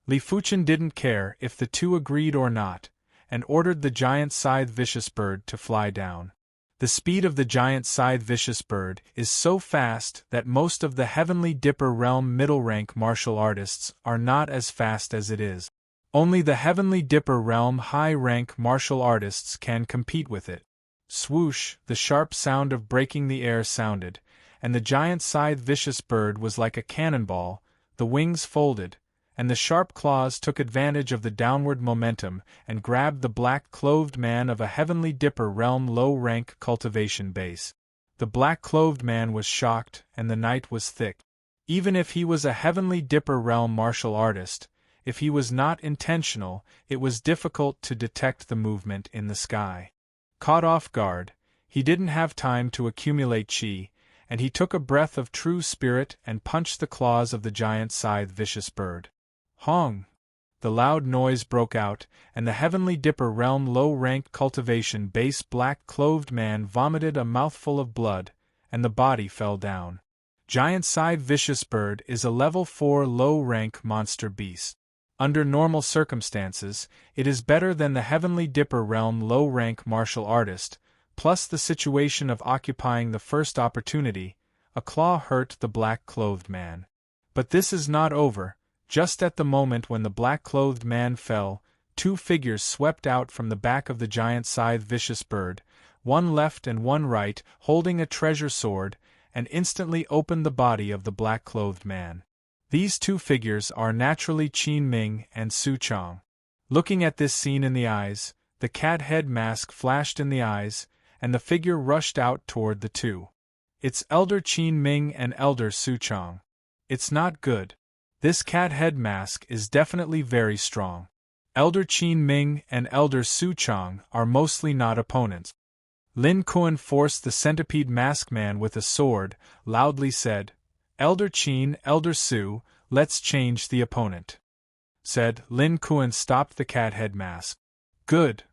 Li Fuchen didn't care if the two agreed or not, and ordered the giant scythe vicious bird to fly down. The speed of the giant scythe vicious bird is so fast that most of the Heavenly Dipper Realm middle-rank martial artists are not as fast as it is. Only the Heavenly Dipper Realm high-rank martial artists can compete with it. Swoosh, the sharp sound of breaking the air sounded, and the giant scythe vicious bird was like a cannonball, the wings folded, and the sharp claws took advantage of the downward momentum and grabbed the black-clothed man of a Heavenly Dipper Realm low-rank cultivation base. The black-clothed man was shocked, and the night was thick. Even if he was a Heavenly Dipper Realm martial artist, if he was not intentional, it was difficult to detect the movement in the sky. Caught off guard, he didn't have time to accumulate chi, and he took a breath of true spirit and punched the claws of the giant scythe vicious bird. Hong! The loud noise broke out, and the Heavenly Dipper Realm low-rank cultivation base black-clothed man vomited a mouthful of blood, and the body fell down. Giant scythe vicious bird is a level 4 low-rank monster beast. Under normal circumstances, it is better than the Heavenly Dipper Realm low-rank martial artist, plus the situation of occupying the first opportunity. A claw hurt the black-clothed man. But this is not over. Just at the moment when the black-clothed man fell, 2 figures swept out from the back of the giant scythe vicious bird, one left and one right, holding a treasure sword, and instantly opened the body of the black-clothed man. These 2 figures are naturally Qin Ming and Su Chong. Looking at this scene in the eyes, the cat head mask flashed in the eyes, and the figure rushed out toward the 2. It's Elder Qin Ming and Elder Su Chong. It's not good. This cat head mask is definitely very strong. Elder Qin Ming and Elder Su Chong are mostly not opponents. Lin Kuan forced the centipede mask man with a sword, loudly said, Elder Qin, Elder Su, let's change the opponent. Said, Lin Kuan stopped the cat head mask. Good.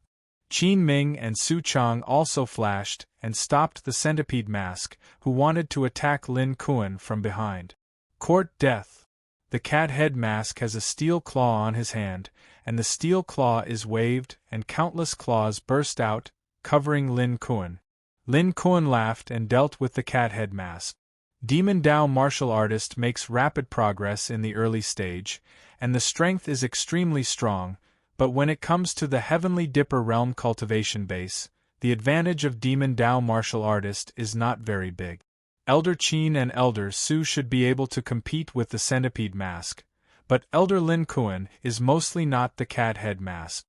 Qin Ming and Su Chong also flashed and stopped the centipede mask, who wanted to attack Lin Kuan from behind. Court death. The cat head mask has a steel claw on his hand, and the steel claw is waved, and countless claws burst out, covering Lin Kuan. Lin Kuan laughed and dealt with the cat head mask. Demon Dao martial artist makes rapid progress in the early stage, and the strength is extremely strong, but when it comes to the Heavenly Dipper Realm cultivation base, the advantage of Demon Dao martial artist is not very big. Elder Qin and Elder Su should be able to compete with the centipede mask, but Elder Lin Kuan is mostly not the cat head mask.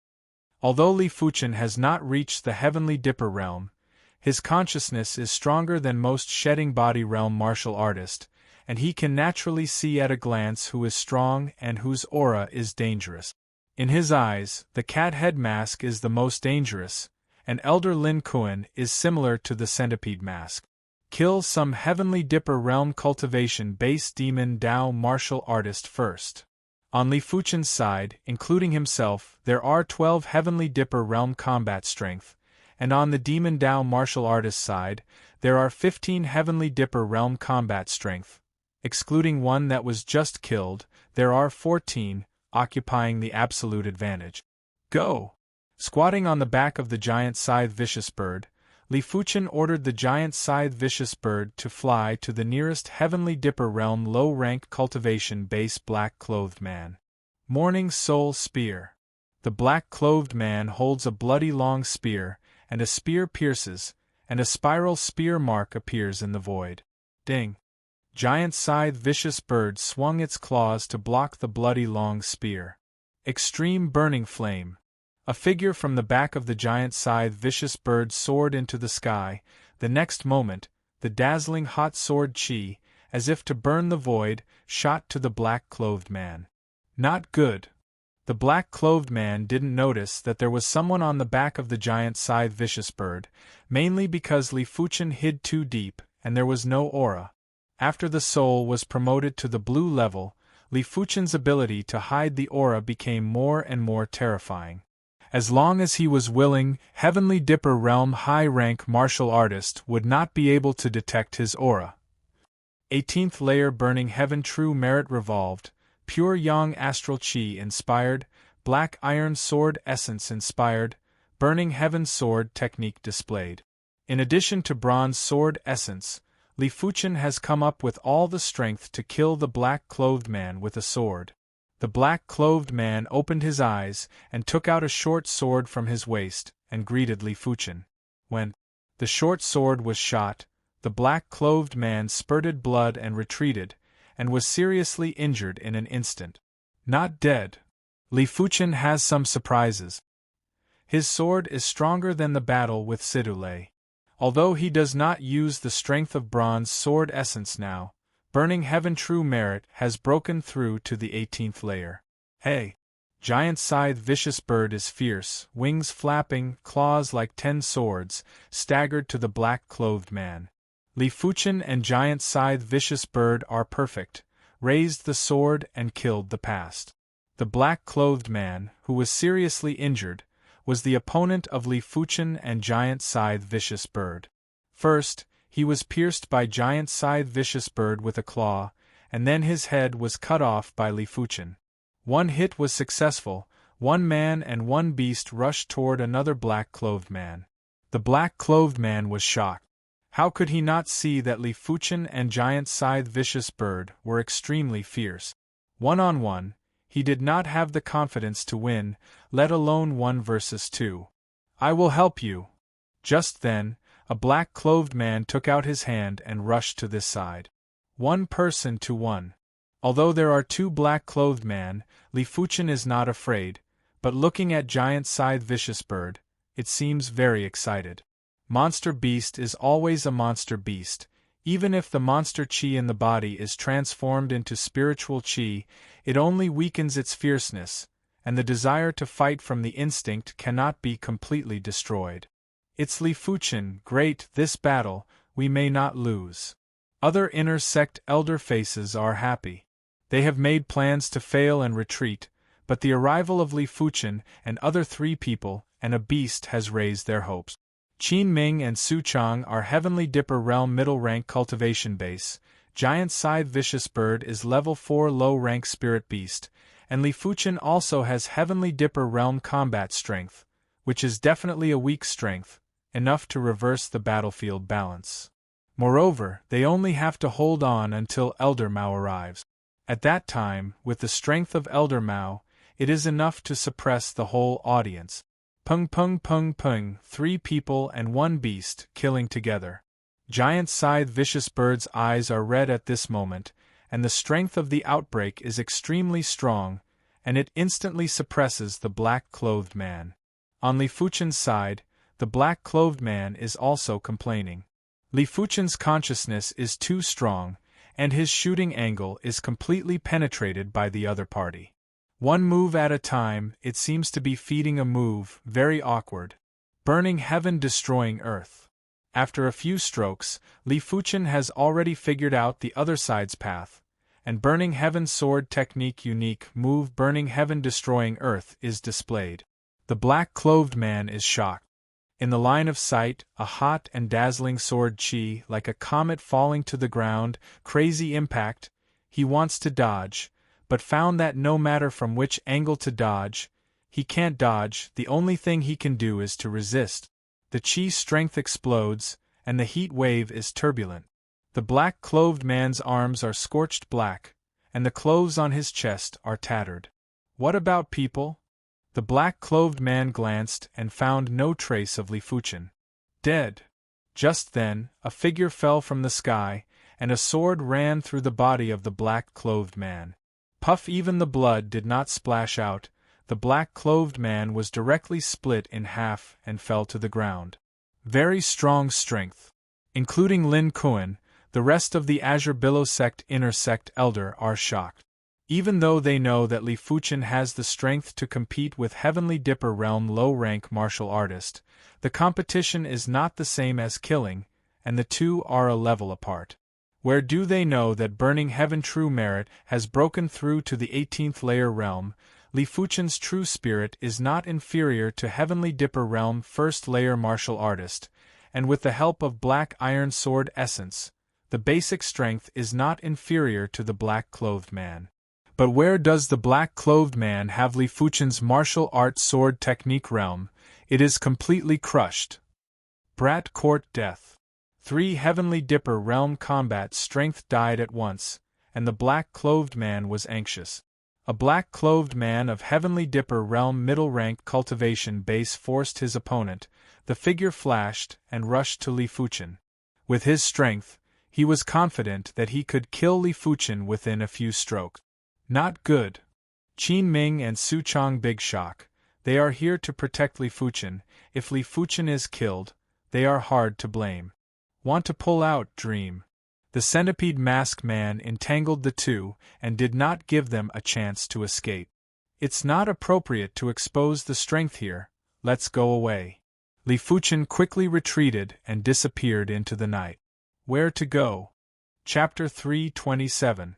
Although Li Fuchen has not reached the Heavenly Dipper Realm, his consciousness is stronger than most shedding body realm martial artist, and he can naturally see at a glance who is strong and whose aura is dangerous. In his eyes, the cat head mask is the most dangerous, and Elder Lin Kuan is similar to the centipede mask. Kill some Heavenly Dipper Realm cultivation base Demon Dao martial artist first. On Li Fuchen's side, including himself, there are 12 Heavenly Dipper Realm combat strength, and on the Demon Dao martial artist side, there are 15 Heavenly Dipper Realm combat strength. Excluding one that was just killed, there are 14, occupying the absolute advantage. Go! Squatting on the back of the giant scythe vicious bird, Li Fuchen ordered the giant scythe vicious bird to fly to the nearest Heavenly Dipper Realm low-rank cultivation base black-clothed man. Morning Soul Spear. The black-clothed man holds a bloody long spear, and a spear pierces, and a spiral spear mark appears in the void. Ding! Giant scythe vicious bird swung its claws to block the bloody long spear. Extreme burning flame. A figure from the back of the giant scythe vicious bird soared into the sky. The next moment, the dazzling hot sword chi, as if to burn the void, shot to the black-clothed man. Not good. The black-clothed man didn't notice that there was someone on the back of the giant scythe vicious bird, mainly because Li Fuchen hid too deep, and there was no aura. After the soul was promoted to the blue level, Li Fuchen's ability to hide the aura became more and more terrifying. As long as he was willing, Heavenly Dipper Realm high-rank martial artist would not be able to detect his aura. 18th layer Burning Heaven True Merit Revolved, Pure Yang Astral Chi Inspired, Black Iron Sword Essence Inspired, Burning Heaven Sword Technique Displayed. In addition to Bronze Sword Essence, Li Fuchen has come up with all the strength to kill the black-clothed man with a sword. The black-clothed man opened his eyes and took out a short sword from his waist and greeted Li Fuchen. When the short sword was shot, the black-clothed man spurted blood and retreated, and was seriously injured in an instant. Not dead. Li Fuchen has some surprises. His sword is stronger than the battle with Sidule. Although he does not use the strength of Bronze Sword Essence now, Burning Heaven True Merit has broken through to the 18th layer. Hey! Giant Scythe Vicious Bird is fierce, wings flapping, claws like 10 swords, staggered to the black-clothed man. Li Fuchen and Giant Scythe Vicious Bird are perfect, raised the sword and killed the past. The black-clothed man, who was seriously injured, was the opponent of Li Fuchen and Giant Scythe Vicious Bird. First, he was pierced by Giant Scythe Vicious Bird with a claw, and then his head was cut off by Li Fuchen. One hit was successful. One man and one beast rushed toward another black-clothed man. The black-clothed man was shocked. How could he not see that Li Fuchen and Giant Scythe Vicious Bird were extremely fierce? One-on-one, he did not have the confidence to win, let alone 1 versus 2. I will help you. Just then, a black-clothed man took out his hand and rushed to this side. 1 person to 1. Although there are 2 black-clothed men, Li Fuchen is not afraid, but looking at Giant Scythe Vicious Bird, it seems very excited. Monster Beast is always a monster beast. Even if the monster chi in the body is transformed into spiritual chi, it only weakens its fierceness, and the desire to fight from the instinct cannot be completely destroyed. It's Li Fuchen, great, this battle, we may not lose. Other inner sect elder faces are happy. They have made plans to fail and retreat, but the arrival of Li Fuchen and other 3 people and a beast has raised their hopes. Qin Ming and Su Chang are Heavenly Dipper Realm middle-rank cultivation base, Giant Scythe Vicious Bird is level 4 low-rank spirit beast, and Li Fuchen also has Heavenly Dipper Realm combat strength, which is definitely a weak strength, enough to reverse the battlefield balance. Moreover, they only have to hold on until Elder Mao arrives. At that time, with the strength of Elder Mao, it is enough to suppress the whole audience. Pung pung pung pung, 3 people and 1 beast, killing together. Giant Scythe Vicious Bird's eyes are red at this moment, and the strength of the outbreak is extremely strong, and it instantly suppresses the black-clothed man. On Li Fuchen's side, the black-clothed man is also complaining. Li Fuchen's consciousness is too strong, and his shooting angle is completely penetrated by the other party. 1 move at a time, it seems to be feeding a move, very awkward. Burning Heaven Destroying Earth. After a few strokes, Li Fuchen has already figured out the other side's path, and Burning Heaven Sword Technique Unique Move Burning Heaven Destroying Earth is displayed. The black-clothed man is shocked. In the line of sight, a hot and dazzling sword chi, like a comet falling to the ground, crazy impact. He wants to dodge, but found that no matter from which angle to dodge, he can't dodge. The only thing he can do is to resist. The chi strength explodes, and the heat wave is turbulent. The black-clothed man's arms are scorched black, and the clothes on his chest are tattered. What about people? The black-clothed man glanced and found no trace of Li Fuchen. Dead. Just then, a figure fell from the sky, and a sword ran through the body of the black-clothed man. Puff! Even the blood did not splash out. The black-clothed man was directly split in half and fell to the ground. Very strong strength. Including Lin Kuan, the rest of the Azure Billow sect inner sect elder are shocked. Even though they know that Li Fuchen has the strength to compete with Heavenly Dipper realm low-rank martial artist, the competition is not the same as killing, and the two are a level apart. Where do they know that Burning Heaven True Merit has broken through to the 18th layer realm? Li Fuchen's true spirit is not inferior to Heavenly Dipper realm first layer martial artist, and with the help of Black Iron Sword essence, the basic strength is not inferior to the black-clothed man. But where does the black-clothed man have Li Fuchen's martial art sword technique realm? It is completely crushed. Brat Court Death. 3 Heavenly Dipper realm combat strength died at once, and the black-clothed man was anxious. A black-clothed man of Heavenly Dipper realm middle rank cultivation base forced his opponent. The figure flashed and rushed to Li Fuchen. With his strength, he was confident that he could kill Li Fuchen within a few strokes. Not good. Qin Ming and Su Chong big shock. They are here to protect Li Fuchen. If Li Fuchen is killed, they are hard to blame. Want to pull out, dream. The centipede mask man entangled the two and did not give them a chance to escape. It's not appropriate to expose the strength here. Let's go away. Li Fuchen quickly retreated and disappeared into the night. Where to go? Chapter 327.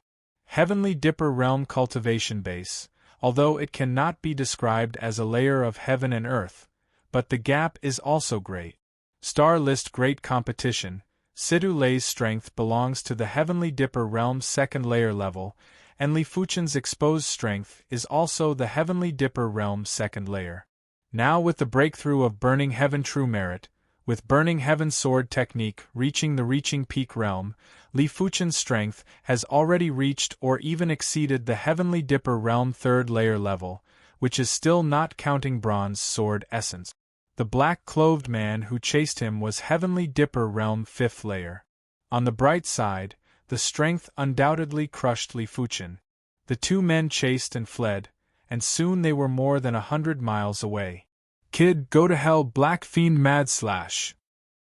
Heavenly Dipper Realm Cultivation Base. Although it cannot be described as a layer of heaven and earth, but the gap is also great. Star List Great Competition. Sidhu Lei's strength belongs to the Heavenly Dipper Realm's second layer level, and Li Fuchen's exposed strength is also the Heavenly Dipper Realm's second layer. Now with the breakthrough of Burning Heaven True Merit, with Burning Heaven Sword technique reaching the Reaching Peak realm, Li Fuchen's strength has already reached or even exceeded the Heavenly Dipper Realm third layer level, which is still not counting Bronze Sword essence. The black-clothed man who chased him was Heavenly Dipper Realm 5th layer. On the bright side, the strength undoubtedly crushed Li Fuchen. The two men chased and fled, and soon they were more than 100 miles away. Kid, go to hell, Black Fiend Mad Slash!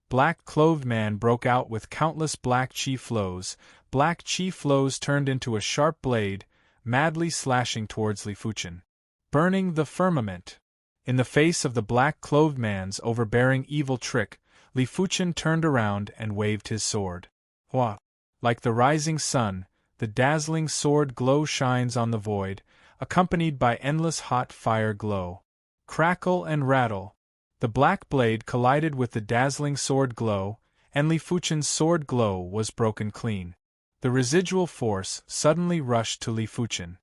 Black-clothed man broke out with countless black chi flows. Black chi flows turned into a sharp blade, madly slashing towards Li Fuchen. Burning the firmament. In the face of the black-clothed man's overbearing evil trick, Li Fuchen turned around and waved his sword. Hua! Like the rising sun, the dazzling sword glow shines on the void, accompanied by endless hot fire glow. Crackle and rattle. The black blade collided with the dazzling sword glow, and Li Fuchen's sword glow was broken clean. The residual force suddenly rushed to Li Fuchen.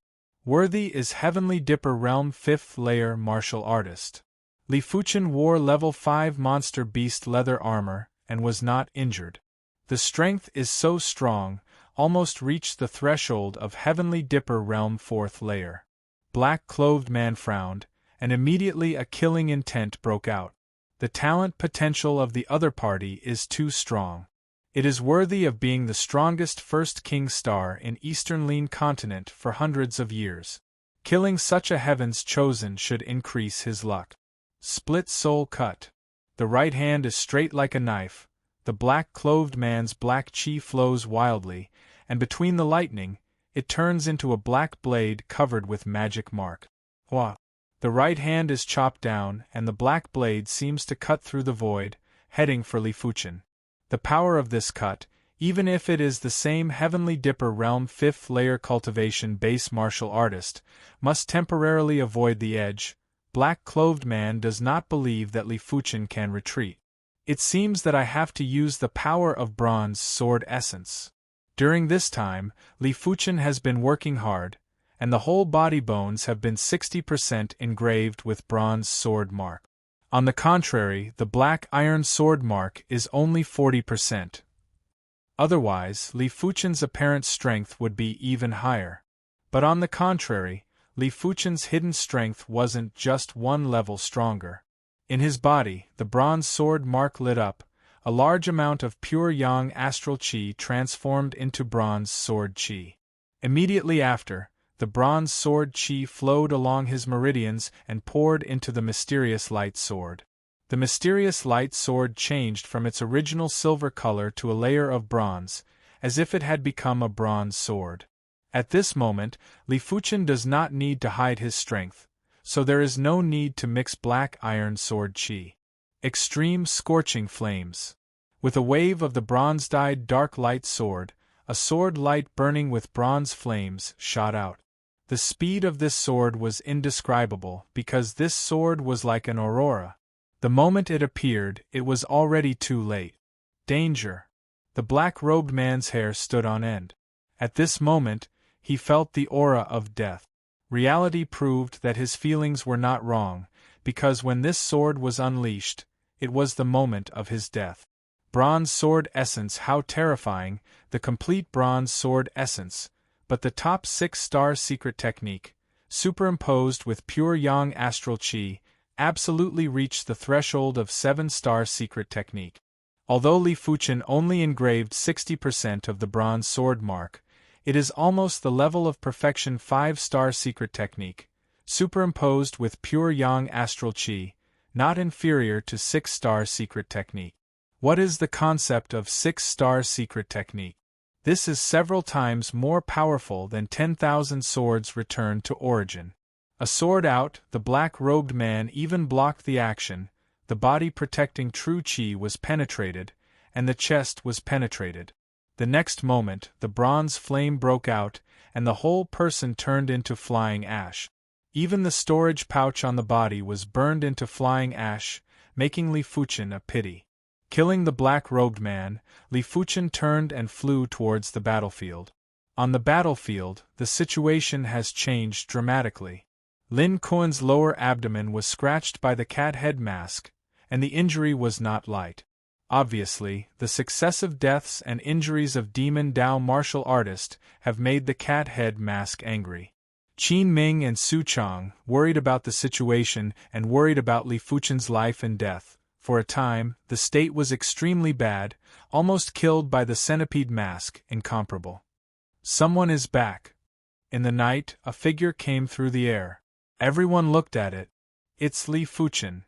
Worthy is Heavenly Dipper Realm 5th layer martial artist. Li Fuchen wore level 5 monster beast leather armor and was not injured. The strength is so strong, almost reached the threshold of Heavenly Dipper Realm 4th layer. Black-clothed man frowned, and immediately a killing intent broke out. The talent potential of the other party is too strong. It is worthy of being the strongest first king star in Eastern Lean continent for hundreds of years. Killing such a heaven's chosen should increase his luck. Split soul cut. The right hand is straight like a knife. The black-clothed man's black chi flows wildly, and between the lightning, it turns into a black blade covered with magic mark. Hua! The right hand is chopped down, and the black blade seems to cut through the void, heading for Li Fuchen. The power of this cut, even if it is the same Heavenly Dipper Realm 5th layer cultivation base martial artist, must temporarily avoid the edge. Black-clothed man does not believe that Li Fuchen can retreat. It seems that I have to use the power of Bronze Sword essence. During this time, Li Fuchen has been working hard, and the whole body bones have been 60% engraved with Bronze Sword mark. On the contrary, the Black Iron Sword mark is only 40%. Otherwise, Li Fuchen's apparent strength would be even higher. But on the contrary, Li Fuchen's hidden strength wasn't just one level stronger. In his body, the bronze sword mark lit up, a large amount of pure yang astral qi transformed into bronze sword qi. Immediately after, the bronze sword qi flowed along his meridians and poured into the mysterious light sword. The mysterious light sword changed from its original silver color to a layer of bronze, as if it had become a bronze sword. At this moment, Li Fuchen does not need to hide his strength, so there is no need to mix black iron sword qi. Extreme scorching flames. With a wave of the bronze-dyed dark light sword, a sword light burning with bronze flames shot out. The speed of this sword was indescribable because this sword was like an aurora. The moment it appeared, it was already too late. Danger! The black-robed man's hair stood on end. At this moment, he felt the aura of death. Reality proved that his feelings were not wrong, because when this sword was unleashed, it was the moment of his death. Bronze sword essence, how terrifying, the complete bronze sword essence, but the top 6-star secret technique, superimposed with pure yang astral qi, absolutely reached the threshold of 7-star secret technique. Although Li Fuchen only engraved 60% of the bronze sword mark, it is almost the level of perfection 5-star secret technique, superimposed with pure yang astral qi, not inferior to 6-star secret technique. What is the concept of 6-star secret technique? This is several times more powerful than 10,000 swords returned to origin. A sword out, the black-robed man even blocked the action, the body protecting true qi was penetrated, and the chest was penetrated. The next moment, the bronze flame broke out, and the whole person turned into flying ash. Even the storage pouch on the body was burned into flying ash, making Li Fuchen a pity. Killing the black-robed man, Li Fuchen turned and flew towards the battlefield. On the battlefield, the situation has changed dramatically. Lin Kuan's lower abdomen was scratched by the cat head mask, and the injury was not light. Obviously, the successive deaths and injuries of Demon Dao martial artist have made the cat head mask angry. Qin Ming and Su Chang, worried about the situation and worried about Li Fuchen's life and death. For a time, the state was extremely bad, almost killed by the centipede mask, incomparable. Someone is back. In the night, a figure came through the air. Everyone looked at it. It's Li Fuchen.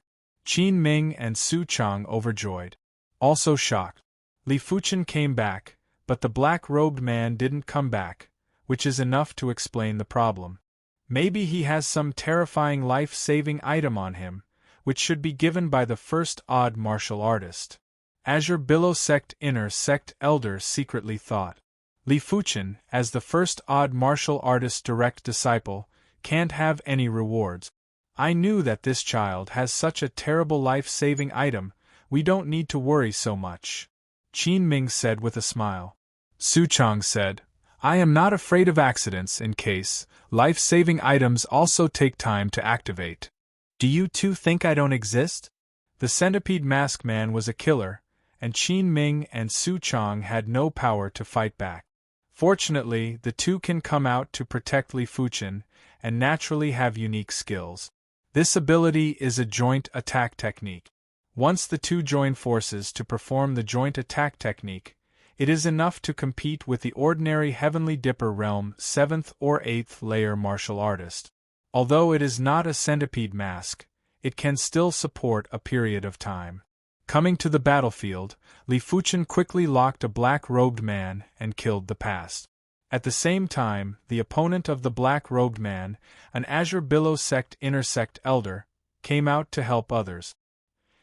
Qin Ming and Su Chang overjoyed. Also shocked. Li Fuchen came back, but the black-robed man didn't come back, which is enough to explain the problem. Maybe he has some terrifying life-saving item on him, which should be given by the first odd martial artist. Azure Billow Sect Inner Sect Elder secretly thought. Li Fuchen, as the first odd martial artist direct disciple, can't have any rewards. I knew that this child has such a terrible life-saving item, we don't need to worry so much. Qin Ming said with a smile. Su Chang said, I am not afraid of accidents in case life-saving items also take time to activate. Do you two think I don't exist? The centipede mask man was a killer, and Qin Ming and Su Chang had no power to fight back. Fortunately, the two can come out to protect Li Fuchen, and naturally have unique skills. This ability is a joint attack technique. Once the two join forces to perform the joint attack technique, it is enough to compete with the ordinary Heavenly Dipper Realm 7th or 8th layer martial artist. Although it is not a centipede mask, it can still support a period of time. Coming to the battlefield, Li Fuchen quickly locked a black-robed man and killed the past. At the same time, the opponent of the black-robed man, an Azure Billow Sect Inner Sect Elder, came out to help others.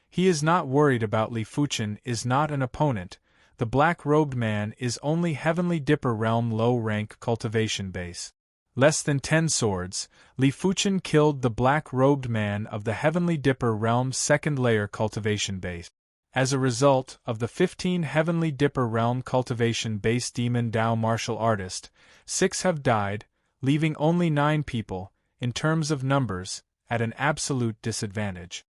He is not worried about Li Fuchen is not an opponent, the black-robed man is only Heavenly Dipper Realm low-rank cultivation base. Less than 10 swords, Li Fuchen killed the black-robed man of the Heavenly Dipper Realm's 2nd layer cultivation base. As a result of the 15 Heavenly Dipper Realm cultivation base Demon Dao martial artist, 6 have died, leaving only 9 people, in terms of numbers, at an absolute disadvantage.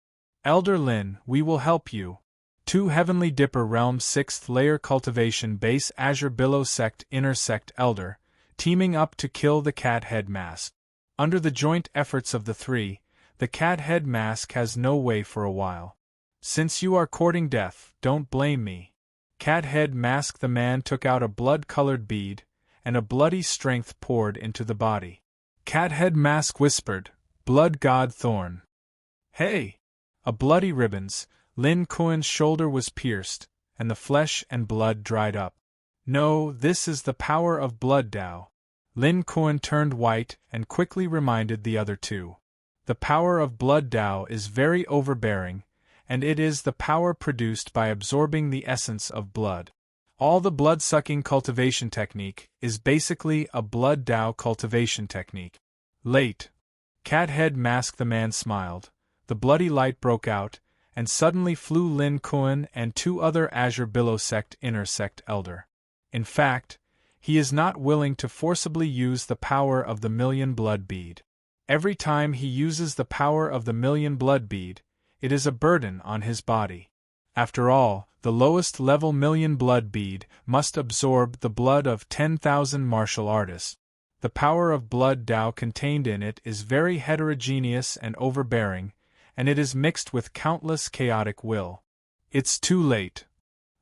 Elder Lin, we will help you. 2 Heavenly Dipper Realm 6th layer cultivation base Azure Billow Sect Inner Sect Elder, teaming up to kill the cat head mask. Under the joint efforts of the three, the cat head mask has no way for a while. Since you are courting death, don't blame me. Cat head mask. The man took out a blood-colored bead, and a bloody strength poured into the body. Cat head mask whispered, "Blood god Thorn." "Hey!" A bloody ribbons, Lin Kuan's shoulder was pierced, and the flesh and blood dried up. "No, this is the power of blood Tao." Lin Kuan turned white and quickly reminded the other two. The power of blood Tao is very overbearing, and it is the power produced by absorbing the essence of blood. All the blood-sucking cultivation technique is basically a blood Tao cultivation technique. Late. Cat head mask. The man smiled. The bloody light broke out, and suddenly flew Lin Kuan and two other Azure Billow Sect Inner Sect Elder. In fact, he is not willing to forcibly use the power of the Million Blood Bead. Every time he uses the power of the Million Blood Bead, it is a burden on his body. After all, the lowest level Million Blood Bead must absorb the blood of 10,000 martial artists. The power of blood Tao contained in it is very heterogeneous and overbearing, and it is mixed with countless chaotic will. It's too late.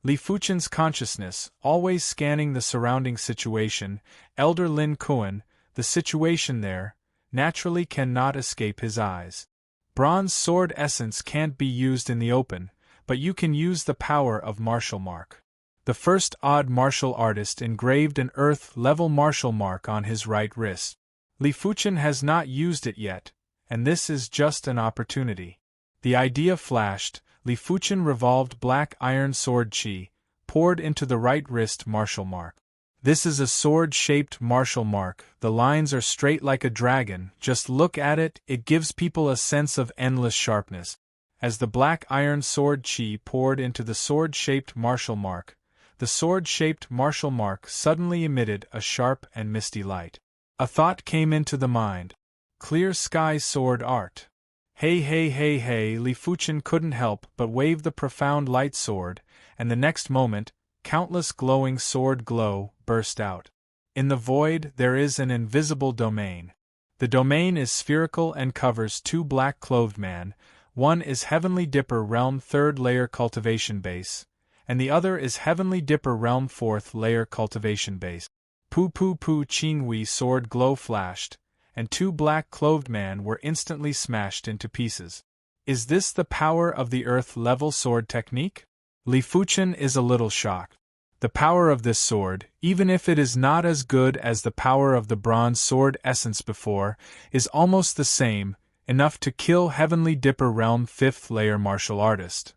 Li Fuchen's consciousness, always scanning the surrounding situation, Elder Lin Kuan, the situation there, naturally cannot escape his eyes. Bronze sword essence can't be used in the open, but you can use the power of martial mark. The first odd martial artist engraved an earth-level martial mark on his right wrist. Li Fuchen has not used it yet, and this is just an opportunity. The idea flashed. Li Fuchen revolved black iron sword chi, poured into the right wrist martial mark. This is a sword-shaped martial mark. The lines are straight like a dragon. Just look at it, it gives people a sense of endless sharpness. As the black iron sword chi poured into the sword-shaped martial mark, the sword-shaped martial mark suddenly emitted a sharp and misty light. A thought came into the mind. Clear sky sword art. Hey hey hey hey! Li Fuchen couldn't help but wave the profound light sword, and the next moment, countless glowing sword glow burst out. In the void there is an invisible domain. The domain is spherical and covers two black-clothed men. One is Heavenly Dipper Realm 3rd Layer Cultivation Base, and the other is Heavenly Dipper Realm 4th Layer Cultivation Base. Poo poo poo! Qinghui sword glow flashed, and two black-clothed men were instantly smashed into pieces. Is this the power of the earth-level sword technique? Li Fuchen is a little shocked. The power of this sword, even if it is not as good as the power of the bronze sword essence before, is almost the same, enough to kill Heavenly Dipper Realm 5th Layer martial artist.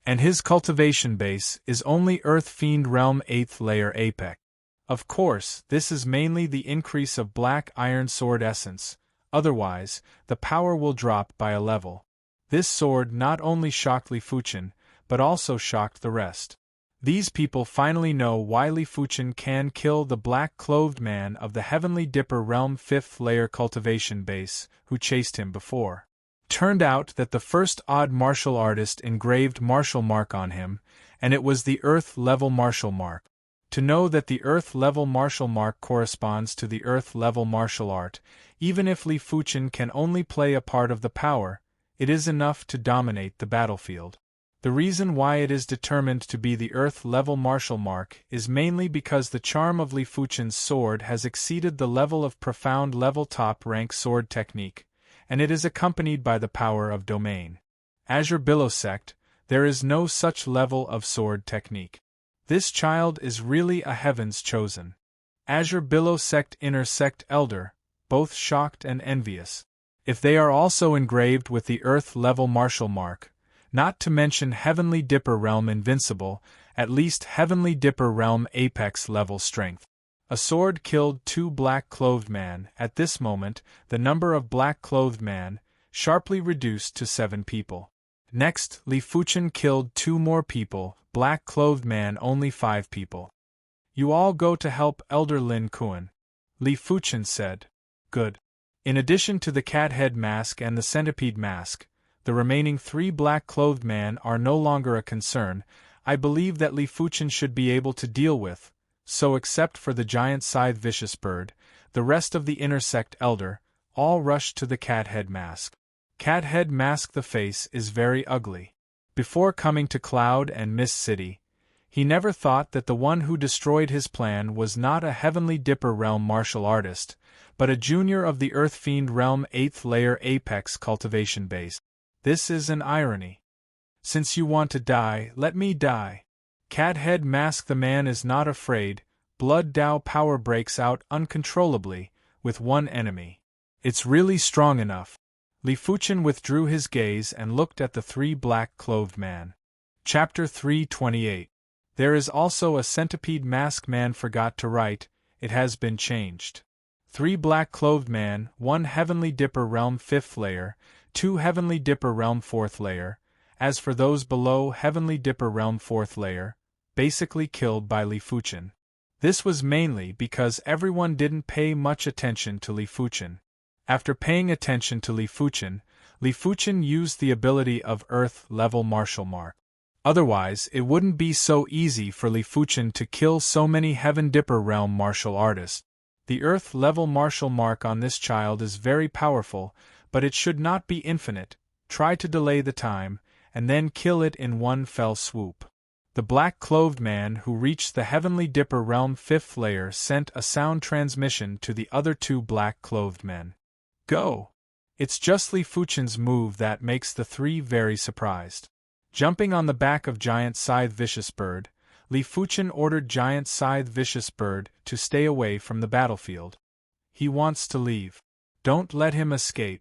And his cultivation base is only Earth Fiend Realm 8th Layer Apex. Of course, this is mainly the increase of black iron sword essence, otherwise, the power will drop by a level. This sword not only shocked Li Fuchen, but also shocked the rest. These people finally know why Li Fuchen can kill the black-clothed man of the Heavenly Dipper Realm 5th Layer Cultivation Base, who chased him before. Turned out that the first odd martial artist engraved martial mark on him, and it was the Earth-level martial mark. To know that the Earth-level martial mark corresponds to the Earth-level martial art, even if Li Fuchen can only play a part of the power, it is enough to dominate the battlefield. The reason why it is determined to be the Earth-level martial mark is mainly because the charm of Li Fuchen's sword has exceeded the level of profound level top-rank sword technique, and it is accompanied by the power of domain. Azure Billow Sect, there is no such level of sword technique. This child is really a heaven's chosen. Azure Billow Sect Inner Sect Elder, both shocked and envious. If they are also engraved with the Earth-level martial mark, not to mention Heavenly Dipper Realm Invincible, at least Heavenly Dipper Realm Apex level strength. A sword killed two black-clothed men. At this moment, the number of black-clothed men sharply reduced to 7 people. Next, Li Fuchen killed 2 more people, black-clothed man only 5 people. You all go to help Elder Lin Kuan. Li Fuchen said. Good. In addition to the cat head mask and the centipede mask, the remaining 3 black-clothed men are no longer a concern. I believe that Li Fuchen should be able to deal with, so except for the giant scythe vicious bird, the rest of the inner sect elder, all rushed to the cat head mask. Cat head mask. The face is very ugly. Before coming to Cloud and Mist City, he never thought that the one who destroyed his plan was not a Heavenly Dipper realm martial artist, but a junior of the Earth Fiend realm 8th layer apex cultivation base. This is an irony. Since you want to die, let me die. Cat head mask. The man is not afraid. Blood Dao power breaks out uncontrollably, with one enemy. It's really strong enough. Li Fuchen withdrew his gaze and looked at the three black-clothed man. Chapter 328. There is also a centipede mask. Man forgot to write, it has been changed. 3 black-clothed man, 1 Heavenly Dipper realm 5th layer, 2 Heavenly Dipper realm 4th layer. As for those below Heavenly Dipper realm 4th layer, basically killed by Li Fuchen. This was mainly because everyone didn't pay much attention to Li Fuchen. After paying attention to Li Fuchen used the ability of Earth-level martial mark. Otherwise, it wouldn't be so easy for Li Fuchen to kill so many Heaven Dipper realm martial artists. The Earth-level martial mark on this child is very powerful, but it should not be infinite. Try to delay the time, and then kill it in one fell swoop. The black-clothed man who reached the Heavenly Dipper realm 5th layer sent a sound transmission to the other 2 black-clothed men. Go! It's just Li Fuchen's move that makes the 3 very surprised. Jumping on the back of Giant Scythe Vicious Bird, Li Fuchen ordered Giant Scythe Vicious Bird to stay away from the battlefield. He wants to leave. Don't let him escape.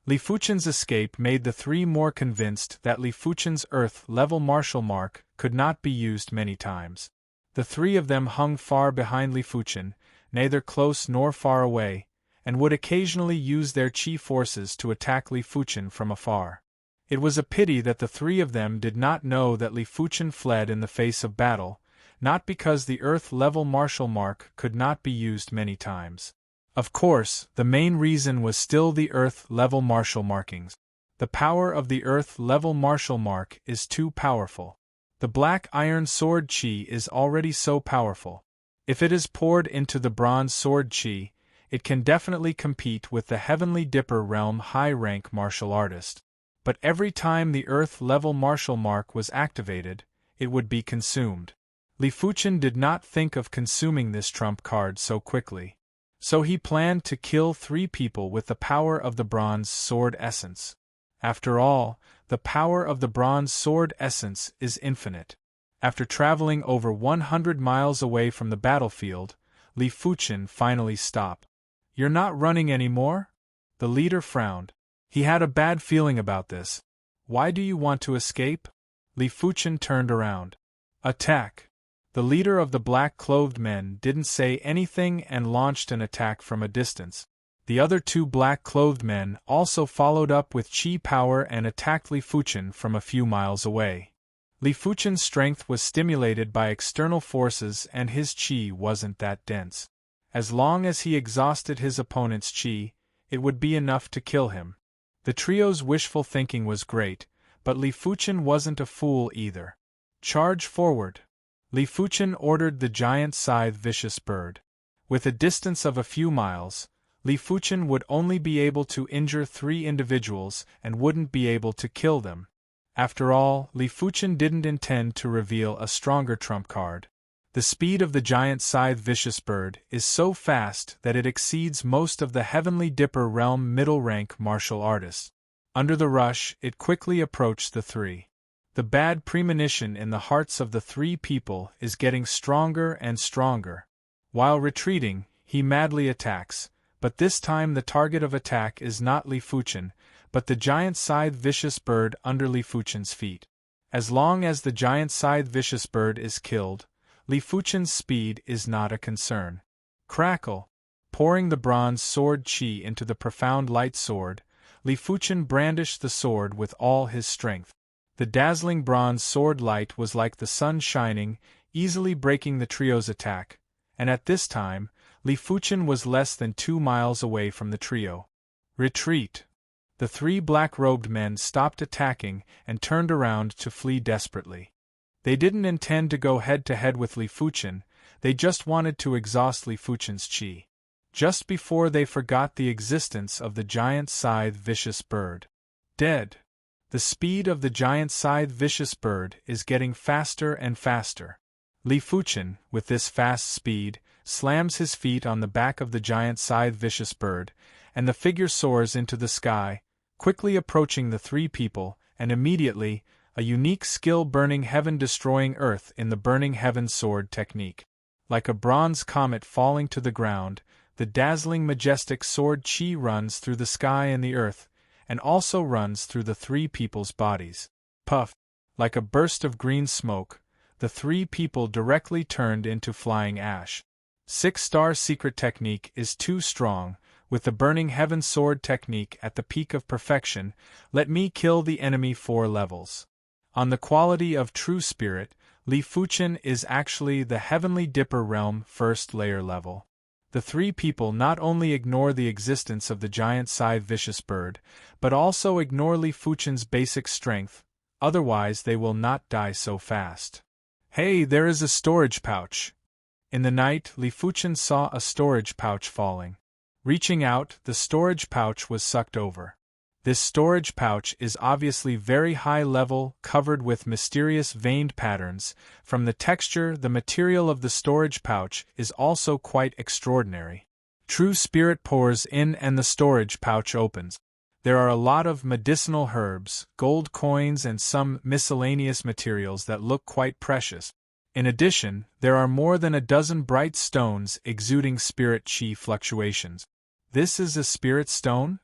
Li Fuchen's escape made the 3 more convinced that Li Fuchen's Earth-level martial mark could not be used many times. The 3 of them hung far behind Li Fuchen, neither close nor far away, and would occasionally use their chi forces to attack Li Fuchen from afar. It was a pity that the 3 of them did not know that Li Fuchen fled in the face of battle, not because the Earth-level martial mark could not be used many times. Of course, the main reason was still the Earth-level martial markings. The power of the Earth-level martial mark is too powerful. The Black Iron Sword Chi is already so powerful. If it is poured into the Bronze Sword Chi, it can definitely compete with the Heavenly Dipper realm high-rank martial artist. But every time the Earth-level martial mark was activated, it would be consumed. Li Fuchen did not think of consuming this trump card so quickly. So he planned to kill 3 people with the power of the Bronze Sword Essence. After all, the power of the Bronze Sword Essence is infinite. After traveling over 100 miles away from the battlefield, Li Fuchen finally stopped. You're not running anymore? The leader frowned. He had a bad feeling about this. Why do you want to escape? Li Fuchen turned around. Attack! The leader of the black-clothed men didn't say anything and launched an attack from a distance. The other 2 black-clothed men also followed up with chi power and attacked Li Fuchen from a few miles away. Li Fuchen's strength was stimulated by external forces and his chi wasn't that dense. As long as he exhausted his opponent's chi, it would be enough to kill him. The trio's wishful thinking was great, but Li Fuchen wasn't a fool either. Charge forward! Li Fuchen ordered the Giant Scythe Vicious Bird. With a distance of a few miles, Li Fuchen would only be able to injure 3 individuals and wouldn't be able to kill them. After all, Li Fuchen didn't intend to reveal a stronger trump card. The speed of the Giant Scythe Vicious Bird is so fast that it exceeds most of the Heavenly Dipper realm middle-rank martial artists. Under the rush, it quickly approached the 3. The bad premonition in the hearts of the 3 people is getting stronger and stronger. While retreating, he madly attacks, but this time the target of attack is not Li Fuchen, but the Giant Scythe Vicious Bird under Li Fuchen's feet. As long as the Giant Scythe Vicious Bird is killed, Li Fuchen's speed is not a concern. Crackle! Pouring the Bronze Sword Chi into the profound light sword, Li Fuchen brandished the sword with all his strength. The dazzling bronze sword light was like the sun shining, easily breaking the trio's attack, and at this time, Li Fuchen was less than 2 miles away from the trio. Retreat! The 3 black-robed men stopped attacking and turned around to flee desperately. They didn't intend to go head-to-head with Li Fuchen, they just wanted to exhaust Li Fuchen's chi. just before they forgot the existence of the giant scythe vicious bird. Dead. The speed of the giant scythe vicious bird is getting faster and faster. Li Fuchen, with this fast speed, slams his feet on the back of the giant scythe vicious bird, and the figure soars into the sky, quickly approaching the three people, and immediately, a unique skill burning heaven destroying earth in the burning heaven sword technique. Like a bronze comet falling to the ground, the dazzling majestic sword chi runs through the sky and the earth, and also runs through the three people's bodies. Puff! Like a burst of green smoke, the three people directly turned into flying ash. 6-star secret technique is too strong. With the burning heaven sword technique at the peak of perfection, let me kill the enemy 4 levels. On the quality of true spirit, Li Fuchen is actually the heavenly dipper realm 1st layer level. The three people not only ignore the existence of the giant scythe vicious bird, but also ignore Li Fuchen's basic strength, otherwise they will not die so fast. Hey, there is a storage pouch. In the night, Li Fuchen saw a storage pouch falling. Reaching out, the storage pouch was sucked over. This storage pouch is obviously very high level, covered with mysterious veined patterns. From the texture, the material of the storage pouch is also quite extraordinary. True spirit pours in and the storage pouch opens. There are a lot of medicinal herbs, gold coins, and some miscellaneous materials that look quite precious. In addition, there are more than a dozen bright stones exuding spirit chi fluctuations. This is a spirit stone?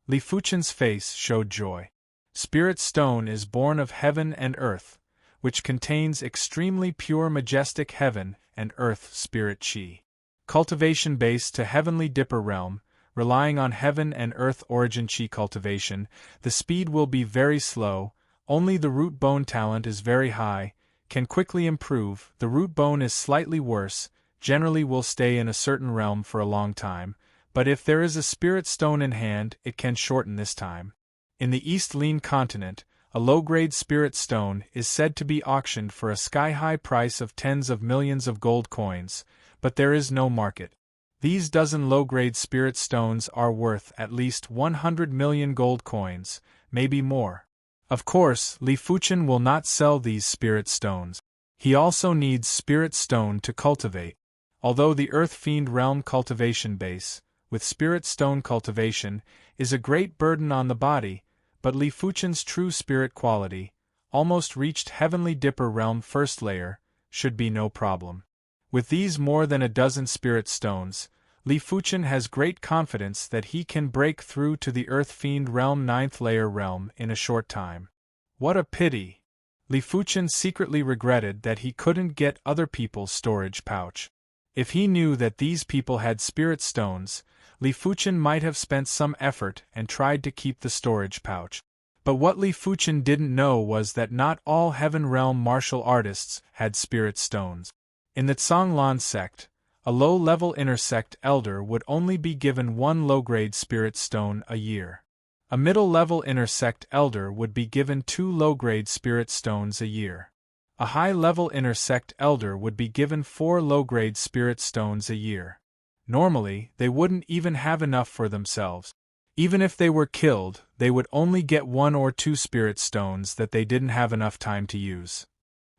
Li Fuchen's face showed joy. Spirit stone is born of heaven and earth, which contains extremely pure majestic heaven and earth spirit chi. Cultivation base to heavenly dipper realm, relying on heaven and earth origin chi cultivation, the speed will be very slow, only the root bone talent is very high, can quickly improve, the root bone is slightly worse, generally will stay in a certain realm for a long time, but if there is a spirit stone in hand, it can shorten this time. In the East Lean continent, a low-grade spirit stone is said to be auctioned for a sky-high price of tens of millions of gold coins, but there is no market. These dozen low-grade spirit stones are worth at least 100 million gold coins, maybe more. Of course, Li Fuchen will not sell these spirit stones. He also needs spirit stone to cultivate. Although the Earth Fiend realm cultivation base, with spirit stone cultivation, is a great burden on the body, but Li Fuchen's true spirit quality, almost reached heavenly dipper realm 1st layer, should be no problem. With these more than a dozen spirit stones, Li Fuchen has great confidence that he can break through to the Earth Fiend realm 9th layer realm in a short time. What a pity! Li Fuchen secretly regretted that he couldn't get other people's storage pouch. If he knew that these people had spirit stones, Li Fuchen might have spent some effort and tried to keep the storage pouch. But what Li Fuchen didn't know was that not all Heaven Realm martial artists had spirit stones. In the Tsanglan sect, a low-level inner sect elder would only be given 1 low-grade spirit stone a year. A middle-level inner sect elder would be given 2 low-grade spirit stones a year. A high-level inner sect elder would be given 4 low-grade spirit stones a year. Normally, they wouldn't even have enough for themselves. Even if they were killed, they would only get 1 or 2 spirit stones that they didn't have enough time to use.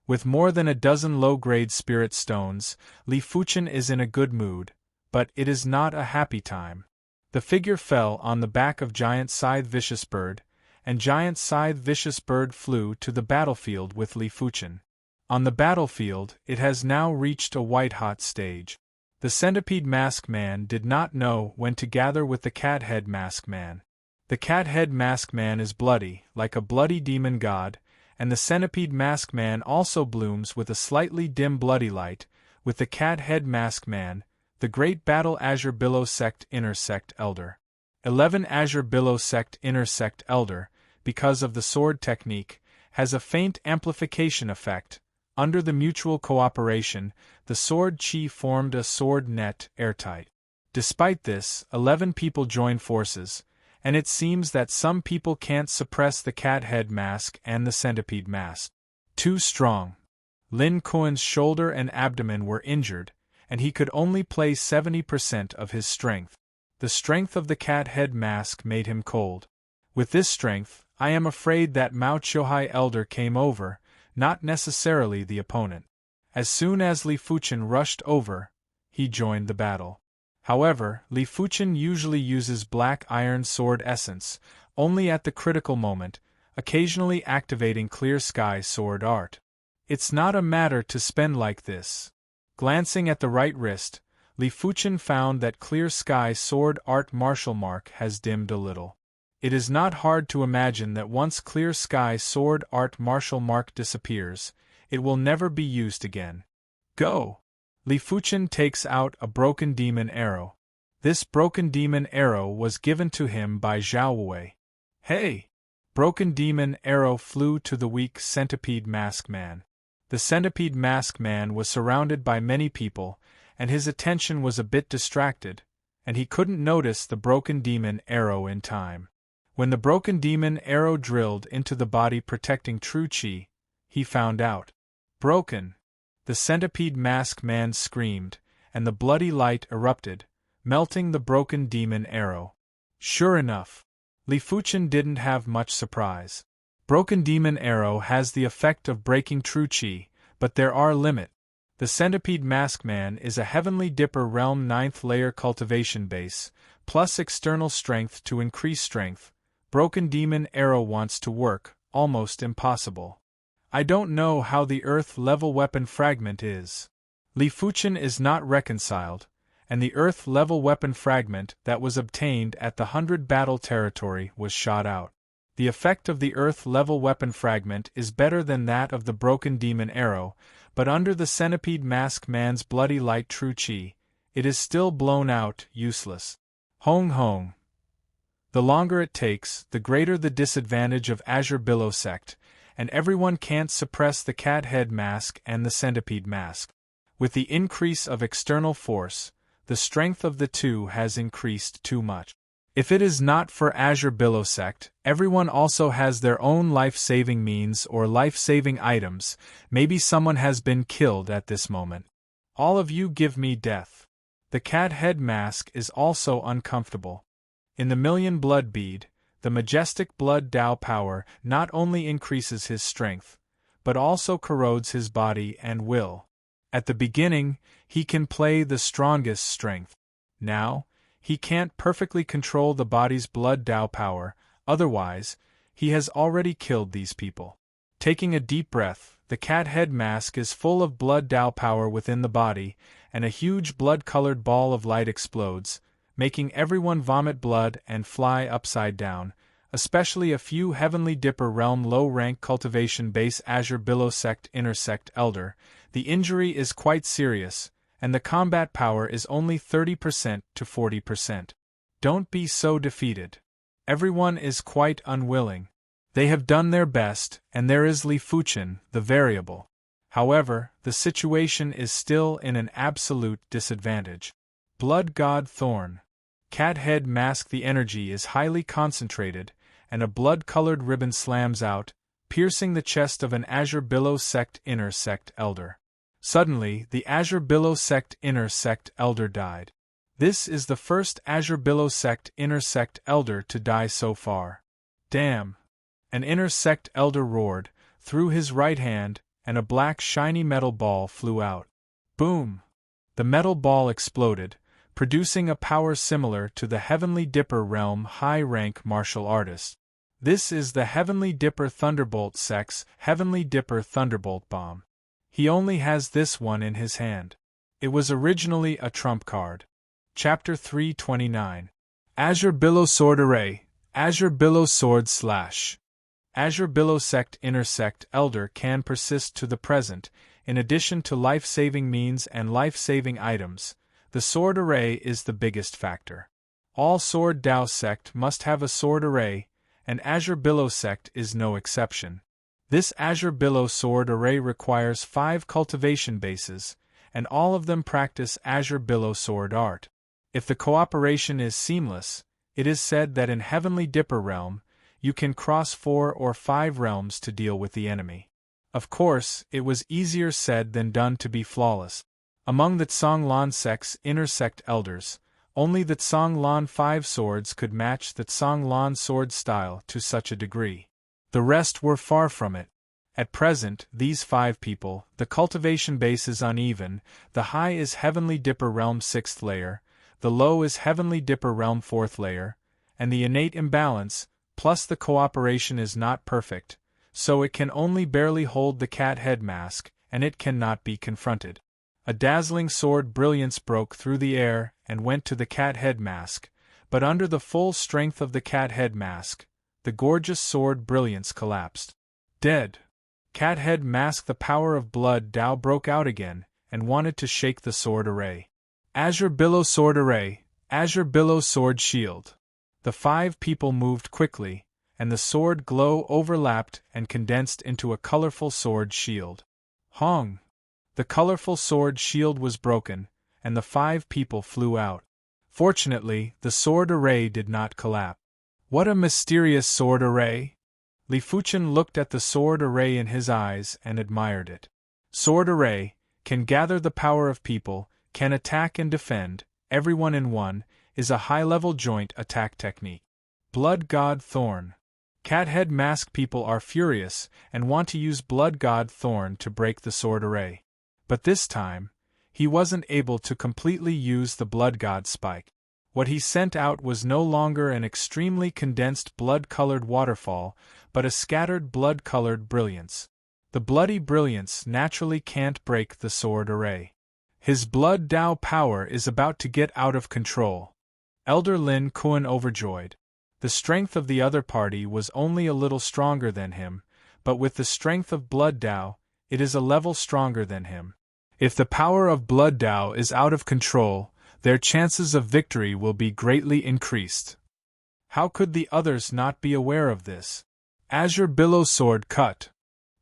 With more than a dozen low-grade spirit stones, Li Fuchen is in a good mood, but it is not a happy time. The figure fell on the back of Giant Scythe Vicious Bird, and Giant Scythe Vicious Bird flew to the battlefield with Li Fuchen. On the battlefield, it has now reached a white-hot stage. The Centipede Mask Man did not know when to gather with the Cat-Head Mask Man. The Cat-Head Mask Man is bloody, like a bloody demon god, and the Centipede Mask Man also blooms with a slightly dim bloody light, with the Cat-Head Mask Man, the Great Battle Azure Billow Sect Inner Sect Elder. 11 Azure Billow Sect Inner Sect Elder, because of the sword technique, has a faint amplification effect. Under the mutual cooperation, the sword chi formed a sword net airtight. Despite this, 11 people join forces, and it seems that some people can't suppress the cat head mask and the centipede mask. Too strong. Lin Kuan's shoulder and abdomen were injured, and he could only play 70% of his strength. The strength of the cat head mask made him cold. With this strength, I am afraid that Mao Chohai Elder came over, not necessarily the opponent. As soon as Li Fuchen rushed over, he joined the battle. However, Li Fuchen usually uses Black Iron Sword Essence, only at the critical moment, occasionally activating Clear Sky Sword Art. It's not a matter to spend like this. Glancing at the right wrist, Li Fuchen found that Clear Sky Sword Art martial mark has dimmed a little. It is not hard to imagine that once Clear Sky Sword Art martial mark disappears, it will never be used again. Go! Li Fuchen takes out a Broken Demon Arrow. This Broken Demon Arrow was given to him by Zhao Wei. Hey! Broken Demon Arrow flew to the weak Centipede Mask Man. The Centipede Mask Man was surrounded by many people, and his attention was a bit distracted, and he couldn't notice the Broken Demon Arrow in time. When the Broken Demon Arrow drilled into the body protecting True Qi, he found out. Broken! The Centipede Mask Man screamed, and the bloody light erupted, melting the Broken Demon Arrow. Sure enough, Li Fuchen didn't have much surprise. Broken Demon Arrow has the effect of breaking True Qi, but there are limits. The Centipede Mask Man is a Heavenly Dipper Realm 9th layer cultivation base, plus external strength to increase strength. Broken Demon Arrow wants to work, almost impossible. I don't know how the Earth-level weapon fragment is. Li Fuchen is not reconciled, and the Earth-level weapon fragment that was obtained at the 100 battle territory was shot out. The effect of the Earth-level weapon fragment is better than that of the Broken Demon Arrow, but under the Centipede Mask Man's bloody light True Qi, it is still blown out, useless. Hong hong. The longer it takes, the greater the disadvantage of Azure Billow Sect, and everyone can't suppress the cat head mask and the centipede mask. With the increase of external force, the strength of the two has increased too much. If it is not for Azure Billow Sect, everyone also has their own life-saving means or life-saving items. Maybe someone has been killed at this moment. All of you give me death. The cat head mask is also uncomfortable. In the Million Blood Bead, the majestic blood Dao power not only increases his strength, but also corrodes his body and will. At the beginning, he can play the strongest strength. Now, he can't perfectly control the body's blood Dao power, otherwise, he has already killed these people. Taking a deep breath, the cat head mask is full of blood Dao power within the body, and a huge blood-colored ball of light explodes, making everyone vomit blood and fly upside down, especially a few Heavenly Dipper Realm low-rank cultivation base Azure Billow Sect Intersect Elder. The injury is quite serious, and the combat power is only 30% to 40%. Don't be so defeated. Everyone is quite unwilling. They have done their best, and there is Li Fuchen, the variable. However, the situation is still in an absolute disadvantage. Blood God Thorn. Cat head mask. The energy is highly concentrated, and a blood-colored ribbon slams out, piercing the chest of an Azure Billow Sect Inner Sect Elder. Suddenly, the Azure Billow Sect Inner Sect Elder died. This is the first Azure Billow Sect Inner Sect Elder to die so far. Damn! An Inner Sect Elder roared, threw his right hand, and a black shiny metal ball flew out. Boom! The metal ball exploded, producing a power similar to the Heavenly Dipper Realm high-rank martial artist. This is the Heavenly Dipper Thunderbolt Sect's Heavenly Dipper Thunderbolt Bomb. He only has this one in his hand. It was originally a trump card. Chapter 329. Azure Billow Sword Array. Azure Billow Sword / Azure Billow Sect Inner Sect Elder can persist to the present. In addition to life-saving means and life-saving items, the sword array is the biggest factor. All Sword Dao Sect must have a sword array, and Azure Billow Sect is no exception. This Azure Billow Sword Array requires 5 cultivation bases, and all of them practice Azure Billow Sword Art. If the cooperation is seamless, it is said that in Heavenly Dipper Realm, you can cross 4 or 5 realms to deal with the enemy. Of course, it was easier said than done to be flawless. Among the Tsong-Lan sect's inner sect elders, only the Tsong-Lan 5 swords could match the Tsong-Lan sword style to such a degree. The rest were far from it. At present, these 5 people, the cultivation base is uneven, the high is Heavenly Dipper Realm 6th layer, the low is Heavenly Dipper Realm 4th layer, and the innate imbalance, plus the cooperation is not perfect, so it can only barely hold the cat head mask, and it cannot be confronted. A dazzling sword brilliance broke through the air and went to the cat head mask, but under the full strength of the cat head mask, the gorgeous sword brilliance collapsed. Dead. Cat head mask. The power of blood Tao broke out again, and wanted to shake the sword array. Azure Billow Sword Array, Azure Billow Sword Shield. The 5 people moved quickly, and the sword glow overlapped and condensed into a colorful sword shield. Hong! The colorful sword shield was broken, and the 5 people flew out. Fortunately, the sword array did not collapse. What a mysterious sword array! Li Fuchen looked at the sword array in his eyes and admired it. Sword array can gather the power of people, can attack and defend, everyone in one, is a high-level joint attack technique. Blood God Thorn. Cat head mask people are furious and want to use Blood God Thorn to break the sword array. But this time, he wasn't able to completely use the Blood God spike. What he sent out was no longer an extremely condensed blood-colored waterfall, but a scattered blood-colored brilliance. The bloody brilliance naturally can't break the sword array. His blood Tao power is about to get out of control. Elder Lin Kuan overjoyed. The strength of the other party was only a little stronger than him, but with the strength of blood Tao, it is a level stronger than him. If the power of blood Tao is out of control, their chances of victory will be greatly increased. How could the others not be aware of this? Azure Billow Sword Cut.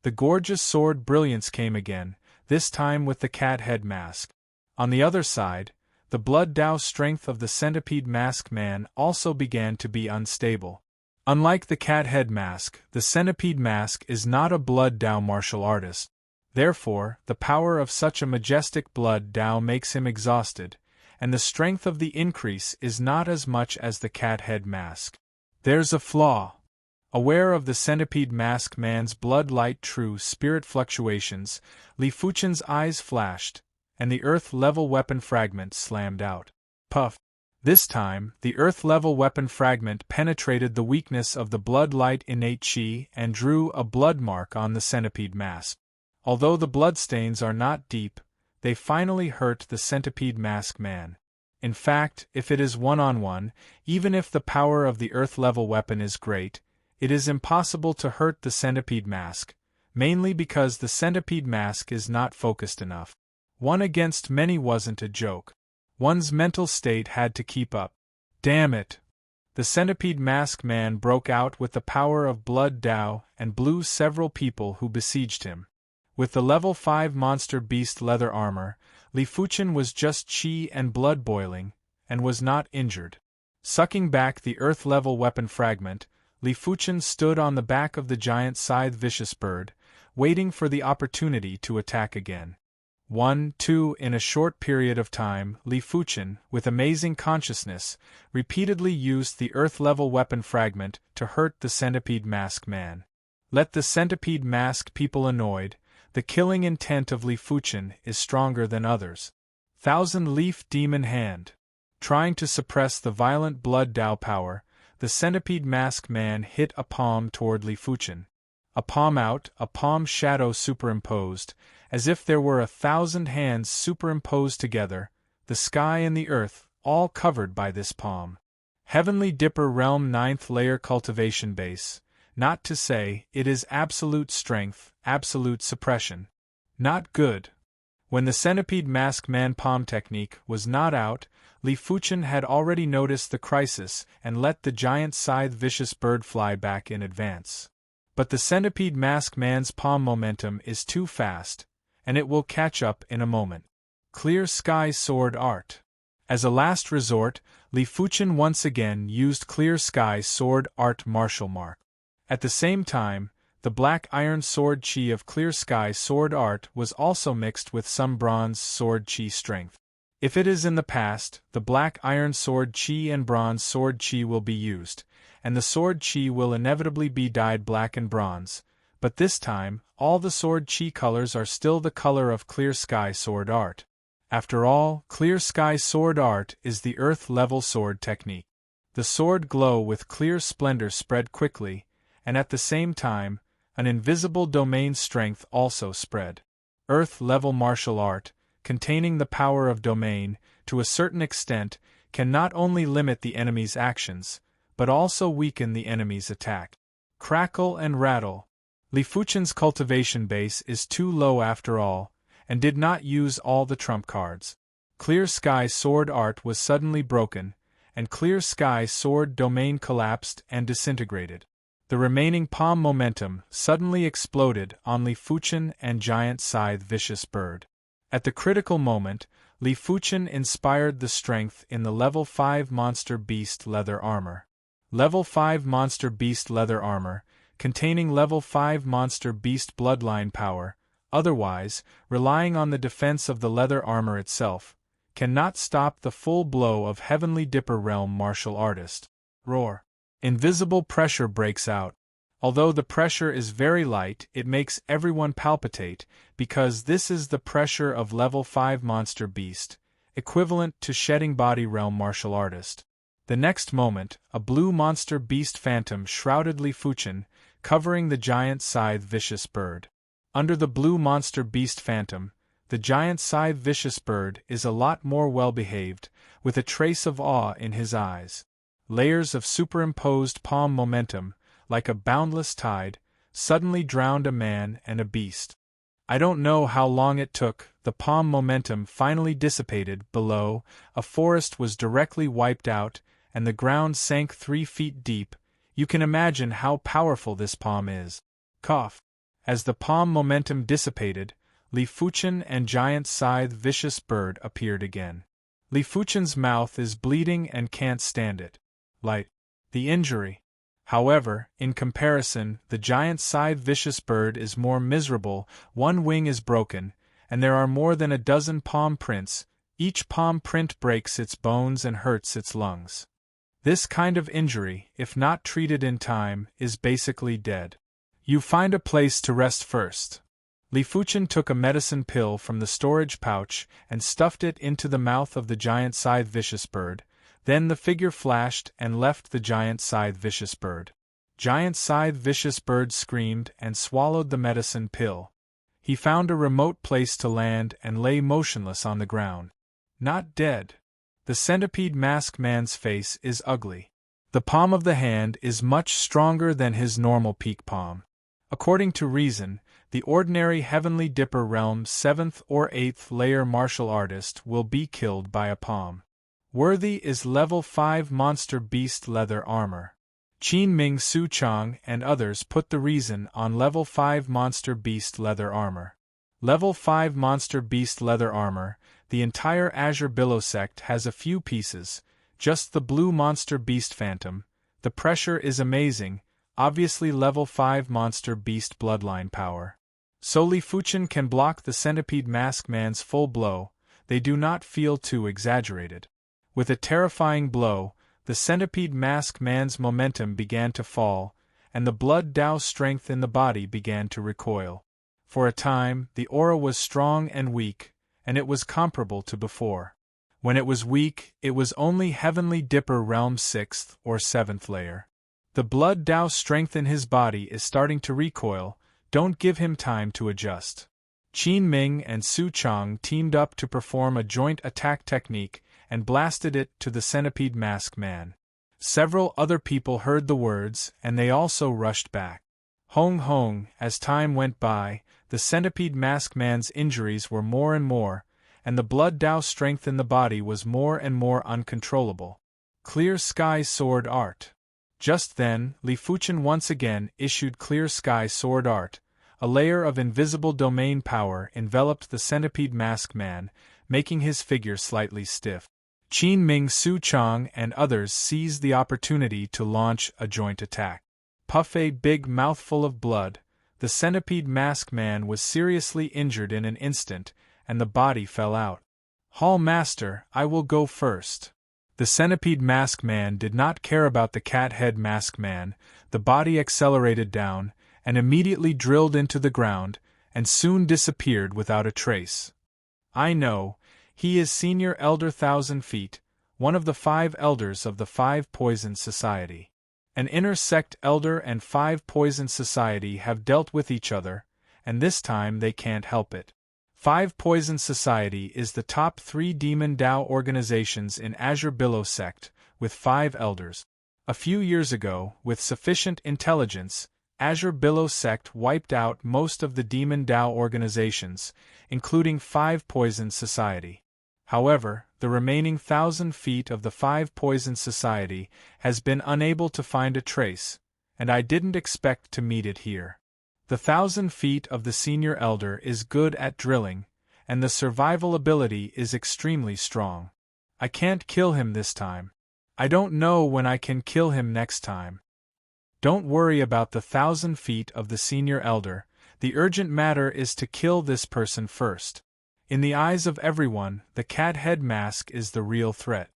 The gorgeous sword brilliance came again, this time with the cat head mask. On the other side, the blood Tao strength of the centipede mask man also began to be unstable. Unlike the cat head mask, the centipede mask is not a blood Tao martial artist. Therefore, the power of such a majestic blood Tao makes him exhausted, and the strength of the increase is not as much as the cat head mask. There's a flaw. Aware of the centipede mask man's blood light true spirit fluctuations, Li Fuchen's eyes flashed, and the earth-level weapon fragment slammed out. Puff! This time, the earth-level weapon fragment penetrated the weakness of the blood light innate chi and drew a blood mark on the centipede mask. Although the bloodstains are not deep, they finally hurt the centipede mask man. In fact, if it is one-on-one, even if the power of the earth-level weapon is great, it is impossible to hurt the centipede mask, mainly because the centipede mask is not focused enough. 1 against many wasn't a joke. One's mental state had to keep up. Damn it! The centipede mask man broke out with the power of blood Tao and blew several people who besieged him. With the level 5 monster beast leather armor, Li Fuchen was just chi and blood boiling, and was not injured. Sucking back the earth-level weapon fragment, Li Fuchen stood on the back of the giant scythe vicious bird, waiting for the opportunity to attack again. 1-2 In a short period of time, Li Fuchen, with amazing consciousness, repeatedly used the earth-level weapon fragment to hurt the centipede mask man. Let the centipede mask people annoyed, the killing intent of Li Fuchen is stronger than others. Thousand-leaf demon hand. Trying to suppress the violent blood Tao power, the centipede mask man hit a palm toward Li Fuchen. A palm out, a palm shadow superimposed, as if there were 1,000 hands superimposed together, the sky and the earth, all covered by this palm. Heavenly Dipper Realm 9th layer cultivation base. Not to say, it is absolute strength, absolute suppression. Not good. When the centipede mask man palm technique was not out, Li Fuchen had already noticed the crisis and let the giant scythe vicious bird fly back in advance. But the centipede mask man's palm momentum is too fast, and it will catch up in a moment. Clear Sky Sword Art. As a last resort, Li Fuchen once again used Clear Sky Sword Art martial mark. At the same time, the black iron sword chi of clear sky sword art was also mixed with some bronze sword chi strength. If it is in the past, the black iron sword chi and bronze sword chi will be used, and the sword chi will inevitably be dyed black and bronze, but this time, all the sword chi colors are still the color of clear sky sword art. After all, clear sky sword art is the earth-level sword technique. The sword glow with clear splendor spread quickly, and at the same time, an invisible domain strength also spread. Earth-level martial art, containing the power of domain, to a certain extent, can not only limit the enemy's actions, but also weaken the enemy's attack. Crackle and rattle. Li Fuchen's cultivation base is too low after all, and did not use all the trump cards. Clear sky sword art was suddenly broken, and clear sky sword domain collapsed and disintegrated. The remaining palm momentum suddenly exploded on Li Fuchen and giant scythe vicious bird. At the critical moment, Li Fuchen inspired the strength in the level 5 monster beast leather armor. Level 5 monster beast leather armor, containing level 5 monster beast bloodline power, otherwise, relying on the defense of the leather armor itself, cannot stop the full blow of Heavenly Dipper Realm martial artist. Roar. Invisible pressure breaks out. Although the pressure is very light, it makes everyone palpitate, because this is the pressure of level 5 monster beast, equivalent to shedding body realm martial artist. The next moment, a blue monster beast phantom shrouded Li Fuchen, covering the giant scythe vicious bird. Under the blue monster beast phantom, the giant scythe vicious bird is a lot more well-behaved, with a trace of awe in his eyes. Layers of superimposed palm momentum, like a boundless tide, suddenly drowned a man and a beast. I don't know how long it took, the palm momentum finally dissipated. Below, a forest was directly wiped out, and the ground sank 3 feet deep. You can imagine how powerful this palm is. Cough. As the palm momentum dissipated, Li Fuchen and giant scythe vicious bird appeared again. Li Fuchen's mouth is bleeding and can't stand it. Light. The injury. However, in comparison, the giant scythe vicious bird is more miserable. One wing is broken, and there are more than a dozen palm prints. Each palm print breaks its bones and hurts its lungs. This kind of injury, if not treated in time, is basically dead. You find a place to rest first. Li Fuchen took a medicine pill from the storage pouch and stuffed it into the mouth of the giant scythe vicious bird. Then the figure flashed and left the giant scythe vicious bird. Giant scythe vicious bird screamed and swallowed the medicine pill. He found a remote place to land and lay motionless on the ground. Not dead. The centipede mask man's face is ugly. The palm of the hand is much stronger than his normal peak palm. According to reason, the ordinary Heavenly Dipper Realm 7th or 8th layer martial artist will be killed by a palm. Worthy is level 5 monster beast leather armor. Qin Ming Su Chang and others put the reason on level 5 monster beast leather armor. Level 5 monster beast leather armor, the entire Azure Billow sect has a few pieces, just the blue monster beast phantom. The pressure is amazing, obviously level 5 monster beast bloodline power. So Li Fuchen can block the centipede mask man's full blow. They do not feel too exaggerated. With a terrifying blow, the centipede mask man's momentum began to fall, and the blood Dao strength in the body began to recoil. For a time, the aura was strong and weak, and it was comparable to before. When it was weak, it was only Heavenly Dipper Realm 6th or 7th layer. The blood Dao strength in his body is starting to recoil. Don't give him time to adjust. Qin Ming and Su Chang teamed up to perform a joint attack technique and blasted it to the centipede mask man. Several other people heard the words, and they also rushed back. Hong Hong, as time went by, the centipede mask man's injuries were more and more, and the blood Dao strength in the body was more and more uncontrollable. Clear Sky Sword Art. Just then, Li Fuchen once again issued Clear Sky Sword Art. A layer of invisible domain power enveloped the centipede mask man, making his figure slightly stiff. Qin Ming Su Chang and others seized the opportunity to launch a joint attack. Puff a big mouthful of blood, The centipede mask man was seriously injured in an instant, and the body fell out. Hall Master, I will go first. The centipede mask man did not care about the cat head mask man. The body accelerated down, and immediately drilled into the ground, and soon disappeared without a trace. I know, he is Senior Elder 1,000 Feet, one of the 5 elders of the 5 Poison Society. An inner sect elder and 5 Poison Society have dealt with each other, and this time they can't help it. 5 Poison Society is the top 3 Demon Dao organizations in Azure Billow sect, with 5 elders. A few years ago, with sufficient intelligence, Azure Billow sect wiped out most of the Demon Dao organizations, including 5 Poison Society. However, the remaining 1,000 feet of the 5 Poison Society has been unable to find a trace, and I didn't expect to meet it here. The 1,000 feet of the Senior Elder is good at drilling, and the survival ability is extremely strong. I can't kill him this time. I don't know when I can kill him next time. Don't worry about the 1,000 feet of the Senior Elder, the urgent matter is to kill this person first. In the eyes of everyone, the cat head mask is the real threat.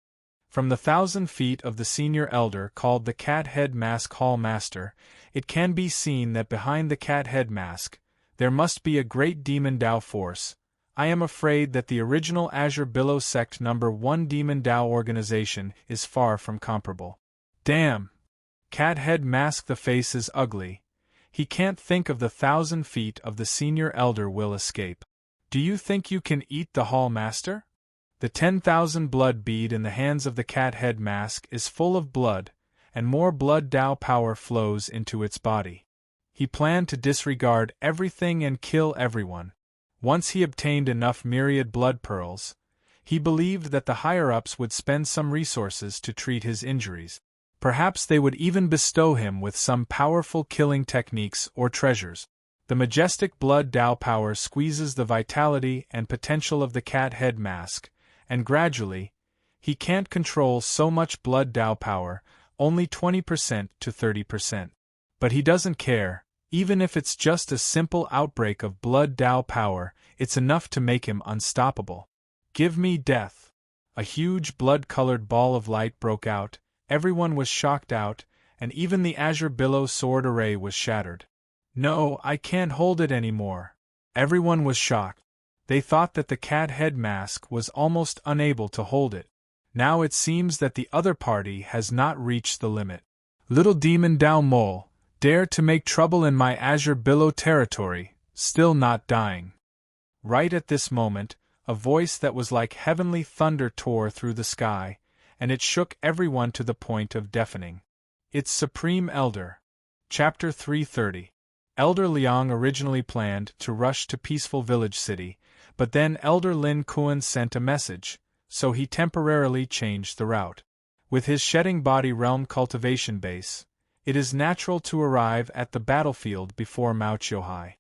From the 1,000 feet of the Senior Elder called the cat head mask Hall Master, it can be seen that behind the cat head mask, there must be a great Demon Dao force. I am afraid that the original Azure Billow Sect No. 1 Demon Dao organization is far from comparable. Damn! Cat head mask, the face is ugly. He can't think of the 1,000 feet of the Senior Elder will escape. Do you think you can eat the Hall Master? The 10,000 blood bead in the hands of the cat head mask is full of blood, and more blood Dao power flows into its body. He planned to disregard everything and kill everyone. Once he obtained enough myriad blood pearls, he believed that the higher-ups would spend some resources to treat his injuries. Perhaps they would even bestow him with some powerful killing techniques or treasures. The majestic blood Dao power squeezes the vitality and potential of the cat head mask, and gradually, he can't control so much blood Dao power, only 20% to 30%. But he doesn't care, even if it's just a simple outbreak of blood Dao power, it's enough to make him unstoppable. Give me death. A huge blood-colored ball of light broke out, everyone was shocked out, and even the Azure Billow sword array was shattered. No, I can't hold it anymore. Everyone was shocked. They thought that the cat head mask was almost unable to hold it. Now it seems that the other party has not reached the limit. Little Demon Dao Mole, dare to make trouble in my Azure Billow territory, still not dying. Right at this moment, a voice that was like heavenly thunder tore through the sky, and it shook everyone to the point of deafening. It's Supreme Elder. Chapter 330. Elder Liang originally planned to rush to Peaceful Village City, but then Elder Lin Kuan sent a message, so he temporarily changed the route. With his Shedding Body Realm cultivation base, it is natural to arrive at the battlefield before Mao Chiohai.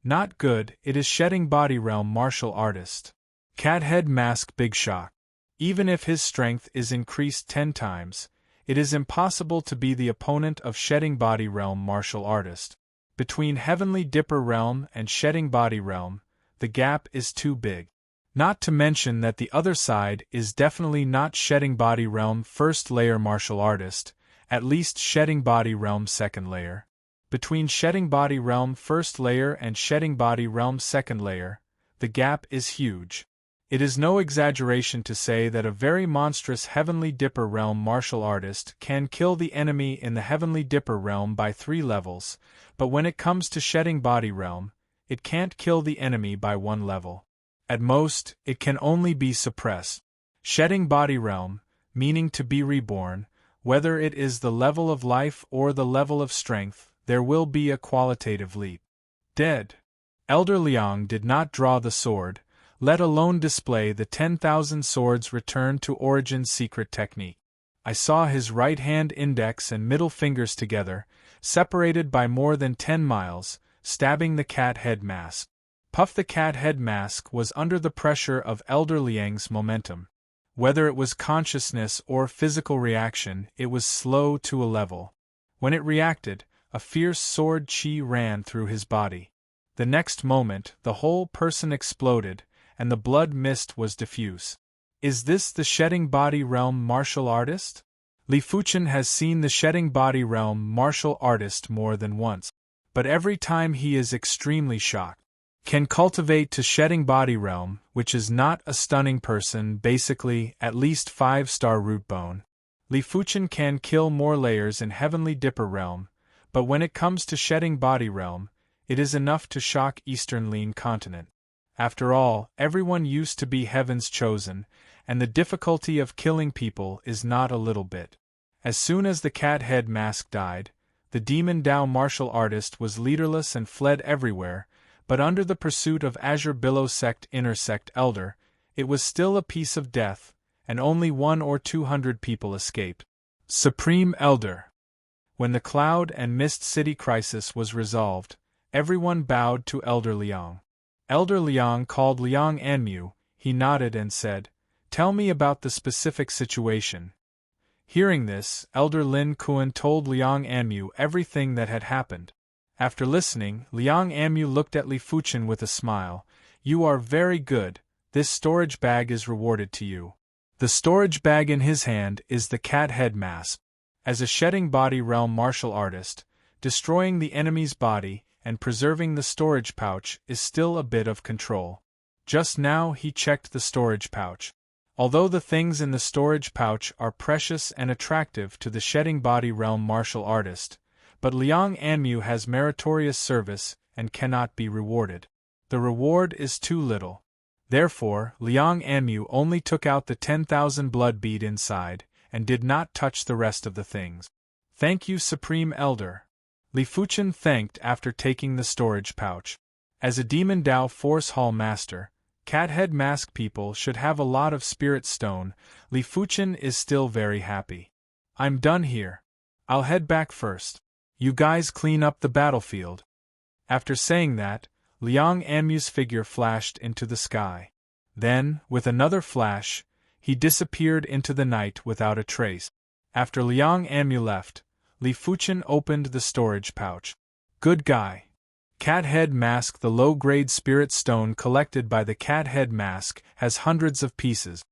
Not good, it is Shedding Body Realm martial artist. Cat head mask big shock. Even if his strength is increased 10 times, it is impossible to be the opponent of Shedding Body Realm martial artist. Between Heavenly Dipper Realm and Shedding Body Realm, the gap is too big. Not to mention that the other side is definitely not Shedding Body Realm first layer martial artist, at least Shedding Body Realm second layer. Between Shedding Body Realm first layer and Shedding Body Realm second layer, the gap is huge. It is no exaggeration to say that a very monstrous Heavenly Dipper Realm martial artist can kill the enemy in the Heavenly Dipper Realm by 3 levels, but when it comes to Shedding Body Realm, it can't kill the enemy by 1 level. At most, it can only be suppressed. Shedding Body Realm, meaning to be reborn, whether it is the level of life or the level of strength, there will be a qualitative leap. Dead. Elder Liang did not draw the sword, let alone display the 10,000 swords return to Origin's secret technique. I saw his right hand index and middle fingers together, separated by more than 10 miles, stabbing the cat head mask. Puff the cat head mask was under the pressure of Elder Liang's momentum. Whether it was consciousness or physical reaction, it was slow to a level. When it reacted, a fierce sword chi ran through his body. The next moment, the whole person exploded, and the blood mist was diffuse. Is this the Shedding Body Realm martial artist? Li Fuchen has seen the Shedding Body Realm martial artist more than once, but every time he is extremely shocked. Can cultivate to Shedding Body Realm, which is not a stunning person, basically, at least 5-star root bone. Li Fuchen can kill more layers in Heavenly Dipper Realm, but when it comes to Shedding Body Realm, it is enough to shock Eastern Lean Continent. After all, everyone used to be Heaven's chosen, and the difficulty of killing people is not a little bit. As soon as the cat head mask died, the Demon Dao martial artist was leaderless and fled everywhere, but under the pursuit of Azure Billow Sect Inner Sect Elder, it was still a piece of death, and only 100 or 200 people escaped. Supreme Elder. When the Cloud and Mist City crisis was resolved, everyone bowed to Elder Liang. Elder Liang called Liang Anmu. He nodded and said, "Tell me about the specific situation." Hearing this, Elder Lin Kuan told Liang Anmu everything that had happened. After listening, Liang Anmu looked at Li Fuchen with a smile. "You are very good. This storage bag is rewarded to you." The storage bag in his hand is the cat head mask. As a Shedding Body Realm martial artist, destroying the enemy's body and preserving the storage pouch is still a bit of control. Just now he checked the storage pouch. Although the things in the storage pouch are precious and attractive to the Shedding Body Realm martial artist, but Liang Anmu has meritorious service and cannot be rewarded. The reward is too little. Therefore, Liang Anmu only took out the 10,000 blood bead inside, and did not touch the rest of the things. "Thank you, Supreme Elder." Li Fuchen thanked after taking the storage pouch. As a Demon Dao Force Hall Master, Cat Head Mask people should have a lot of Spirit Stone. Li Fuchen is still very happy. "I'm done here. I'll head back first. You guys clean up the battlefield." After saying that, Liang Anmu's figure flashed into the sky. Then, with another flash, he disappeared into the night without a trace. After Liang Anmu left, Li Fuchen opened the storage pouch. "Good guy." Cat Head Mask. The low-grade spirit stone collected by the Cat Head Mask has hundreds of pieces.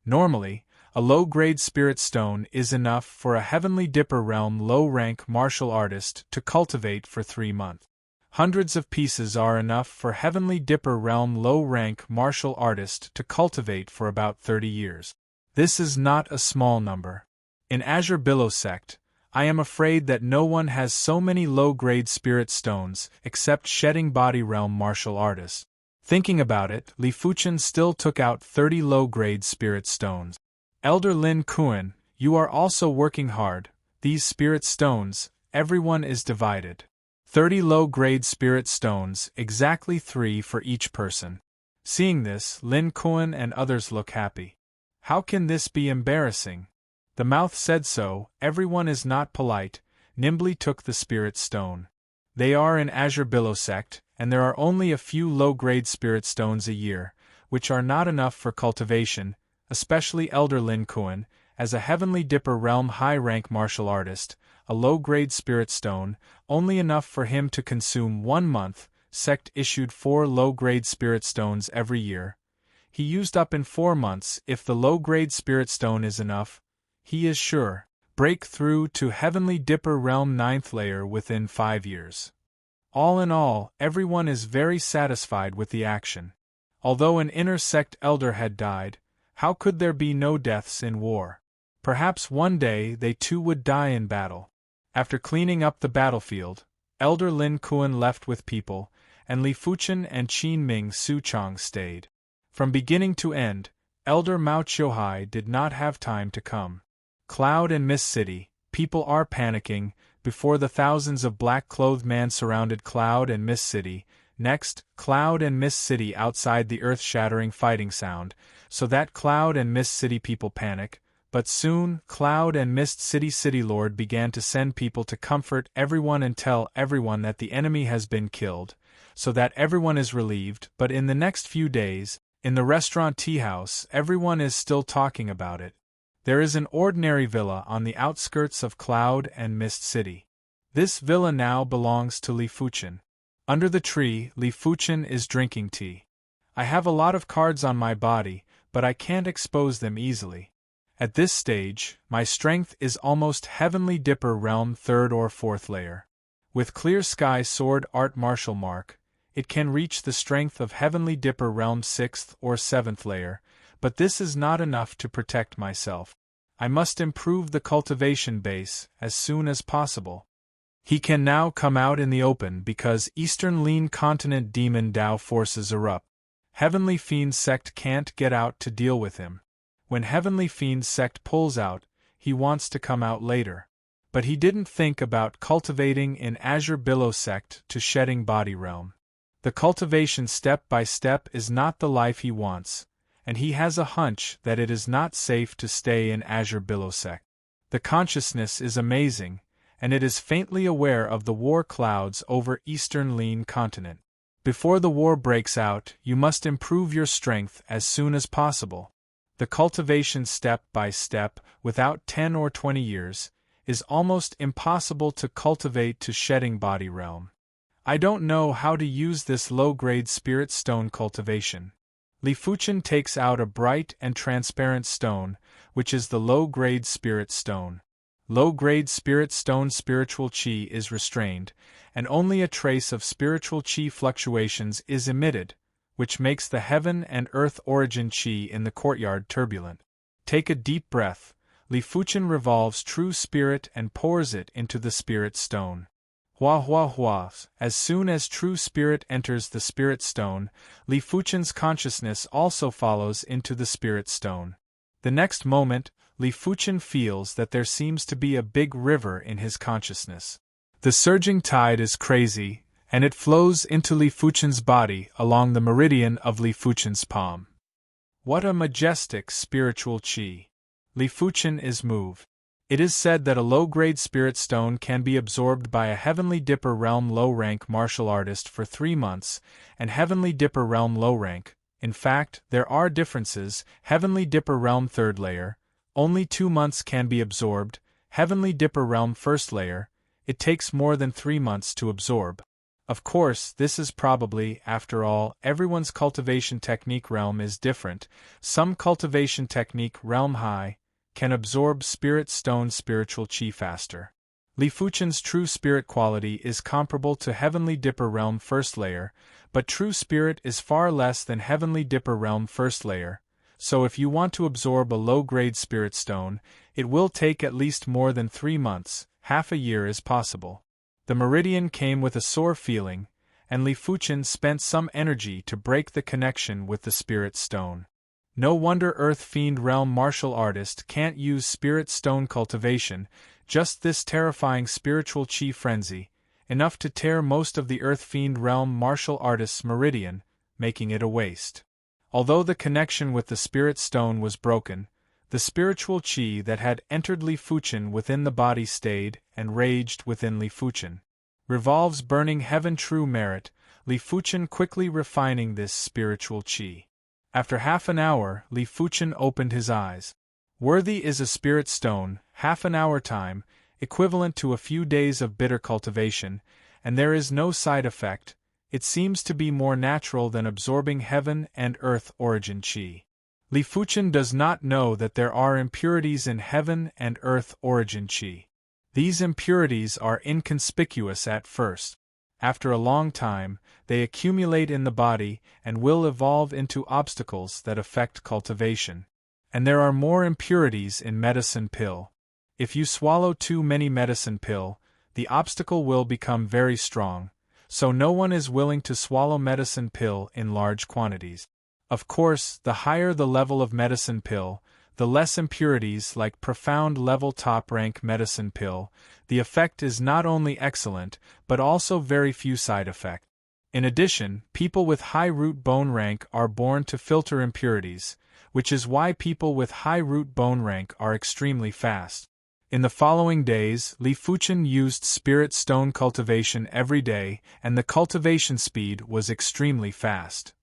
Normally, a low-grade spirit stone is enough for a Heavenly Dipper Realm low-rank martial artist to cultivate for 3 months. Hundreds of pieces are enough for Heavenly Dipper Realm low-rank martial artist to cultivate for about 30 years. This is not a small number. In Azure Billow Sect, I am afraid that no one has so many low-grade spirit stones except Shedding Body Realm martial artists. Thinking about it, Li Fuchen still took out 30 low-grade spirit stones. "Elder Lin Kuan, you are also working hard. These spirit stones, everyone is divided. 30 low-grade spirit stones, exactly 3 for each person." Seeing this, Lin Kuan and others look happy. How can this be embarrassing? The mouth said so. Everyone is not polite, nimbly took the spirit stone. They are in Azure Billow Sect, and there are only a few low-grade spirit stones a year, which are not enough for cultivation, especially Elder Lin Kuan, as a Heavenly Dipper Realm high-rank martial artist, a low-grade spirit stone, only enough for him to consume 1 month. Sect issued 4 low-grade spirit stones every year. He used up in 4 months. If the low-grade spirit stone is enough, he is sure break through to Heavenly Dipper Realm 9th layer within 5 years. All in all, everyone is very satisfied with the action. Although an inner sect elder had died, how could there be no deaths in war? Perhaps one day they too would die in battle. After cleaning up the battlefield, Elder Lin Kuan left with people, and Li Fuchen and Qin Ming Su Chang stayed. From beginning to end, Elder Mao Qiuhai did not have time to come. Cloud and Mist City, people are panicking. Before the thousands of black-clothed men surrounded Cloud and Mist City. Next, Cloud and Mist City outside the earth-shattering fighting sound, so that Cloud and Mist City people panic. But soon, Cloud and Mist City City Lord began to send people to comfort everyone and tell everyone that the enemy has been killed, so that everyone is relieved. But in the next few days, in the restaurant tea house, everyone is still talking about it. There is an ordinary villa on the outskirts of Cloud and Mist City. This villa now belongs to Li Fuchen. Under the tree, Li Fuchen is drinking tea. I have a lot of cards on my body, but I can't expose them easily. At this stage, my strength is almost Heavenly Dipper Realm 3rd or 4th layer. With Clear Sky Sword Art Martial Mark, it can reach the strength of Heavenly Dipper Realm 6th or 7th layer, but this is not enough to protect myself. I must improve the cultivation base as soon as possible. He can now come out in the open because Eastern Lean Continent Demon Dao forces erupt. Heavenly Fiend Sect can't get out to deal with him. When Heavenly Fiend Sect pulls out, he wants to come out later. But he didn't think about cultivating in Azure Billow Sect to Shedding Body Realm. The cultivation step by step is not the life he wants, and he has a hunch that it is not safe to stay in Azure Billow Sect. The consciousness is amazing, and it is faintly aware of the war clouds over Eastern Lean Continent. Before the war breaks out, you must improve your strength as soon as possible. The cultivation step by step, without 10 or 20 years, is almost impossible to cultivate to Shedding Body Realm. I don't know how to use this low-grade spirit stone cultivation. Li Fuchen takes out a bright and transparent stone, which is the low-grade spirit stone. Low-grade spirit stone spiritual chi is restrained, and only a trace of spiritual chi fluctuations is emitted, which makes the heaven and earth origin chi in the courtyard turbulent. Take a deep breath. Li Fuchen revolves true spirit and pours it into the spirit stone. Hua hua hua. As soon as true spirit enters the spirit stone, Li Fuchen's consciousness also follows into the spirit stone. The next moment, Li Fuchen feels that there seems to be a big river in his consciousness. The surging tide is crazy, and it flows into Li Fuchen's body along the meridian of Li Fuchen's palm. What a majestic spiritual chi! Li Fuchen is moved. It is said that a low-grade spirit stone can be absorbed by a Heavenly Dipper Realm low-rank martial artist for 3 months, and Heavenly Dipper Realm low-rank. In fact, there are differences. Heavenly Dipper Realm 3rd layer, only 2 months can be absorbed. Heavenly Dipper Realm 1st layer, it takes more than 3 months to absorb. Of course, this is probably, after all, everyone's cultivation technique realm is different. Some cultivation technique realm high can absorb spirit stone spiritual chi faster. Li Fuchen's true spirit quality is comparable to Heavenly Dipper Realm 1st layer, but true spirit is far less than Heavenly Dipper Realm 1st layer, so if you want to absorb a low-grade spirit stone, it will take at least more than 3 months. Half a year is possible. The meridian came with a sore feeling, and Li Fuchen spent some energy to break the connection with the spirit stone. No wonder Earth Fiend Realm martial artist can't use spirit stone cultivation, just this terrifying spiritual chi frenzy, enough to tear most of the Earth Fiend Realm martial artist's meridian, making it a waste. Although the connection with the spirit stone was broken, the spiritual chi that had entered Li Fuchen within the body stayed and raged within Li Fuchen. Revolves burning heaven true merit, Li Fuchen quickly refining this spiritual chi. After half an hour, Li Fuchen opened his eyes. Worthy is a spirit stone, half an hour time, equivalent to a few days of bitter cultivation, and there is no side effect. It seems to be more natural than absorbing heaven and earth origin chi. Li Fuchen does not know that there are impurities in heaven and earth origin chi. These impurities are inconspicuous at first. After a long time, they accumulate in the body and will evolve into obstacles that affect cultivation. And there are more impurities in medicine pill. If you swallow too many medicine pill, the obstacle will become very strong, so no one is willing to swallow medicine pill in large quantities. Of course, the higher the level of medicine pill, the less impurities like profound level top rank medicine pill. The effect is not only excellent, but also very few side effects. In addition, people with high root bone rank are born to filter impurities, which is why people with high root bone rank are extremely fast. In the following days, Li Fuchen used spirit stone cultivation every day, and the cultivation speed was extremely fast.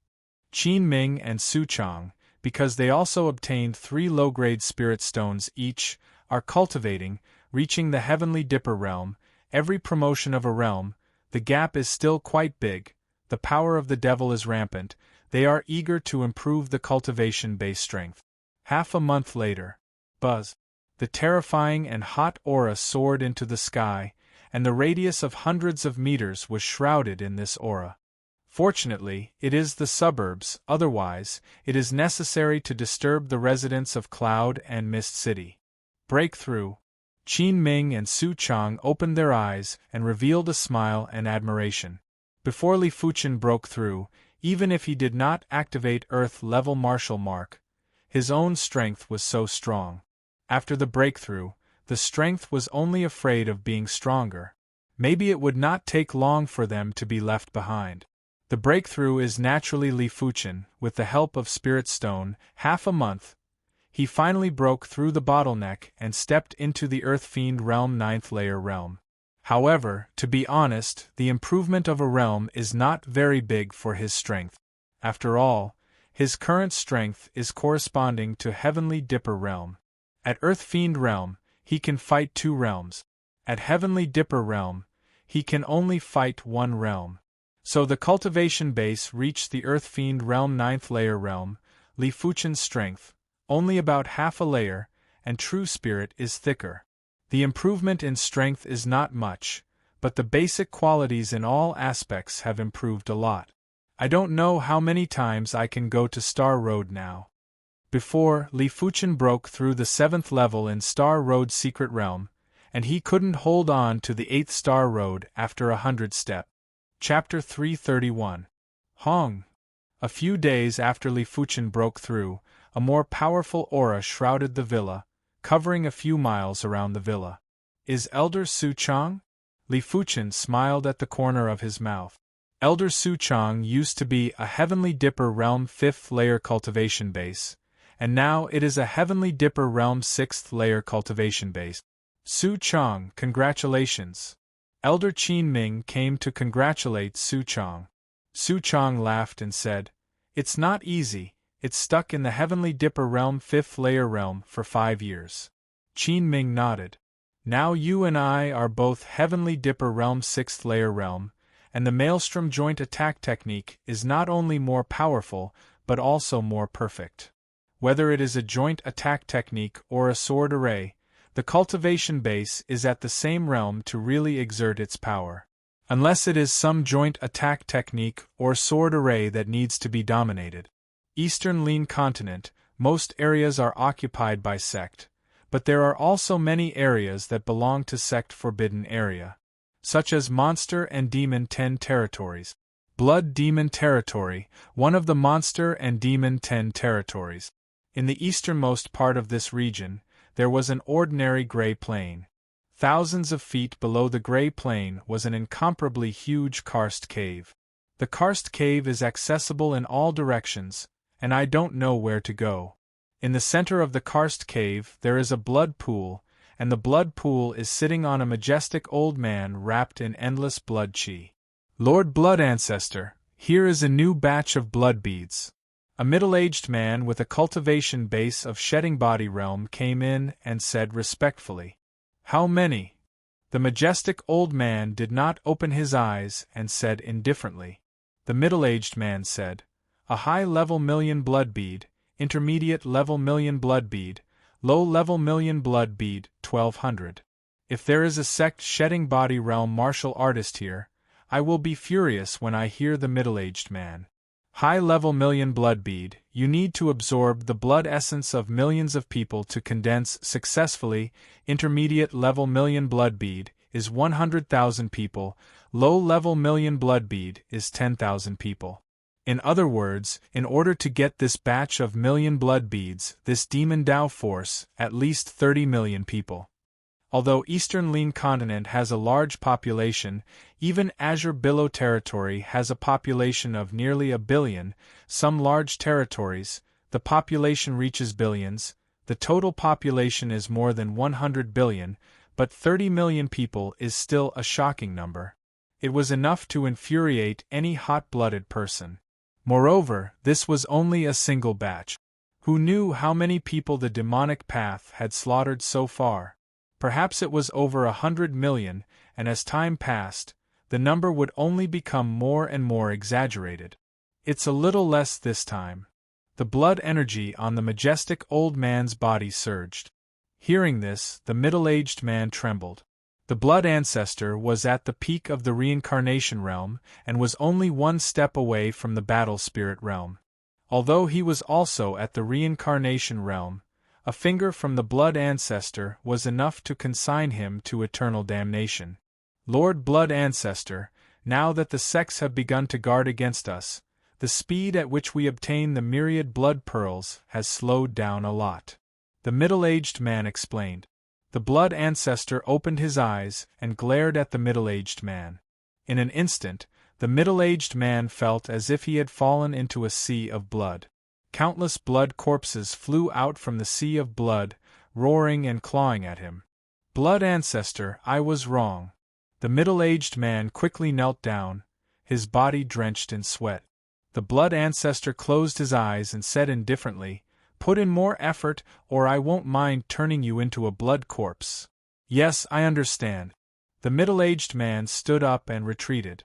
Qin Ming and Su Chang, because they also obtained 3 low-grade spirit stones each, are cultivating, reaching the Heavenly Dipper Realm, every promotion of a realm, the gap is still quite big, the power of the devil is rampant, they are eager to improve the cultivation base strength. Half a month later, buzz. The terrifying and hot aura soared into the sky, and the radius of hundreds of meters was shrouded in this aura. Fortunately, it is the suburbs, otherwise, it is necessary to disturb the residents of Cloud and Mist City. Breakthrough. Qin Ming and Su Chang opened their eyes and revealed a smile and admiration. Before Li Fuchen broke through, even if he did not activate Earth-level martial mark, his own strength was so strong. After the breakthrough, the strength was only afraid of being stronger. Maybe it would not take long for them to be left behind. The breakthrough is naturally Li Fuchen, with the help of Spirit Stone, half a month. He finally broke through the bottleneck and stepped into the Earth Fiend realm 9th layer realm. However, to be honest, the improvement of a realm is not very big for his strength. After all, his current strength is corresponding to Heavenly Dipper realm. At Earth Fiend realm, he can fight 2 realms. At Heavenly Dipper realm, he can only fight 1 realm. So the cultivation base reached the Earth Fiend realm 9th layer realm, Li Fuchen's strength, only about half a layer, and true spirit is thicker. The improvement in strength is not much, but the basic qualities in all aspects have improved a lot. I don't know how many times I can go to Star Road now. Before, Li Fuchen broke through the 7th level in Star Road Secret Realm, and he couldn't hold on to the 8th Star Road after 100 steps. Chapter 331. Hong. A few days after Li Fuchen broke through, a more powerful aura shrouded the villa, covering a few miles around the villa. Is Elder Su Chang? Li Fuchen smiled at the corner of his mouth. Elder Su Chang used to be a Heavenly Dipper Realm 5th layer cultivation base, and now it is a Heavenly Dipper Realm 6th layer cultivation base. Su Chang, congratulations. Elder Qin Ming came to congratulate Su Chang. Su Chang laughed and said, "It's not easy, it's stuck in the Heavenly Dipper Realm 5th layer realm for 5 years." Qin Ming nodded. "Now you and I are both Heavenly Dipper Realm 6th layer realm, and the Maelstrom joint attack technique is not only more powerful, but also more perfect. Whether it is a joint attack technique or a sword array, the cultivation base is at the same realm to really exert its power. Unless it is some joint attack technique or sword array that needs to be dominated. Eastern Lean Continent, most areas are occupied by sect, but there are also many areas that belong to sect Forbidden Area, such as Monster and Demon 10 territories. Blood Demon Territory, one of the Monster and Demon 10 territories. In the easternmost part of this region, there was an ordinary gray plain. Thousands of feet below the gray plain was an incomparably huge karst cave. The karst cave is accessible in all directions, and I don't know where to go. In the center of the karst cave there is a blood pool, and the blood pool is sitting on a majestic old man wrapped in endless blood chi. Lord Blood Ancestor, here is a new batch of blood beads. A middle-aged man with a cultivation base of Shedding Body realm came in and said respectfully, "How many?" The majestic old man did not open his eyes and said indifferently. The middle-aged man said, "A high-level million blood bead, intermediate-level million blood bead, low-level million blood bead, 1200. If there is a sect Shedding Body realm martial artist here, I will be furious when I hear the middle-aged man. High-level million blood bead, you need to absorb the blood essence of millions of people to condense successfully. Intermediate-level million blood bead is 100,000 people, low-level million blood bead is 10,000 people. In other words, in order to get this batch of million blood beads, this demon Tao force, at least 30 million people. Although Eastern Lean Continent has a large population, even Azure Billow territory has a population of nearly 1 billion, some large territories, the population reaches billions, the total population is more than 100 billion, but 30 million people is still a shocking number. It was enough to infuriate any hot-blooded person. Moreover, this was only a single batch. Who knew how many people the demonic path had slaughtered so far? Perhaps it was over 100 million, and as time passed, the number would only become more and more exaggerated. It's a little less this time. The blood energy on the majestic old man's body surged. Hearing this, the middle-aged man trembled. The blood ancestor was at the peak of the reincarnation realm and was only one step away from the battle spirit realm. Although he was also at the reincarnation realm, a finger from the blood ancestor was enough to consign him to eternal damnation. Lord Blood Ancestor, now that the sects have begun to guard against us, the speed at which we obtain the myriad blood pearls has slowed down a lot. The middle-aged man explained. The blood ancestor opened his eyes and glared at the middle-aged man. In an instant, the middle-aged man felt as if he had fallen into a sea of blood. Countless blood corpses flew out from the sea of blood, roaring and clawing at him. Blood ancestor, I was wrong. The middle-aged man quickly knelt down, his body drenched in sweat. The blood ancestor closed his eyes and said indifferently, "Put in more effort, or I won't mind turning you into a blood corpse." "Yes, I understand." The middle-aged man stood up and retreated.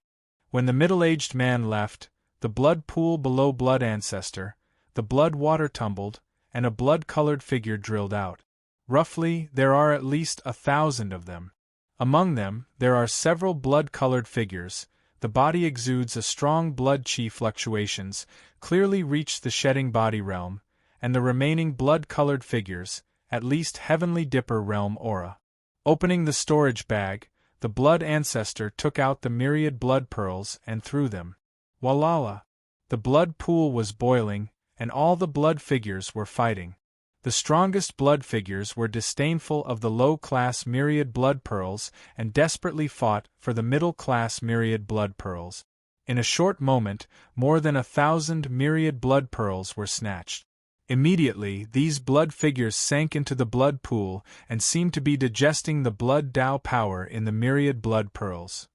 When the middle-aged man left, the blood pool below blood ancestor, the blood water tumbled, and a blood-colored figure drilled out. Roughly, there are at least 1,000 of them. Among them, there are several blood-colored figures. The body exudes a strong blood-chi fluctuations, clearly reach the shedding body realm, and the remaining blood-colored figures, at least heavenly dipper realm aura. Opening the storage bag, the blood ancestor took out the myriad blood pearls and threw them. Walala! The blood pool was boiling, and all the blood figures were fighting. The strongest blood figures were disdainful of the low-class myriad blood pearls and desperately fought for the middle-class myriad blood pearls. In a short moment, more than 1,000 myriad blood pearls were snatched. Immediately, these blood figures sank into the blood pool and seemed to be digesting the blood Tao power in the myriad blood pearls.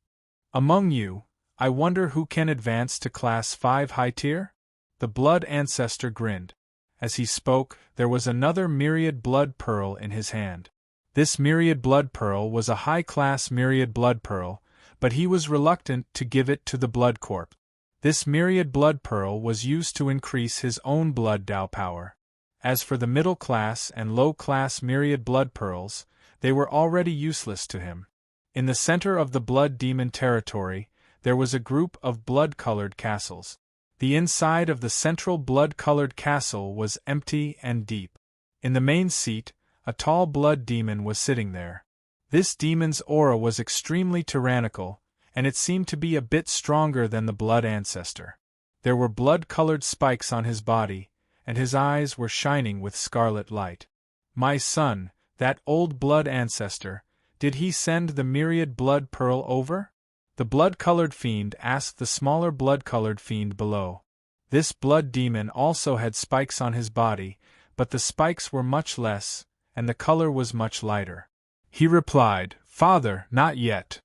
Among you, I wonder who can advance to Class 5 high tier? The blood ancestor grinned. As he spoke, there was another myriad blood pearl in his hand. This myriad blood pearl was a high-class myriad blood pearl, but he was reluctant to give it to the blood corp. This myriad blood pearl was used to increase his own blood Tao power. As for the middle-class and low-class myriad blood pearls, they were already useless to him. In the center of the blood demon territory, there was a group of blood-colored castles. The inside of the central blood-colored castle was empty and deep. In the main seat, a tall blood demon was sitting there. This demon's aura was extremely tyrannical, and it seemed to be a bit stronger than the blood ancestor. There were blood-colored spikes on his body, and his eyes were shining with scarlet light. "My son, that old blood ancestor, did he send the myriad blood pearl over?" The blood-colored fiend asked the smaller blood-colored fiend below. This blood demon also had spikes on his body, but the spikes were much less, and the color was much lighter. He replied, "Father, not yet.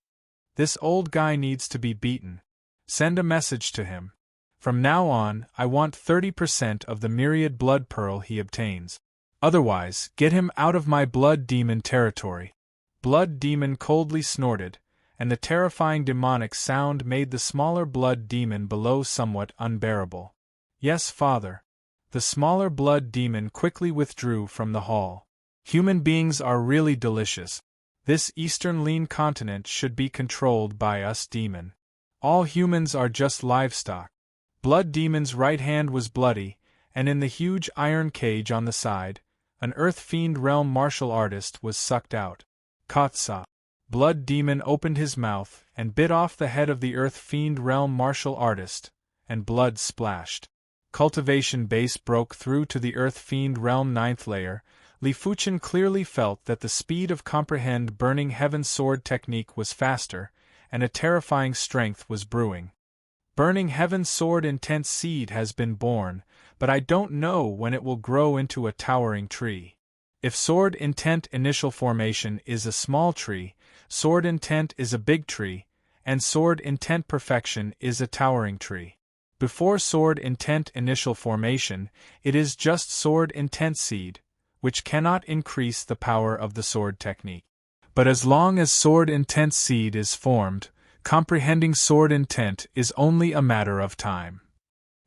This old guy needs to be beaten. Send a message to him. From now on, I want 30% of the myriad blood pearl he obtains. Otherwise, get him out of my blood demon territory." Blood demon coldly snorted, and the terrifying demonic sound made the smaller blood demon below somewhat unbearable. "Yes, father." The smaller blood demon quickly withdrew from the hall. "Human beings are really delicious. This eastern lean continent should be controlled by us demon. All humans are just livestock." Blood demon's right hand was bloody, and in the huge iron cage on the side, an earth fiend realm martial artist was sucked out. Katsa. Blood demon opened his mouth and bit off the head of the earth fiend realm martial artist, and blood splashed. Cultivation base broke through to the earth fiend realm 9th layer. Li Fuchen clearly felt that the speed of comprehend burning heaven sword technique was faster, and a terrifying strength was brewing. Burning heaven sword intense seed has been born, but I don't know when it will grow into a towering tree. If sword intent initial formation is a small tree, sword intent is a big tree, and sword intent perfection is a towering tree. Before sword intent initial formation, it is just sword intent seed, which cannot increase the power of the sword technique. But as long as sword intent seed is formed, comprehending sword intent is only a matter of time.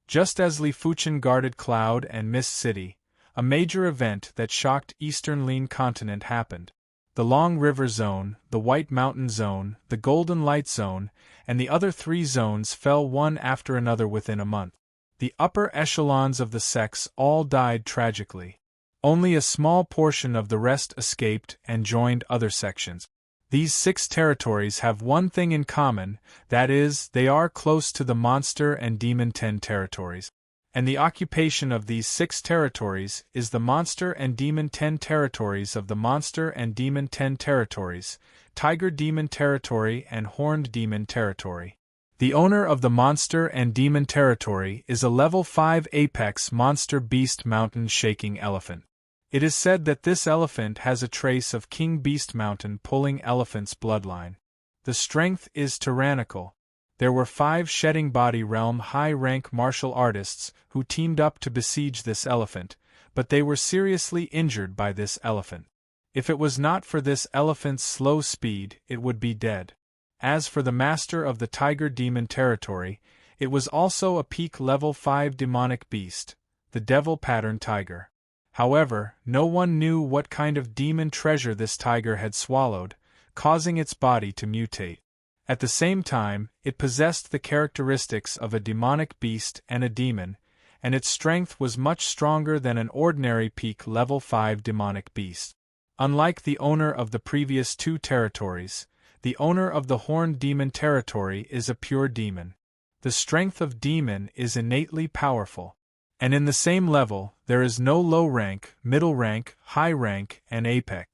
Just as Li Fuchen guarded Cloud and Mist City, a major event that shocked Eastern Lin continent happened. The Long River Zone, the White Mountain Zone, the Golden Light Zone, and the other 3 zones fell one after another within a month. The upper echelons of the sects all died tragically. Only a small portion of the rest escaped and joined other sections. These 6 territories have one thing in common, that is, they are close to the Monster and Demon 10 territories. And the occupation of these 6 territories is the Monster and Demon 10 territories of the Monster and Demon 10 territories, Tiger Demon territory and Horned Demon territory. The owner of the Monster and Demon territory is a level 5 apex monster beast mountain shaking elephant. It is said that this elephant has a trace of King Beast Mountain pulling elephant's bloodline. The strength is tyrannical. There were 5 Shedding Body Realm high-rank martial artists who teamed up to besiege this elephant, but they were seriously injured by this elephant. If it was not for this elephant's slow speed, it would be dead. As for the master of the Tiger Demon territory, it was also a peak level 5 demonic beast, the Devil Pattern Tiger. However, no one knew what kind of demon treasure this tiger had swallowed, causing its body to mutate. At the same time, it possessed the characteristics of a demonic beast and a demon, and its strength was much stronger than an ordinary peak level 5 demonic beast. Unlike the owner of the previous 2 territories, the owner of the Horned Demon territory is a pure demon. The strength of demon is innately powerful. And in the same level, there is no low rank, middle rank, high rank, and apex.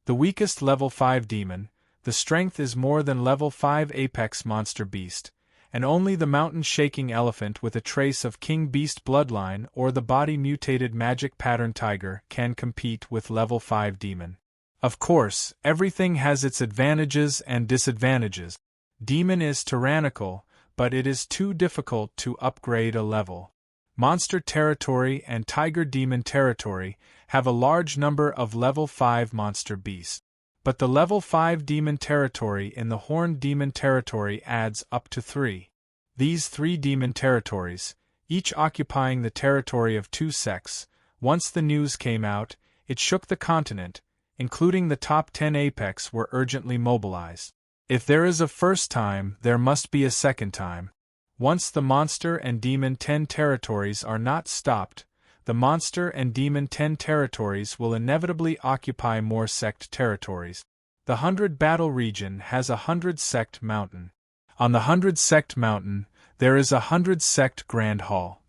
The weakest level 5 demon, the strength is more than level 5 apex monster beast, and only the mountain shaking elephant with a trace of king beast bloodline or the body mutated magic pattern tiger can compete with level 5 demon. Of course, everything has its advantages and disadvantages. Demon is tyrannical, but it is too difficult to upgrade a level. Monster territory and Tiger Demon territory have a large number of level 5 monster beasts. But the level 5 demon territory in the Horned Demon territory adds up to 3. These 3 demon territories, each occupying the territory of 2 sects, once the news came out, it shook the continent, including the top 10 apex were urgently mobilized. If there is a first time, there must be a second time. Once the Monster and Demon 10 territories are not stopped, the Monster and Demon 10 territories will inevitably occupy more sect territories. The 100 Battle region has a 100 sect mountain. On the 100 sect mountain, there is a 100 sect Grand Hall.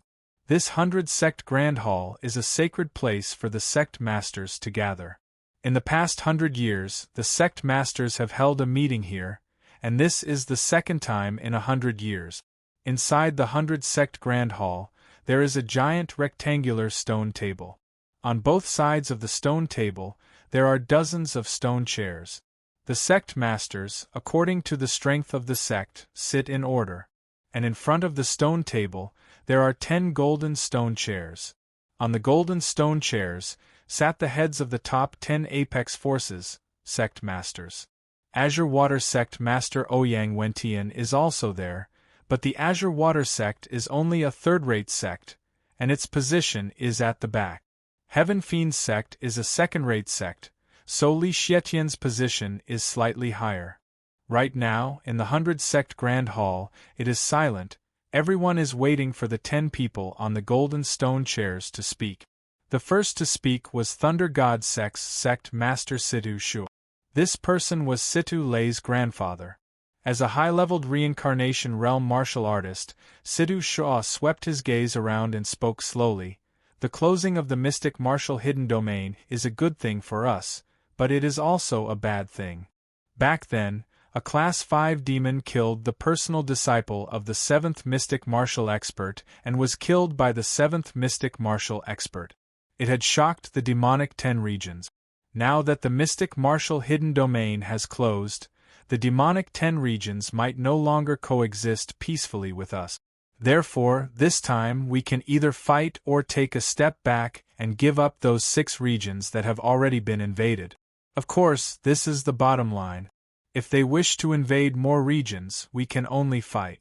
This 100 sect Grand Hall is a sacred place for the sect masters to gather. In the past 100 years, the sect masters have held a meeting here, and this is the second time in 100 years. Inside the 100 sect Grand Hall, there is a giant rectangular stone table. On both sides of the stone table, there are dozens of stone chairs. The sect masters, according to the strength of the sect, sit in order, and in front of the stone table, there are 10 golden stone chairs. On the golden stone chairs, sat the heads of the top 10 apex forces, sect masters. Azure Water Sect Master Ouyang Wentian is also there, but the Azure Water Sect is only a third-rate sect, and its position is at the back. Heaven Fiend Sect is a second-rate sect, so Li Xietian's position is slightly higher. Right now, in the 100 sect Grand Hall, it is silent, everyone is waiting for the 10 people on the golden stone chairs to speak. The first to speak was Thunder God Sect's sect master Situ Shu. This person was Situ Lei's grandfather. As a high-leveled reincarnation realm martial artist, Situ Shu swept his gaze around and spoke slowly. The closing of the mystic martial hidden domain is a good thing for us, but it is also a bad thing. Back then, a Class 5 demon killed the personal disciple of the 7th mystic martial expert and was killed by the 7th mystic martial expert. It had shocked the demonic 10 regions. Now that the mystic martial hidden domain has closed, the demonic 10 regions might no longer coexist peacefully with us. Therefore, this time we can either fight or take a step back and give up those 6 regions that have already been invaded. Of course, this is the bottom line. If they wish to invade more regions, we can only fight.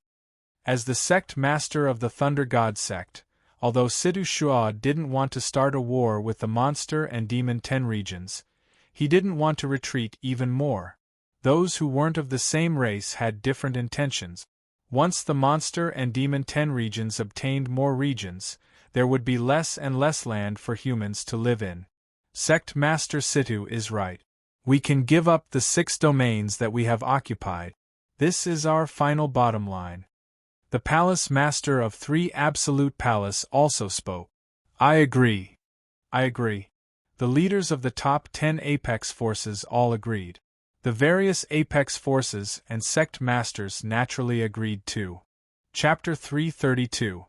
As the sect master of the Thunder God sect, although Situ Shua didn't want to start a war with the Monster and Demon 10 regions, he didn't want to retreat even more. Those who weren't of the same race had different intentions. Once the Monster and Demon 10 regions obtained more regions, there would be less and less land for humans to live in. Sect Master Situ is right. We can give up the 6 domains that we have occupied. This is our final bottom line. The Palace Master of 3 Absolute Palace also spoke. I agree. The leaders of the top 10 Apex forces all agreed. The various Apex forces and sect masters naturally agreed too. Chapter 332.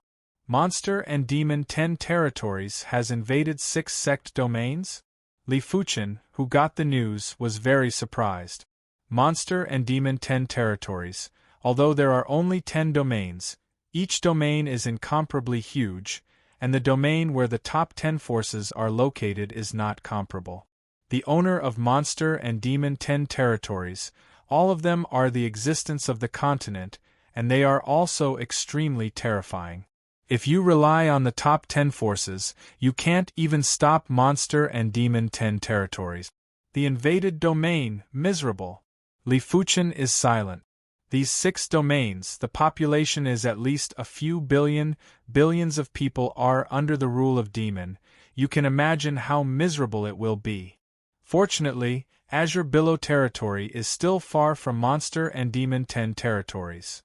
Monster and Demon 10 territories has invaded 6 sect domains? Li Fuchen, who got the news, was very surprised. Monster and Demon 10 territories, although there are only 10 domains, each domain is incomparably huge, and the domain where the top 10 forces are located is not comparable. The owner of Monster and Demon 10 territories, all of them are the existence of the continent, and they are also extremely terrifying. If you rely on the top 10 forces, you can't even stop Monster and Demon 10 territories. The invaded domain, miserable. Li Fuchen is silent. These 6 domains, the population is at least a few billions of people are under the rule of Demon. You can imagine how miserable it will be. Fortunately, Azure Billow territory is still far from Monster and Demon 10 territories.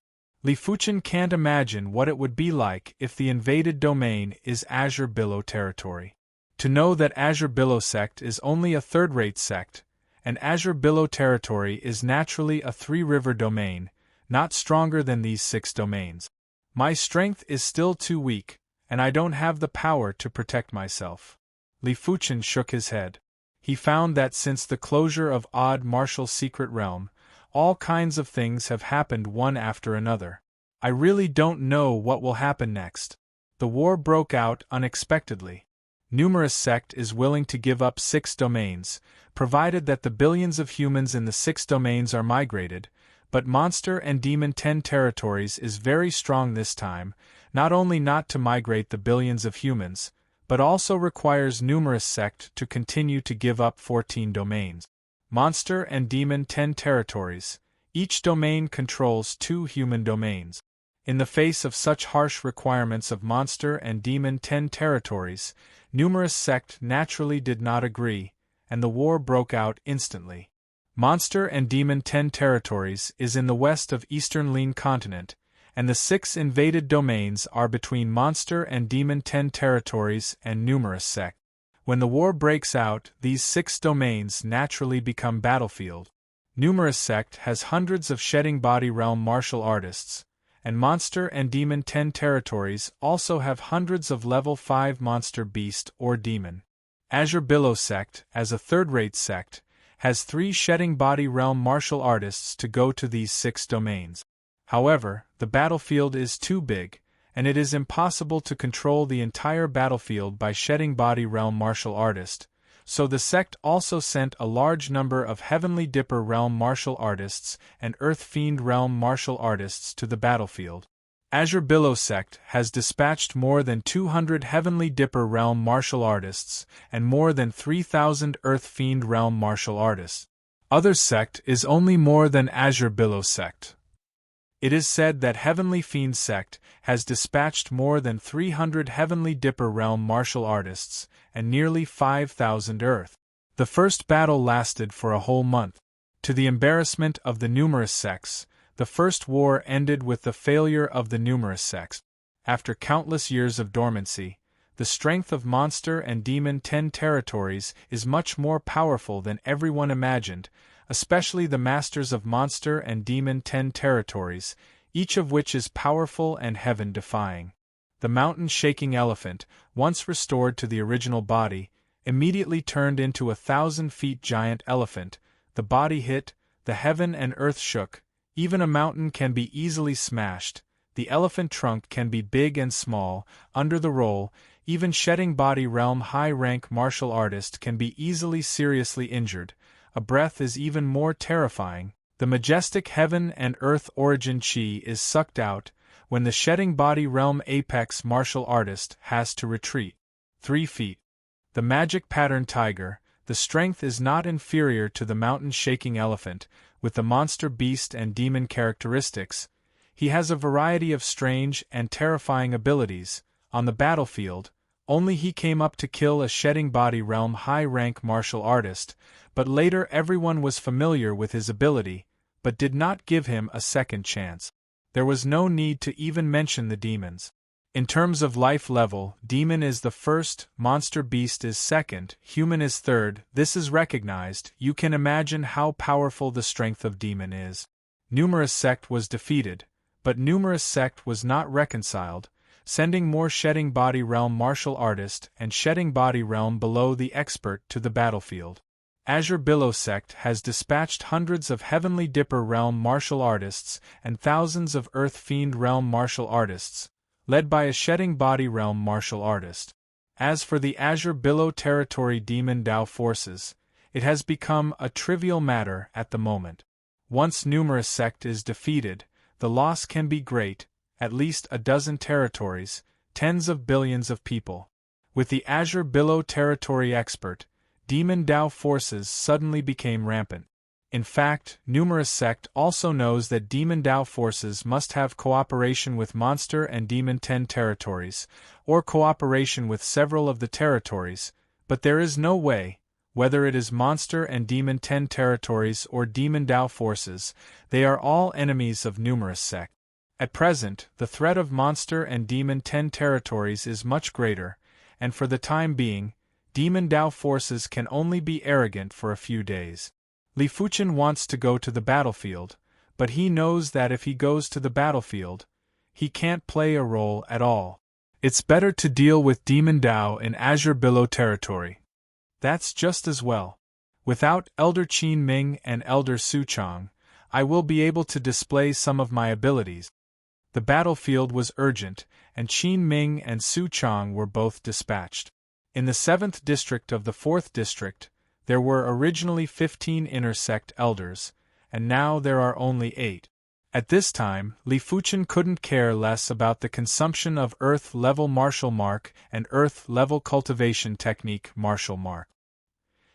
Li Fuchen can't imagine what it would be like if the invaded domain is Azure Billow territory. To know that Azure Billow sect is only a third-rate sect, and Azure Billow territory is naturally a 3-river domain, not stronger than these 6 domains. My strength is still too weak, and I don't have the power to protect myself. Li Fuchen shook his head. He found that since the closure of Odd Martial's secret realm, all kinds of things have happened one after another. I really don't know what will happen next. The war broke out unexpectedly. Numerous sect is willing to give up 6 domains, provided that the billions of humans in the 6 domains are migrated, but Monster and Demon 10 territories is very strong this time, not only not to migrate the billions of humans, but also requires numerous sect to continue to give up 14 domains. Monster and Demon 10 territories, each domain controls 2 human domains. In the face of such harsh requirements of Monster and Demon 10 territories, numerous sect naturally did not agree, and the war broke out instantly. Monster and Demon 10 territories is in the west of Eastern Lean continent, and the 6 invaded domains are between Monster and Demon 10 territories and numerous sect. When the war breaks out, these 6 domains naturally become battlefield. Numerous sect has hundreds of shedding body realm martial artists, and Monster and Demon 10 territories also have hundreds of level 5 monster beast or demon. Azure Billow sect, as a third-rate sect, has 3 shedding body realm martial artists to go to these 6 domains. However, the battlefield is too big, and it is impossible to control the entire battlefield by shedding body realm martial artist, so the sect also sent a large number of Heavenly Dipper realm martial artists and Earth Fiend realm martial artists to the battlefield. Azure Billow sect has dispatched more than 200 Heavenly Dipper realm martial artists and more than 3,000 Earth Fiend realm martial artists. Other sect is only more than Azure Billow sect. It is said that Heavenly Fiend sect has dispatched more than 300 Heavenly Dipper realm martial artists and nearly 5,000 Earth. The first battle lasted for a whole month. To the embarrassment of the numerous sects, the first war ended with the failure of the numerous sects. After countless years of dormancy, the strength of Monster and Demon 10 territories is much more powerful than everyone imagined, especially the masters of Monster and Demon 10 territories, each of which is powerful and heaven-defying. The mountain-shaking elephant, once restored to the original body, immediately turned into a 1,000-feet giant elephant. The body hit, the heaven and earth shook. Even a mountain can be easily smashed. The elephant trunk can be big and small. Under the roll, even shedding body realm high-rank martial artist can be easily seriously injured. a breath is even more terrifying. The majestic heaven and earth origin chi is sucked out when the shedding body realm apex martial artist has to retreat. 3 feet. The magic pattern tiger, the strength is not inferior to the mountain-shaking elephant, with the monster beast and demon characteristics. He has a variety of strange and terrifying abilities. On the battlefield, only he came up to kill a shedding body realm high-rank martial artist, but later everyone was familiar with his ability, but did not give him a second chance. There was no need to even mention the demons. In terms of life level, demon is the first, monster beast is second, human is third. This is recognized. You can imagine how powerful the strength of demon is. Numerous sect was defeated, but numerous sect was not reconciled, sending more shedding body realm martial artist and shedding body realm below the expert to the battlefield. Azure Billow sect has dispatched hundreds of Heavenly Dipper realm martial artists and thousands of Earth Fiend realm martial artists, led by a shedding body realm martial artist. As for the Azure Billow territory demon Dao forces, it has become a trivial matter at the moment. Once numerous sect is defeated, the loss can be great, at least a dozen territories, tens of billions of people. With the Azure Billow territory expert, demon Dao forces suddenly became rampant. In fact, numerous sect also knows that demon Dao forces must have cooperation with monster and demon 10 territories, or cooperation with several of the territories, but there is no way, whether it is monster and demon 10 territories or demon Dao forces, they are all enemies of numerous sect. At present, the threat of monster and demon 10 territories is much greater, and for the time being, demon Dao forces can only be arrogant for a few days. Li Fuchen wants to go to the battlefield, but he knows that if he goes to the battlefield, he can't play a role at all. It's better to deal with demon Dao in Azure Billow territory. That's just as well. Without Elder Qin Ming and Elder Su Chang, I will be able to display some of my abilities. The battlefield was urgent, and Qin Ming and Su Chang were both dispatched. In the 7th district of the 4th district, there were originally 15 inner sect elders, and now there are only 8. At this time, Li Fuchen couldn't care less about the consumption of Earth-level martial mark and Earth-level cultivation technique martial mark.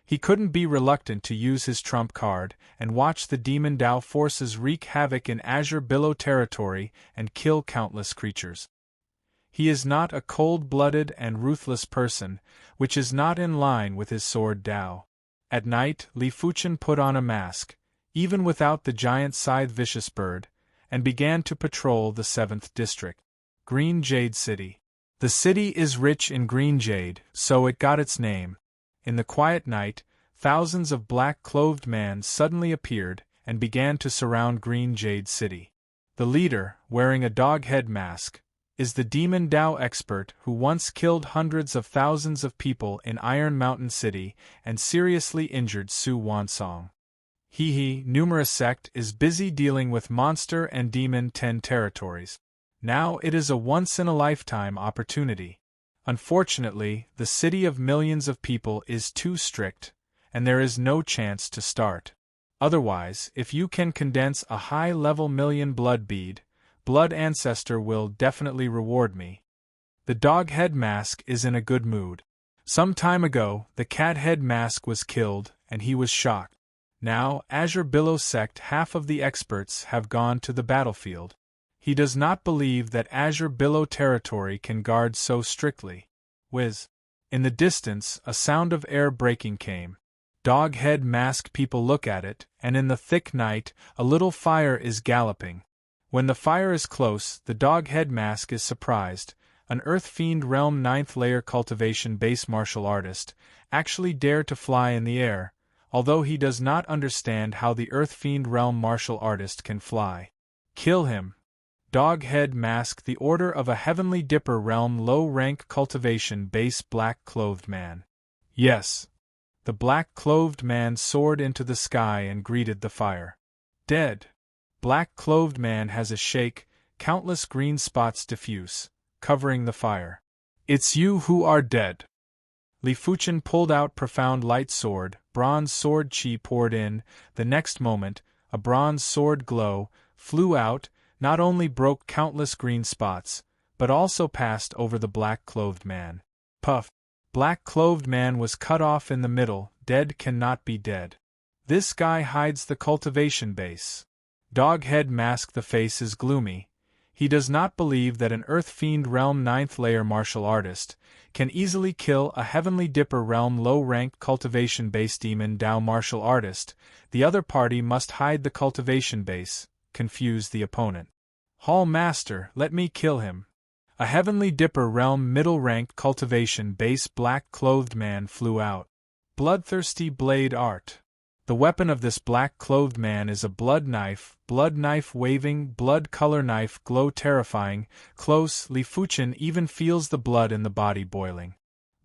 He couldn't be reluctant to use his trump card and watch the demon Dao forces wreak havoc in Azure Billow territory and kill countless creatures. He is not a cold-blooded and ruthless person, which is not in line with his sword Dao. At night, Li Fuchen put on a mask, even without the giant scythe vicious bird, and began to patrol the 7th district. Green Jade City. The city is rich in green jade, so it got its name. In the quiet night, thousands of black-clothed men suddenly appeared and began to surround Green Jade City. The leader, wearing a dog head mask, is the demon Dao expert who once killed hundreds of thousands of people in Iron Mountain City and seriously injured Su Wansong. Numerous sect is busy dealing with monster and demon 10 territories. Now it is a once-in-a-lifetime opportunity. Unfortunately, the city of millions of people is too strict, and there is no chance to start. Otherwise, if you can condense a high-level million blood bead, Blood Ancestor will definitely reward me. The dog head mask is in a good mood. Some time ago, the cat head mask was killed, and he was shocked. Now, Azure Billow sect half of the experts have gone to the battlefield. He does not believe that Azure Billow territory can guard so strictly. Whiz. In the distance, a sound of air breaking came. Dog head mask people look at it, and in the thick night, a little fire is galloping. When the fire is close, the dog head mask is surprised. An Earth Fiend Realm 9th layer cultivation base martial artist actually dare to fly in the air, although he does not understand how the Earth Fiend Realm martial artist can fly. Kill him. Dog head mask the order of a Heavenly Dipper Realm low-rank cultivation base black-clothed man. Yes. The black-clothed man soared into the sky and greeted the fire. Dead. Black-clothed man has a shake, countless green spots diffuse, covering the fire. It's you who are dead. Li Fuchen pulled out profound light sword, bronze sword chi poured in. The next moment, a bronze sword glow flew out, not only broke countless green spots, but also passed over the black-clothed man. Puff! Black-clothed man was cut off in the middle. Dead cannot be dead. This guy hides the cultivation base. Doghead Mask. The face is gloomy. He does not believe that an Earth Fiend Realm 9th layer martial artist can easily kill a Heavenly Dipper Realm low-ranked cultivation base demon Dao martial artist. The other party must hide the cultivation base, confuse the opponent. Hall Master, let me kill him. A Heavenly Dipper Realm middle-ranked cultivation base black-clothed man flew out. Bloodthirsty blade art. The weapon of this black-clothed man is a blood knife waving, blood color knife glow terrifying, close. Li Fuchen even feels the blood in the body boiling.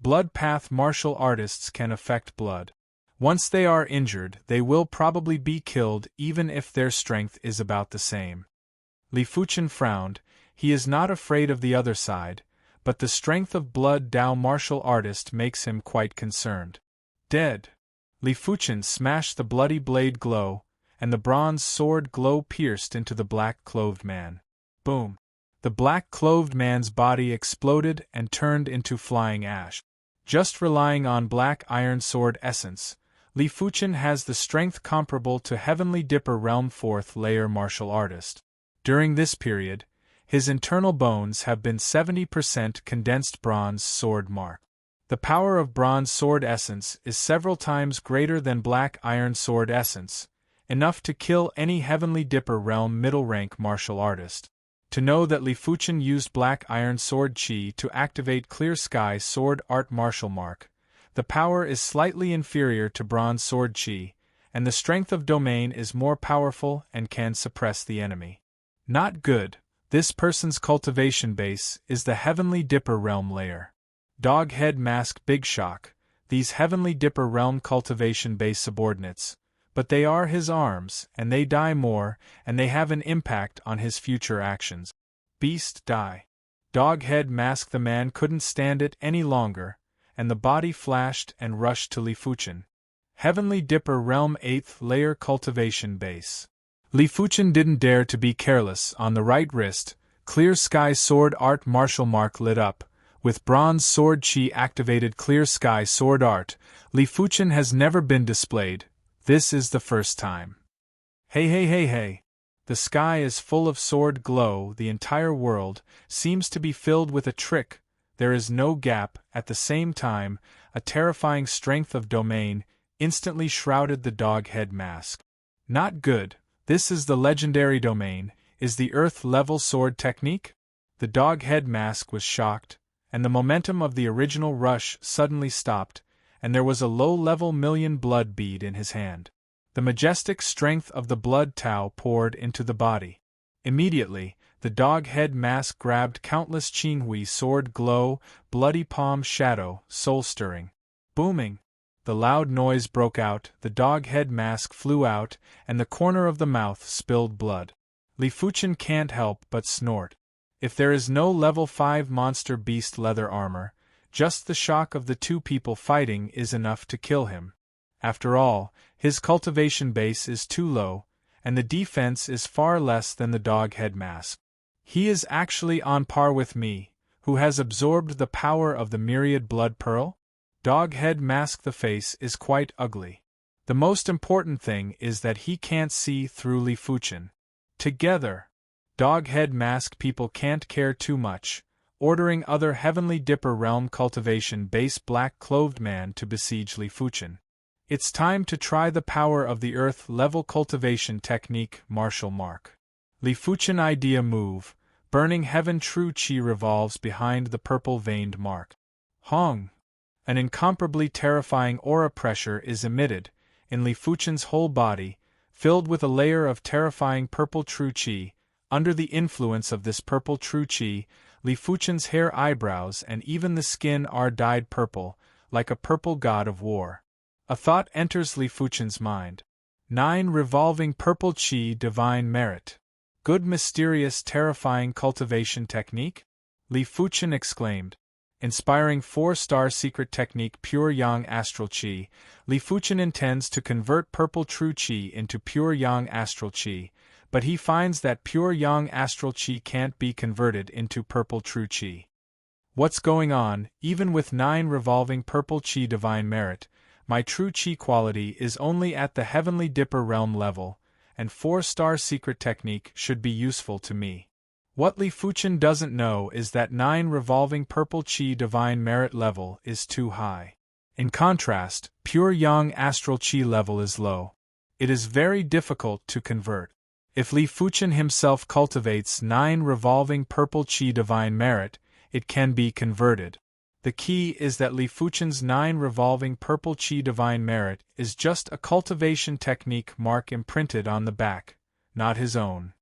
Blood path martial artists can affect blood. Once they are injured, they will probably be killed even if their strength is about the same. Li Fuchen frowned. He is not afraid of the other side, but the strength of blood Dao martial artist makes him quite concerned. Dead. Li Fuchen smashed the bloody blade glow, and the bronze sword glow pierced into the black-clothed man. Boom! The black-clothed man's body exploded and turned into flying ash. Just relying on black iron sword essence, Li Fuchen has the strength comparable to Heavenly Dipper Realm 4th layer martial artist. During this period, his internal bones have been 70% condensed bronze sword mark. The power of bronze sword essence is several times greater than black iron sword essence, enough to kill any Heavenly Dipper Realm middle rank martial artist. To know that Li Fuchen used black iron sword chi to activate clear sky sword art martial mark, the power is slightly inferior to bronze sword chi, and the strength of domain is more powerful and can suppress the enemy. Not good. This person's cultivation base is the Heavenly Dipper Realm layer. Doghead Mask. Big shock. These Heavenly Dipper Realm cultivation base subordinates, but they are his arms, and they die more, and they have an impact on his future actions. Beast die. Doghead Mask. The man couldn't stand it any longer, and the body flashed and rushed to Li Fuchen. Heavenly Dipper Realm 8th layer cultivation base. Li Fuchen didn't dare to be careless. On the right wrist, clear sky sword art martial mark lit up. With bronze sword chi activated clear sky sword art, Li Fuchen has never been displayed. This is the first time. Hey. The sky is full of sword glow. The entire world seems to be filled with a trick. There is no gap. At the same time, a terrifying strength of domain instantly shrouded the Doghead Mask. Not good. This is the legendary domain. Is the Earth-level sword technique? The Doghead Mask was shocked, and the momentum of the original rush suddenly stopped, and there was a low-level million blood bead in his hand. The majestic strength of the blood Tao poured into the body. Immediately, the Doghead Mask grabbed countless Qinghui sword glow, bloody palm shadow, soul-stirring. Booming! The loud noise broke out, the Doghead Mask flew out, and the corner of the mouth spilled blood. Li Fuchen can't help but snort. If there is no level 5 monster beast leather armor, just the shock of the two people fighting is enough to kill him. After all, his cultivation base is too low, and the defense is far less than the Doghead Mask. He is actually on par with me, who has absorbed the power of the myriad blood pearl? Doghead Mask. The face is quite ugly. The most important thing is that he can't see through Li Fuchen. Together, Doghead Mask people can't care too much, ordering other Heavenly Dipper Realm cultivation base black-clothed man to besiege Li Fuchen. It's time to try the power of the Earth-level cultivation technique martial mark. Li Fuchen idea move, burning heaven true chi revolves behind the purple-veined mark. Hong! An incomparably terrifying aura pressure is emitted in Li Fuchen's whole body, filled with a layer of terrifying purple true chi. Under the influence of this purple true chi, Li Fuchen's hair, eyebrows, and even the skin are dyed purple, like a purple god of war. A thought enters Li Fuchen's mind. 9 revolving purple chi divine merit. Good mysterious terrifying cultivation technique? Li Fuchen exclaimed. Inspiring 4-star secret technique Pure Yang Astral Qi, Li Fuchen intends to convert purple true Qi into pure Yang Astral Qi, but he finds that pure Yang Astral Qi can't be converted into purple true Qi. What's going on? Even with 9 revolving purple Qi divine merit, my true Qi quality is only at the Heavenly Dipper realm level, and 4-star secret technique should be useful to me. What Li Fuchen doesn't know is that 9 revolving purple Qi divine merit level is too high. In contrast, pure Yang Astral Qi level is low. It is very difficult to convert. If Li Fuchen himself cultivates 9 revolving purple Qi divine merit, it can be converted. The key is that Li Fuchen's 9 revolving purple Qi divine merit is just a cultivation technique mark imprinted on the back, not his own.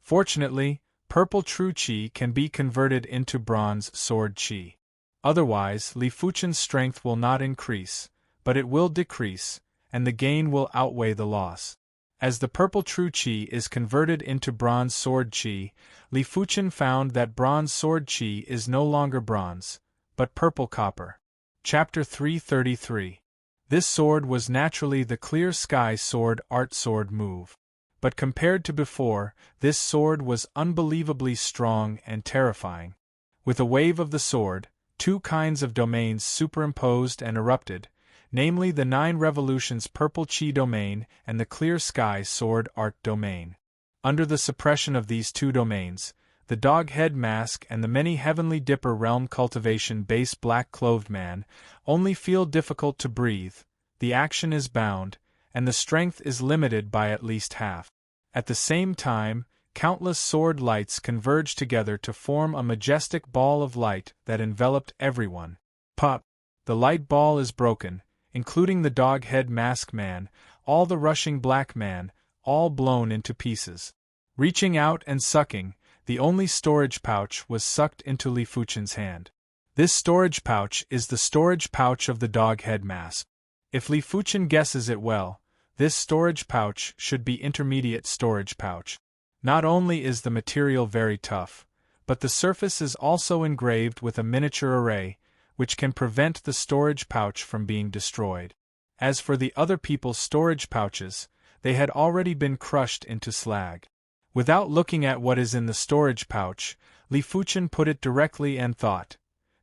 Fortunately, purple true Qi can be converted into bronze sword Qi. Otherwise, Li Fuchen's strength will not increase, but it will decrease, and the gain will outweigh the loss. As the purple true Qi is converted into bronze sword Qi, Li Fuchen found that bronze sword Qi is no longer bronze, but purple copper. Chapter 333. This sword was naturally the clear sky sword art sword move. But compared to before, this sword was unbelievably strong and terrifying. With a wave of the sword, 2 kinds of domains superimposed and erupted, namely the 9 revolutions purple Qi domain and the clear sky sword art domain. Under the suppression of these 2 domains, the dog head mask and the many Heavenly Dipper realm cultivation base black-clothed man only feel difficult to breathe, the action is bound, and the strength is limited by at least half. At the same time, countless sword lights converge together to form a majestic ball of light that enveloped everyone. Pop! The light ball is broken, including the dog head mask man, all the rushing black man, all blown into pieces. Reaching out and sucking, the only storage pouch was sucked into Li Fuchen's hand. This storage pouch is the storage pouch of the dog head mask. If Li Fuchen guesses it well, this storage pouch should be intermediate storage pouch. Not only is the material very tough, but the surface is also engraved with a miniature array, which can prevent the storage pouch from being destroyed. As for the other people's storage pouches, they had already been crushed into slag. Without looking at what is in the storage pouch, Li Fuchen put it directly and thought,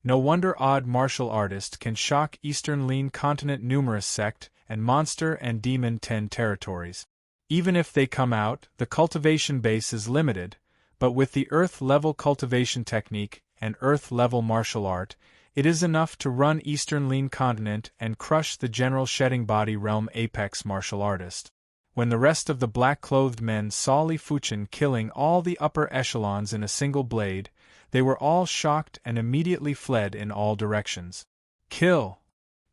no wonder odd martial artist can shock Eastern Lean Continent numerous sect and monster and demon 10 territories. Even if they come out, the cultivation base is limited, but with the Earth-level cultivation technique and Earth-level martial art, it is enough to run Eastern Lean Continent and crush the general shedding body realm apex martial artist. When the rest of the black-clothed men saw Li Fuchen killing all the upper echelons in a single blade, they were all shocked and immediately fled in all directions. Kill!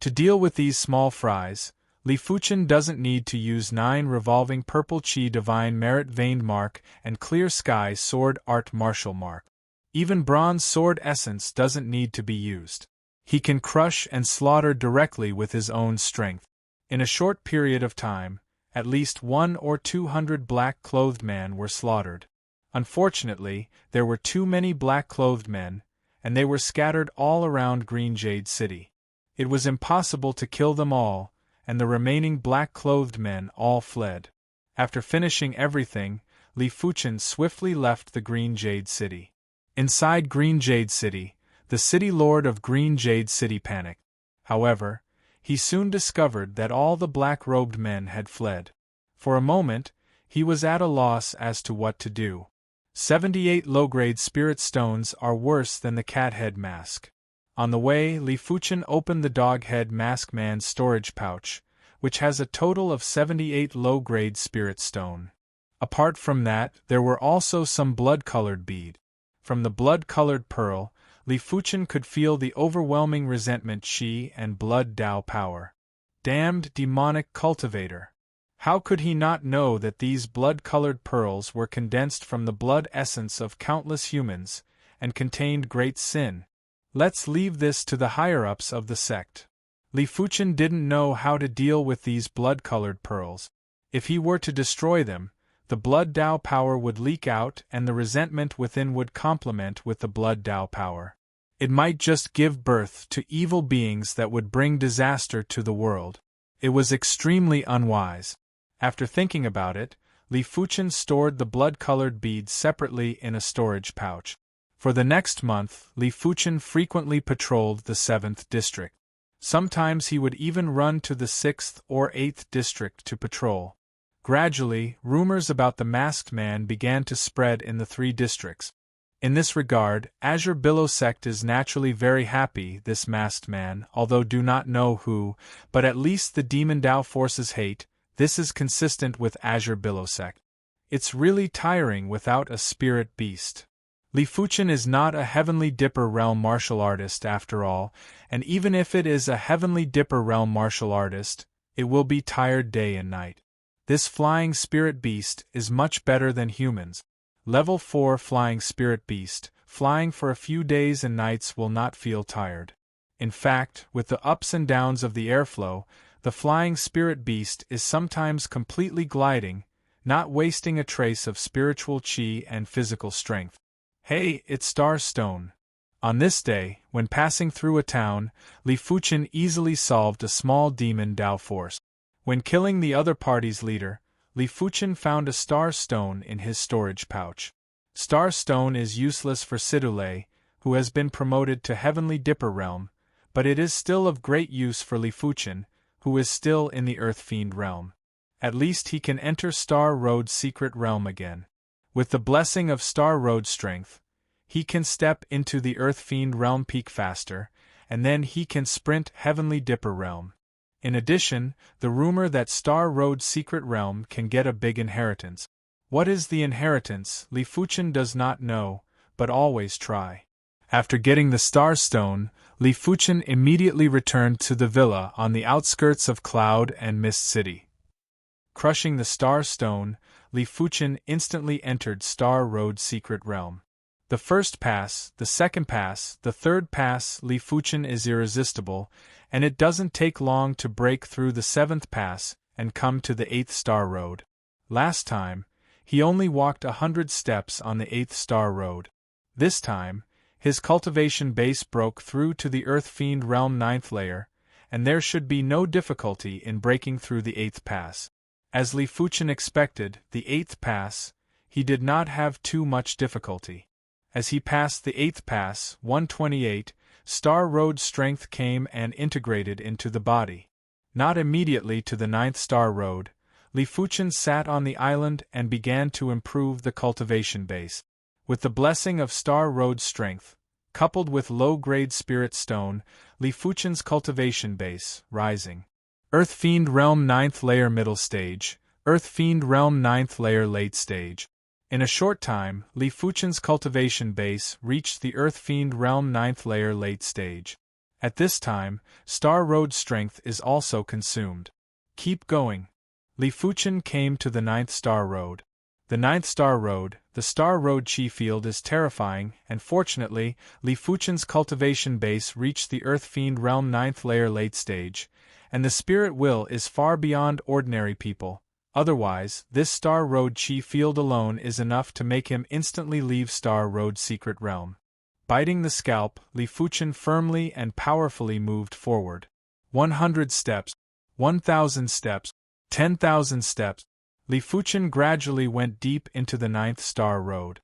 To deal with these small fries, Li Fuchen doesn't need to use 9 revolving purple Qi divine merit veined mark and clear sky sword art martial mark. Even bronze sword essence doesn't need to be used. He can crush and slaughter directly with his own strength. In a short period of time, at least 100 or 200 black-clothed men were slaughtered. Unfortunately, there were too many black-clothed men, and they were scattered all around Green Jade City. It was impossible to kill them all, and the remaining black-clothed men all fled. After finishing everything, Li Fuchen swiftly left the Green Jade City. Inside Green Jade City, the city lord of Green Jade City panicked. However, he soon discovered that all the black-robed men had fled. For a moment, he was at a loss as to what to do. 78 low-grade spirit stones are worse than the cat head mask. On the way, Li Fuchen opened the dog head mask man's storage pouch, which has a total of 78 low-grade spirit stone. Apart from that, there were also some blood-colored bead. From the blood-colored pearl, Li Fuchen could feel the overwhelming resentment Qi and blood Tao power. Damned demonic cultivator! How could he not know that these blood-colored pearls were condensed from the blood essence of countless humans, and contained great sin? Let's leave this to the higher-ups of the sect. Li Fuchen didn't know how to deal with these blood-colored pearls. If he were to destroy them, the blood Tao power would leak out and the resentment within would complement with the blood Tao power. It might just give birth to evil beings that would bring disaster to the world. It was extremely unwise. After thinking about it, Li Fuchen stored the blood-colored beads separately in a storage pouch. For the next month, Li Fuchen frequently patrolled the 7th district. Sometimes he would even run to the 6th or 8th district to patrol. Gradually, rumors about the masked man began to spread in the 3 districts. In this regard, Azure Billow sect is naturally very happy this masked man, although do not know who, but at least the demon Tao forces hate. This is consistent with Azure Billow sect. It's really tiring without a spirit beast. Li Fuchen is not a Heavenly Dipper realm martial artist after all, and even if it is a Heavenly Dipper realm martial artist, it will be tired day and night. This flying spirit beast is much better than humans. Level 4 flying spirit beast, flying for a few days and nights will not feel tired. In fact, with the ups and downs of the airflow, the flying spirit beast is sometimes completely gliding, not wasting a trace of spiritual chi and physical strength. Hey, it's Star Stone. On this day, when passing through a town, Li Fuchen easily solved a small demon Tao force. When killing the other party's leader, Li Fuchen found a Star Stone in his storage pouch. Star Stone is useless for Sidule, who has been promoted to Heavenly Dipper realm, but it is still of great use for Li Fuchen, who is still in the Earth Fiend realm. At least he can enter Star Road's secret realm again. With the blessing of Star Road's strength, he can step into the Earth Fiend realm peak faster, and then he can sprint Heavenly Dipper realm. In addition, the rumor that Star Road's secret realm can get a big inheritance. What is the inheritance, Li Fuchen does not know, but always try. After getting the Star Stone, Li Fuchen immediately returned to the villa on the outskirts of Cloud and Mist City. Crushing the Star Stone, Li Fuchen instantly entered Star Road's secret realm. The first pass, the second pass, the third pass, Li Fuchen is irresistible, and it doesn't take long to break through the 7th pass and come to the 8th Star Road. Last time, he only walked 100 steps on the 8th Star Road. This time, his cultivation base broke through to the Earth Fiend realm 9th layer, and there should be no difficulty in breaking through the 8th pass. As Li Fuchen expected, the 8th pass, he did not have too much difficulty. As he passed the 8th pass, 128, Star Road strength came and integrated into the body. Not immediately to the 9th Star Road, Li Fuchen sat on the island and began to improve the cultivation base. With the blessing of Star Road's strength, coupled with low-grade spirit stone, Li Fuchen's cultivation base, rising. Earth Fiend Realm 9th layer middle stage, Earth Fiend Realm 9th layer late stage. In a short time, Li Fuchen's cultivation base reached the Earth Fiend Realm 9th layer late stage. At this time, Star Road's strength is also consumed. Keep going. Li Fuchen came to the 9th Star Road. The 9th Star Road, the Star Road chi field is terrifying, and fortunately, Li Fuchen's cultivation base reached the Earth Fiend Realm 9th layer late stage, and the spirit will is far beyond ordinary people. Otherwise, this Star Road chi field alone is enough to make him instantly leave Star Road's secret realm. Biting the scalp, Li Fuchen firmly and powerfully moved forward. 100 steps, 1,000 steps, 10,000 steps. Li Fuchen gradually went deep into the 9th Star Road.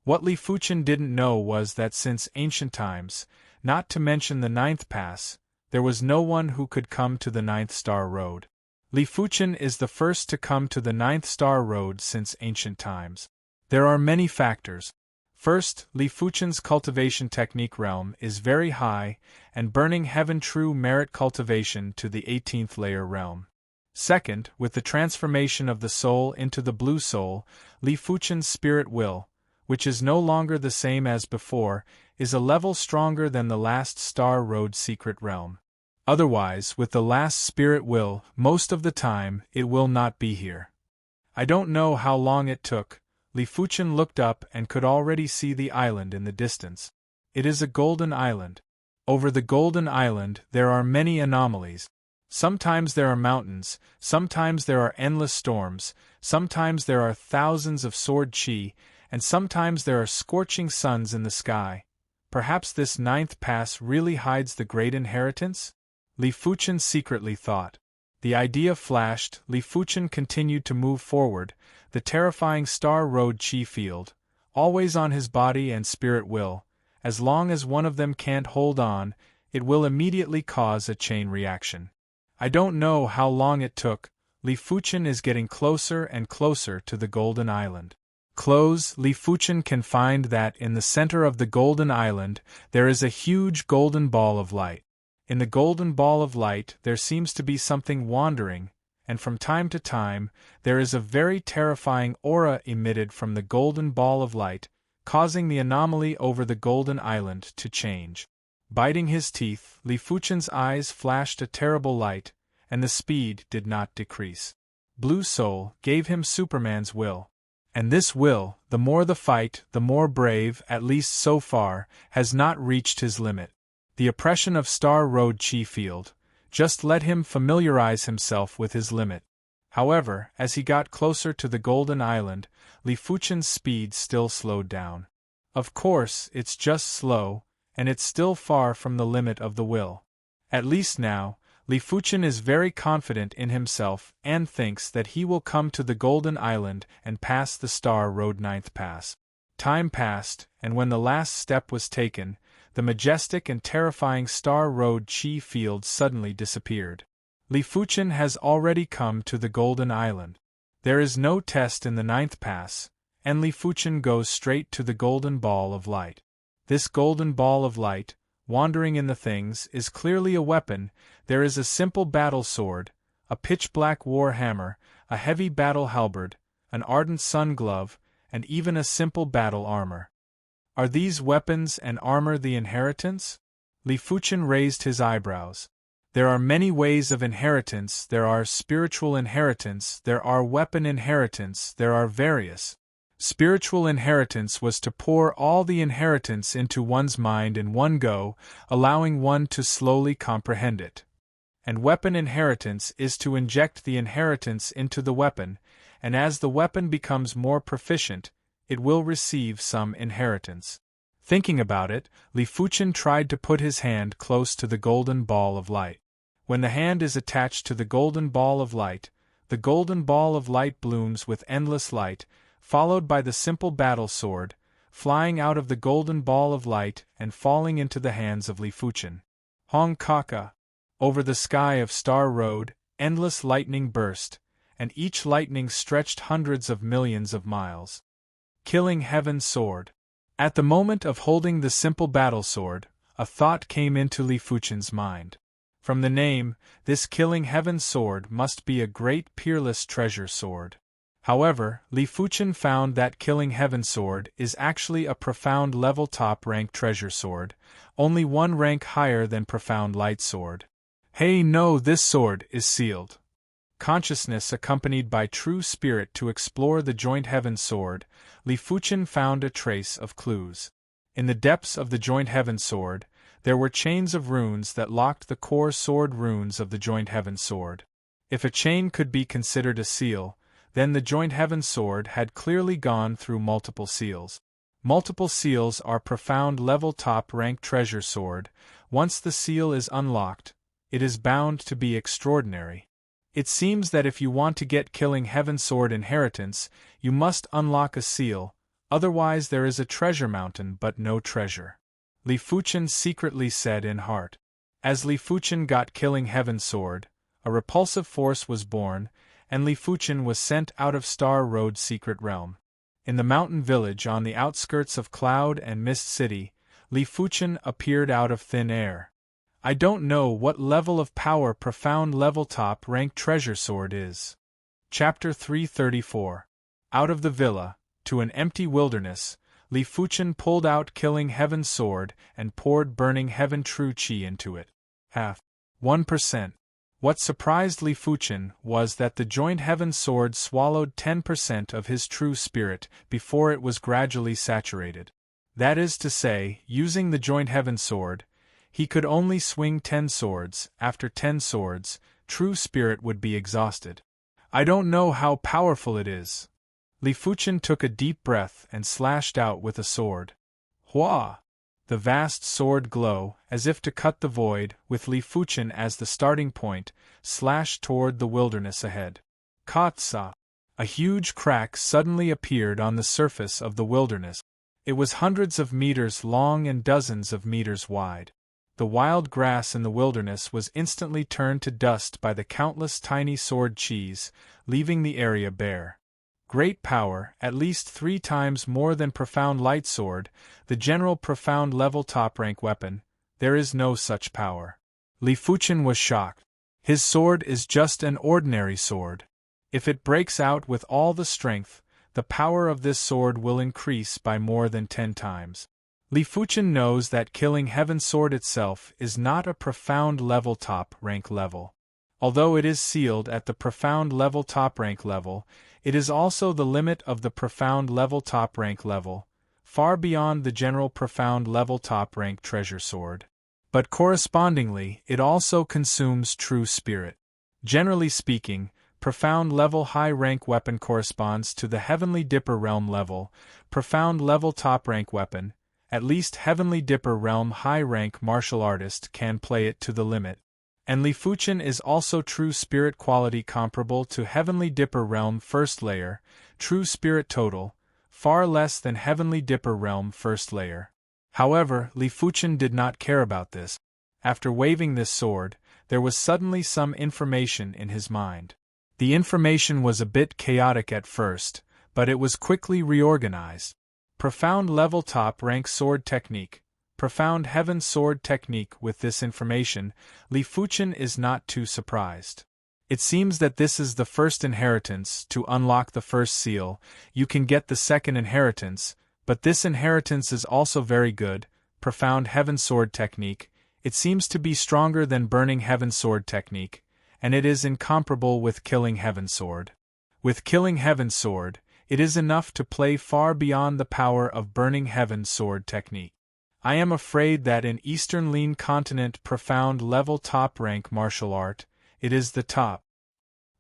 What Li Fuchen didn't know was that since ancient times, not to mention the 9th pass, there was no one who could come to the 9th Star Road. Li Fuchen is the first to come to the 9th Star Road since ancient times. There are many factors. First, Li Fuchen's cultivation technique realm is very high, and burning heaven true merit cultivation to the 18th layer realm. Second, with the transformation of the soul into the blue soul, Li Fuchen's spirit will, which is no longer the same as before, is a level stronger than the last Star Road secret realm. Otherwise, with the last spirit will, most of the time, it will not be here. I don't know how long it took. Li Fuchen looked up and could already see the island in the distance. It is a golden island. Over the golden island there are many anomalies. Sometimes there are mountains, sometimes there are endless storms, sometimes there are thousands of sword chi, and sometimes there are scorching suns in the sky. Perhaps this ninth pass really hides the great inheritance? Li Fuchen secretly thought. The idea flashed. Li Fuchen continued to move forward, the terrifying Star Road Chi field, always on his body and spirit will. As long as one of them can't hold on, it will immediately cause a chain reaction. I don't know how long it took. Li Fuchen is getting closer and closer to the Golden Island. Li Fuchen can find that in the center of the Golden Island there is a huge golden ball of light. In the golden ball of light there seems to be something wandering, and from time to time there is a very terrifying aura emitted from the golden ball of light, causing the anomaly over the Golden Island to change. Biting his teeth, Li Fuchen's eyes flashed a terrible light, and the speed did not decrease. Blue Soul gave him Superman's will. And this will, the more the fight, the more brave, at least so far, has not reached his limit. The oppression of Star Road Chi field, just let him familiarize himself with his limit. However, as he got closer to the Golden Island, Li Fuchen's speed still slowed down. Of course, it's just slow, and it's still far from the limit of the will. At least now, Li Fuchen is very confident in himself and thinks that he will come to the Golden Island and pass the Star Road Ninth Pass. Time passed, and when the last step was taken, the majestic and terrifying Star Road Chi field suddenly disappeared. Li Fuchen has already come to the Golden Island. There is no test in the Ninth Pass, and Li Fuchen goes straight to the Golden Ball of Light. This Golden Ball of Light, wandering in the things, is clearly a weapon. There is a simple battle sword, a pitch-black war hammer, a heavy battle halberd, an ardent sun glove, and even a simple battle armor. Are these weapons and armor the inheritance? Li Fuchen raised his eyebrows. There are many ways of inheritance. There are spiritual inheritance, there are weapon inheritance, there are various. Spiritual inheritance was to pour all the inheritance into one's mind in one go, allowing one to slowly comprehend it. And weapon inheritance is to inject the inheritance into the weapon, and as the weapon becomes more proficient, it will receive some inheritance. Thinking about it, Li Fuchen tried to put his hand close to the golden ball of light. When the hand is attached to the golden ball of light, the golden ball of light blooms with endless light, followed by the simple battle sword, flying out of the golden ball of light and falling into the hands of Li Fuchen. Hong Kaka. Over the sky of Star Road, endless lightning burst, and each lightning stretched hundreds of millions of miles. Killing Heaven's Sword. At the moment of holding the simple battle sword, a thought came into Li Fuchen's mind. From the name, this Killing Heaven's Sword must be a great peerless treasure sword. However, Li Fuchen found that Killing Heaven's Sword is actually a profound level top-rank treasure sword, only one rank higher than Profound Light Sword. Hey no, this sword is sealed. Consciousness accompanied by true spirit to explore the Joint Heaven Sword, Li Fuchen found a trace of clues. In the depths of the Joint Heaven Sword, there were chains of runes that locked the core sword runes of the Joint Heaven Sword. If a chain could be considered a seal, then the Joint Heaven Sword had clearly gone through multiple seals. Multiple seals are profound level top-rank treasure sword. Once the seal is unlocked, it is bound to be extraordinary. It seems that if you want to get Killing Heaven Sword inheritance, you must unlock a seal, otherwise there is a treasure mountain but no treasure. Li Fuchen secretly said in heart. As Li Fuchen got Killing Heaven Sword, a repulsive force was born, and Li Fuchen was sent out of Star Road Secret Realm. In the mountain village on the outskirts of Cloud and Mist City, Li Fuchen appeared out of thin air. I don't know what level of power profound level top rank treasure sword is. Chapter 334. Out of the villa, to an empty wilderness, Li Fuchen pulled out Killing Heaven Sword and poured Burning Heaven True Chi into it. 1%. What surprised Li Fuchen was that the Joint Heaven Sword swallowed 10% of his true spirit before it was gradually saturated. That is to say, using the Joint Heaven Sword, he could only swing 10 swords. After 10 swords, true spirit would be exhausted. I don't know how powerful it is. Li Fuchen took a deep breath and slashed out with a sword. Hua! the vast sword glow, as if to cut the void, with Li Fuchen as the starting point, slashed toward the wilderness ahead. Katsa! A huge crack suddenly appeared on the surface of the wilderness. It was hundreds of meters long and dozens of meters wide. The wild grass in the wilderness was instantly turned to dust by the countless tiny sword cheese, leaving the area bare. Great power, at least 3 times more than Profound Light Sword, the general profound level top-rank weapon. There is no such power. Li Fuchen was shocked. His sword is just an ordinary sword. If it breaks out with all the strength, the power of this sword will increase by more than 10 times. Li Fuchen knows that Killing Heaven Sword itself is not a profound level top-rank level. Although it is sealed at the profound level top-rank level, it is also the limit of the profound level top-rank level, far beyond the general profound level top-rank treasure sword. But correspondingly, it also consumes true spirit. Generally speaking, profound level high-rank weapon corresponds to the Heavenly Dipper realm level, profound level top-rank weapon. At least Heavenly Dipper realm high-rank martial artist can play it to the limit. And Li Fuchen is also true spirit quality comparable to Heavenly Dipper realm first layer, true spirit total, far less than Heavenly Dipper realm first layer. However, Li Fuchen did not care about this. After waving this sword, there was suddenly some information in his mind. The information was a bit chaotic at first, but it was quickly reorganized. Profound level top rank sword technique. Profound Heaven Sword technique. With this information, Li Fuchen is not too surprised. It seems that this is the first inheritance. To unlock the first seal, you can get the second inheritance, but this inheritance is also very good. Profound Heaven Sword technique. It seems to be stronger than Burning Heaven Sword technique, and it is incomparable with Killing Heaven Sword. With Killing Heaven Sword, it is enough to play far beyond the power of Burning Heaven Sword technique. I am afraid that in Eastern Lean Continent profound level top rank martial art, it is the top.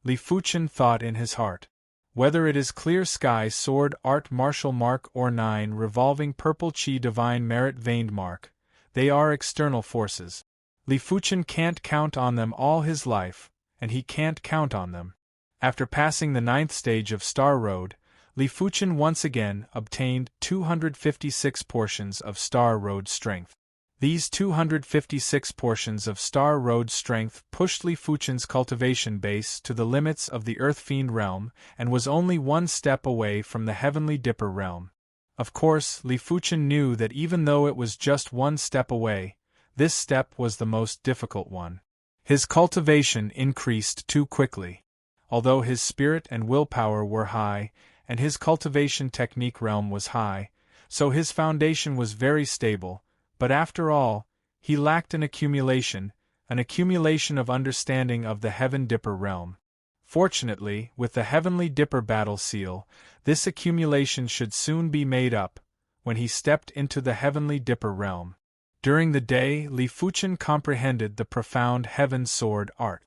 Li Fuchen thought in his heart. Whether it is Clear Sky Sword Art Martial Mark or 9 Revolving Purple Chi Divine Merit Veined Mark, they are external forces. Li Fuchen can't count on them all his life, and he can't count on them. After passing the 9th stage of Star Road, Li Fuchen once again obtained 256 portions of Star Road strength. These 256 portions of Star Road strength pushed Li Fuchen's cultivation base to the limits of the Earth Fiend realm and was only one step away from the Heavenly Dipper realm. Of course, Li Fuchen knew that even though it was just one step away, this step was the most difficult one. His cultivation increased too quickly. Although his spirit and willpower were high, and his cultivation technique realm was high, so his foundation was very stable, but after all, he lacked an accumulation of understanding of the Heaven Dipper realm. Fortunately, with the Heavenly Dipper battle seal, this accumulation should soon be made up, when he stepped into the Heavenly Dipper realm. During the day, Li Fuchen comprehended the profound Heaven Sword art.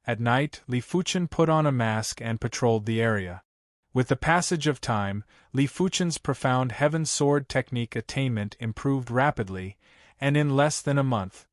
At night, Li Fuchen put on a mask and patrolled the area. With the passage of time, Li Fuchen's profound Heaven Sword technique attainment improved rapidly, and in less than a month,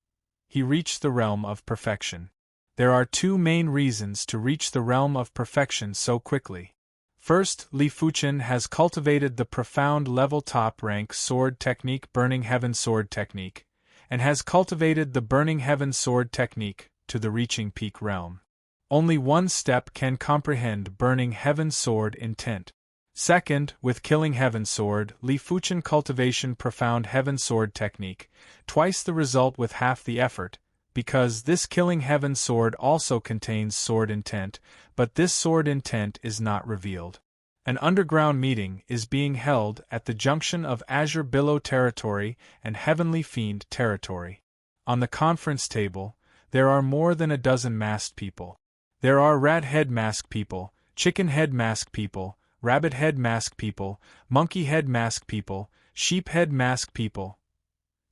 he reached the realm of perfection. There are 2 main reasons to reach the realm of perfection so quickly. First, Li Fuchen has cultivated the profound level top rank sword technique Burning Heaven Sword technique, and has cultivated the Burning Heaven Sword technique to the reaching peak realm. Only one step can comprehend Burning Heaven Sword intent. Second, with Killing Heaven Sword, Li Fuchen cultivation Profound Heaven Sword technique, twice the result with half the effort, because this Killing Heaven Sword also contains sword intent, but this sword intent is not revealed. An underground meeting is being held at the junction of Azure Billow territory and Heavenly Fiend territory. On the conference table, there are more than a dozen masked people. There are rat head mask people, chicken head mask people, rabbit head mask people, monkey head mask people, sheep head mask people.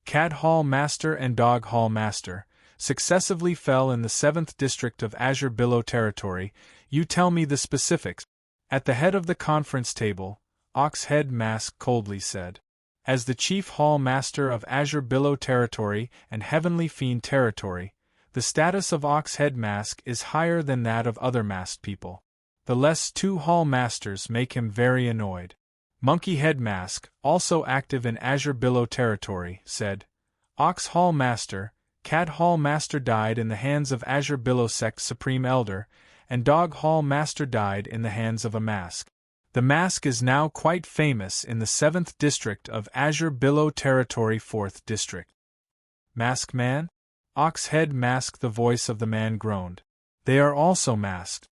Cat Hall Master and Dog Hall Master successively fell in the 7th district of Azure Billow territory. You tell me the specifics. At the head of the conference table, Ox Head Mask coldly said. As the Chief Hall Master of Azure Billow Territory and Heavenly Fiend Territory, the status of Ox Head Mask is higher than that of other masked people. The less two Hall Masters make him very annoyed. Monkey Head Mask, also active in Azure Billow Territory, said, Ox Hall Master, Cat Hall Master died in the hands of Azure Billow Sect Supreme Elder, and Dog Hall Master died in the hands of a mask. The mask is now quite famous in the 7th District of Azure Billow Territory 4th District. Mask Man? Ox Head Mask. The voice of the man groaned. They are also masked.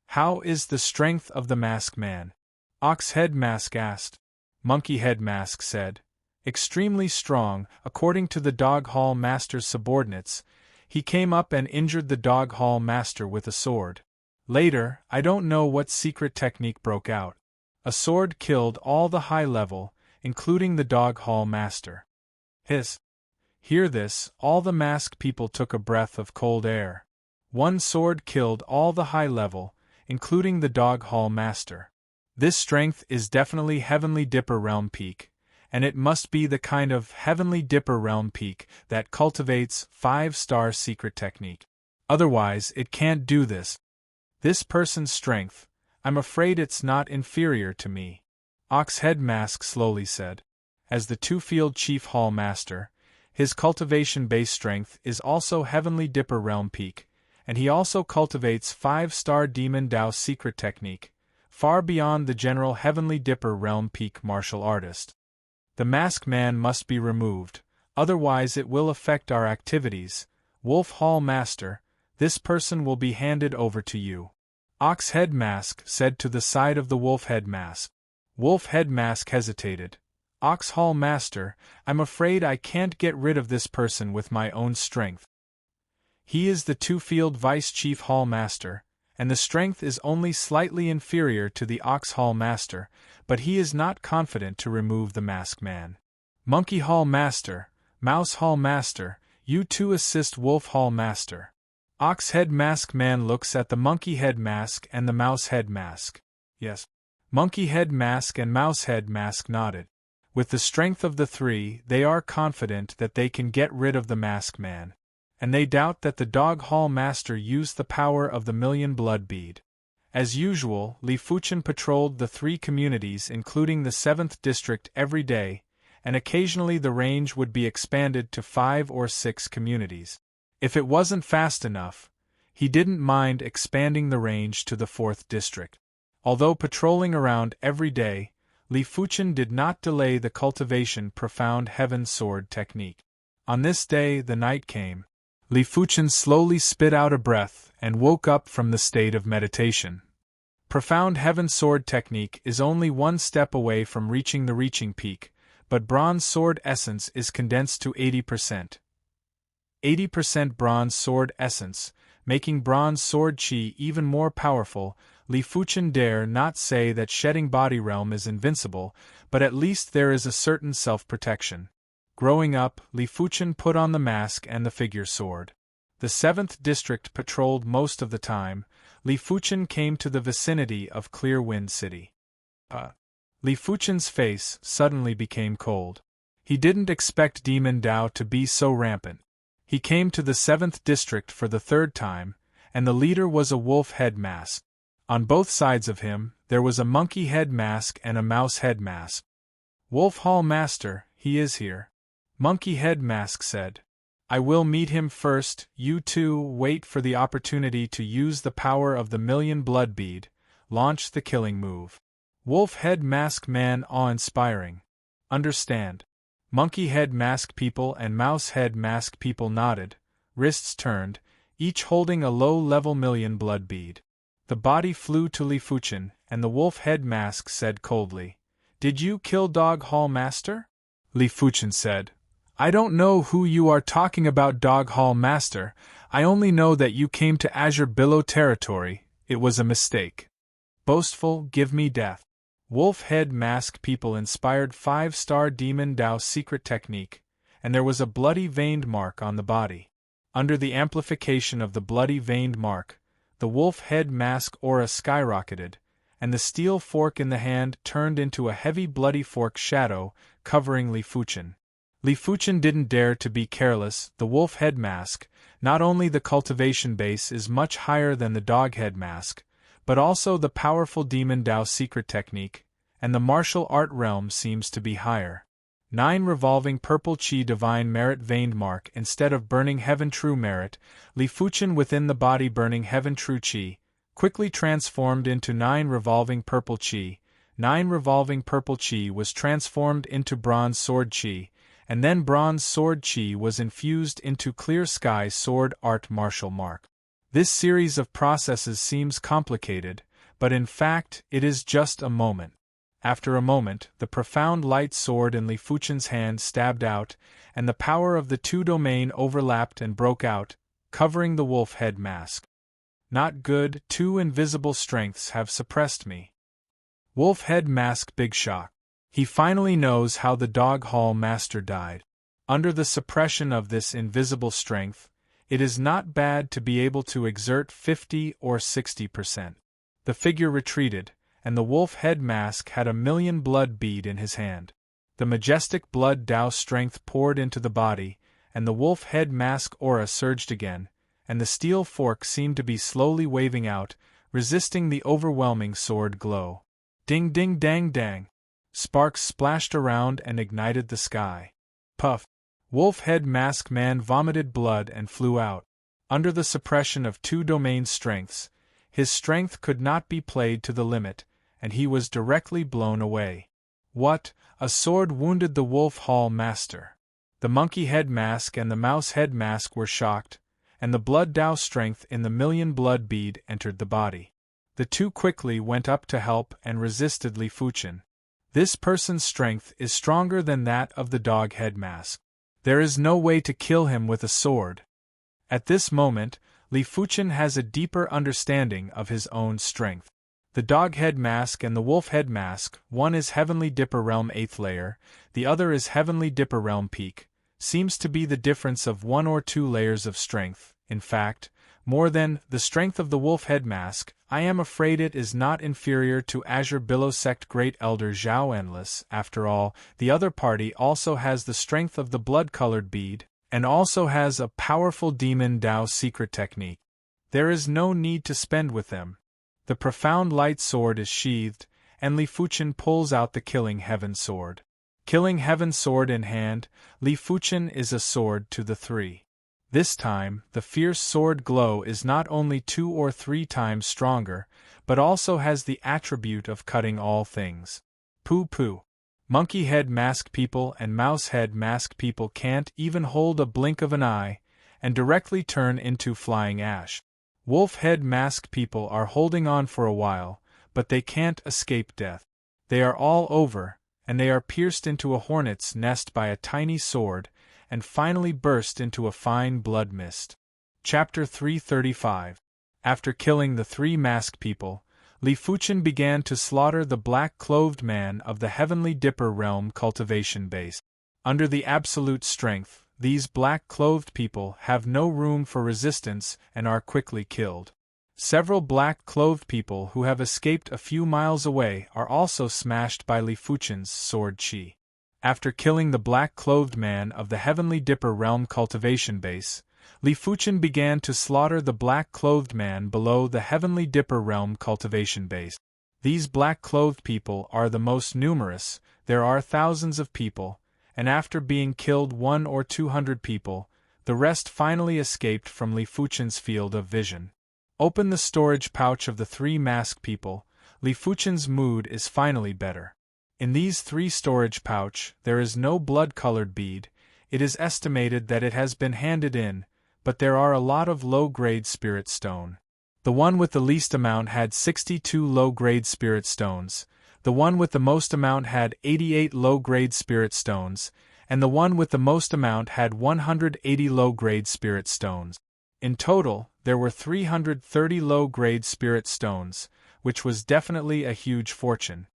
How is the strength of the Mask Man? Ox Head Mask asked. Monkey Head Mask said, extremely strong, according to the Dog Hall Master's subordinates. He came up and injured the Dog Hall Master with a sword. Later, I don't know what secret technique broke out. A sword killed all the high level, including the Dog Hall Master. Hear this, all the masked people took a breath of cold air. One sword killed all the high level, including the Dog Hall Master. This strength is definitely Heavenly Dipper Realm Peak, and it must be the kind of Heavenly Dipper Realm Peak that cultivates 5-star secret technique. Otherwise, it can't do this. This person's strength, I'm afraid it's not inferior to me, Ox Head Mask slowly said. As the Two-Field Chief Hall Master, his cultivation-based strength is also Heavenly Dipper Realm Peak, and he also cultivates 5-star Demon Dao secret technique, far beyond the general Heavenly Dipper Realm Peak martial artist. The Mask Man must be removed, otherwise it will affect our activities. Wolf Hall Master, this person will be handed over to you, Ox Head Mask said to the side of the Wolf Head Mask. Wolf Head Mask hesitated. Ox Hall Master, I'm afraid I can't get rid of this person with my own strength. He is the Two-Field Vice Chief Hall Master, and the strength is only slightly inferior to the Ox Hall Master, but he is not confident to remove the Mask Man. Monkey Hall Master, Mouse Hall Master, you two assist Wolf Hall Master. Ox Head Mask Man looks at the Monkey Head Mask and the Mouse Head Mask. Yes. Monkey Head Mask and Mouse Head Mask nodded. With the strength of the three, they are confident that they can get rid of the Mask Man. And they doubt that the Dog Hall Master used the power of the Million Blood Bead. As usual, Li Fuchen patrolled the 3 communities including the 7th District every day, and occasionally the range would be expanded to 5 or 6 communities. If it wasn't fast enough, he didn't mind expanding the range to the 4th District. Although patrolling around every day, Li Fuchen did not delay the cultivation Profound Heaven Sword technique. On this day the night came. Li Fuchen slowly spit out a breath and woke up from the state of meditation. Profound Heaven Sword technique is only one step away from reaching the reaching peak, but Bronze Sword Essence is condensed to 80%. 80% Bronze Sword Essence, making Bronze Sword Chi even more powerful. Li Fuchen dare not say that shedding body realm is invincible, but at least there is a certain self-protection. Growing up, Li Fuchen put on the mask and the figure sword. The 7th District patrolled most of the time. Li Fuchen came to the vicinity of Clear Wind City. Li Fuchen's face suddenly became cold. He didn't expect Demon Dao to be so rampant. He came to the 7th District for the 3rd time, and the leader was a wolf head mask. On both sides of him, there was a monkey head mask and a mouse head mask. Wolf Hall Master, he is here, Monkey Head Mask said. I will meet him first. You two wait for the opportunity to use the power of the Million Blood Bead, launch the killing move. Wolf Head Mask Man awe-inspiring. Understand. Monkey Head Mask people and Mouse Head Mask people nodded, wrists turned, each holding a low-level Million Blood Bead. The body flew to Li Fuchen, and the Wolf Head Mask said coldly, Did you kill Dog Hall Master? Li Fuchen said, I don't know who you are talking about, Dog Hall Master. I only know that you came to Azure Billow Territory. It was a mistake. Boastful, give me death. Wolf Head Mask people inspired 5-star Demon Dao secret technique, and there was a bloody veined mark on the body. Under the amplification of the bloody veined mark, the Wolf Head Mask aura skyrocketed, and the steel fork in the hand turned into a heavy bloody fork shadow, covering Li Fuchen. Li Fuchen didn't dare to be careless. The wolf head mask, not only the cultivation base is much higher than the dog head mask, but also the powerful demon Dao secret technique, and the martial art realm seems to be higher. 9 revolving purple chi divine merit veined mark instead of burning heaven true merit. Li Fuchen within the body burning heaven true chi, quickly transformed into 9 revolving purple chi. 9 revolving purple chi was transformed into bronze sword chi, and then bronze sword chi was infused into clear sky sword art martial mark. This series of processes seems complicated, but in fact it is just a moment. After a moment, the profound light sword in Li Fuchen's hand stabbed out, and the power of the 2 domain overlapped and broke out, covering the wolf head mask. Not good, 2 invisible strengths have suppressed me. Wolf head mask big shock. He finally knows how the dog hall master died. Under the suppression of this invisible strength, it is not bad to be able to exert 50 or 60%. The figure retreated, and the wolf head mask had a million blood bead in his hand. The majestic blood Dao strength poured into the body, and the wolf head mask aura surged again, and the steel fork seemed to be slowly waving out, resisting the overwhelming sword glow. Ding ding dang dang. Sparks splashed around and ignited the sky. Puff. Wolf head mask man vomited blood and flew out. Under the suppression of 2 domain strengths, his strength could not be played to the limit, and he was directly blown away. What? A sword wounded the wolf hall master. The monkey head mask and the mouse head mask were shocked, and the blood Dao strength in the million blood bead entered the body. The 2 quickly went up to help and resisted Li Fuchen. This person's strength is stronger than that of the dog head mask. There is no way to kill him with a sword. At this moment, Li Fuchen has a deeper understanding of his own strength. The dog head mask and the wolf head mask, one is Heavenly Dipper Realm 8th layer, the other is Heavenly Dipper Realm Peak, seems to be the difference of 1 or 2 layers of strength. In fact, more than the strength of the wolf head mask, I am afraid it is not inferior to Azure Billow Sect Great Elder Zhao Endless. After all, the other party also has the strength of the blood-colored bead, and also has a powerful demon Dao secret technique. There is no need to spend with them. The profound light sword is sheathed, and Li Fuchen pulls out the Killing Heaven sword. Killing Heaven sword in hand, Li Fuchen is a sword to the 3. This time, the fierce sword glow is not only 2 or 3 times stronger, but also has the attribute of cutting all things. Pooh pooh. Monkey head mask people and mouse head mask people can't even hold a blink of an eye, and directly turn into flying ash. Wolf head mask people are holding on for a while, but they can't escape death. They are all over, and they are pierced into a hornet's nest by a tiny sword, and finally burst into a fine blood mist. Chapter 335. After killing the 3 mask people, Li Fuchen began to slaughter the black-clothed man of the Heavenly Dipper Realm cultivation base. Under the absolute strength, these black-clothed people have no room for resistance and are quickly killed. Several black-clothed people who have escaped a few miles away are also smashed by Li Fuchen's sword chi. After killing the black-clothed man of the Heavenly Dipper Realm cultivation base, Li Fuchen began to slaughter the black-clothed man below the Heavenly Dipper Realm cultivation base. These black-clothed people are the most numerous. There are thousands of people, and after being killed 100 or 200 people, the rest finally escaped from Li Fuchen's field of vision. Open the storage pouch of the 3 mask people. Li Fuchen's mood is finally better. In these 3 storage pouch, there is no blood-colored bead. It is estimated that it has been handed in, but there are a lot of low-grade spirit stone. The one with the least amount had 62 low-grade spirit stones, the one with the most amount had 88 low-grade spirit stones, and the one with the most amount had 180 low-grade spirit stones. In total, there were 330 low-grade spirit stones, which was definitely a huge fortune.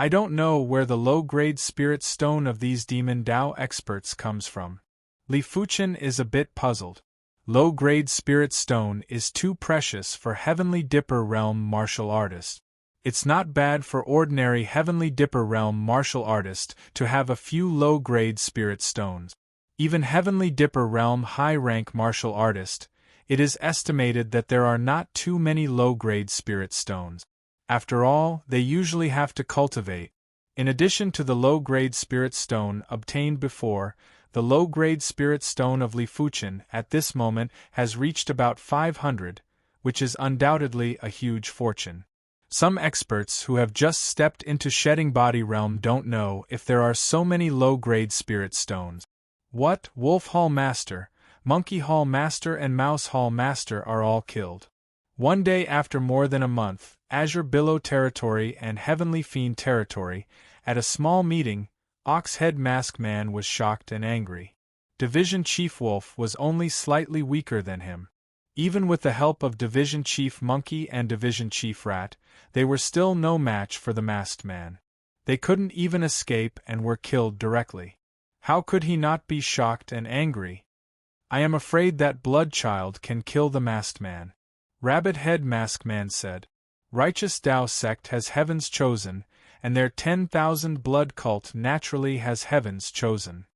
I don't know where the low-grade spirit stone of these demon Dao experts comes from. Li Fuchen is a bit puzzled. Low-grade spirit stone is too precious for Heavenly Dipper Realm martial artists. It's not bad for ordinary Heavenly Dipper realm martial artist to have a few low-grade spirit stones. Even Heavenly Dipper realm high-rank martial artist, it is estimated that there are not too many low-grade spirit stones. After all, they usually have to cultivate. In addition to the low-grade spirit stone obtained before, the low-grade spirit stone of Lifuchen at this moment has reached about 500, which is undoubtedly a huge fortune. Some experts who have just stepped into Shedding Body realm don't know if there are so many low-grade spirit stones. What? Wolf Hall Master, Monkey Hall Master and Mouse Hall Master are all killed. One day after more than a month, Azure Billow Territory and Heavenly Fiend Territory, at a small meeting, Oxhead Mask Man was shocked and angry. Division Chief Wolf was only slightly weaker than him. Even with the help of Division Chief Monkey and Division Chief Rat, they were still no match for the Masked Man. They couldn't even escape and were killed directly. How could he not be shocked and angry? I am afraid that Blood Child can kill the Masked Man. Rabbit Head Masked Man said. Righteous Tao Sect has Heaven's Chosen, and their 10,000 blood cult naturally has Heaven's Chosen.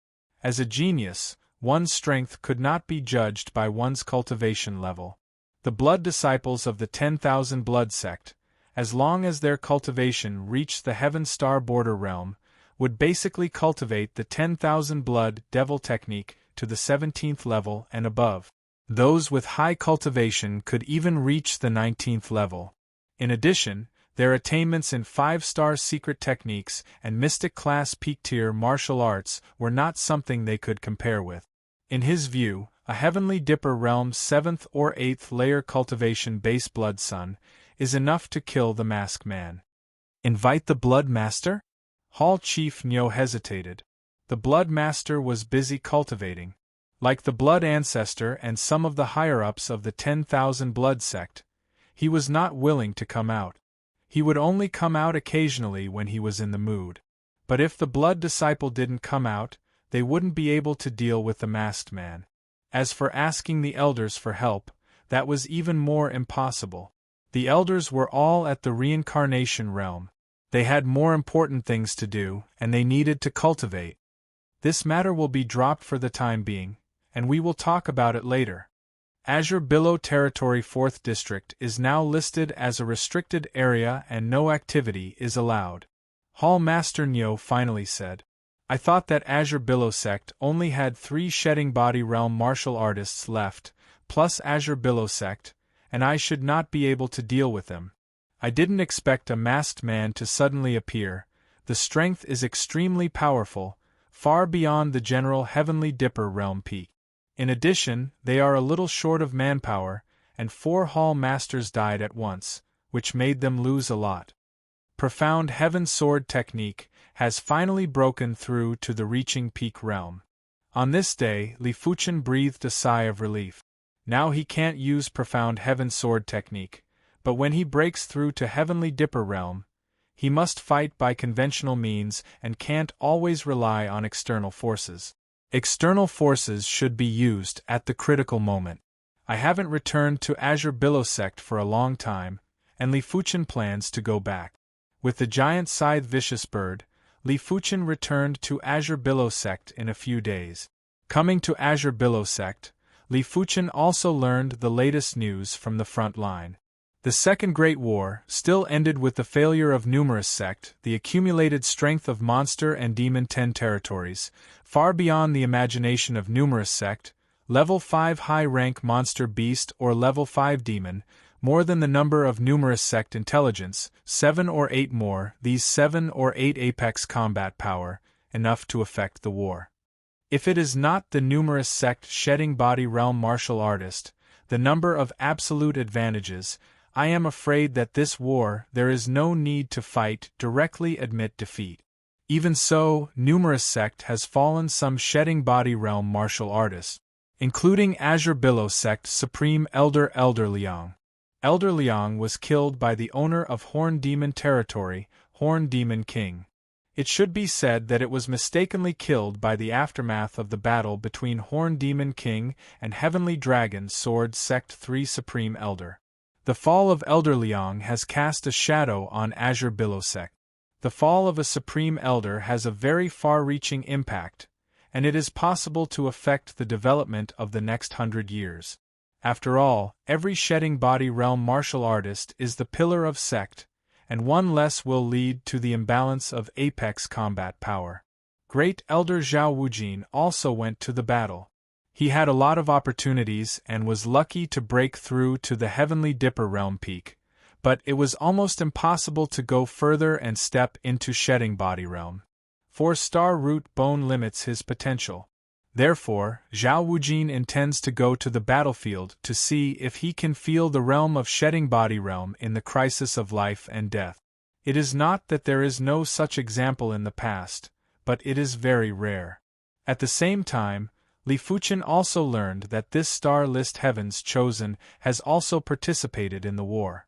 As a genius, one's strength could not be judged by one's cultivation level. The blood disciples of the 10,000 blood sect, as long as their cultivation reached the Heaven Star border realm, would basically cultivate the 10,000 blood devil technique to the 17th level and above. Those with high cultivation could even reach the 19th level. In addition, their attainments in 5-star secret techniques and mystic class peak tier martial arts were not something they could compare with. In his view, a Heavenly Dipper realm's 7th or 8th layer cultivation base Blood Sun is enough to kill the Masked Man. Invite the Blood Master? Hall Chief Nyo hesitated. The Blood Master was busy cultivating. Like the Blood Ancestor and some of the higher-ups of the 10,000 blood sect, he was not willing to come out. He would only come out occasionally when he was in the mood. But if the Blood Disciple didn't come out, they wouldn't be able to deal with the Masked Man. As for asking the elders for help, that was even more impossible. The elders were all at the reincarnation realm. They had more important things to do, and they needed to cultivate. This matter will be dropped for the time being, and we will talk about it later. Azure Billow Territory 4th District is now listed as a restricted area and no activity is allowed. Hall Master Nyo finally said. I thought that Azure Billow Sect only had 3 Shedding Body Realm martial artists left, plus Azure Billow Sect, and I should not be able to deal with them. I didn't expect a Masked Man to suddenly appear. The strength is extremely powerful, far beyond the general Heavenly Dipper realm peak. In addition, they are a little short of manpower, and 4 Hall Masters died at once, which made them lose a lot. Profound Heaven Sword technique has finally broken through to the reaching peak realm. On this day, Lifuchen breathed a sigh of relief. Now he can't use Profound Heaven Sword technique, but when he breaks through to Heavenly Dipper realm, he must fight by conventional means and can't always rely on external forces. External forces should be used at the critical moment. I haven't returned to Azure Billow Sect for a long time, and Lifuchen plans to go back. With the giant scythe Vicious Bird, Lifuchen returned to Azure Billow Sect in a few days. Coming to Azure Billow Sect, Lifuchen also learned the latest news from the front line. The Second Great War still ended with the failure of Numerous Sect, the accumulated strength of Monster and Demon 10 territories, far beyond the imagination of Numerous Sect, Level 5 high-rank Monster Beast or Level 5 Demon, more than the number of Numerous Sect intelligence, 7 or 8 more, these 7 or 8 apex combat power, enough to affect the war. If it is not the Numerous Sect Shedding Body Realm martial artist, the number of absolute advantages, I am afraid that this war there is no need to fight directly admit defeat. Even so, Numerous Sect has fallen some Shedding Body Realm martial artists, including Azure Billow Sect Supreme Elder Liang. Elder Liang was killed by the owner of Horn Demon Territory, Horn Demon King. It should be said that it was mistakenly killed by the aftermath of the battle between Horn Demon King and Heavenly Dragon Sword Sect 3 Supreme Elder. The fall of Elder Liang has cast a shadow on Azure Billow Sect. The fall of a Supreme Elder has a very far-reaching impact, and it is possible to affect the development of the next 100 years. After all, every shedding body realm martial artist is the pillar of sect, and one less will lead to the imbalance of apex combat power. Great Elder Zhao Wujin also went to the battle. He had a lot of opportunities and was lucky to break through to the Heavenly Dipper realm peak, but it was almost impossible to go further and step into shedding body realm. 4-star root bone limits his potential. Therefore, Zhao Wujin intends to go to the battlefield to see if he can feel the realm of shedding body realm in the crisis of life and death. It is not that there is no such example in the past, but it is very rare. At the same time, Li Fuchen also learned that this star list Heaven's Chosen has also participated in the war.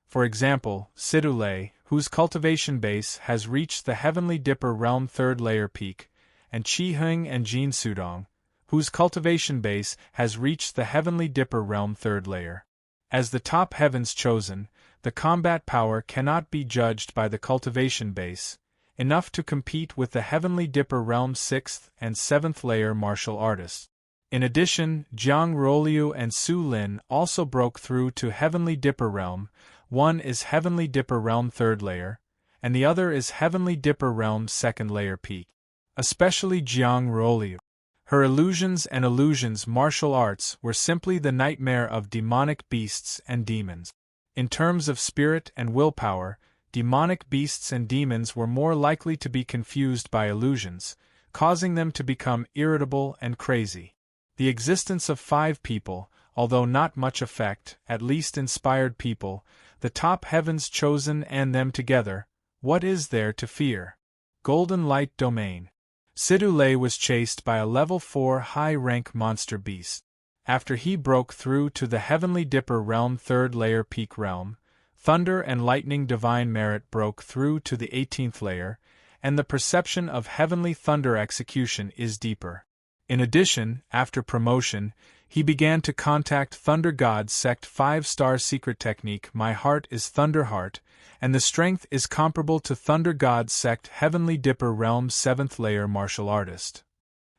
For example, Sidu Lei, whose cultivation base has reached the Heavenly Dipper realm 3rd layer peak, and Qi Heng and Jin Sudong, whose cultivation base has reached the Heavenly Dipper realm 3rd layer. As the top Heaven's Chosen, the combat power cannot be judged by the cultivation base, enough to compete with the Heavenly Dipper realm 6th and 7th layer martial artists. In addition, Jiang Ruoliu and Su Lin also broke through to Heavenly Dipper realm. One is Heavenly Dipper realm 3rd layer, and the other is Heavenly Dipper realm 2nd layer peak. Especially Jiang Ruoliu. Her illusions and illusions martial arts were simply the nightmare of demonic beasts and demons. In terms of spirit and willpower, demonic beasts and demons were more likely to be confused by illusions, causing them to become irritable and crazy. The existence of 5 people, although not much effect, at least inspired people, the top Heavens Chosen and them together, what is there to fear? Golden Light Domain. Sidu Lei was chased by a level 4 high-rank monster beast. After he broke through to the Heavenly Dipper realm 3rd layer peak realm, Thunder and Lightning Divine Merit broke through to the 18th layer, and the perception of Heavenly Thunder execution is deeper. In addition, after promotion, he began to contact Thunder God Sect 5-star secret technique My Heart is Thunder Heart, and the strength is comparable to Thunder God Sect Heavenly Dipper Realm 7th layer martial artist.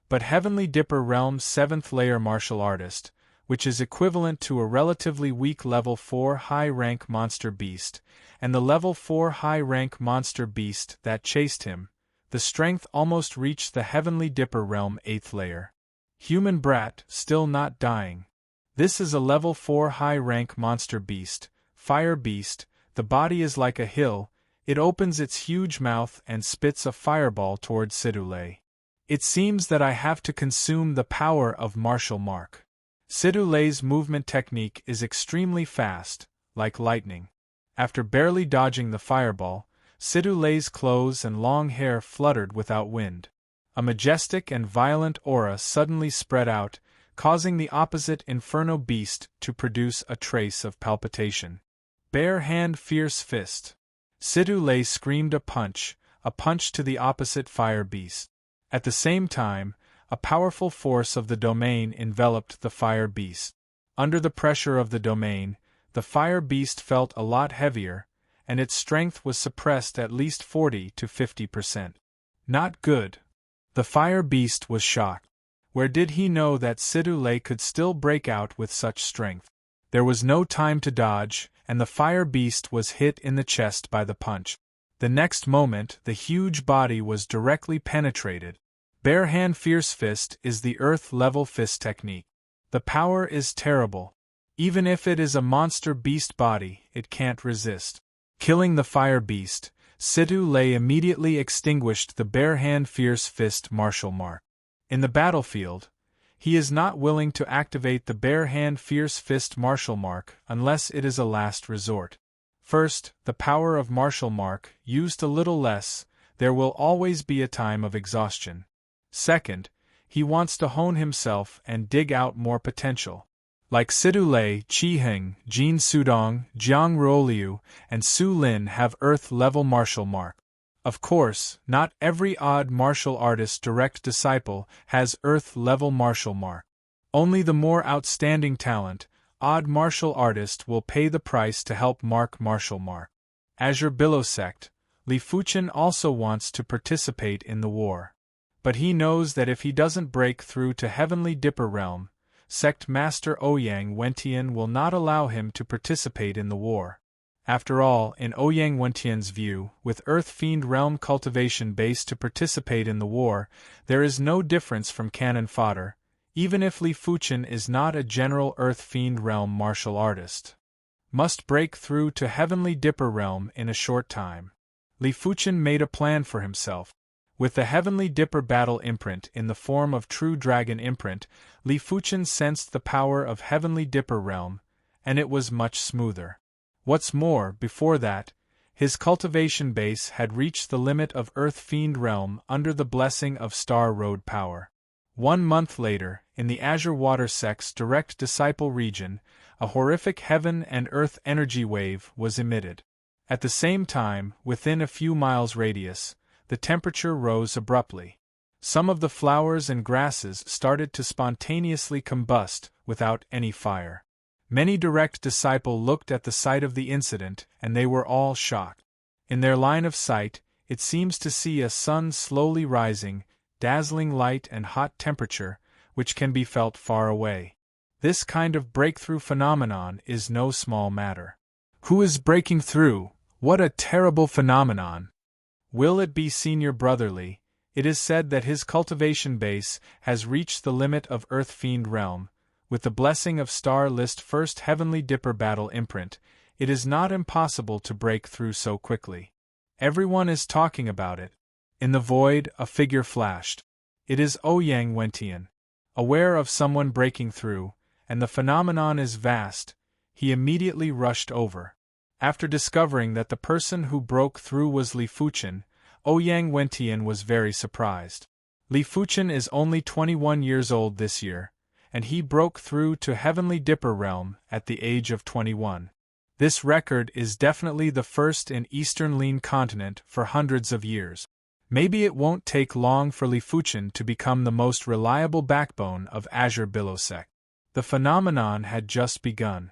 But Heavenly Dipper Realm 7th layer martial artist, which is equivalent to a relatively weak level 4 high-rank monster beast, and the level 4 high-rank monster beast that chased him, the strength almost reached the Heavenly Dipper Realm 8th layer. Human Brat, still not dying. This is a level 4 high-rank monster beast, fire beast. The body is like a hill, it opens its huge mouth and spits a fireball towards Sidu Lei. It seems that I have to consume the power of martial mark. Sidu Lei's movement technique is extremely fast, like lightning. After barely dodging the fireball, Sidu Lei's clothes and long hair fluttered without wind. A majestic and violent aura suddenly spread out, causing the opposite inferno beast to produce a trace of palpitation. Bare hand fierce fist. Sidu Lei screamed a punch to the opposite fire beast. At the same time, a powerful force of the domain enveloped the fire beast. Under the pressure of the domain, the fire beast felt a lot heavier, and its strength was suppressed at least 40 to 50%. Not good. The fire beast was shocked. Where did he know that Sidu Lei could still break out with such strength? There was no time to dodge, and the fire beast was hit in the chest by the punch. The next moment, the huge body was directly penetrated. Bare hand fierce fist is the earth-level fist technique. The power is terrible. Even if it is a monster beast body, it can't resist. Killing the fire beast, Sidu Lei immediately extinguished the bare hand fierce fist martial mark. In the battlefield, he is not willing to activate the bare hand fierce fist martial mark unless it is a last resort. First, the power of martial mark used a little less, there will always be a time of exhaustion. Second, he wants to hone himself and dig out more potential. Like Sidu Lei, Qi Heng, Jin Sudong, Jiang Ruoliu, and Su Lin have Earth-level martial mark. Of course, not every odd martial artist direct disciple has Earth-level martial mark. Only the more outstanding talent, Odd martial artist will pay the price to help Mark Martial Mark. Azure Billow Sect, Li Fuchen also wants to participate in the war. But he knows that if he doesn't break through to Heavenly Dipper Realm, Sect Master Ouyang Wentian will not allow him to participate in the war. After all, in Ouyang Wentian's view, with Earth Fiend Realm cultivation base to participate in the war, there is no difference from cannon fodder, even if Li Fuchen is not a general Earth Fiend Realm martial artist. Must break through to Heavenly Dipper Realm in a short time. Li Fuchen made a plan for himself. With the Heavenly Dipper battle imprint in the form of True Dragon imprint, Li Fuchen sensed the power of Heavenly Dipper Realm, and it was much smoother. What's more, before that, his cultivation base had reached the limit of Earth Fiend Realm under the blessing of Star Road power. 1 month later, in the Azure Water Sect's direct disciple region, a horrific heaven and earth energy wave was emitted. At the same time, within a few miles radius, the temperature rose abruptly. Some of the flowers and grasses started to spontaneously combust without any fire. Many direct disciple looked at the site of the incident, and they were all shocked. In their line of sight, it seems to see a sun slowly rising, dazzling light and hot temperature, which can be felt far away. This kind of breakthrough phenomenon is no small matter. Who is breaking through? What a terrible phenomenon! Will it be Senior Brotherly? It is said that his cultivation base has reached the limit of Earth Fiend Realm. With the blessing of Star List First Heavenly Dipper battle imprint, it is not impossible to break through so quickly. Everyone is talking about it. In the void, a figure flashed. It is Ouyang Wentian. Aware of someone breaking through, and the phenomenon is vast, he immediately rushed over. After discovering that the person who broke through was Li Fuchen, Ouyang Wentian was very surprised. Li Fuchen is only 21 years old this year, and he broke through to Heavenly Dipper Realm at the age of 21. This record is definitely the first in Eastern Lean Continent for hundreds of years. Maybe it won't take long for Li Fuchen to become the most reliable backbone of Azure Billow Sect. The phenomenon had just begun.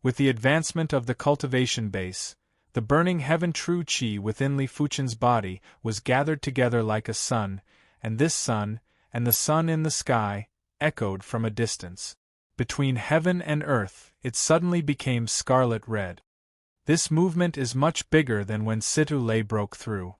With the advancement of the cultivation base, the burning heaven true chi within Li Fuchen's body was gathered together like a sun, and this sun, and the sun in the sky, echoed from a distance. Between heaven and earth, it suddenly became scarlet red. This movement is much bigger than when Situ Lei broke through.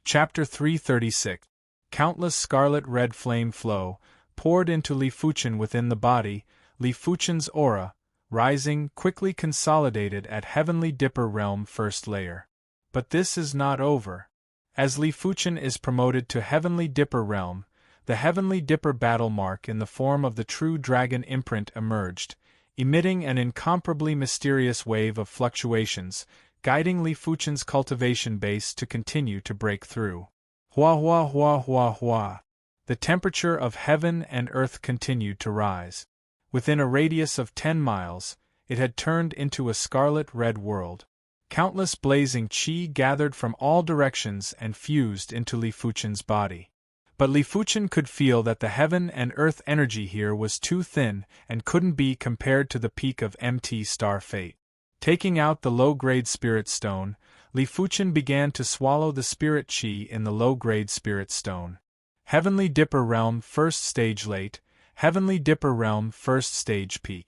Chapter 336. Countless scarlet red flame flow poured into Li Fuchen within the body. Li Fuchen's aura, rising, quickly consolidated at Heavenly Dipper Realm first layer. But this is not over. As Li Fuchen is promoted to Heavenly Dipper Realm, the Heavenly Dipper battle mark in the form of the True Dragon imprint emerged, emitting an incomparably mysterious wave of fluctuations, guiding Li Fuchen's cultivation base to continue to break through. Hua hua hua hua hua. The temperature of heaven and earth continued to rise. Within a radius of 10 miles, it had turned into a scarlet-red world. Countless blazing chi gathered from all directions and fused into Li Fuchen's body. But Li Fuchen could feel that the heaven and earth energy here was too thin and couldn't be compared to the peak of MT Star Fate. Taking out the low-grade spirit stone, Li Fuchen began to swallow the spirit chi in the low-grade spirit stone. Heavenly Dipper Realm First Stage Late, Heavenly Dipper Realm First Stage Peak.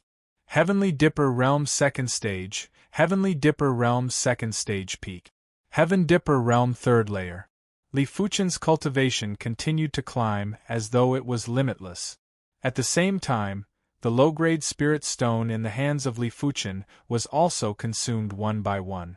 Heavenly Dipper Realm Second Stage, Heavenly Dipper Realm Second Stage Peak. Heaven Dipper Realm Third Layer. Li Fuchen's cultivation continued to climb as though it was limitless. At the same time, the low-grade spirit stone in the hands of Li Fuchen was also consumed one by one.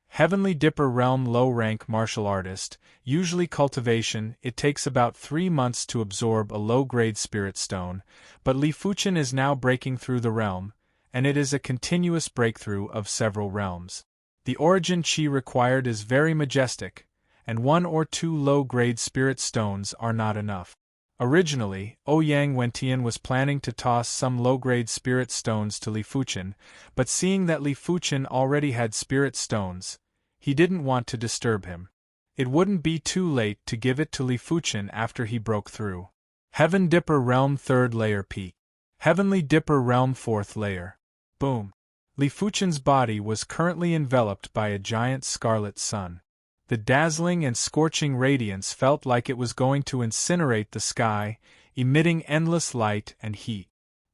Heavenly Dipper Realm Low-Rank Martial Artist, usually cultivation, it takes about 3 months to absorb a low-grade spirit stone, but Li Fuchen is now breaking through the realm, and it is a continuous breakthrough of several realms. The origin chi required is very majestic, and 1 or 2 low-grade spirit stones are not enough. Originally, Ouyang Wentian was planning to toss some low-grade spirit stones to Li Fuchen, but seeing that Li Fuchen already had spirit stones, he didn't want to disturb him. It wouldn't be too late to give it to Li Fuchen after he broke through. Heaven Dipper Realm Third Layer Peak. Heavenly Dipper Realm Fourth Layer. Boom. Li Fuchen's body was currently enveloped by a giant scarlet sun. The dazzling and scorching radiance felt like it was going to incinerate the sky, emitting endless light and heat.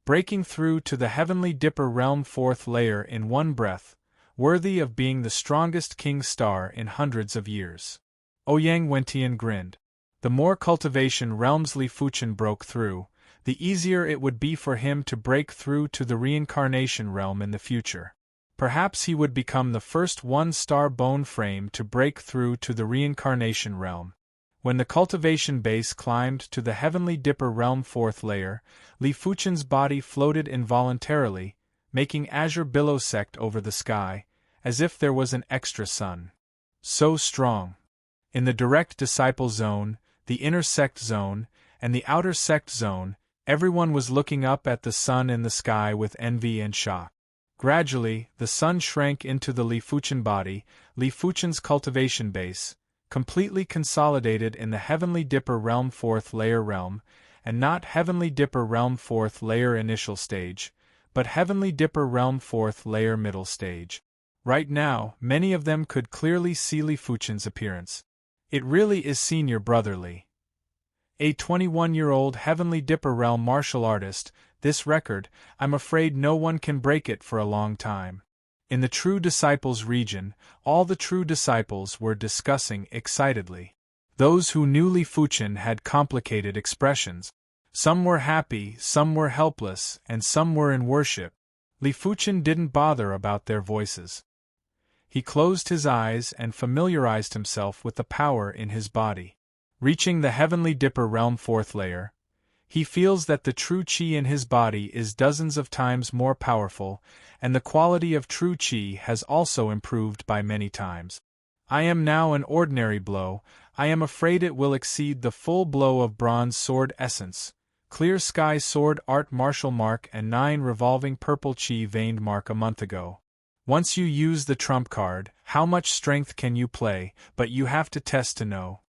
Breaking through to the Heavenly Dipper Realm 4th layer in one breath, worthy of being the strongest king star in hundreds of years. Ouyang Wentian grinned. The more cultivation realms Li Fuchen broke through, the easier it would be for him to break through to the reincarnation realm in the future. Perhaps he would become the first one-star bone frame to break through to the reincarnation realm. When the cultivation base climbed to the Heavenly Dipper Realm 4th layer, Li Fuchen's body floated involuntarily, making azure billows sect over the sky, as if there was an extra sun. So strong. In the direct disciple zone, the inner sect zone, and the outer sect zone, everyone was looking up at the sun in the sky with envy and shock. Gradually, the sun shrank into the Li Fuchen body, Li Fuchen's cultivation base, completely consolidated in the Heavenly Dipper Realm 4th layer realm, and not Heavenly Dipper Realm 4th layer initial stage, but Heavenly Dipper Realm 4th layer middle stage. Right now, many of them could clearly see Li Fuchen's appearance. It really is Senior Brother Li. A 21-year-old Heavenly Dipper Realm martial artist. This record, I'm afraid no one can break it for a long time. In the True Disciples region, all the true disciples were discussing excitedly. Those who knew Li Fuchen had complicated expressions. Some were happy, some were helpless, and some were in worship. Li Fuchen didn't bother about their voices. He closed his eyes and familiarized himself with the power in his body. Reaching the Heavenly Dipper Realm 4th layer, he feels that the true qi in his body is dozens of times more powerful, and the quality of true qi has also improved by many times. I am now an ordinary blow. I am afraid it will exceed the full blow of Bronze Sword Essence, Clear Sky Sword Art Martial Mark and 9 Revolving Purple Qi Veined Mark a month ago. Once you use the trump card, how much strength can you play, but you have to test to know.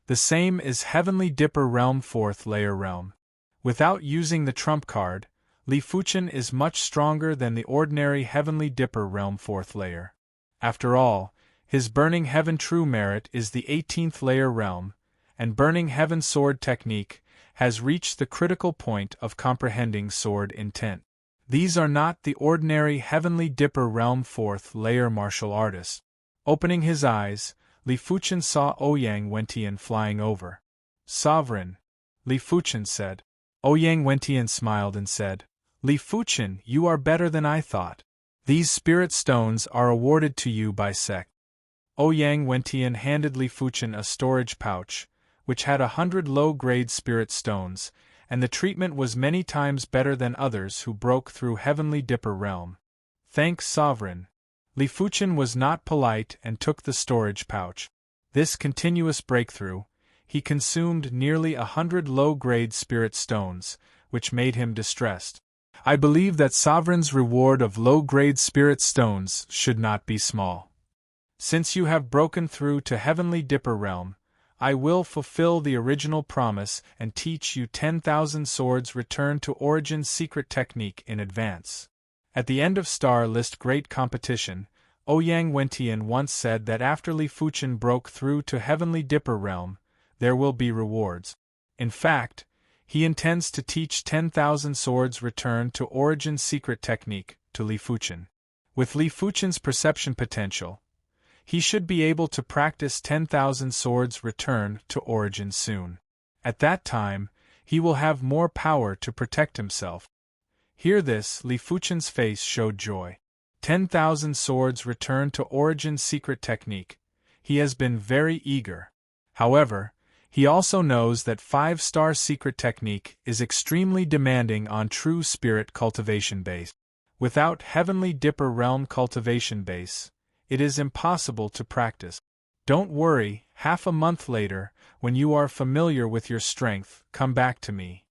The same is Heavenly Dipper Realm 4th layer realm. Without using the trump card, Li Fuchen is much stronger than the ordinary Heavenly Dipper Realm 4th layer. After all, his Burning Heaven True Merit is the 18th layer realm, and Burning Heaven Sword Technique has reached the critical point of comprehending sword intent. These are not the ordinary Heavenly Dipper Realm 4th layer martial artists. Opening his eyes, Li Fuchen saw Ouyang Wentian flying over. Sovereign, Li Fuchen said. Ouyang Wentian smiled and said, Li Fuchen, you are better than I thought. These spirit stones are awarded to you by sect. Ouyang Wentian handed Li Fuchen a storage pouch, which had 100 low-grade spirit stones, and the treatment was many times better than others who broke through Heavenly Dipper Realm. Thanks, Sovereign. Li Fuchen was not polite and took the storage pouch. This continuous breakthrough, he consumed nearly 100 low-grade spirit stones, which made him distressed. I believe that Sovereign's reward of low-grade spirit stones should not be small. Since you have broken through to Heavenly Dipper Realm, I will fulfill the original promise and teach you 10,000 swords Return to Origin secret technique in advance. At the end of Star List Great Competition, Ouyang Wentian once said that after Li Fuchen broke through to Heavenly Dipper Realm, there will be rewards. In fact, he intends to teach 10,000 swords Return to Origin secret technique to Li Fuchen. With Li Fuchen's perception potential, he should be able to practice 10,000 swords Return to Origin soon. At that time, he will have more power to protect himself. Hear this, Li Fuchen's face showed joy. 10,000 swords Return to Origin secret technique. He has been very eager. However, he also knows that 5-star secret technique is extremely demanding on true spirit cultivation base. Without Heavenly Dipper Realm cultivation base, it is impossible to practice. Don't worry, half a month later, when you are familiar with your strength, come back to me.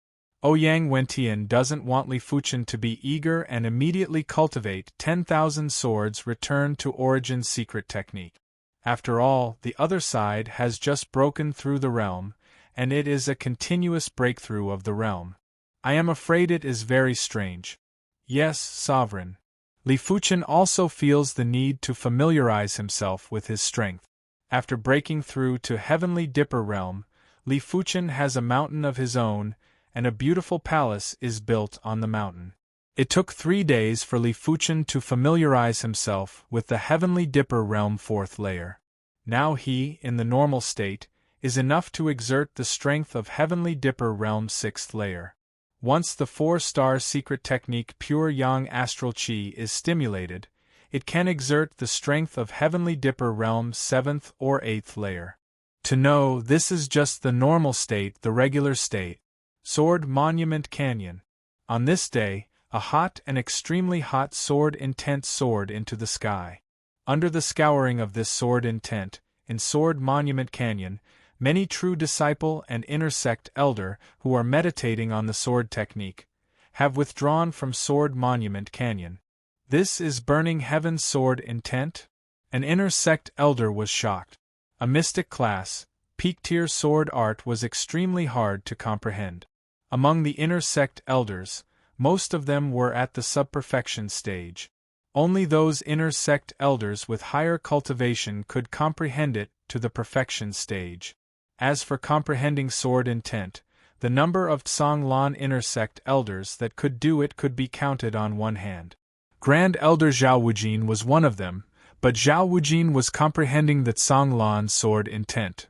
Ouyang Wentian doesn't want Li Fuchen to be eager and immediately cultivate 10,000 swords Return to Origin secret technique. After all, the other side has just broken through the realm, and it is a continuous breakthrough of the realm. I am afraid it is very strange. Yes, Sovereign. Li Fuchen also feels the need to familiarize himself with his strength. After breaking through to Heavenly Dipper realm, Li Fuchen has a mountain of his own, and a beautiful palace is built on the mountain. It took 3 days for Li Fuchen to familiarize himself with the Heavenly Dipper realm 4th layer. Now he, in the normal state, is enough to exert the strength of Heavenly Dipper realm 6th layer. Once the 4-star secret technique Pure Yang Astral Qi is stimulated, it can exert the strength of Heavenly Dipper realm 7th or 8th layer. To know this is just the normal state, the regular state. Sword Monument Canyon. On this day, a hot and extremely hot sword intent soared into the sky. Under the scouring of this sword intent, in Sword Monument Canyon, many true disciple and inner sect elder who are meditating on the sword technique have withdrawn from Sword Monument Canyon. This is Burning Heaven's sword intent? An inner sect elder was shocked. A mystic class, peak-tier sword art was extremely hard to comprehend. Among the inner sect elders, most of them were at the sub-perfection stage. Only those inner sect elders with higher cultivation could comprehend it to the perfection stage. As for comprehending sword intent, the number of Tsang-Lan inner sect elders that could do it could be counted on one hand. Grand Elder Zhao Wujin was one of them, but Zhao Wujin was comprehending the Tsang-Lan sword intent.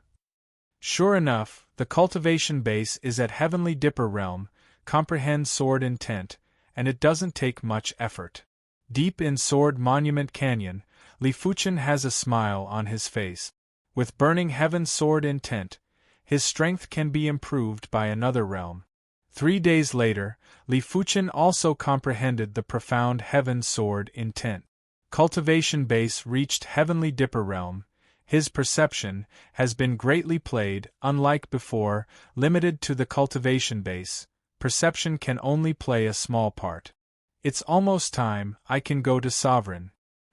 Sure enough, the cultivation base is at Heavenly Dipper realm, comprehend sword intent, and it doesn't take much effort. Deep in Sword Monument Canyon, Li Fuchen has a smile on his face. With Burning Heaven's sword intent, his strength can be improved by another realm. 3 days later, Li Fuchen also comprehended the profound Heaven sword intent. Cultivation base reached Heavenly Dipper realm. His perception has been greatly played, unlike before, limited to the cultivation base. Perception can only play a small part. It's almost time I can go to Sovereign.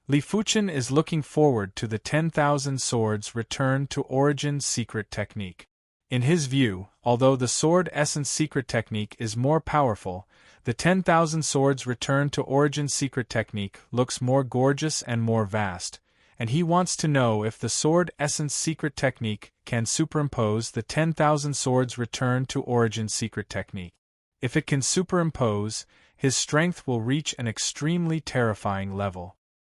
Li Fuchen is looking forward to the 10,000 Swords Return to Origin secret technique. In his view, although the Sword Essence secret technique is more powerful, the 10,000 Swords Return to Origin secret technique looks more gorgeous and more vast, and he wants to know if the Sword Essence secret technique can superimpose the 10,000 Swords Return to Origin secret technique. If it can superimpose, his strength will reach an extremely terrifying level.